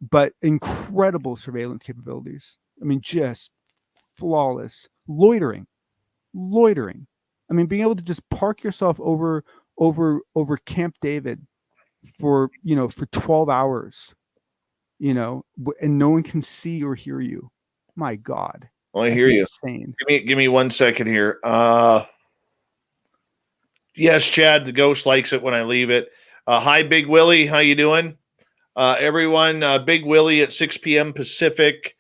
Speaker 6: But incredible surveillance capabilities. I mean, just flawless. Loitering. I mean, being able to just park yourself over Camp David for 12 hours, and no one can see or hear you. My God.
Speaker 1: Well, I hear you.
Speaker 6: Insane.
Speaker 1: Give me 1 second here. Yes, Chad, the ghost likes it when I leave it. Hi, Big Willie. How you doing? Everyone, Big Willie at 6 p.m. Pacific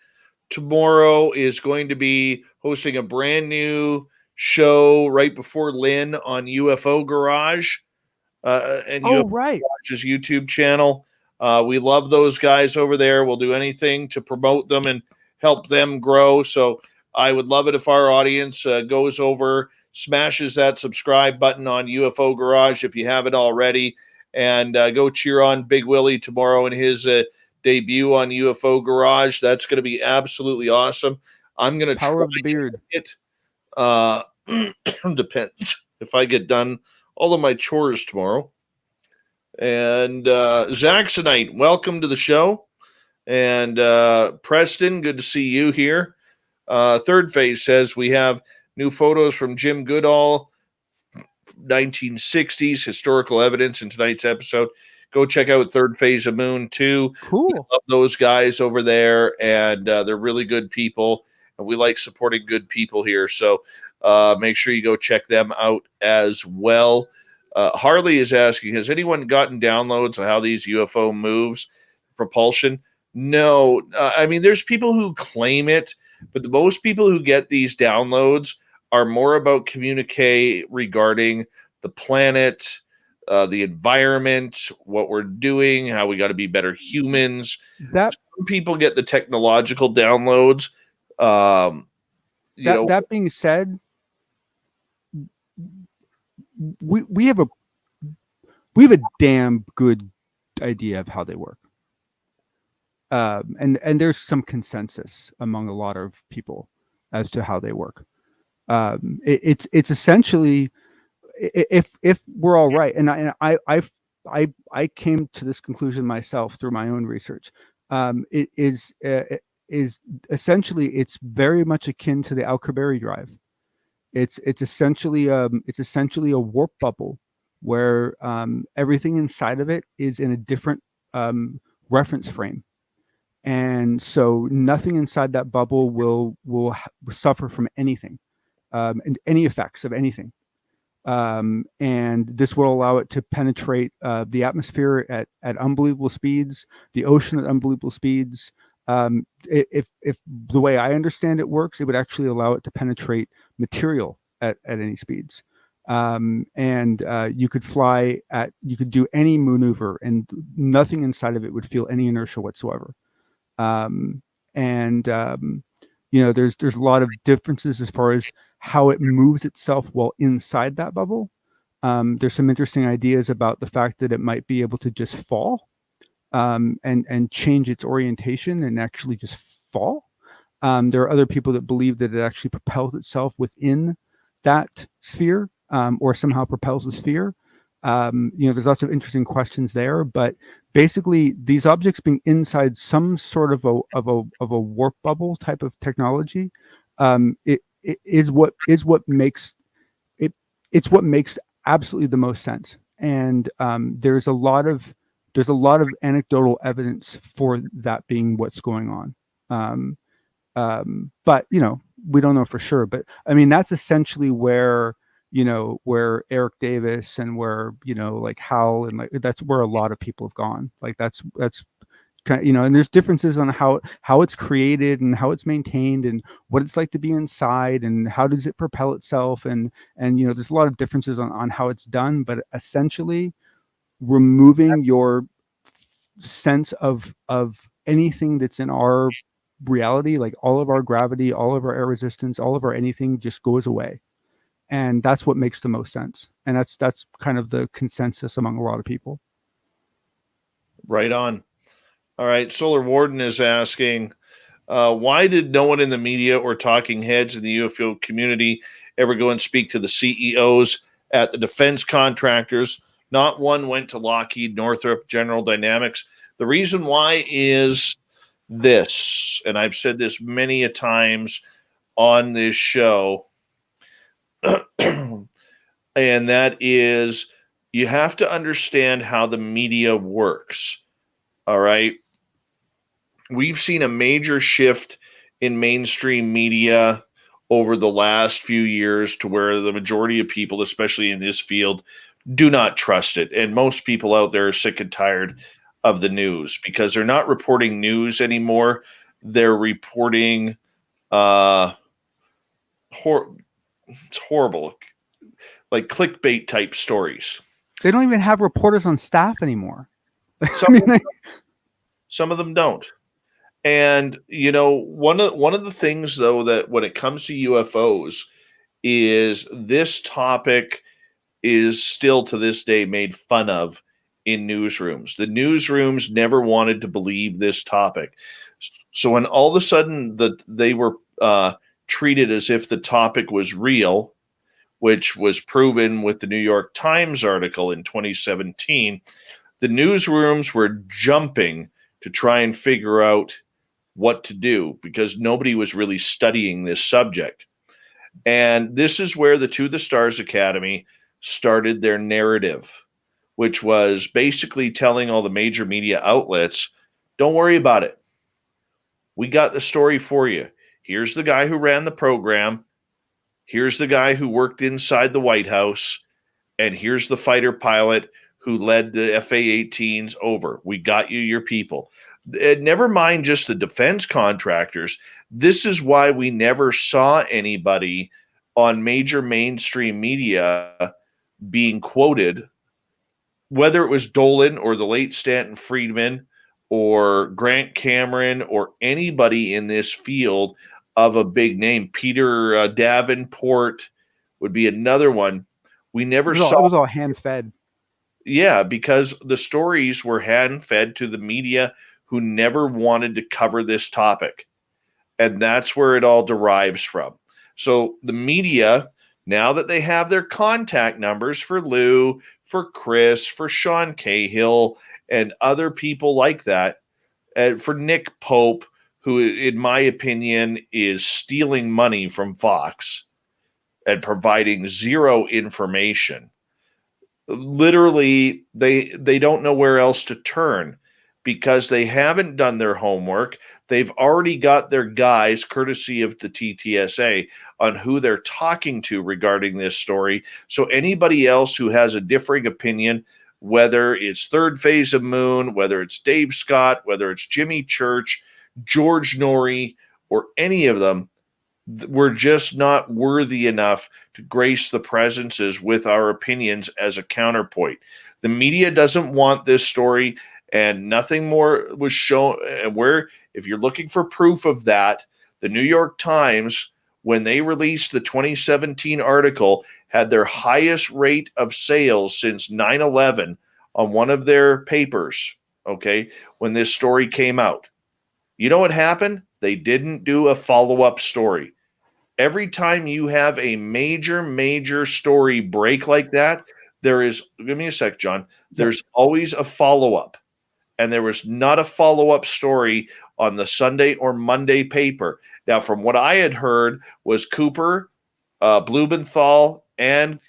Speaker 1: tomorrow is going to be hosting a brand new show right before Lynn on UFO Garage. And UFO Garage's YouTube channel. We love those guys over there. We'll do anything to promote them and help them grow. So I would love it if our audience goes over, smashes that subscribe button on UFO Garage if you haven't already, and go cheer on Big Willie tomorrow in his debut on UFO Garage. That's going to be absolutely awesome. I'm going to
Speaker 6: Power of the Beard.
Speaker 1: It depends if I get done all of my chores tomorrow. And Zaxonite, welcome to the show. And Preston, good to see you here. Third Phase says we have new photos from Jim Goodall, 1960s historical evidence in tonight's episode. Go check out Third Phase of Moon too.
Speaker 6: Cool.
Speaker 1: We love those guys over there, and they're really good people, and we like supporting good people here. So make sure you go check them out as well. Harley is asking, has anyone gotten downloads on how these UFO moves propulsion? No. I mean, there's people who claim it, but the most people who get these downloads are more about communique regarding the planet, the environment, what we're doing, how we got to be better humans. Some people get the technological downloads.
Speaker 6: That being said, we have a damn good idea of how they work. And there's some consensus among a lot of people as to how they work. It's essentially, if we're all right, and I came to this conclusion myself through my own research. It is essentially, it's very much akin to the Alcubierre drive. It's essentially a warp bubble where everything inside of it is in a different reference frame. And so nothing inside that bubble will suffer from anything, and any effects of anything. And this will allow it to penetrate the atmosphere at unbelievable speeds, the ocean at unbelievable speeds. If the way I understand it works, it would actually allow it to penetrate material at any speeds. And you could do any maneuver and nothing inside of it would feel any inertia whatsoever. There's a lot of differences as far as how it moves itself while inside that bubble. There's some interesting ideas about the fact that it might be able to just fall and change its orientation and actually just fall. There are other people that believe that it actually propels itself within that sphere, or somehow propels the sphere. There's lots of interesting questions there, but basically these objects being inside some sort of a warp bubble type of technology, it is what makes absolutely the most sense. And there's a lot of there's a lot of anecdotal evidence for that being what's going on. But we don't know for sure. But I mean, that's essentially where Eric Davis and where like Howell, and like that's where a lot of people have gone. Like that's kind of, and there's differences on how it's created and how it's maintained and what it's like to be inside and how does it propel itself, and there's a lot of differences on how it's done. But essentially, removing your sense of anything that's in our reality, like all of our gravity, all of our air resistance, all of our anything just goes away. And that's what makes the most sense. And that's kind of the consensus among a lot of people.
Speaker 1: Right on. All right. Solar Warden is asking, why did no one in the media or talking heads in the UFO community ever go and speak to the CEOs at the defense contractors? Not one went to Lockheed, Northrop, General Dynamics. The reason why is this, and I've said this many a times on this show, and that is you have to understand how the media works. All right. We've seen a major shift in mainstream media over the last few years to where the majority of people, especially in this field, do not trust it. And most people out there are sick and tired of the news because they're not reporting news anymore. They're reporting it's horrible, like clickbait type stories.
Speaker 6: They don't even have reporters on staff anymore.
Speaker 1: Some of them don't. And one of the things though that when it comes to UFOs is this topic is still to this day made fun of in newsrooms. The newsrooms never wanted to believe this topic. So when all of a sudden they were treated as if the topic was real, which was proven with the New York Times article in 2017, the newsrooms were jumping to try and figure out what to do because nobody was really studying this subject. And this is where the To the Stars Academy started their narrative, which was basically telling all the major media outlets, don't worry about it. We got the story for you. Here's the guy who ran the program. Here's the guy who worked inside the White House. And here's the fighter pilot who led the FA-18s over. We got you your people. Never mind just the defense contractors. This is why we never saw anybody on major mainstream media being quoted, whether it was Dolan or the late Stanton Friedman or Grant Cameron or anybody in this field of a big name. Peter Davenport would be another one. We never saw.
Speaker 6: It was all hand-fed.
Speaker 1: Yeah, because the stories were hand-fed to the media who never wanted to cover this topic. And that's where it all derives from. So the media, now that they have their contact numbers for Lou, for Chris, for Sean Cahill, and other people like that, for Nick Pope, who, in my opinion, is stealing money from Fox and providing zero information. Literally, they don't know where else to turn because they haven't done their homework. They've already got their guys, courtesy of the TTSA, on who they're talking to regarding this story. So anybody else who has a differing opinion, whether it's Third Phase of Moon, whether it's Dave Scott, whether it's Jimmy Church, George Norrie, or any of them, we're just not worthy enough to grace the presences with our opinions as a counterpoint. The media doesn't want this story, and nothing more was shown. And if you're looking for proof of that, the New York Times, when they released the 2017 article, had their highest rate of sales since 9/11 on one of their papers, okay, when this story came out. You know what happened? They didn't do a follow-up story. Every time you have a major story break like that, give me a sec, John, there's always a follow-up. And there was not a follow-up story on the Sunday or Monday paper. Now, from what I had heard was Cooper, Blumenthal, and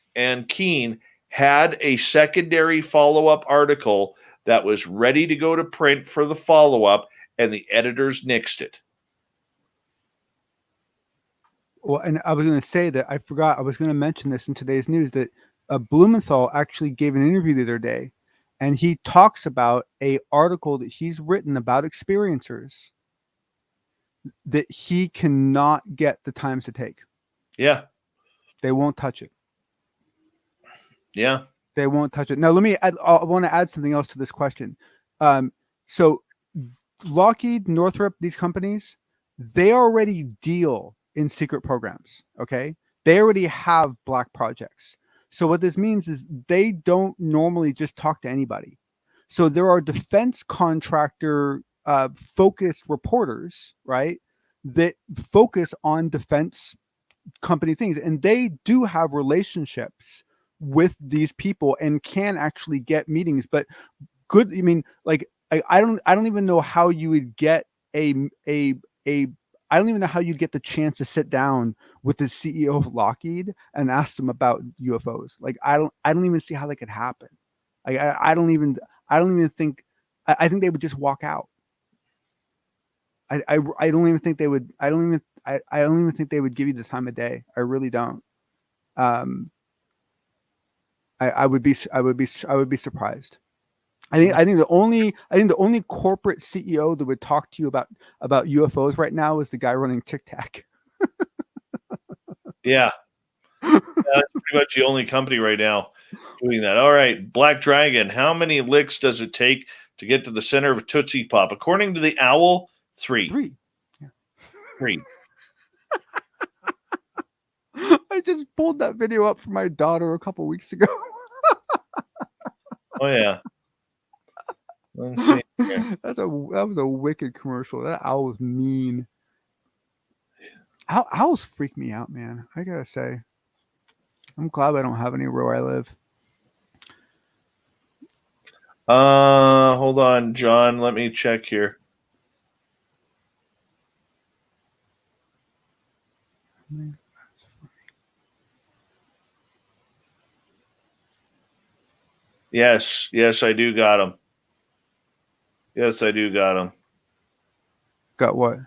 Speaker 1: Keene had a secondary follow-up article that was ready to go to print for the follow-up, and the editors nixed it.
Speaker 6: Well, and I was going to say that I forgot, I was going to mention this in today's news, that Blumenthal actually gave an interview the other day, and he talks about a article that he's written about experiencers that he cannot get the times to take.
Speaker 1: Yeah.
Speaker 6: They won't touch it.
Speaker 1: Yeah.
Speaker 6: They won't touch it. Now, let me add, I want to add something else to this question. So Lockheed, Northrop, these companies, they already deal in secret programs. Okay. They already have black projects. So what this means is they don't normally just talk to anybody. So there are defense contractor focused reporters, right, that focus on defense company things, and they do have relationships with these people and can actually get meetings. But good, I mean, like I don't even know how you would get I don't even know how you'd get the chance to sit down with the CEO of Lockheed and ask them about UFOs. Like I don't even see how that could happen. Like I don't even think, I think they would just walk out. I don't even think they would. I don't even think they would give you the time of day. I really don't. I would be surprised. I think the only corporate CEO that would talk to you about UFOs right now is the guy running Tic Tac.
Speaker 1: Yeah. That's pretty much the only company right now doing that. All right, Black Dragon, how many licks does it take to get to the center of a Tootsie Pop? According to the Owl, 3.
Speaker 6: 3. Yeah.
Speaker 1: 3.
Speaker 6: I just pulled that video up for my daughter a couple weeks ago.
Speaker 1: Oh yeah. Let's see.
Speaker 6: That was a wicked commercial. That owl was mean. Owls freak me out, man. I gotta say. I'm glad I don't have any where I live.
Speaker 1: Hold on, John. Let me check here. Yes, I do got them. Yes, I do got them.
Speaker 6: Got what?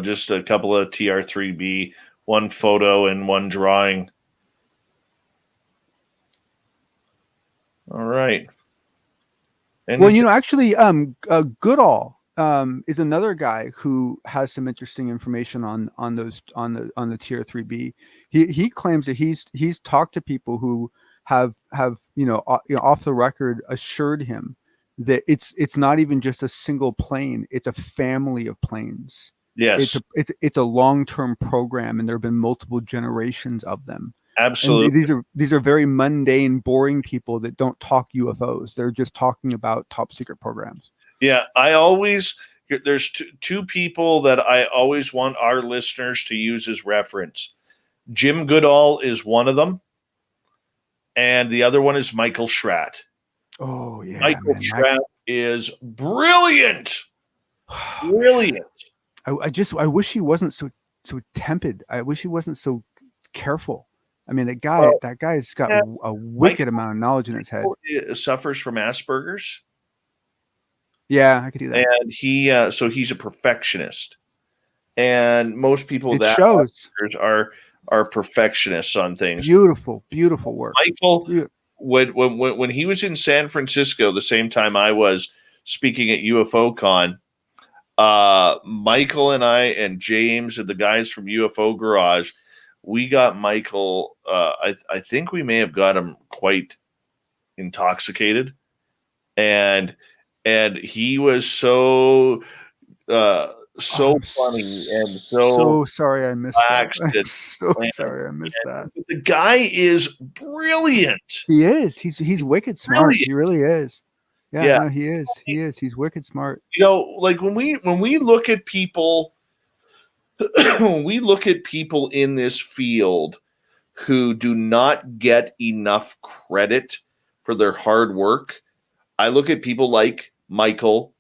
Speaker 1: Just a couple of TR3B, one photo and one drawing. All right.
Speaker 6: Well, you know, actually, Goodall is another guy who has some interesting information on the tier 3B. He claims that he's talked to people who have off the record assured him that it's not even just a single plane; it's a family of planes.
Speaker 1: Yes,
Speaker 6: it's a long-term program, and there have been multiple generations of them.
Speaker 1: Absolutely.
Speaker 6: And these are very mundane, boring people that don't talk UFOs. They're just talking about top secret programs.
Speaker 1: Yeah, there's two people that I always want our listeners to use as reference. Jim Goodall is one of them, and the other one is Michael Schratt.
Speaker 6: Oh yeah,
Speaker 1: Michael Schratt is brilliant. Brilliant.
Speaker 6: I wish he wasn't so tepid. I wish he wasn't so careful. I mean, that guy's got a wicked amount of knowledge in his head.
Speaker 1: Suffers from Asperger's.
Speaker 6: Yeah, I could do that.
Speaker 1: And he's a perfectionist. And most people that
Speaker 6: shows
Speaker 1: are perfectionists on things.
Speaker 6: Beautiful work.
Speaker 1: Michael, when he was in San Francisco, the same time I was speaking at UFO Con, Michael and I and James and the guys from UFO Garage, we got Michael. I think we may have got him quite intoxicated, and he was so funny and
Speaker 6: so sorry I missed that.
Speaker 1: Sorry I missed that. The guy is brilliant.
Speaker 6: He is. He's wicked smart. Brilliant. He really is. Yeah. No, he is. He's wicked smart.
Speaker 1: You know, like when we look at people. When we look at people in this field who do not get enough credit for their hard work, I look at people like Michael,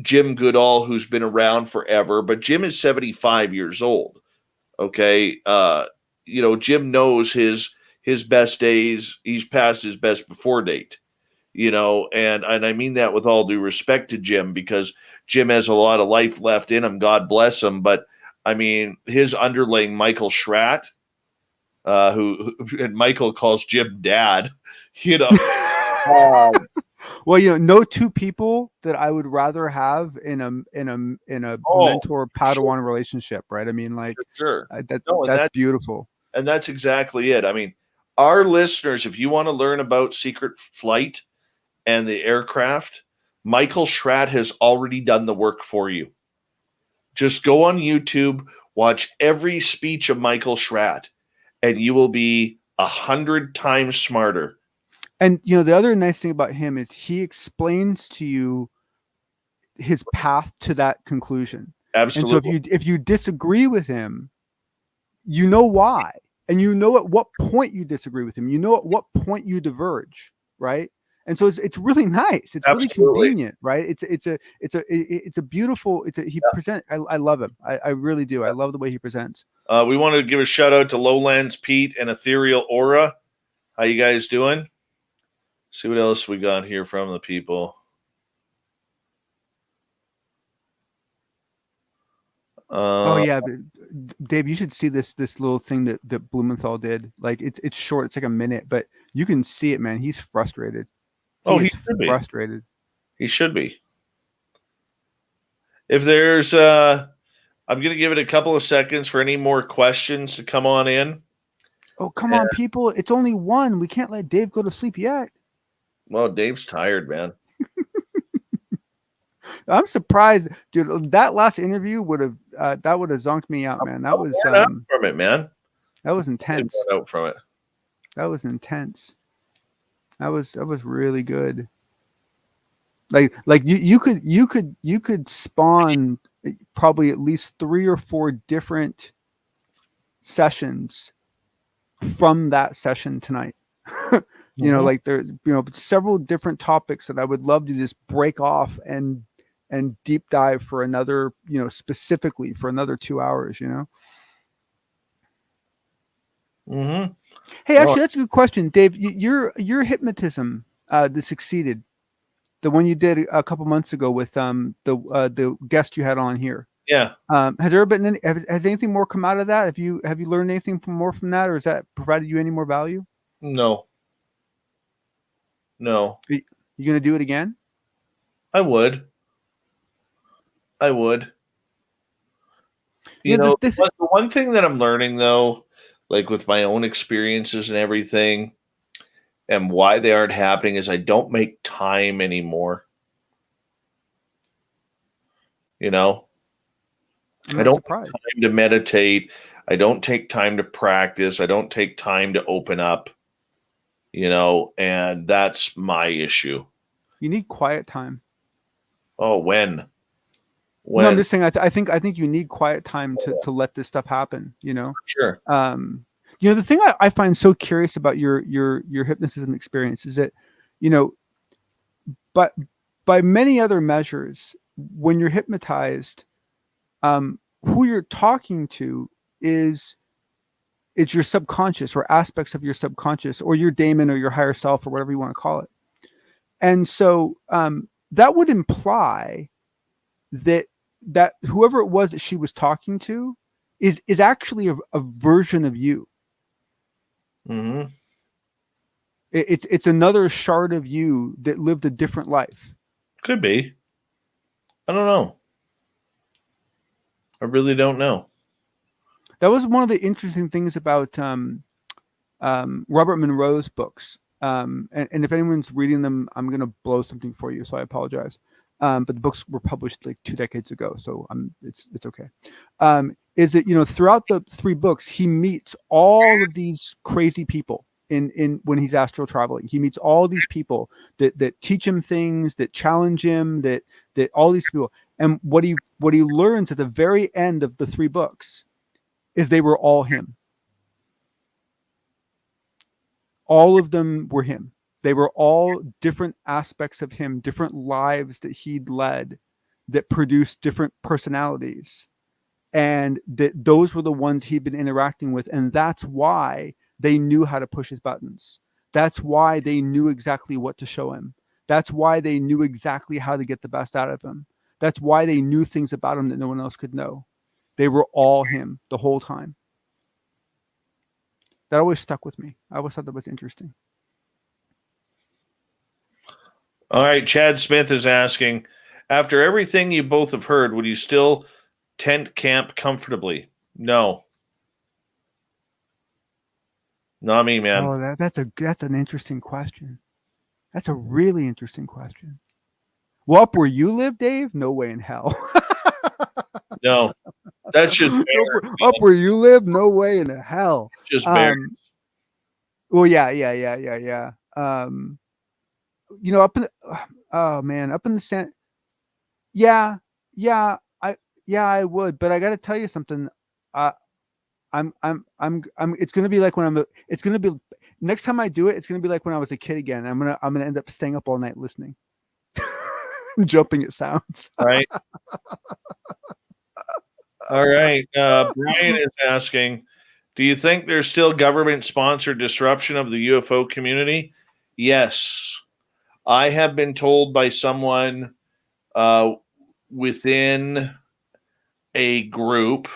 Speaker 1: Jim Goodall, who's been around forever, but Jim is 75 years old. Okay. Jim knows his best days. He's past his best before date. and I mean that with all due respect to Jim, because Jim has a lot of life left in him. God bless him. But I mean, his underling, Michael Schratt, who and Michael calls Jim Dad,
Speaker 6: Well, no two people that I would rather have in a mentor Padawan relationship, right? I mean, like,
Speaker 1: sure.
Speaker 6: That's beautiful.
Speaker 1: And that's exactly it. I mean, our listeners, if you want to learn about secret flight and the aircraft, Michael Schratt has already done the work for you. Just go on YouTube, watch every speech of Michael Schratt, and you will be 100 times smarter.
Speaker 6: And the other nice thing about him is he explains to you his path to that conclusion.
Speaker 1: Absolutely.
Speaker 6: And so if you disagree with him, you know why, and at what point you disagree with him. At what point you diverge, right? And so it's really nice. It's really convenient, right? It's a beautiful. I love him. I really do. I love the way he presents.
Speaker 1: We want to give a shout out to Lowlands Pete and Ethereal Aura. How you guys doing? See what else we got here from the people.
Speaker 6: Yeah, Dave, you should see this little thing that Blumenthal did. Like, it's short. It's like a minute, but you can see it, man. He's frustrated.
Speaker 1: He should be
Speaker 6: frustrated.
Speaker 1: He should be. If there's, I'm going to give it a couple of seconds for any more questions to come on in.
Speaker 6: Oh, come on, people! It's only 1. We can't let Dave go to sleep yet.
Speaker 1: Well, Dave's tired, man.
Speaker 6: I'm surprised, dude. That last interview would have zonked me out, man. That was
Speaker 1: from it, man.
Speaker 6: That was intense.
Speaker 1: Out from it.
Speaker 6: That was intense. That was really good. Like you could spawn probably at least 3 or 4 different sessions from that session tonight. Like there, several different topics that I would love to just break off and deep dive for another, specifically for another 2 hours,
Speaker 1: Mm-hmm.
Speaker 6: Hey, actually, that's a good question, Dave. Your hypnotism that succeeded, the one you did a couple months ago with the guest you had on here.
Speaker 1: Yeah.
Speaker 6: Has there been has anything more come out of that? Have you learned anything more from that, or has that provided you any more value?
Speaker 1: No.
Speaker 6: You gonna do it again?
Speaker 1: I would. The one thing that I'm learning, though, like with my own experiences and everything, and why they aren't happening, is I don't make time anymore. I don't take time to meditate. I don't take time to practice. I don't take time to open up. And that's my issue.
Speaker 6: You need quiet time.
Speaker 1: Oh, when?
Speaker 6: No, I'm just saying. I think you need quiet time to let this stuff happen.
Speaker 1: Sure.
Speaker 6: The thing I find so curious about your hypnotism experience is that, but by many other measures, when you're hypnotized, who you're talking to it's your subconscious or aspects of your subconscious or your daemon or your higher self or whatever you want to call it. And so that would imply that whoever it was that she was talking to is actually a version of you.
Speaker 1: Mm-hmm.
Speaker 6: It's another shard of you that lived a different life.
Speaker 1: Could be. I don't know. I really don't know.
Speaker 6: That was one of the interesting things about Robert Monroe's books. And if anyone's reading them, I'm going to blow something for you, so I apologize. But the books were published like 2 decades ago, so it's okay. Is that throughout the 3 books, he meets all of these crazy people in when he's astral traveling. He meets all these people that teach him things, that challenge him, that all these people. And what he learns at the very end of the 3 books is they were all him. All of them were him. They were all different aspects of him, different lives that he'd led that produced different personalities. And those were the ones he'd been interacting with. And that's why they knew how to push his buttons. That's why they knew exactly what to show him. That's why they knew exactly how to get the best out of him. That's why they knew things about him that no one else could know. They were all him the whole time. That always stuck with me. I always thought that was interesting.
Speaker 1: All right, Chad Smith is asking, after everything you both have heard, would you still tent camp comfortably? No. Not me, man.
Speaker 6: Oh, that's an interesting question. That's a really interesting question. Well, up where you live, Dave? No way in hell.
Speaker 1: No. That's just
Speaker 6: up where you live? No way in hell.
Speaker 1: just bears.
Speaker 6: Well, yeah. Up in up in the stand. Yeah, I would, but I got to tell you something. It's gonna be like next time I do it, it's gonna be like when I was a kid again. I'm gonna end up staying up all night listening, jumping at sounds.
Speaker 1: Right. All right. Brian is asking, do you think there's still government-sponsored disruption of the UFO community? Yes. I have been told by someone within a group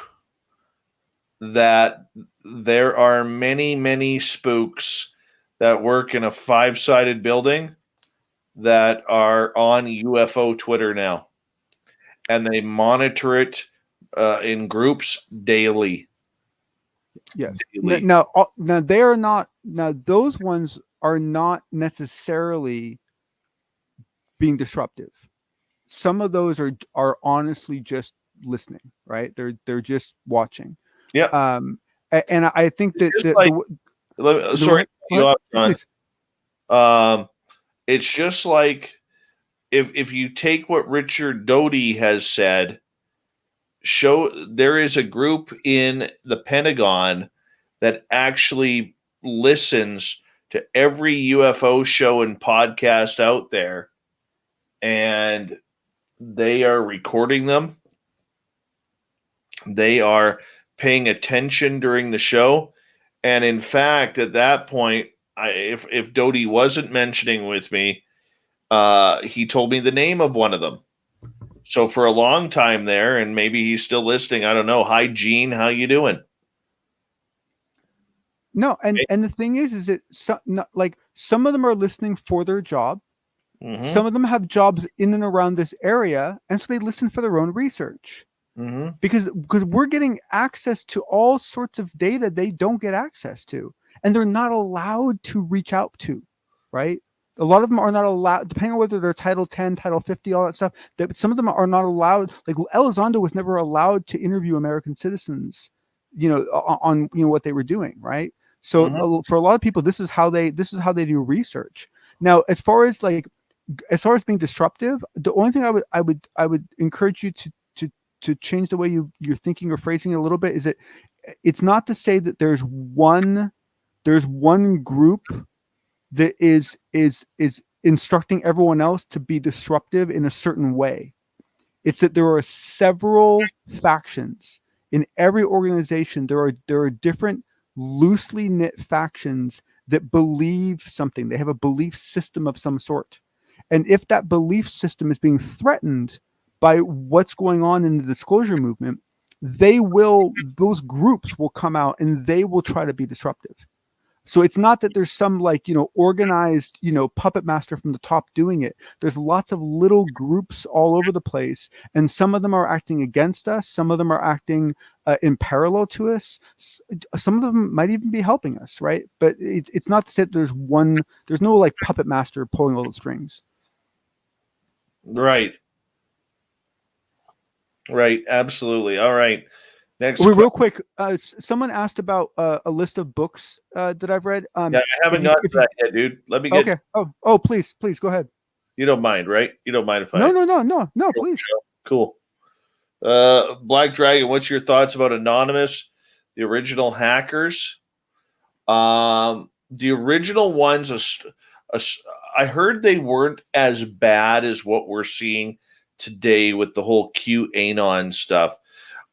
Speaker 1: that there are many, many spooks that work in a 5-sided building that are on UFO Twitter now. And they monitor it in groups daily.
Speaker 6: Yes.
Speaker 1: Daily.
Speaker 6: Now they are not. Now those ones are not necessarily being disruptive. Some of those are honestly just listening, right? They're just watching.
Speaker 1: Yeah.
Speaker 6: And I think that
Speaker 1: it's just like if you take what Richard Doty has said, there is a group in the Pentagon that actually listens to every UFO show and podcast out there, and they are recording them. They are paying attention during the show. And in fact, at that point, if Doty wasn't mentioning with me, he told me the name of one of them. So for a long time there, and maybe he's still listening, I don't know. Hi, Gene, how you doing?
Speaker 6: No, and the thing is that some of them are listening for their job.
Speaker 1: Mm-hmm.
Speaker 6: Some of them have jobs in and around this area, and so they listen for their own research.
Speaker 1: Mm-hmm.
Speaker 6: Because we're getting access to all sorts of data they don't get access to, and they're not allowed to reach out to, right? A lot of them are not allowed, depending on whether they're Title 10, Title 50, all that stuff. Some of them are not allowed. Like Elizondo was never allowed to interview American citizens, on what they were doing, right? So for a lot of people, this is how they do research. Now, as far as being disruptive, the only thing I would encourage you to change the way you're thinking or phrasing it a little bit is that it's not to say that there's one group that is instructing everyone else to be disruptive in a certain way. It's that there are several factions in every organization. There are different loosely knit factions that believe something. They have a belief system of some sort. And if that belief system is being threatened by what's going on in the disclosure movement, those groups will come out and they will try to be disruptive. So it's not that there's some organized, puppet master from the top doing it. There's lots of little groups all over the place, and some of them are acting against us. Some of them are acting in parallel to us. Some of them might even be helping us, right? But it's not to say that there's no puppet master pulling all the strings.
Speaker 1: Right. Absolutely. All right. Next.
Speaker 6: Real quick, someone asked about a list of books that I've read.
Speaker 1: Yeah, I haven't gotten to that yet, dude. Let me get.
Speaker 6: Okay. Oh, please go ahead.
Speaker 1: You don't mind, right? You don't mind if I?
Speaker 6: No, please.
Speaker 1: Cool. Black Dragon, what's your thoughts about Anonymous, the original hackers? The original ones, I heard they weren't as bad as what we're seeing today with the whole QAnon stuff.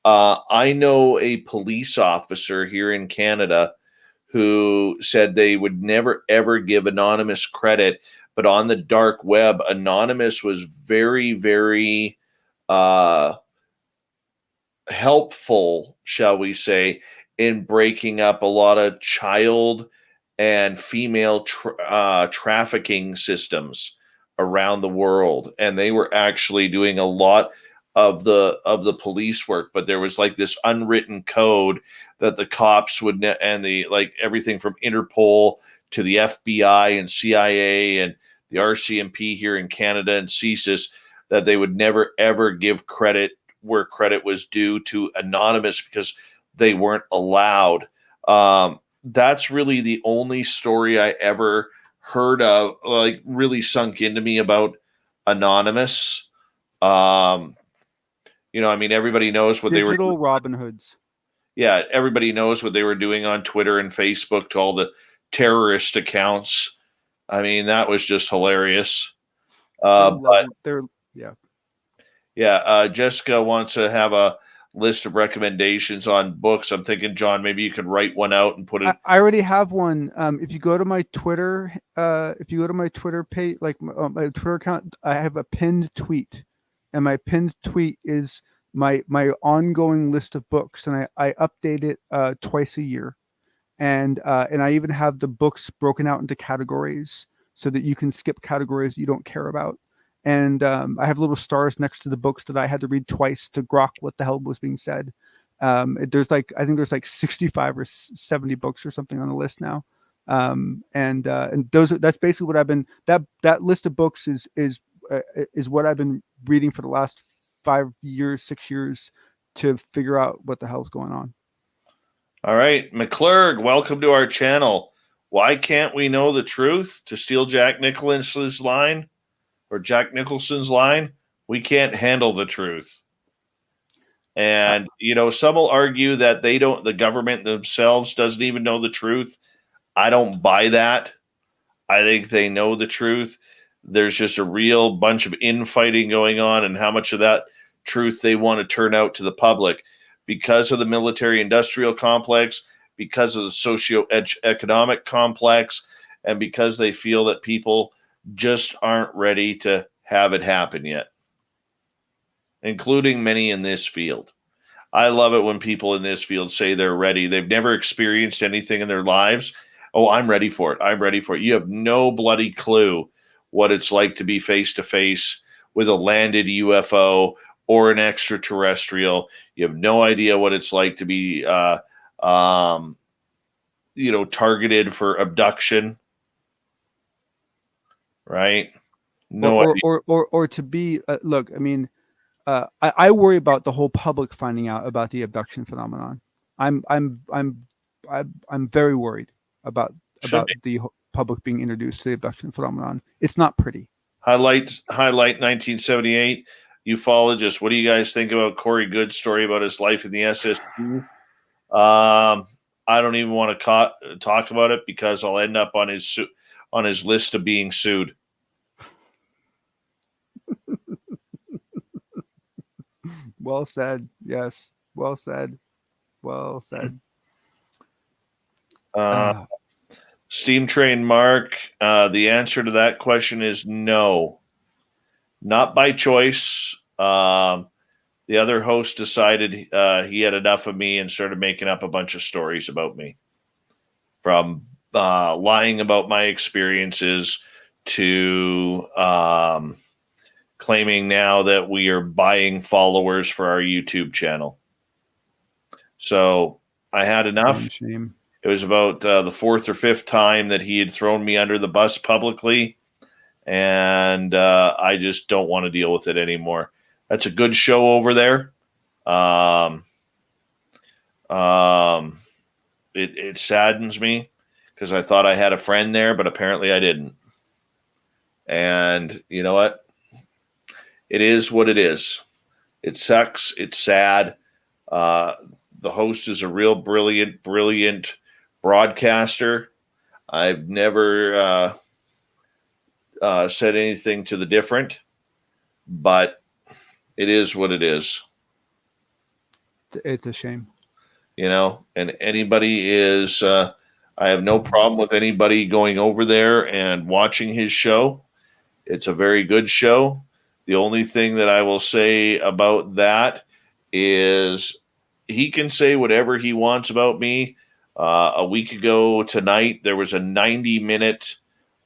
Speaker 1: I know a police officer here in Canada who said they would never, ever give Anonymous credit but on the dark web, Anonymous was very, very helpful, shall we say, in breaking up a lot of child and female trafficking systems around the world. And they were actually doing a lot of the police work, but there was like this unwritten code that the cops would and the like everything from Interpol to the FBI and CIA and the RCMP here in Canada and CSIS, that they would never ever give credit where credit was due to Anonymous because they weren't allowed. That's really the only story I ever heard of, like really sunk into me about Anonymous. I mean, everybody knows what
Speaker 6: Digital
Speaker 1: they were.
Speaker 6: Robin Hoods.
Speaker 1: Yeah, everybody knows what they were doing on Twitter and Facebook to all the terrorist accounts. I mean, that was just hilarious. Jessica wants to have a list of recommendations on books. I'm thinking, John, maybe you could write one out and put it.
Speaker 6: I already have one. If you go to my Twitter, page, like my Twitter account, I have a pinned tweet, and my pinned tweet is my ongoing list of books, and I update it twice a year, and I even have the books broken out into categories so that you can skip categories you don't care about. And I have little stars next to the books that I had to read twice to grok what the hell was being said. I think there's like 65 or 70 books or something on the list now. And that's basically what I've been, that list of books is what I've been reading for the last 6 years to figure out what the hell's going on.
Speaker 1: All right, McClurg, welcome to our channel. Why can't we know the truth? To steal Jack Nicholson's line, we can't handle the truth. And, some will argue that the government themselves doesn't even know the truth. I don't buy that. I think they know the truth. There's just a real bunch of infighting going on, and how much of that truth they want to turn out to the public because of the military-industrial complex, because of the socio-economic complex, and because they feel that people just aren't ready to have it happen yet, including many in this field. I love it when people in this field say they're ready. They've never experienced anything in their lives. Oh, I'm ready for it. I'm ready for it. You have no bloody clue what it's like to be face-to-face with a landed UFO or an extraterrestrial. You have no idea what it's like to be, targeted for abduction. Right? No,
Speaker 6: or to be look. I mean, I worry about the whole public finding out about the abduction phenomenon. I'm very worried about the public being introduced to the abduction phenomenon. It's not pretty. Highlight
Speaker 1: 1978. Ufologist. What do you guys think about Corey Good's story about his life in the SSU? I don't even want to talk about it because I'll end up on his list of being sued.
Speaker 6: Well said. Yes. Well said.
Speaker 1: Steam Train Mark, the answer to that question is no. Not by choice. The other host decided he had enough of me and started making up a bunch of stories about me. From lying about my experiences to claiming now that we are buying followers for our YouTube channel. So I had enough.
Speaker 6: Shame.
Speaker 1: It was about the fourth or fifth time that he had thrown me under the bus publicly, and I just don't want to deal with it anymore. That's a good show over there. It saddens me because I thought I had a friend there, but apparently I didn't. And you know what? It is what it is. It sucks. It's sad. The host is a real brilliant broadcaster. I've never said anything to the different, but it is what it is.
Speaker 6: It's a shame.
Speaker 1: And anybody is, I I have no problem with anybody going over there and watching his show. It's a very good show. The only thing that I will say about that is he can say whatever he wants about me. A week ago tonight, there was a 90-minute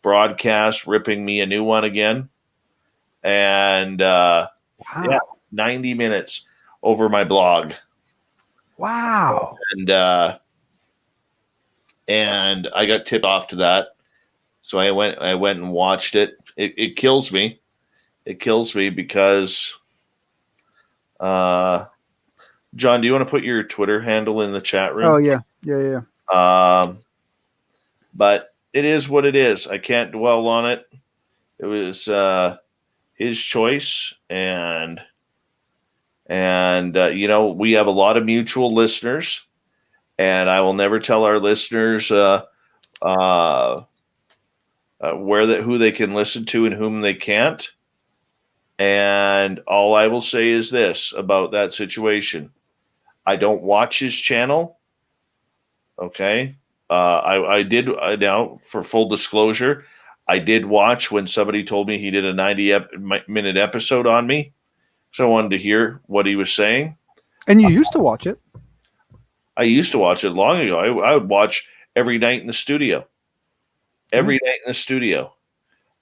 Speaker 1: broadcast ripping me a new one again. And
Speaker 6: Wow.
Speaker 1: yeah, 90 minutes over my blog.
Speaker 6: Wow.
Speaker 1: And I got tipped off to that. So I went and watched it. It kills me. It kills me because John, do you want to put your Twitter handle in the chat room?
Speaker 6: Oh yeah.
Speaker 1: But it is what it is. I can't dwell on it. It was his choice, and you know, we have a lot of mutual listeners, and I will never tell our listeners who they can listen to and whom they can't. And all I will say is this about that situation: I don't watch his channel. Okay, I did now, for full disclosure, I did watch when somebody told me he did a 90-minute episode on me. So I wanted to hear what he was saying.
Speaker 6: And you used to watch it.
Speaker 1: I used to watch it long ago. I would watch every night in the studio. Every night in the studio.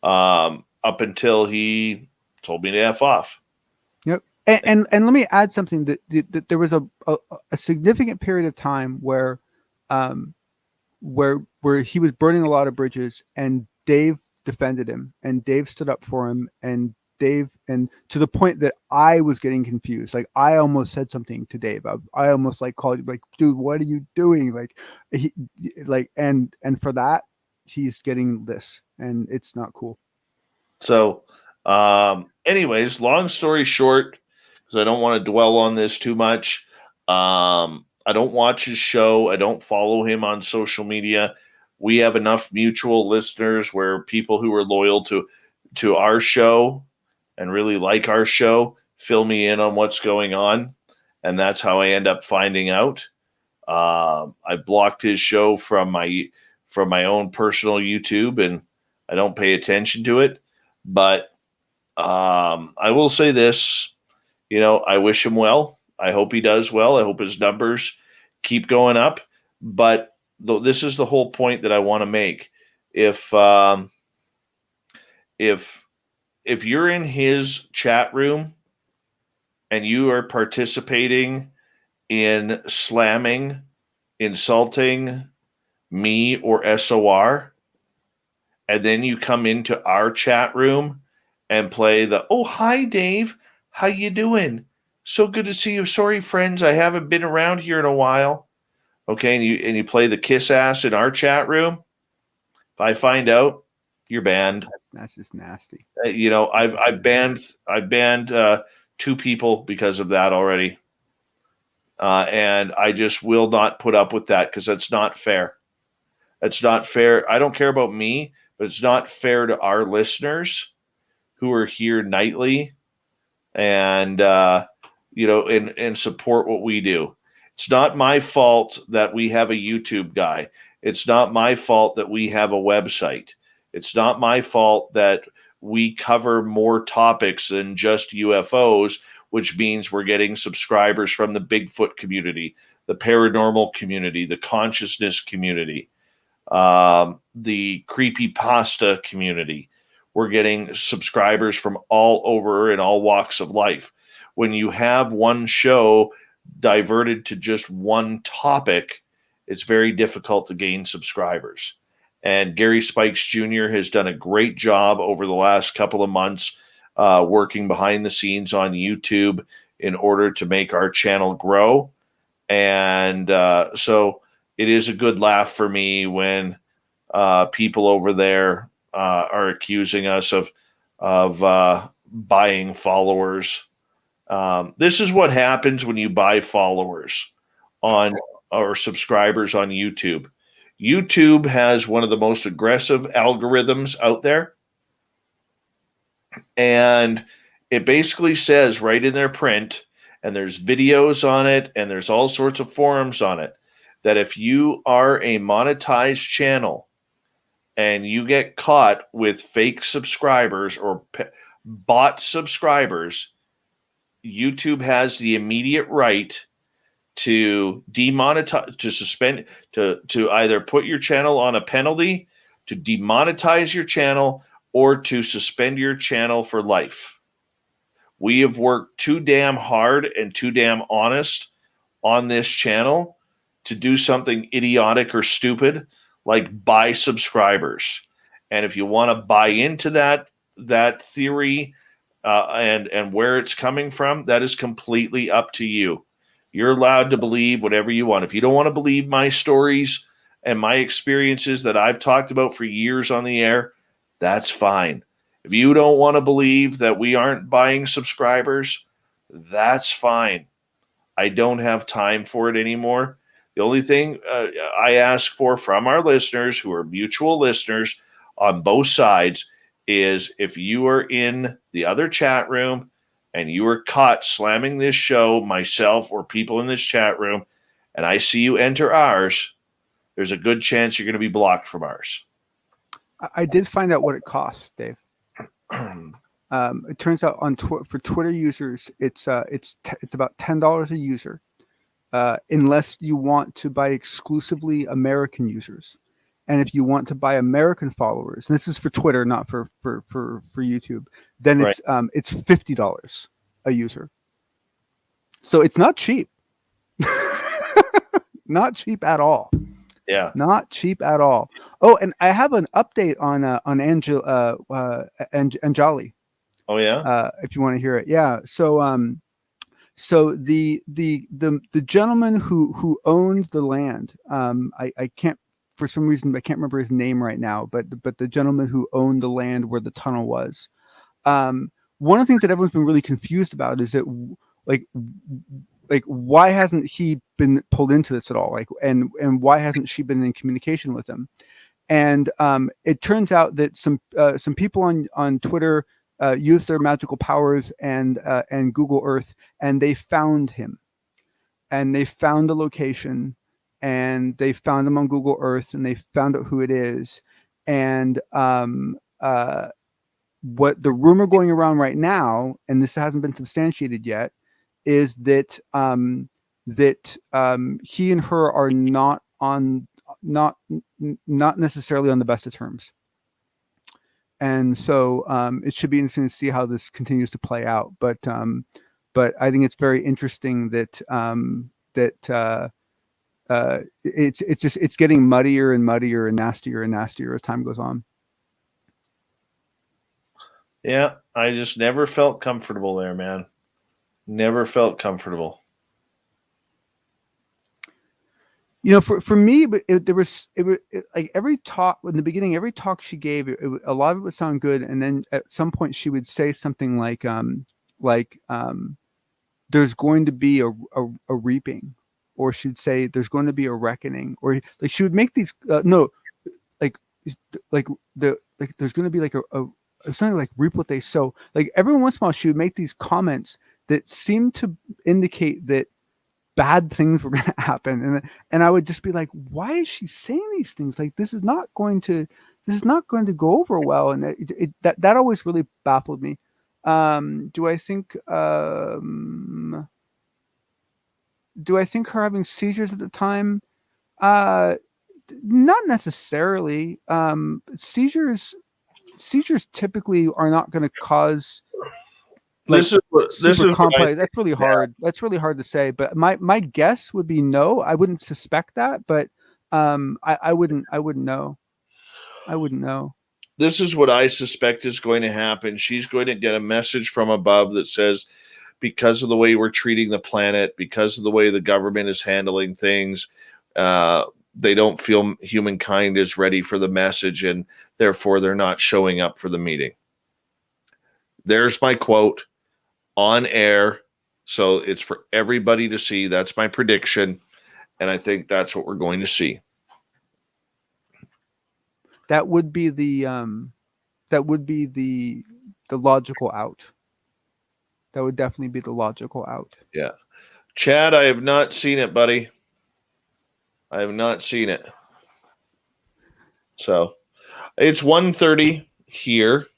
Speaker 1: Up until he told me to F off.
Speaker 6: Yep. And let me add something that there was a significant period of time where he was burning a lot of bridges, and Dave defended him, and Dave stood up for him, and to the point that I was getting confused. Like, I almost said something to Dave. I almost like called him, like, dude, what are you doing? Like, and for that, he's getting this, and it's not cool.
Speaker 1: So, anyways, long story short, because I don't want to dwell on this too much. I don't watch his show. I don't follow him on social media. We have enough mutual listeners where people who are loyal to our show and really like our show fill me in on what's going on. And that's how I end up finding out. I blocked his show from my own personal YouTube, and I don't pay attention to it. But I will say this, you know, I wish him well. I hope he does well. I hope his numbers keep going up. But this is the whole point that I want to make. If you're in his chat room and you are participating in slamming, insulting me or SOR, and then you come into our chat room and play the, oh, hi, Dave, how you doing? So good to see you. Sorry, friends, I haven't been around here in a while. Okay, and you play the kiss ass in our chat room. If I find out, you're banned.
Speaker 6: That's just nasty.
Speaker 1: You know, I've banned 2 people because of that already, and I just will not put up with that because that's not fair. It's not fair. I don't care about me, but it's not fair to our listeners who are here nightly and you know, and support what we do. It's not my fault that we have a YouTube guy. It's not my fault that we have a website. It's not my fault that we cover more topics than just UFOs, which means we're getting subscribers from the Bigfoot community, the paranormal community, the consciousness community, the creepypasta community. We're getting subscribers from all over in all walks of life. When you have one show diverted to just one topic, it's very difficult to gain subscribers. And Gary Spikes Jr. has done a great job over the last couple of months working behind the scenes on YouTube in order to make our channel grow. And so it is a good laugh for me when people over there are accusing us of buying followers. This is what happens when you buy followers on or subscribers on YouTube. YouTube has one of the most aggressive algorithms out there. And it basically says right in their print, and there's videos on it, and there's all sorts of forums on it, that if you are a monetized channel and you get caught with fake subscribers or bot subscribers, YouTube has the immediate right to demonetize, to suspend, to either put your channel on a penalty, to demonetize your channel, or to suspend your channel for life. We have worked too damn hard and too damn honest on this channel to do something idiotic or stupid like buy subscribers. And if you want to buy into that theory and where it's coming from, that is completely up to you. You're allowed to believe whatever you want. If you don't want to believe my stories and my experiences that I've talked about for years on the air, that's fine. If you don't want to believe that we aren't buying subscribers, that's fine. I don't have time for it anymore. The only thing I ask for from our listeners, who are mutual listeners on both sides, is if you are in the other chat room and you are caught slamming this show, myself or people in this chat room, and I see you enter ours, there's a good chance you're going to be blocked from ours.
Speaker 6: I did find out what it costs, Dave. It turns out for Twitter users, it's about $10 a user, unless you want to buy exclusively American users. And if you want to buy American followers, and this is for Twitter, not for YouTube, then it's $50 a user. So it's not cheap. Not cheap at all.
Speaker 1: Yeah,
Speaker 6: not cheap at all. Oh, and I have an update on Anjali.
Speaker 1: Oh yeah.
Speaker 6: If you want to hear it, yeah. So the gentleman who owned the land, I can't, for some reason I can't remember his name right now, but the gentleman who owned the land where the tunnel was. One of the things that everyone's been really confused about is that like why hasn't he been pulled into this at all? Like, and why hasn't she been in communication with him? And it turns out that some people on Twitter used their magical powers and Google Earth, and they found him, and they found the location, and they found him on Google Earth, and they found out who it is. And what the rumor going around right now, and this hasn't been substantiated yet, is that he and her are not necessarily on the best of terms. And so it should be interesting to see how this continues to play out. But I think it's very interesting that it's getting muddier and muddier and nastier as time goes on.
Speaker 1: Yeah, I just never felt comfortable there, man. Never felt comfortable.
Speaker 6: You know, for me, it was like every talk in the beginning, every talk she gave, a lot of it would sound good, and then at some point she would say something like there's going to be a reaping, or she'd say there's going to be a reckoning, or like she would make these there's going to be like a something like reap what they sow. Like every once in a while she would make these comments that seemed to indicate that bad things were going to happen, and I would just be like, why is she saying these things? Like this is not going to go over well, and that always really baffled me. Do I think her having seizures at the time? Not necessarily. Seizures typically are not going to cause. Like, this is complex. That's really hard. Yeah. That's really hard to say. But my guess would be no. I wouldn't suspect that, but I wouldn't know. I wouldn't know.
Speaker 1: This is what I suspect is going to happen. She's going to get a message from above that says, because of the way we're treating the planet, because of the way the government is handling things, they don't feel humankind is ready for the message, and therefore they're not showing up for the meeting. There's my quote on air. So it's for everybody to see. That's my prediction. And I think that's what we're going to see.
Speaker 6: That would be the logical out. That would definitely be the logical out.
Speaker 1: Yeah. Chad, I have not seen it, buddy. I have not seen it. So it's 1:30 here.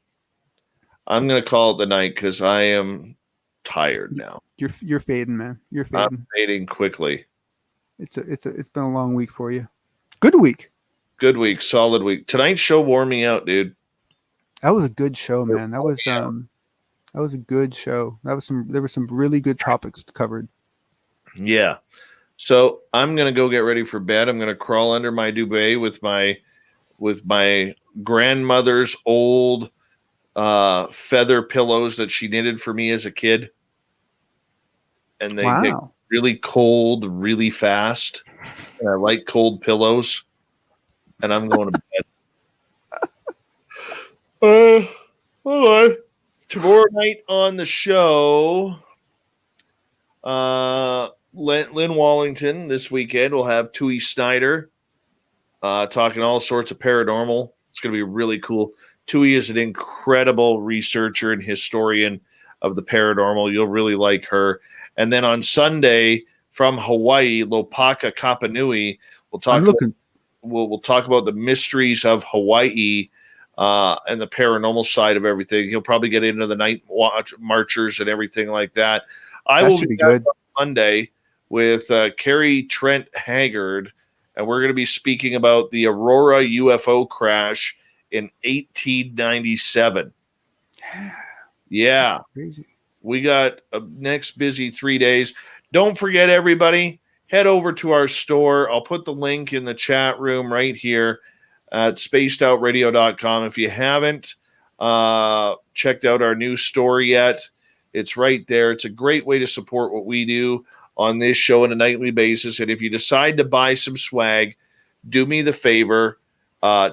Speaker 1: I'm going to call it the night because I am tired now.
Speaker 6: You're fading, man. You're fading.
Speaker 1: I'm fading quickly.
Speaker 6: It's been a long week for you. Good week.
Speaker 1: Good week. Solid week. Tonight's show wore me out, dude.
Speaker 6: That was a good show, man. That was a good show. There were some really good topics covered.
Speaker 1: Yeah. So I'm going to go get ready for bed. I'm going to crawl under my duvet with my grandmother's old feather pillows that she knitted for me as a kid. And they get really cold really fast. And I like cold pillows. And I'm going to bed. Hold on. Tomorrow night on the show, Lynn Wallington this weekend will have Tui Snyder talking all sorts of paranormal. It's going to be really cool. Tui is an incredible researcher and historian of the paranormal. You'll really like her. And then on Sunday from Hawaii, Lopaka Kapanui, we'll talk about the mysteries of Hawaii and the paranormal side of everything. He'll probably get into the night watch marchers and everything like that. I will be good on Monday with Carrie Trent Haggard, and we're going to be speaking about the Aurora UFO crash in 1897. Yeah.
Speaker 6: Crazy.
Speaker 1: We got a next busy 3 days. Don't forget, everybody, head over to our store. I'll put the link in the chat room right here at spacedoutradio.com. If you haven't checked out our new store yet, it's right there. It's a great way to support what we do on this show on a nightly basis. And if you decide to buy some swag, do me the favor,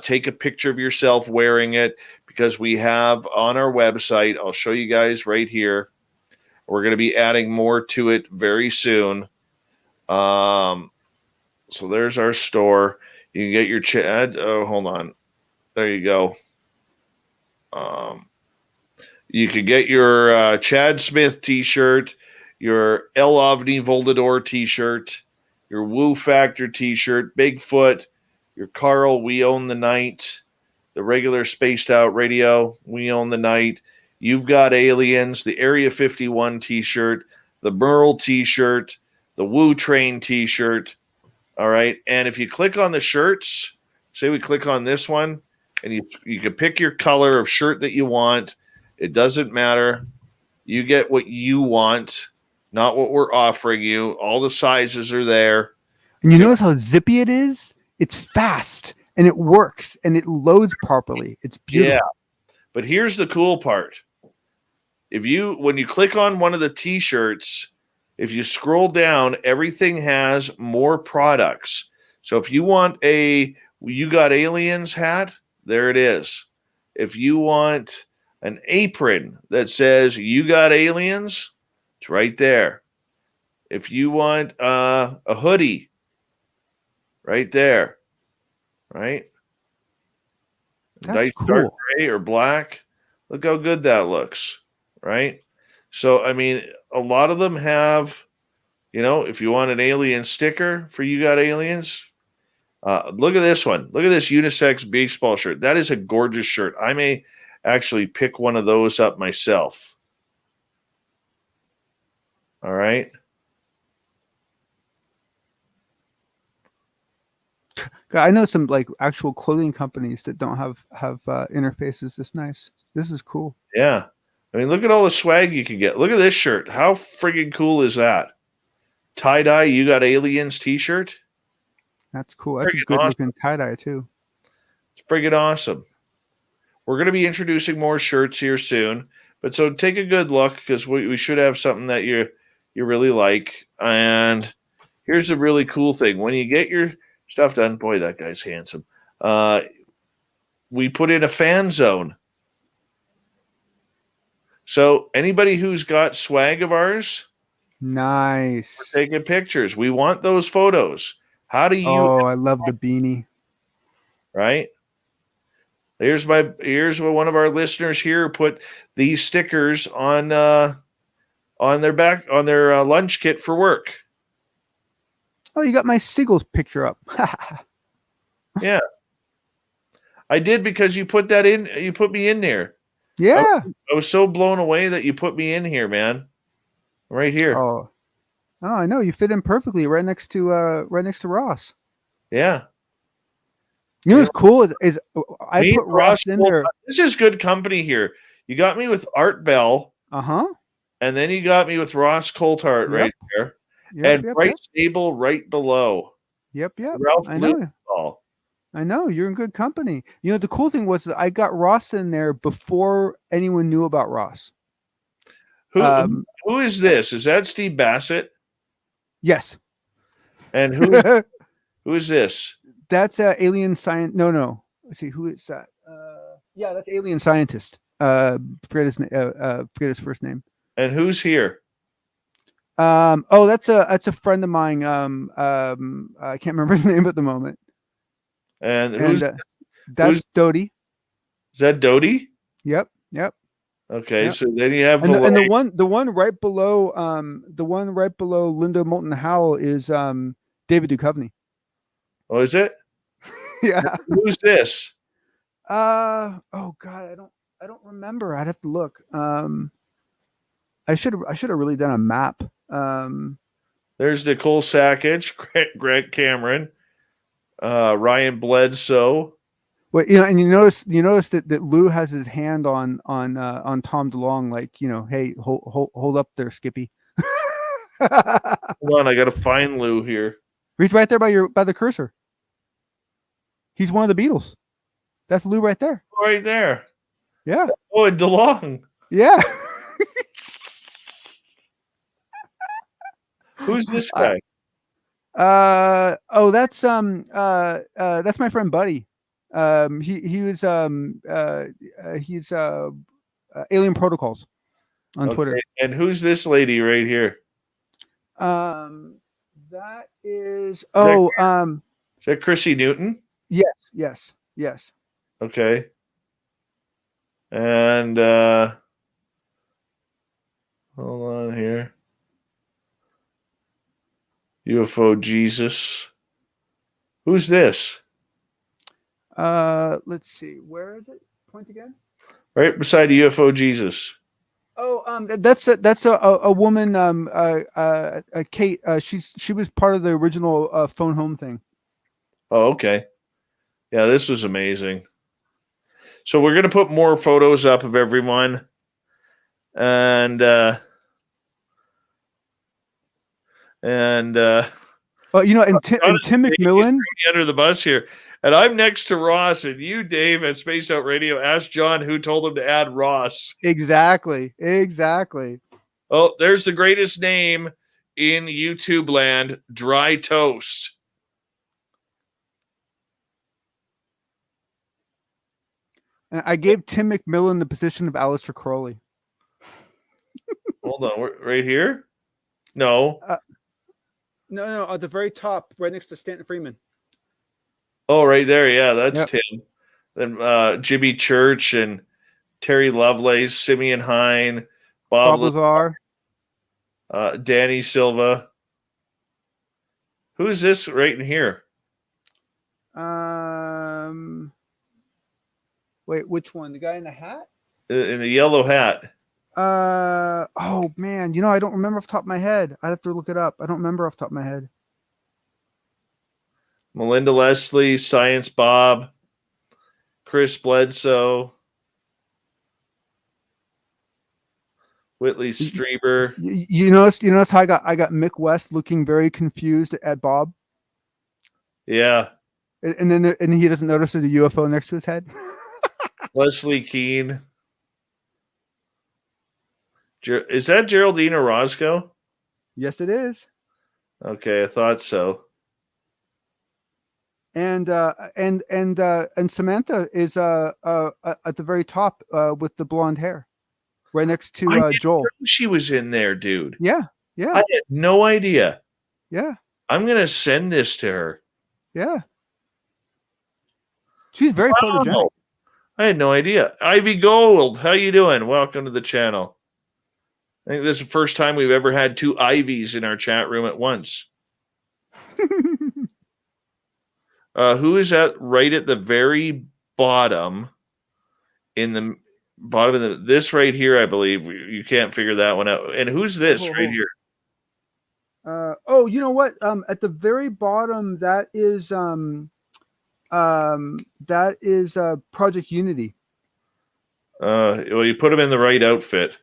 Speaker 1: take a picture of yourself wearing it, because we have on our website, I'll show you guys right here. We're going to be adding more to it very soon. So there's our store. You can get your Chad. Oh, hold on. There you go. You could get your Chad Smith t-shirt, your El Ovni Volador t-shirt, your Woo Factor t-shirt, Bigfoot, your Carl, We Own the Night, the regular Spaced Out Radio, We Own the Night. You've got Aliens, the Area 51 t-shirt, the Merle t-shirt, the Woo Train t-shirt. All right. And if you click on the shirts, say we click on this one, and you can pick your color of shirt that you want. It doesn't matter. You get what you want, not what we're offering you. All the sizes are there.
Speaker 6: And you notice how zippy it is? It's fast, and it works, and it loads properly. It's beautiful.
Speaker 1: Yeah. But here's the cool part. When you click on one of the t-shirts, if you scroll down, everything has more products. So if you want a You Got Aliens hat, there it is. If you want an apron that says You Got Aliens, it's right there. If you want a hoodie, right there. Right?
Speaker 6: That's
Speaker 1: nice
Speaker 6: cool.
Speaker 1: dark gray or black. Look how good that looks. Right? So, I mean, a lot of them have, if you want an alien sticker for You Got Aliens, look at this one. Look at this unisex baseball shirt. That is a gorgeous shirt. I may actually pick one of those up myself. All right.
Speaker 6: I know some like actual clothing companies that don't have interfaces this nice. This is cool.
Speaker 1: Yeah. I mean, look at all the swag you can get. Look at this shirt. How friggin' cool is that? Tie-dye You Got Aliens t-shirt.
Speaker 6: That's cool. That's a good looking tie-dye too.
Speaker 1: It's friggin' awesome. We're going to be introducing more shirts here soon. But so take a good look, because we should have something that you really like. And here's a really cool thing. When you get your stuff done, boy, that guy's handsome. We put in a fan zone. So anybody who's got swag of ours,
Speaker 6: nice.
Speaker 1: we're taking pictures. We want those photos. How do you?
Speaker 6: Oh, I love the beanie.
Speaker 1: Right. Here's what one of our listeners here put these stickers on their lunch kit for work.
Speaker 6: Oh, you got my Seagulls picture up.
Speaker 1: Yeah. I did because you put that in. You put me in there.
Speaker 6: Yeah.
Speaker 1: I was so blown away that you put me in here, man. Right here.
Speaker 6: Oh, I know. You fit in perfectly right next to Ross.
Speaker 1: Yeah.
Speaker 6: You know what's cool is I
Speaker 1: Me
Speaker 6: put
Speaker 1: and
Speaker 6: Ross in there.
Speaker 1: This is good company here. You got me with Art Bell,
Speaker 6: Uh-huh.
Speaker 1: and then you got me with Ross Coulthart right there, and Bryce Stable right below.
Speaker 6: Yep.
Speaker 1: Ralph
Speaker 6: I know.
Speaker 1: Blumenthal.
Speaker 6: I know. You're in good company. You know, the cool thing was that I got Ross in there before anyone knew about Ross.
Speaker 1: Who is this? Is that Steve Bassett?
Speaker 6: Yes.
Speaker 1: And who is this?
Speaker 6: That's alien science. No. Let's see, who is that? Yeah, that's alien scientist. Forget his first name.
Speaker 1: And who's here?
Speaker 6: That's a friend of mine. I can't remember his name at the moment.
Speaker 1: And
Speaker 6: that's Dodie.
Speaker 1: Is that Dodie?
Speaker 6: Yep.
Speaker 1: Okay,
Speaker 6: Yep.
Speaker 1: so then you have
Speaker 6: and the one right below Linda Moulton Howell is David Duchovny.
Speaker 1: Oh, is it?
Speaker 6: Yeah.
Speaker 1: Who's this?
Speaker 6: Oh God, I don't remember. I'd have to look. I should have really done a map.
Speaker 1: There's Nicole Sackage, Greg Cameron, Ryan Bledsoe.
Speaker 6: Well, and you notice that Lou has his hand on Tom DeLonge, like, hey, hold up there, Skippy.
Speaker 1: Hold on, I gotta find Lou here.
Speaker 6: He's right there by the cursor. He's one of the Beatles. That's Lou right there.
Speaker 1: Right there.
Speaker 6: Yeah.
Speaker 1: Oh, and DeLonge.
Speaker 6: Yeah.
Speaker 1: Who's this guy?
Speaker 6: That's my friend Buddy. He's Alien Protocols on Twitter.
Speaker 1: And who's this lady right here?
Speaker 6: That is
Speaker 1: is that Chrissy Newton?
Speaker 6: Yes.
Speaker 1: Okay. And hold on here. UFO Jesus. Who's this?
Speaker 6: Let's see. Where is it? Point again.
Speaker 1: Right beside UFO Jesus.
Speaker 6: Oh, that's a woman. Kate. She was part of the original phone home thing.
Speaker 1: Oh, okay. Yeah, this was amazing. So we're gonna put more photos up of everyone, and Tim
Speaker 6: McMillan
Speaker 1: under the bus here, and I'm next to Ross, and you, Dave, at Spaced Out Radio, asked John who told him to add Ross.
Speaker 6: Exactly.
Speaker 1: Oh, there's the greatest name in YouTube land, Dry Toast.
Speaker 6: And I gave Tim McMillan the position of Aleister Crowley.
Speaker 1: Hold on, right here? No.
Speaker 6: No, at the very top, right next to Stanton Freeman.
Speaker 1: Oh, right there. Yeah, that's Tim. Then Jimmy Church and Terry Lovelace, Simeon Hine, Bob
Speaker 6: Lazar,
Speaker 1: Danny Silva. Who is this right in here?
Speaker 6: Wait, which one? The guy in the hat?
Speaker 1: In the yellow hat.
Speaker 6: Oh man, I don't remember off the top of my head. I have to look it up. I don't remember off the top of my head.
Speaker 1: Melinda Leslie, Science Bob, Chris Bledsoe, Whitley Strieber.
Speaker 6: You notice how I got Mick West looking very confused at Bob?
Speaker 1: Yeah.
Speaker 6: And then he doesn't notice there's a UFO next to his head.
Speaker 1: Leslie Keene. Is that Geraldine Orozco?
Speaker 6: Yes, it is.
Speaker 1: Okay, I thought so.
Speaker 6: And Samantha is at the very top with the blonde hair, right next to Joel.
Speaker 1: She was in there, dude.
Speaker 6: Yeah.
Speaker 1: I had no idea.
Speaker 6: Yeah.
Speaker 1: I'm gonna send this to her.
Speaker 6: Yeah. She's very photogenic.
Speaker 1: I had no idea. Ivy Gold, how you doing? Welcome to the channel. I think this is the first time we've ever had two Ivies in our chat room at once. Who is that right at the very bottom? In the bottom of this right here, I believe. You can't figure that one out. And who's this right here?
Speaker 6: Oh, you know what? At the very bottom, that is Project Unity.
Speaker 1: Well, you put him in the right outfit.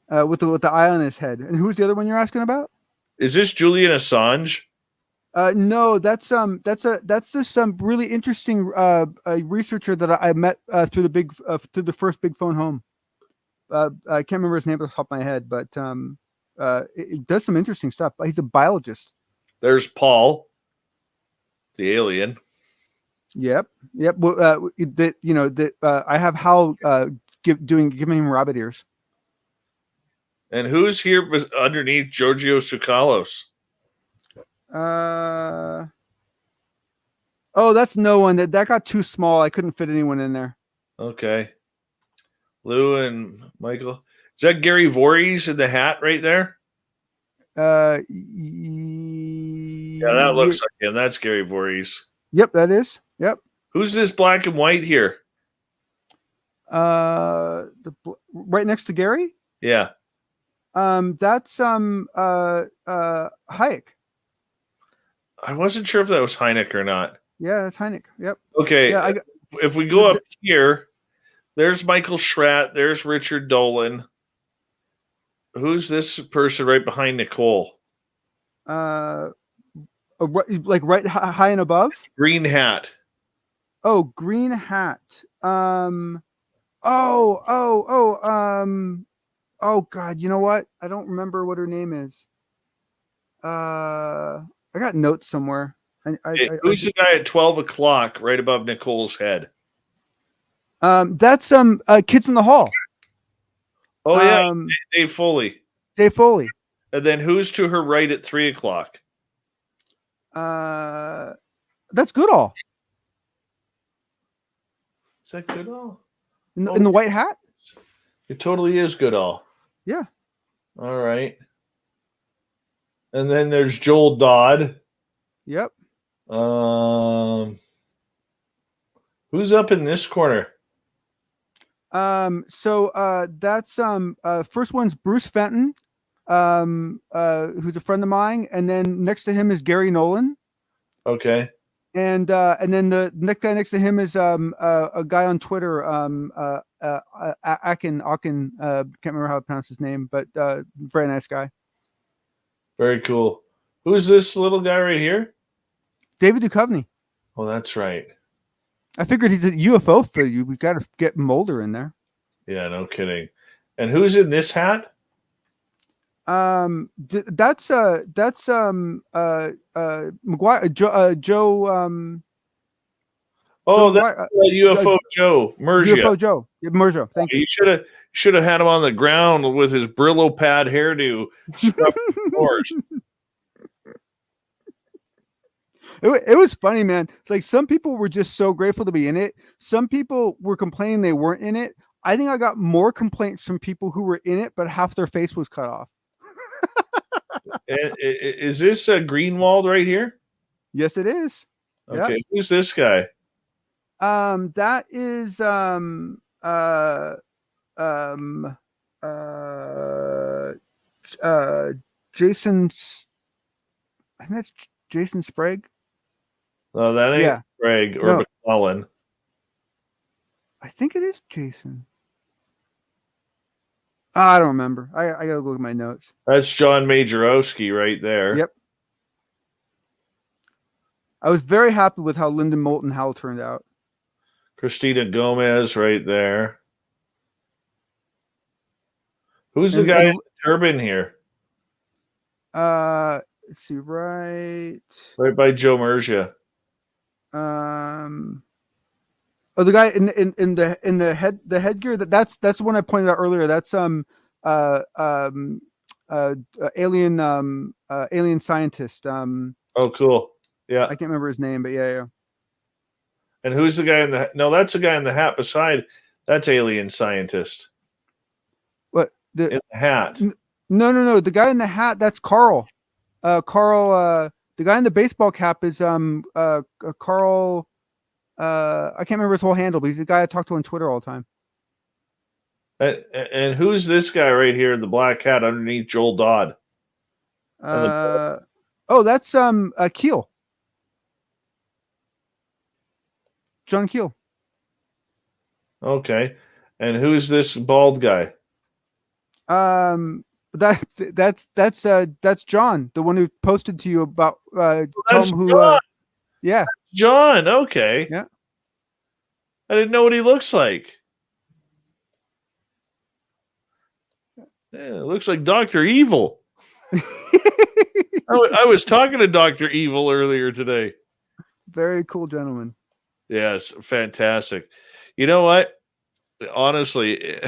Speaker 6: With the eye on his head. And who's the other one you're asking about?
Speaker 1: Is this Julian Assange?
Speaker 6: No, that's this really interesting researcher that I met through the first Big Phone Home. I can't remember his name off the top of my head, but it does some interesting stuff. He's a biologist.
Speaker 1: There's Paul, the alien.
Speaker 6: Yep. Well, I have Hal giving him rabbit ears.
Speaker 1: And who's here underneath Giorgio Tsoukalos?
Speaker 6: That's no one. That got too small. I couldn't fit anyone in there.
Speaker 1: Okay. Lou and Michael. Is that Gary Voorhees in the hat right there?
Speaker 6: Yeah,
Speaker 1: that looks like him. That's Gary Voorhees.
Speaker 6: Yep, that is. Yep.
Speaker 1: Who's this black and white here?
Speaker 6: Right next to Gary?
Speaker 1: Yeah.
Speaker 6: That's Hayek.
Speaker 1: I wasn't sure if that was Hynek or not.
Speaker 6: Yeah, that's Hynek. Yep.
Speaker 1: Okay.
Speaker 6: Yeah,
Speaker 1: if we go up here, there's Michael Schratt. There's Richard Dolan. Who's this person right behind Nicole?
Speaker 6: Like right high and above?
Speaker 1: Green hat.
Speaker 6: Oh, green hat. Oh God, you know what? I don't remember what her name is. I got notes somewhere.
Speaker 1: Who's the guy at 12 o'clock right above Nicole's head?
Speaker 6: That's Kids in the Hall.
Speaker 1: Oh yeah, Dave Foley.
Speaker 6: Dave Foley.
Speaker 1: And then who's to her right at 3 o'clock?
Speaker 6: That's Goodall.
Speaker 1: Is that Goodall?
Speaker 6: In the white hat?
Speaker 1: It totally is Goodall.
Speaker 6: Yeah.
Speaker 1: All right. And then there's Joel Dodd.
Speaker 6: Yep.
Speaker 1: Who's up in this corner?
Speaker 6: So that's first one's Bruce Fenton, who's a friend of mine, and then next to him is Gary Nolan.
Speaker 1: Okay.
Speaker 6: And then the next guy next to him is a guy on Twitter, Akin, can't remember how to pronounce his name, but very nice guy.
Speaker 1: Very cool. Who's this little guy right here?
Speaker 6: David Duchovny.
Speaker 1: Oh, that's right.
Speaker 6: I figured he's a UFO for you. We've got to get Mulder in there.
Speaker 1: Yeah, no kidding. And who's in this hat?
Speaker 6: That's McGuire, Joe.
Speaker 1: That's UFO Joe Mergia.
Speaker 6: UFO Joe. Yeah, Mergia. Thank you.
Speaker 1: You should have had him on the ground with his Brillo pad hairdo.
Speaker 6: It was funny, man. It's like some people were just so grateful to be in it. Some people were complaining they weren't in it. I think I got more complaints from people who were in it, but half their face was cut off.
Speaker 1: Is this Greenwald right here?
Speaker 6: Yes, it is.
Speaker 1: Okay, yep. Who's this guy?
Speaker 6: That is Jason. I think that's Jason Sprague.
Speaker 1: No, that ain't Sprague or McClellan.
Speaker 6: I think it is Jason. I don't remember. I gotta look at my notes.
Speaker 1: That's John Majorowski right there.
Speaker 6: Yep. I was very happy with how Lyndon Moulton Howell turned out.
Speaker 1: Christina Gomez right there. Who's the guy in the turban here?
Speaker 6: Let's see, right
Speaker 1: by Joe Mergia.
Speaker 6: The guy in the headgear that's the one I pointed out earlier. That's alien scientist.
Speaker 1: Oh, cool. Yeah,
Speaker 6: I can't remember his name, but yeah.
Speaker 1: And who's the guy in the? No, that's the guy in the hat beside. That's alien scientist.
Speaker 6: What
Speaker 1: in the hat?
Speaker 6: No. The guy in the hat. That's Carl. Carl The guy in the baseball cap is Carl. I can't remember his whole handle, but he's the guy I talk to on Twitter all the time.
Speaker 1: And who's this guy right here in the black hat underneath Joel Dodd?
Speaker 6: That's Keel. John Keel.
Speaker 1: Okay. And who's this bald guy?
Speaker 6: That's John, the one who posted to you about
Speaker 1: That's
Speaker 6: who
Speaker 1: John.
Speaker 6: Yeah.
Speaker 1: John, okay.
Speaker 6: Yeah.
Speaker 1: I didn't know what he looks like. Yeah, it looks like Dr. Evil. I was talking to Dr. Evil earlier today.
Speaker 6: Very cool gentleman.
Speaker 1: Yes, fantastic. You know what? Honestly,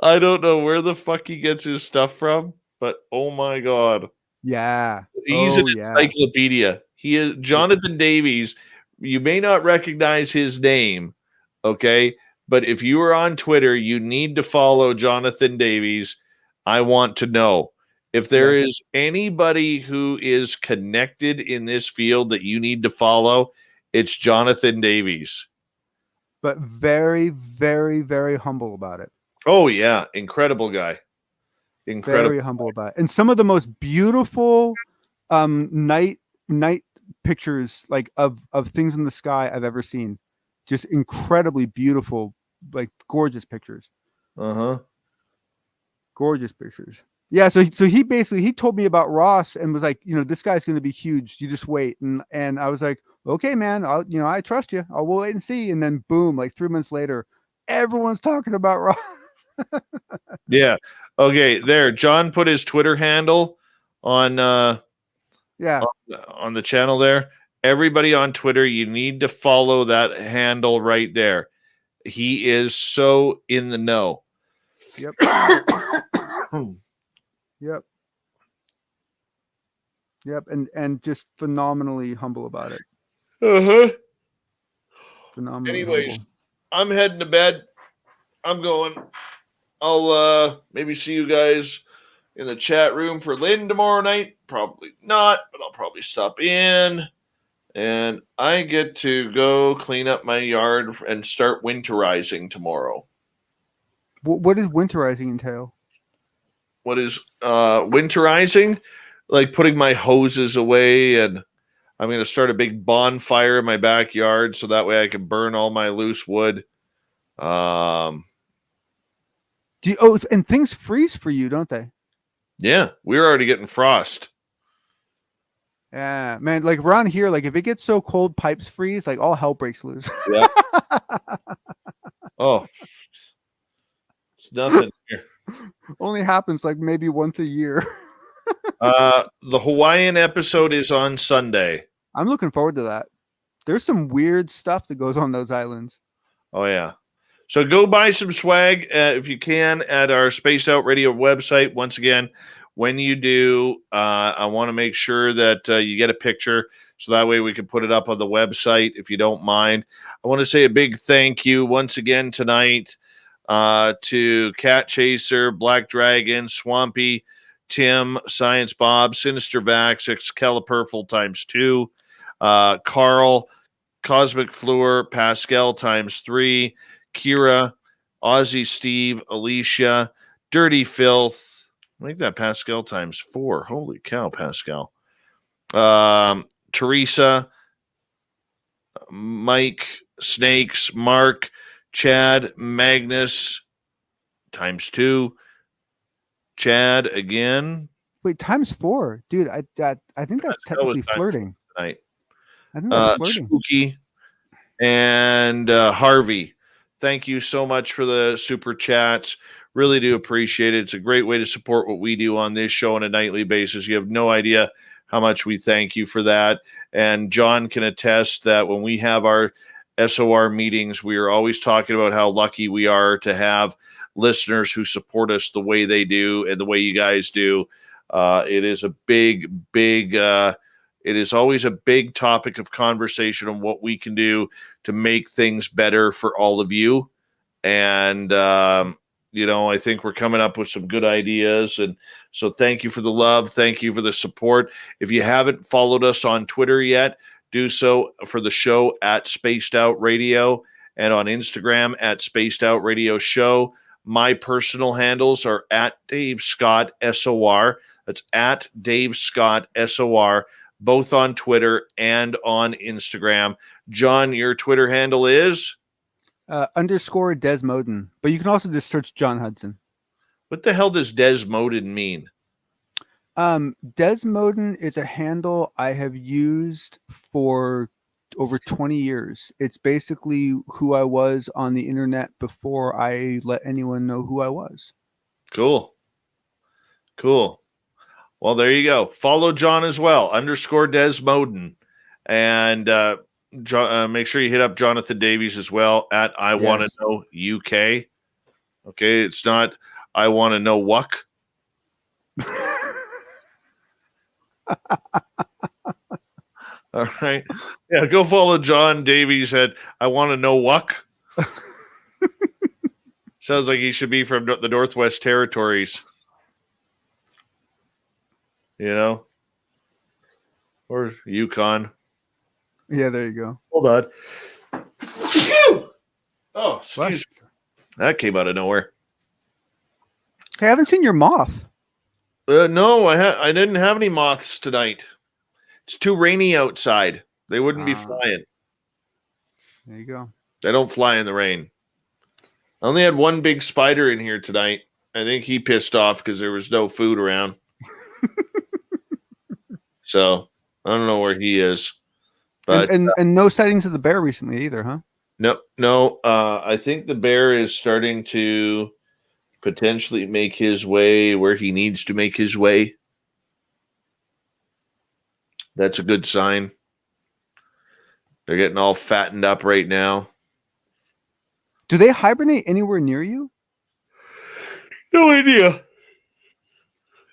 Speaker 1: I don't know where the fuck he gets his stuff from, but oh my God.
Speaker 6: Yeah.
Speaker 1: He's an encyclopedia. He is Jonathan Davies. You may not recognize his name, okay? But if you are on Twitter, you need to follow Jonathan Davies. I want to know if there is anybody who is connected in this field that you need to follow. It's Jonathan Davies.
Speaker 6: But very, very, very humble about it.
Speaker 1: Oh yeah, incredible guy. Incredible.
Speaker 6: Very humble about it. And some of the most beautiful night pictures like of things in the sky I've ever seen. Just incredibly beautiful, like gorgeous pictures. Gorgeous pictures. Yeah, so he told me about Ross and was like, this guy's going to be huge. You just wait. And I was like, okay, man, I trust you. We'll wait and see. And then boom, like 3 months later, everyone's talking about Ross.
Speaker 1: Yeah. Okay. There, John put his Twitter handle on on the channel there. Everybody on Twitter, you need to follow that handle right there. He is so in the know.
Speaker 6: Yep. Yep. And just phenomenally humble about it. Phenomenally.
Speaker 1: Anyways,
Speaker 6: humble.
Speaker 1: I'm heading to bed. I'm going. I'll maybe see you guys in the chat room for Lynn tomorrow night. Probably not, but I'll probably stop in. And I get to go clean up my yard and start winterizing tomorrow.
Speaker 6: What does winterizing entail?
Speaker 1: What is winterizing? Like putting my hoses away, and I'm going to start a big bonfire in my backyard so that way I can burn all my loose wood.
Speaker 6: And things freeze for you, don't they?
Speaker 1: Yeah, we're already getting frost.
Speaker 6: Yeah, man. Like around here, like if it gets so cold, pipes freeze. Like all hell breaks loose.
Speaker 1: Yeah. Oh, it's nothing here.
Speaker 6: Only happens like maybe once a year.
Speaker 1: The Hawaiian episode is on Sunday.
Speaker 6: I'm looking forward to that. There's some weird stuff that goes on those islands.
Speaker 1: Oh yeah. So go buy some swag if you can at our Spaced Out Radio website. Once again, when you do, I want to make sure that you get a picture so that way we can put it up on the website if you don't mind. I want to say a big thank you once again tonight to Cat Chaser, Black Dragon, Swampy, Tim, Science Bob, Sinister Vax, Excalibur times 2, Carl, Cosmic Fleur, Pascal times 3, Kira, Aussie Steve, Alicia, Dirty Filth. Make that Pascal times 4. Holy cow, Pascal. Teresa, Mike, Snakes, Mark, Chad, Magnus times 2. Chad again.
Speaker 6: Wait, times 4, dude. I think that's technically flirting.
Speaker 1: Tonight.
Speaker 6: I think that's flirting.
Speaker 1: Spooky and Harvey. Thank you so much for the super chats. Really do appreciate it. It's a great way to support what we do on this show on a nightly basis. You have no idea how much we thank you for that. And John can attest that when we have our SOR meetings, we are always talking about how lucky we are to have listeners who support us the way they do and the way you guys do. It is a big, it is always a big topic of conversation on what we can do to make things better for all of you. And I think we're coming up with some good ideas. And so thank you for the love. Thank you for the support. If you haven't followed us on Twitter yet, do so for the show at Spaced Out Radio, and on Instagram at Spaced Out Radio Show. My personal handles are at Dave Scott SOR. That's at Dave Scott SOR, both on Twitter and on Instagram. John, your Twitter handle is?
Speaker 6: _ Desmoden. But you can also just search John Hudson.
Speaker 1: What the hell does Desmoden mean?
Speaker 6: Desmoden is a handle I have used for over 20 years. It's basically who I was on the internet before I let anyone know who I was.
Speaker 1: Cool. Well, there you go. Follow John as well, _ Desmoden. And make sure you hit up Jonathan Davies as well at I Want to Know UK. Okay, it's not I Want to Know Wuck. All right. Yeah, go follow John Davies at I Want to Know Wuck. Sounds like he should be from the Northwest Territories. Or Yukon.
Speaker 6: Yeah, there you go.
Speaker 1: Hold on. Oh, excuse me. That came out of nowhere.
Speaker 6: Hey, I haven't seen your moth.
Speaker 1: No, I didn't have any moths tonight. It's too rainy outside. They wouldn't be flying.
Speaker 6: There you go.
Speaker 1: They don't fly in the rain. I only had one big spider in here tonight. I think he pissed off because there was no food around. So I don't know where he is. But
Speaker 6: and no sightings of the bear recently either, huh?
Speaker 1: No. I think the bear is starting to potentially make his way where he needs to make his way. That's a good sign. They're getting all fattened up right now.
Speaker 6: Do they hibernate anywhere near you?
Speaker 1: No idea.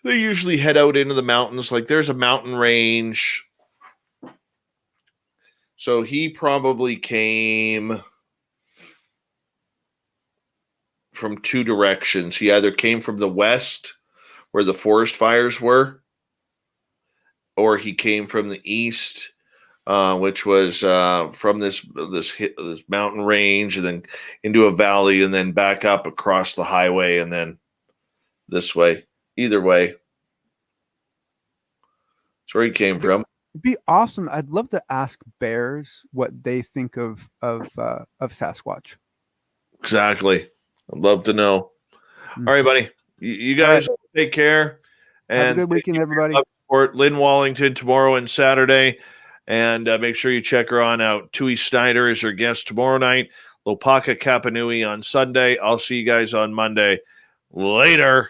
Speaker 1: They usually head out into the mountains. Like there's a mountain range. So he probably came from two directions. He either came from the west where the forest fires were, or he came from the east, which was from this mountain range and then into a valley and then back up across the highway and then this way. Either way. That's where he came from.
Speaker 6: It'd be awesome. I'd love to ask bears what they think of Sasquatch.
Speaker 1: Exactly. I'd love to know. All right, buddy. You guys take care. And
Speaker 6: have a good weekend, everybody.
Speaker 1: Lynn Wallington tomorrow and Saturday. And make sure you check her on out. Tui Snyder is her guest tomorrow night. Lopaka Kapanui on Sunday. I'll see you guys on Monday. Later.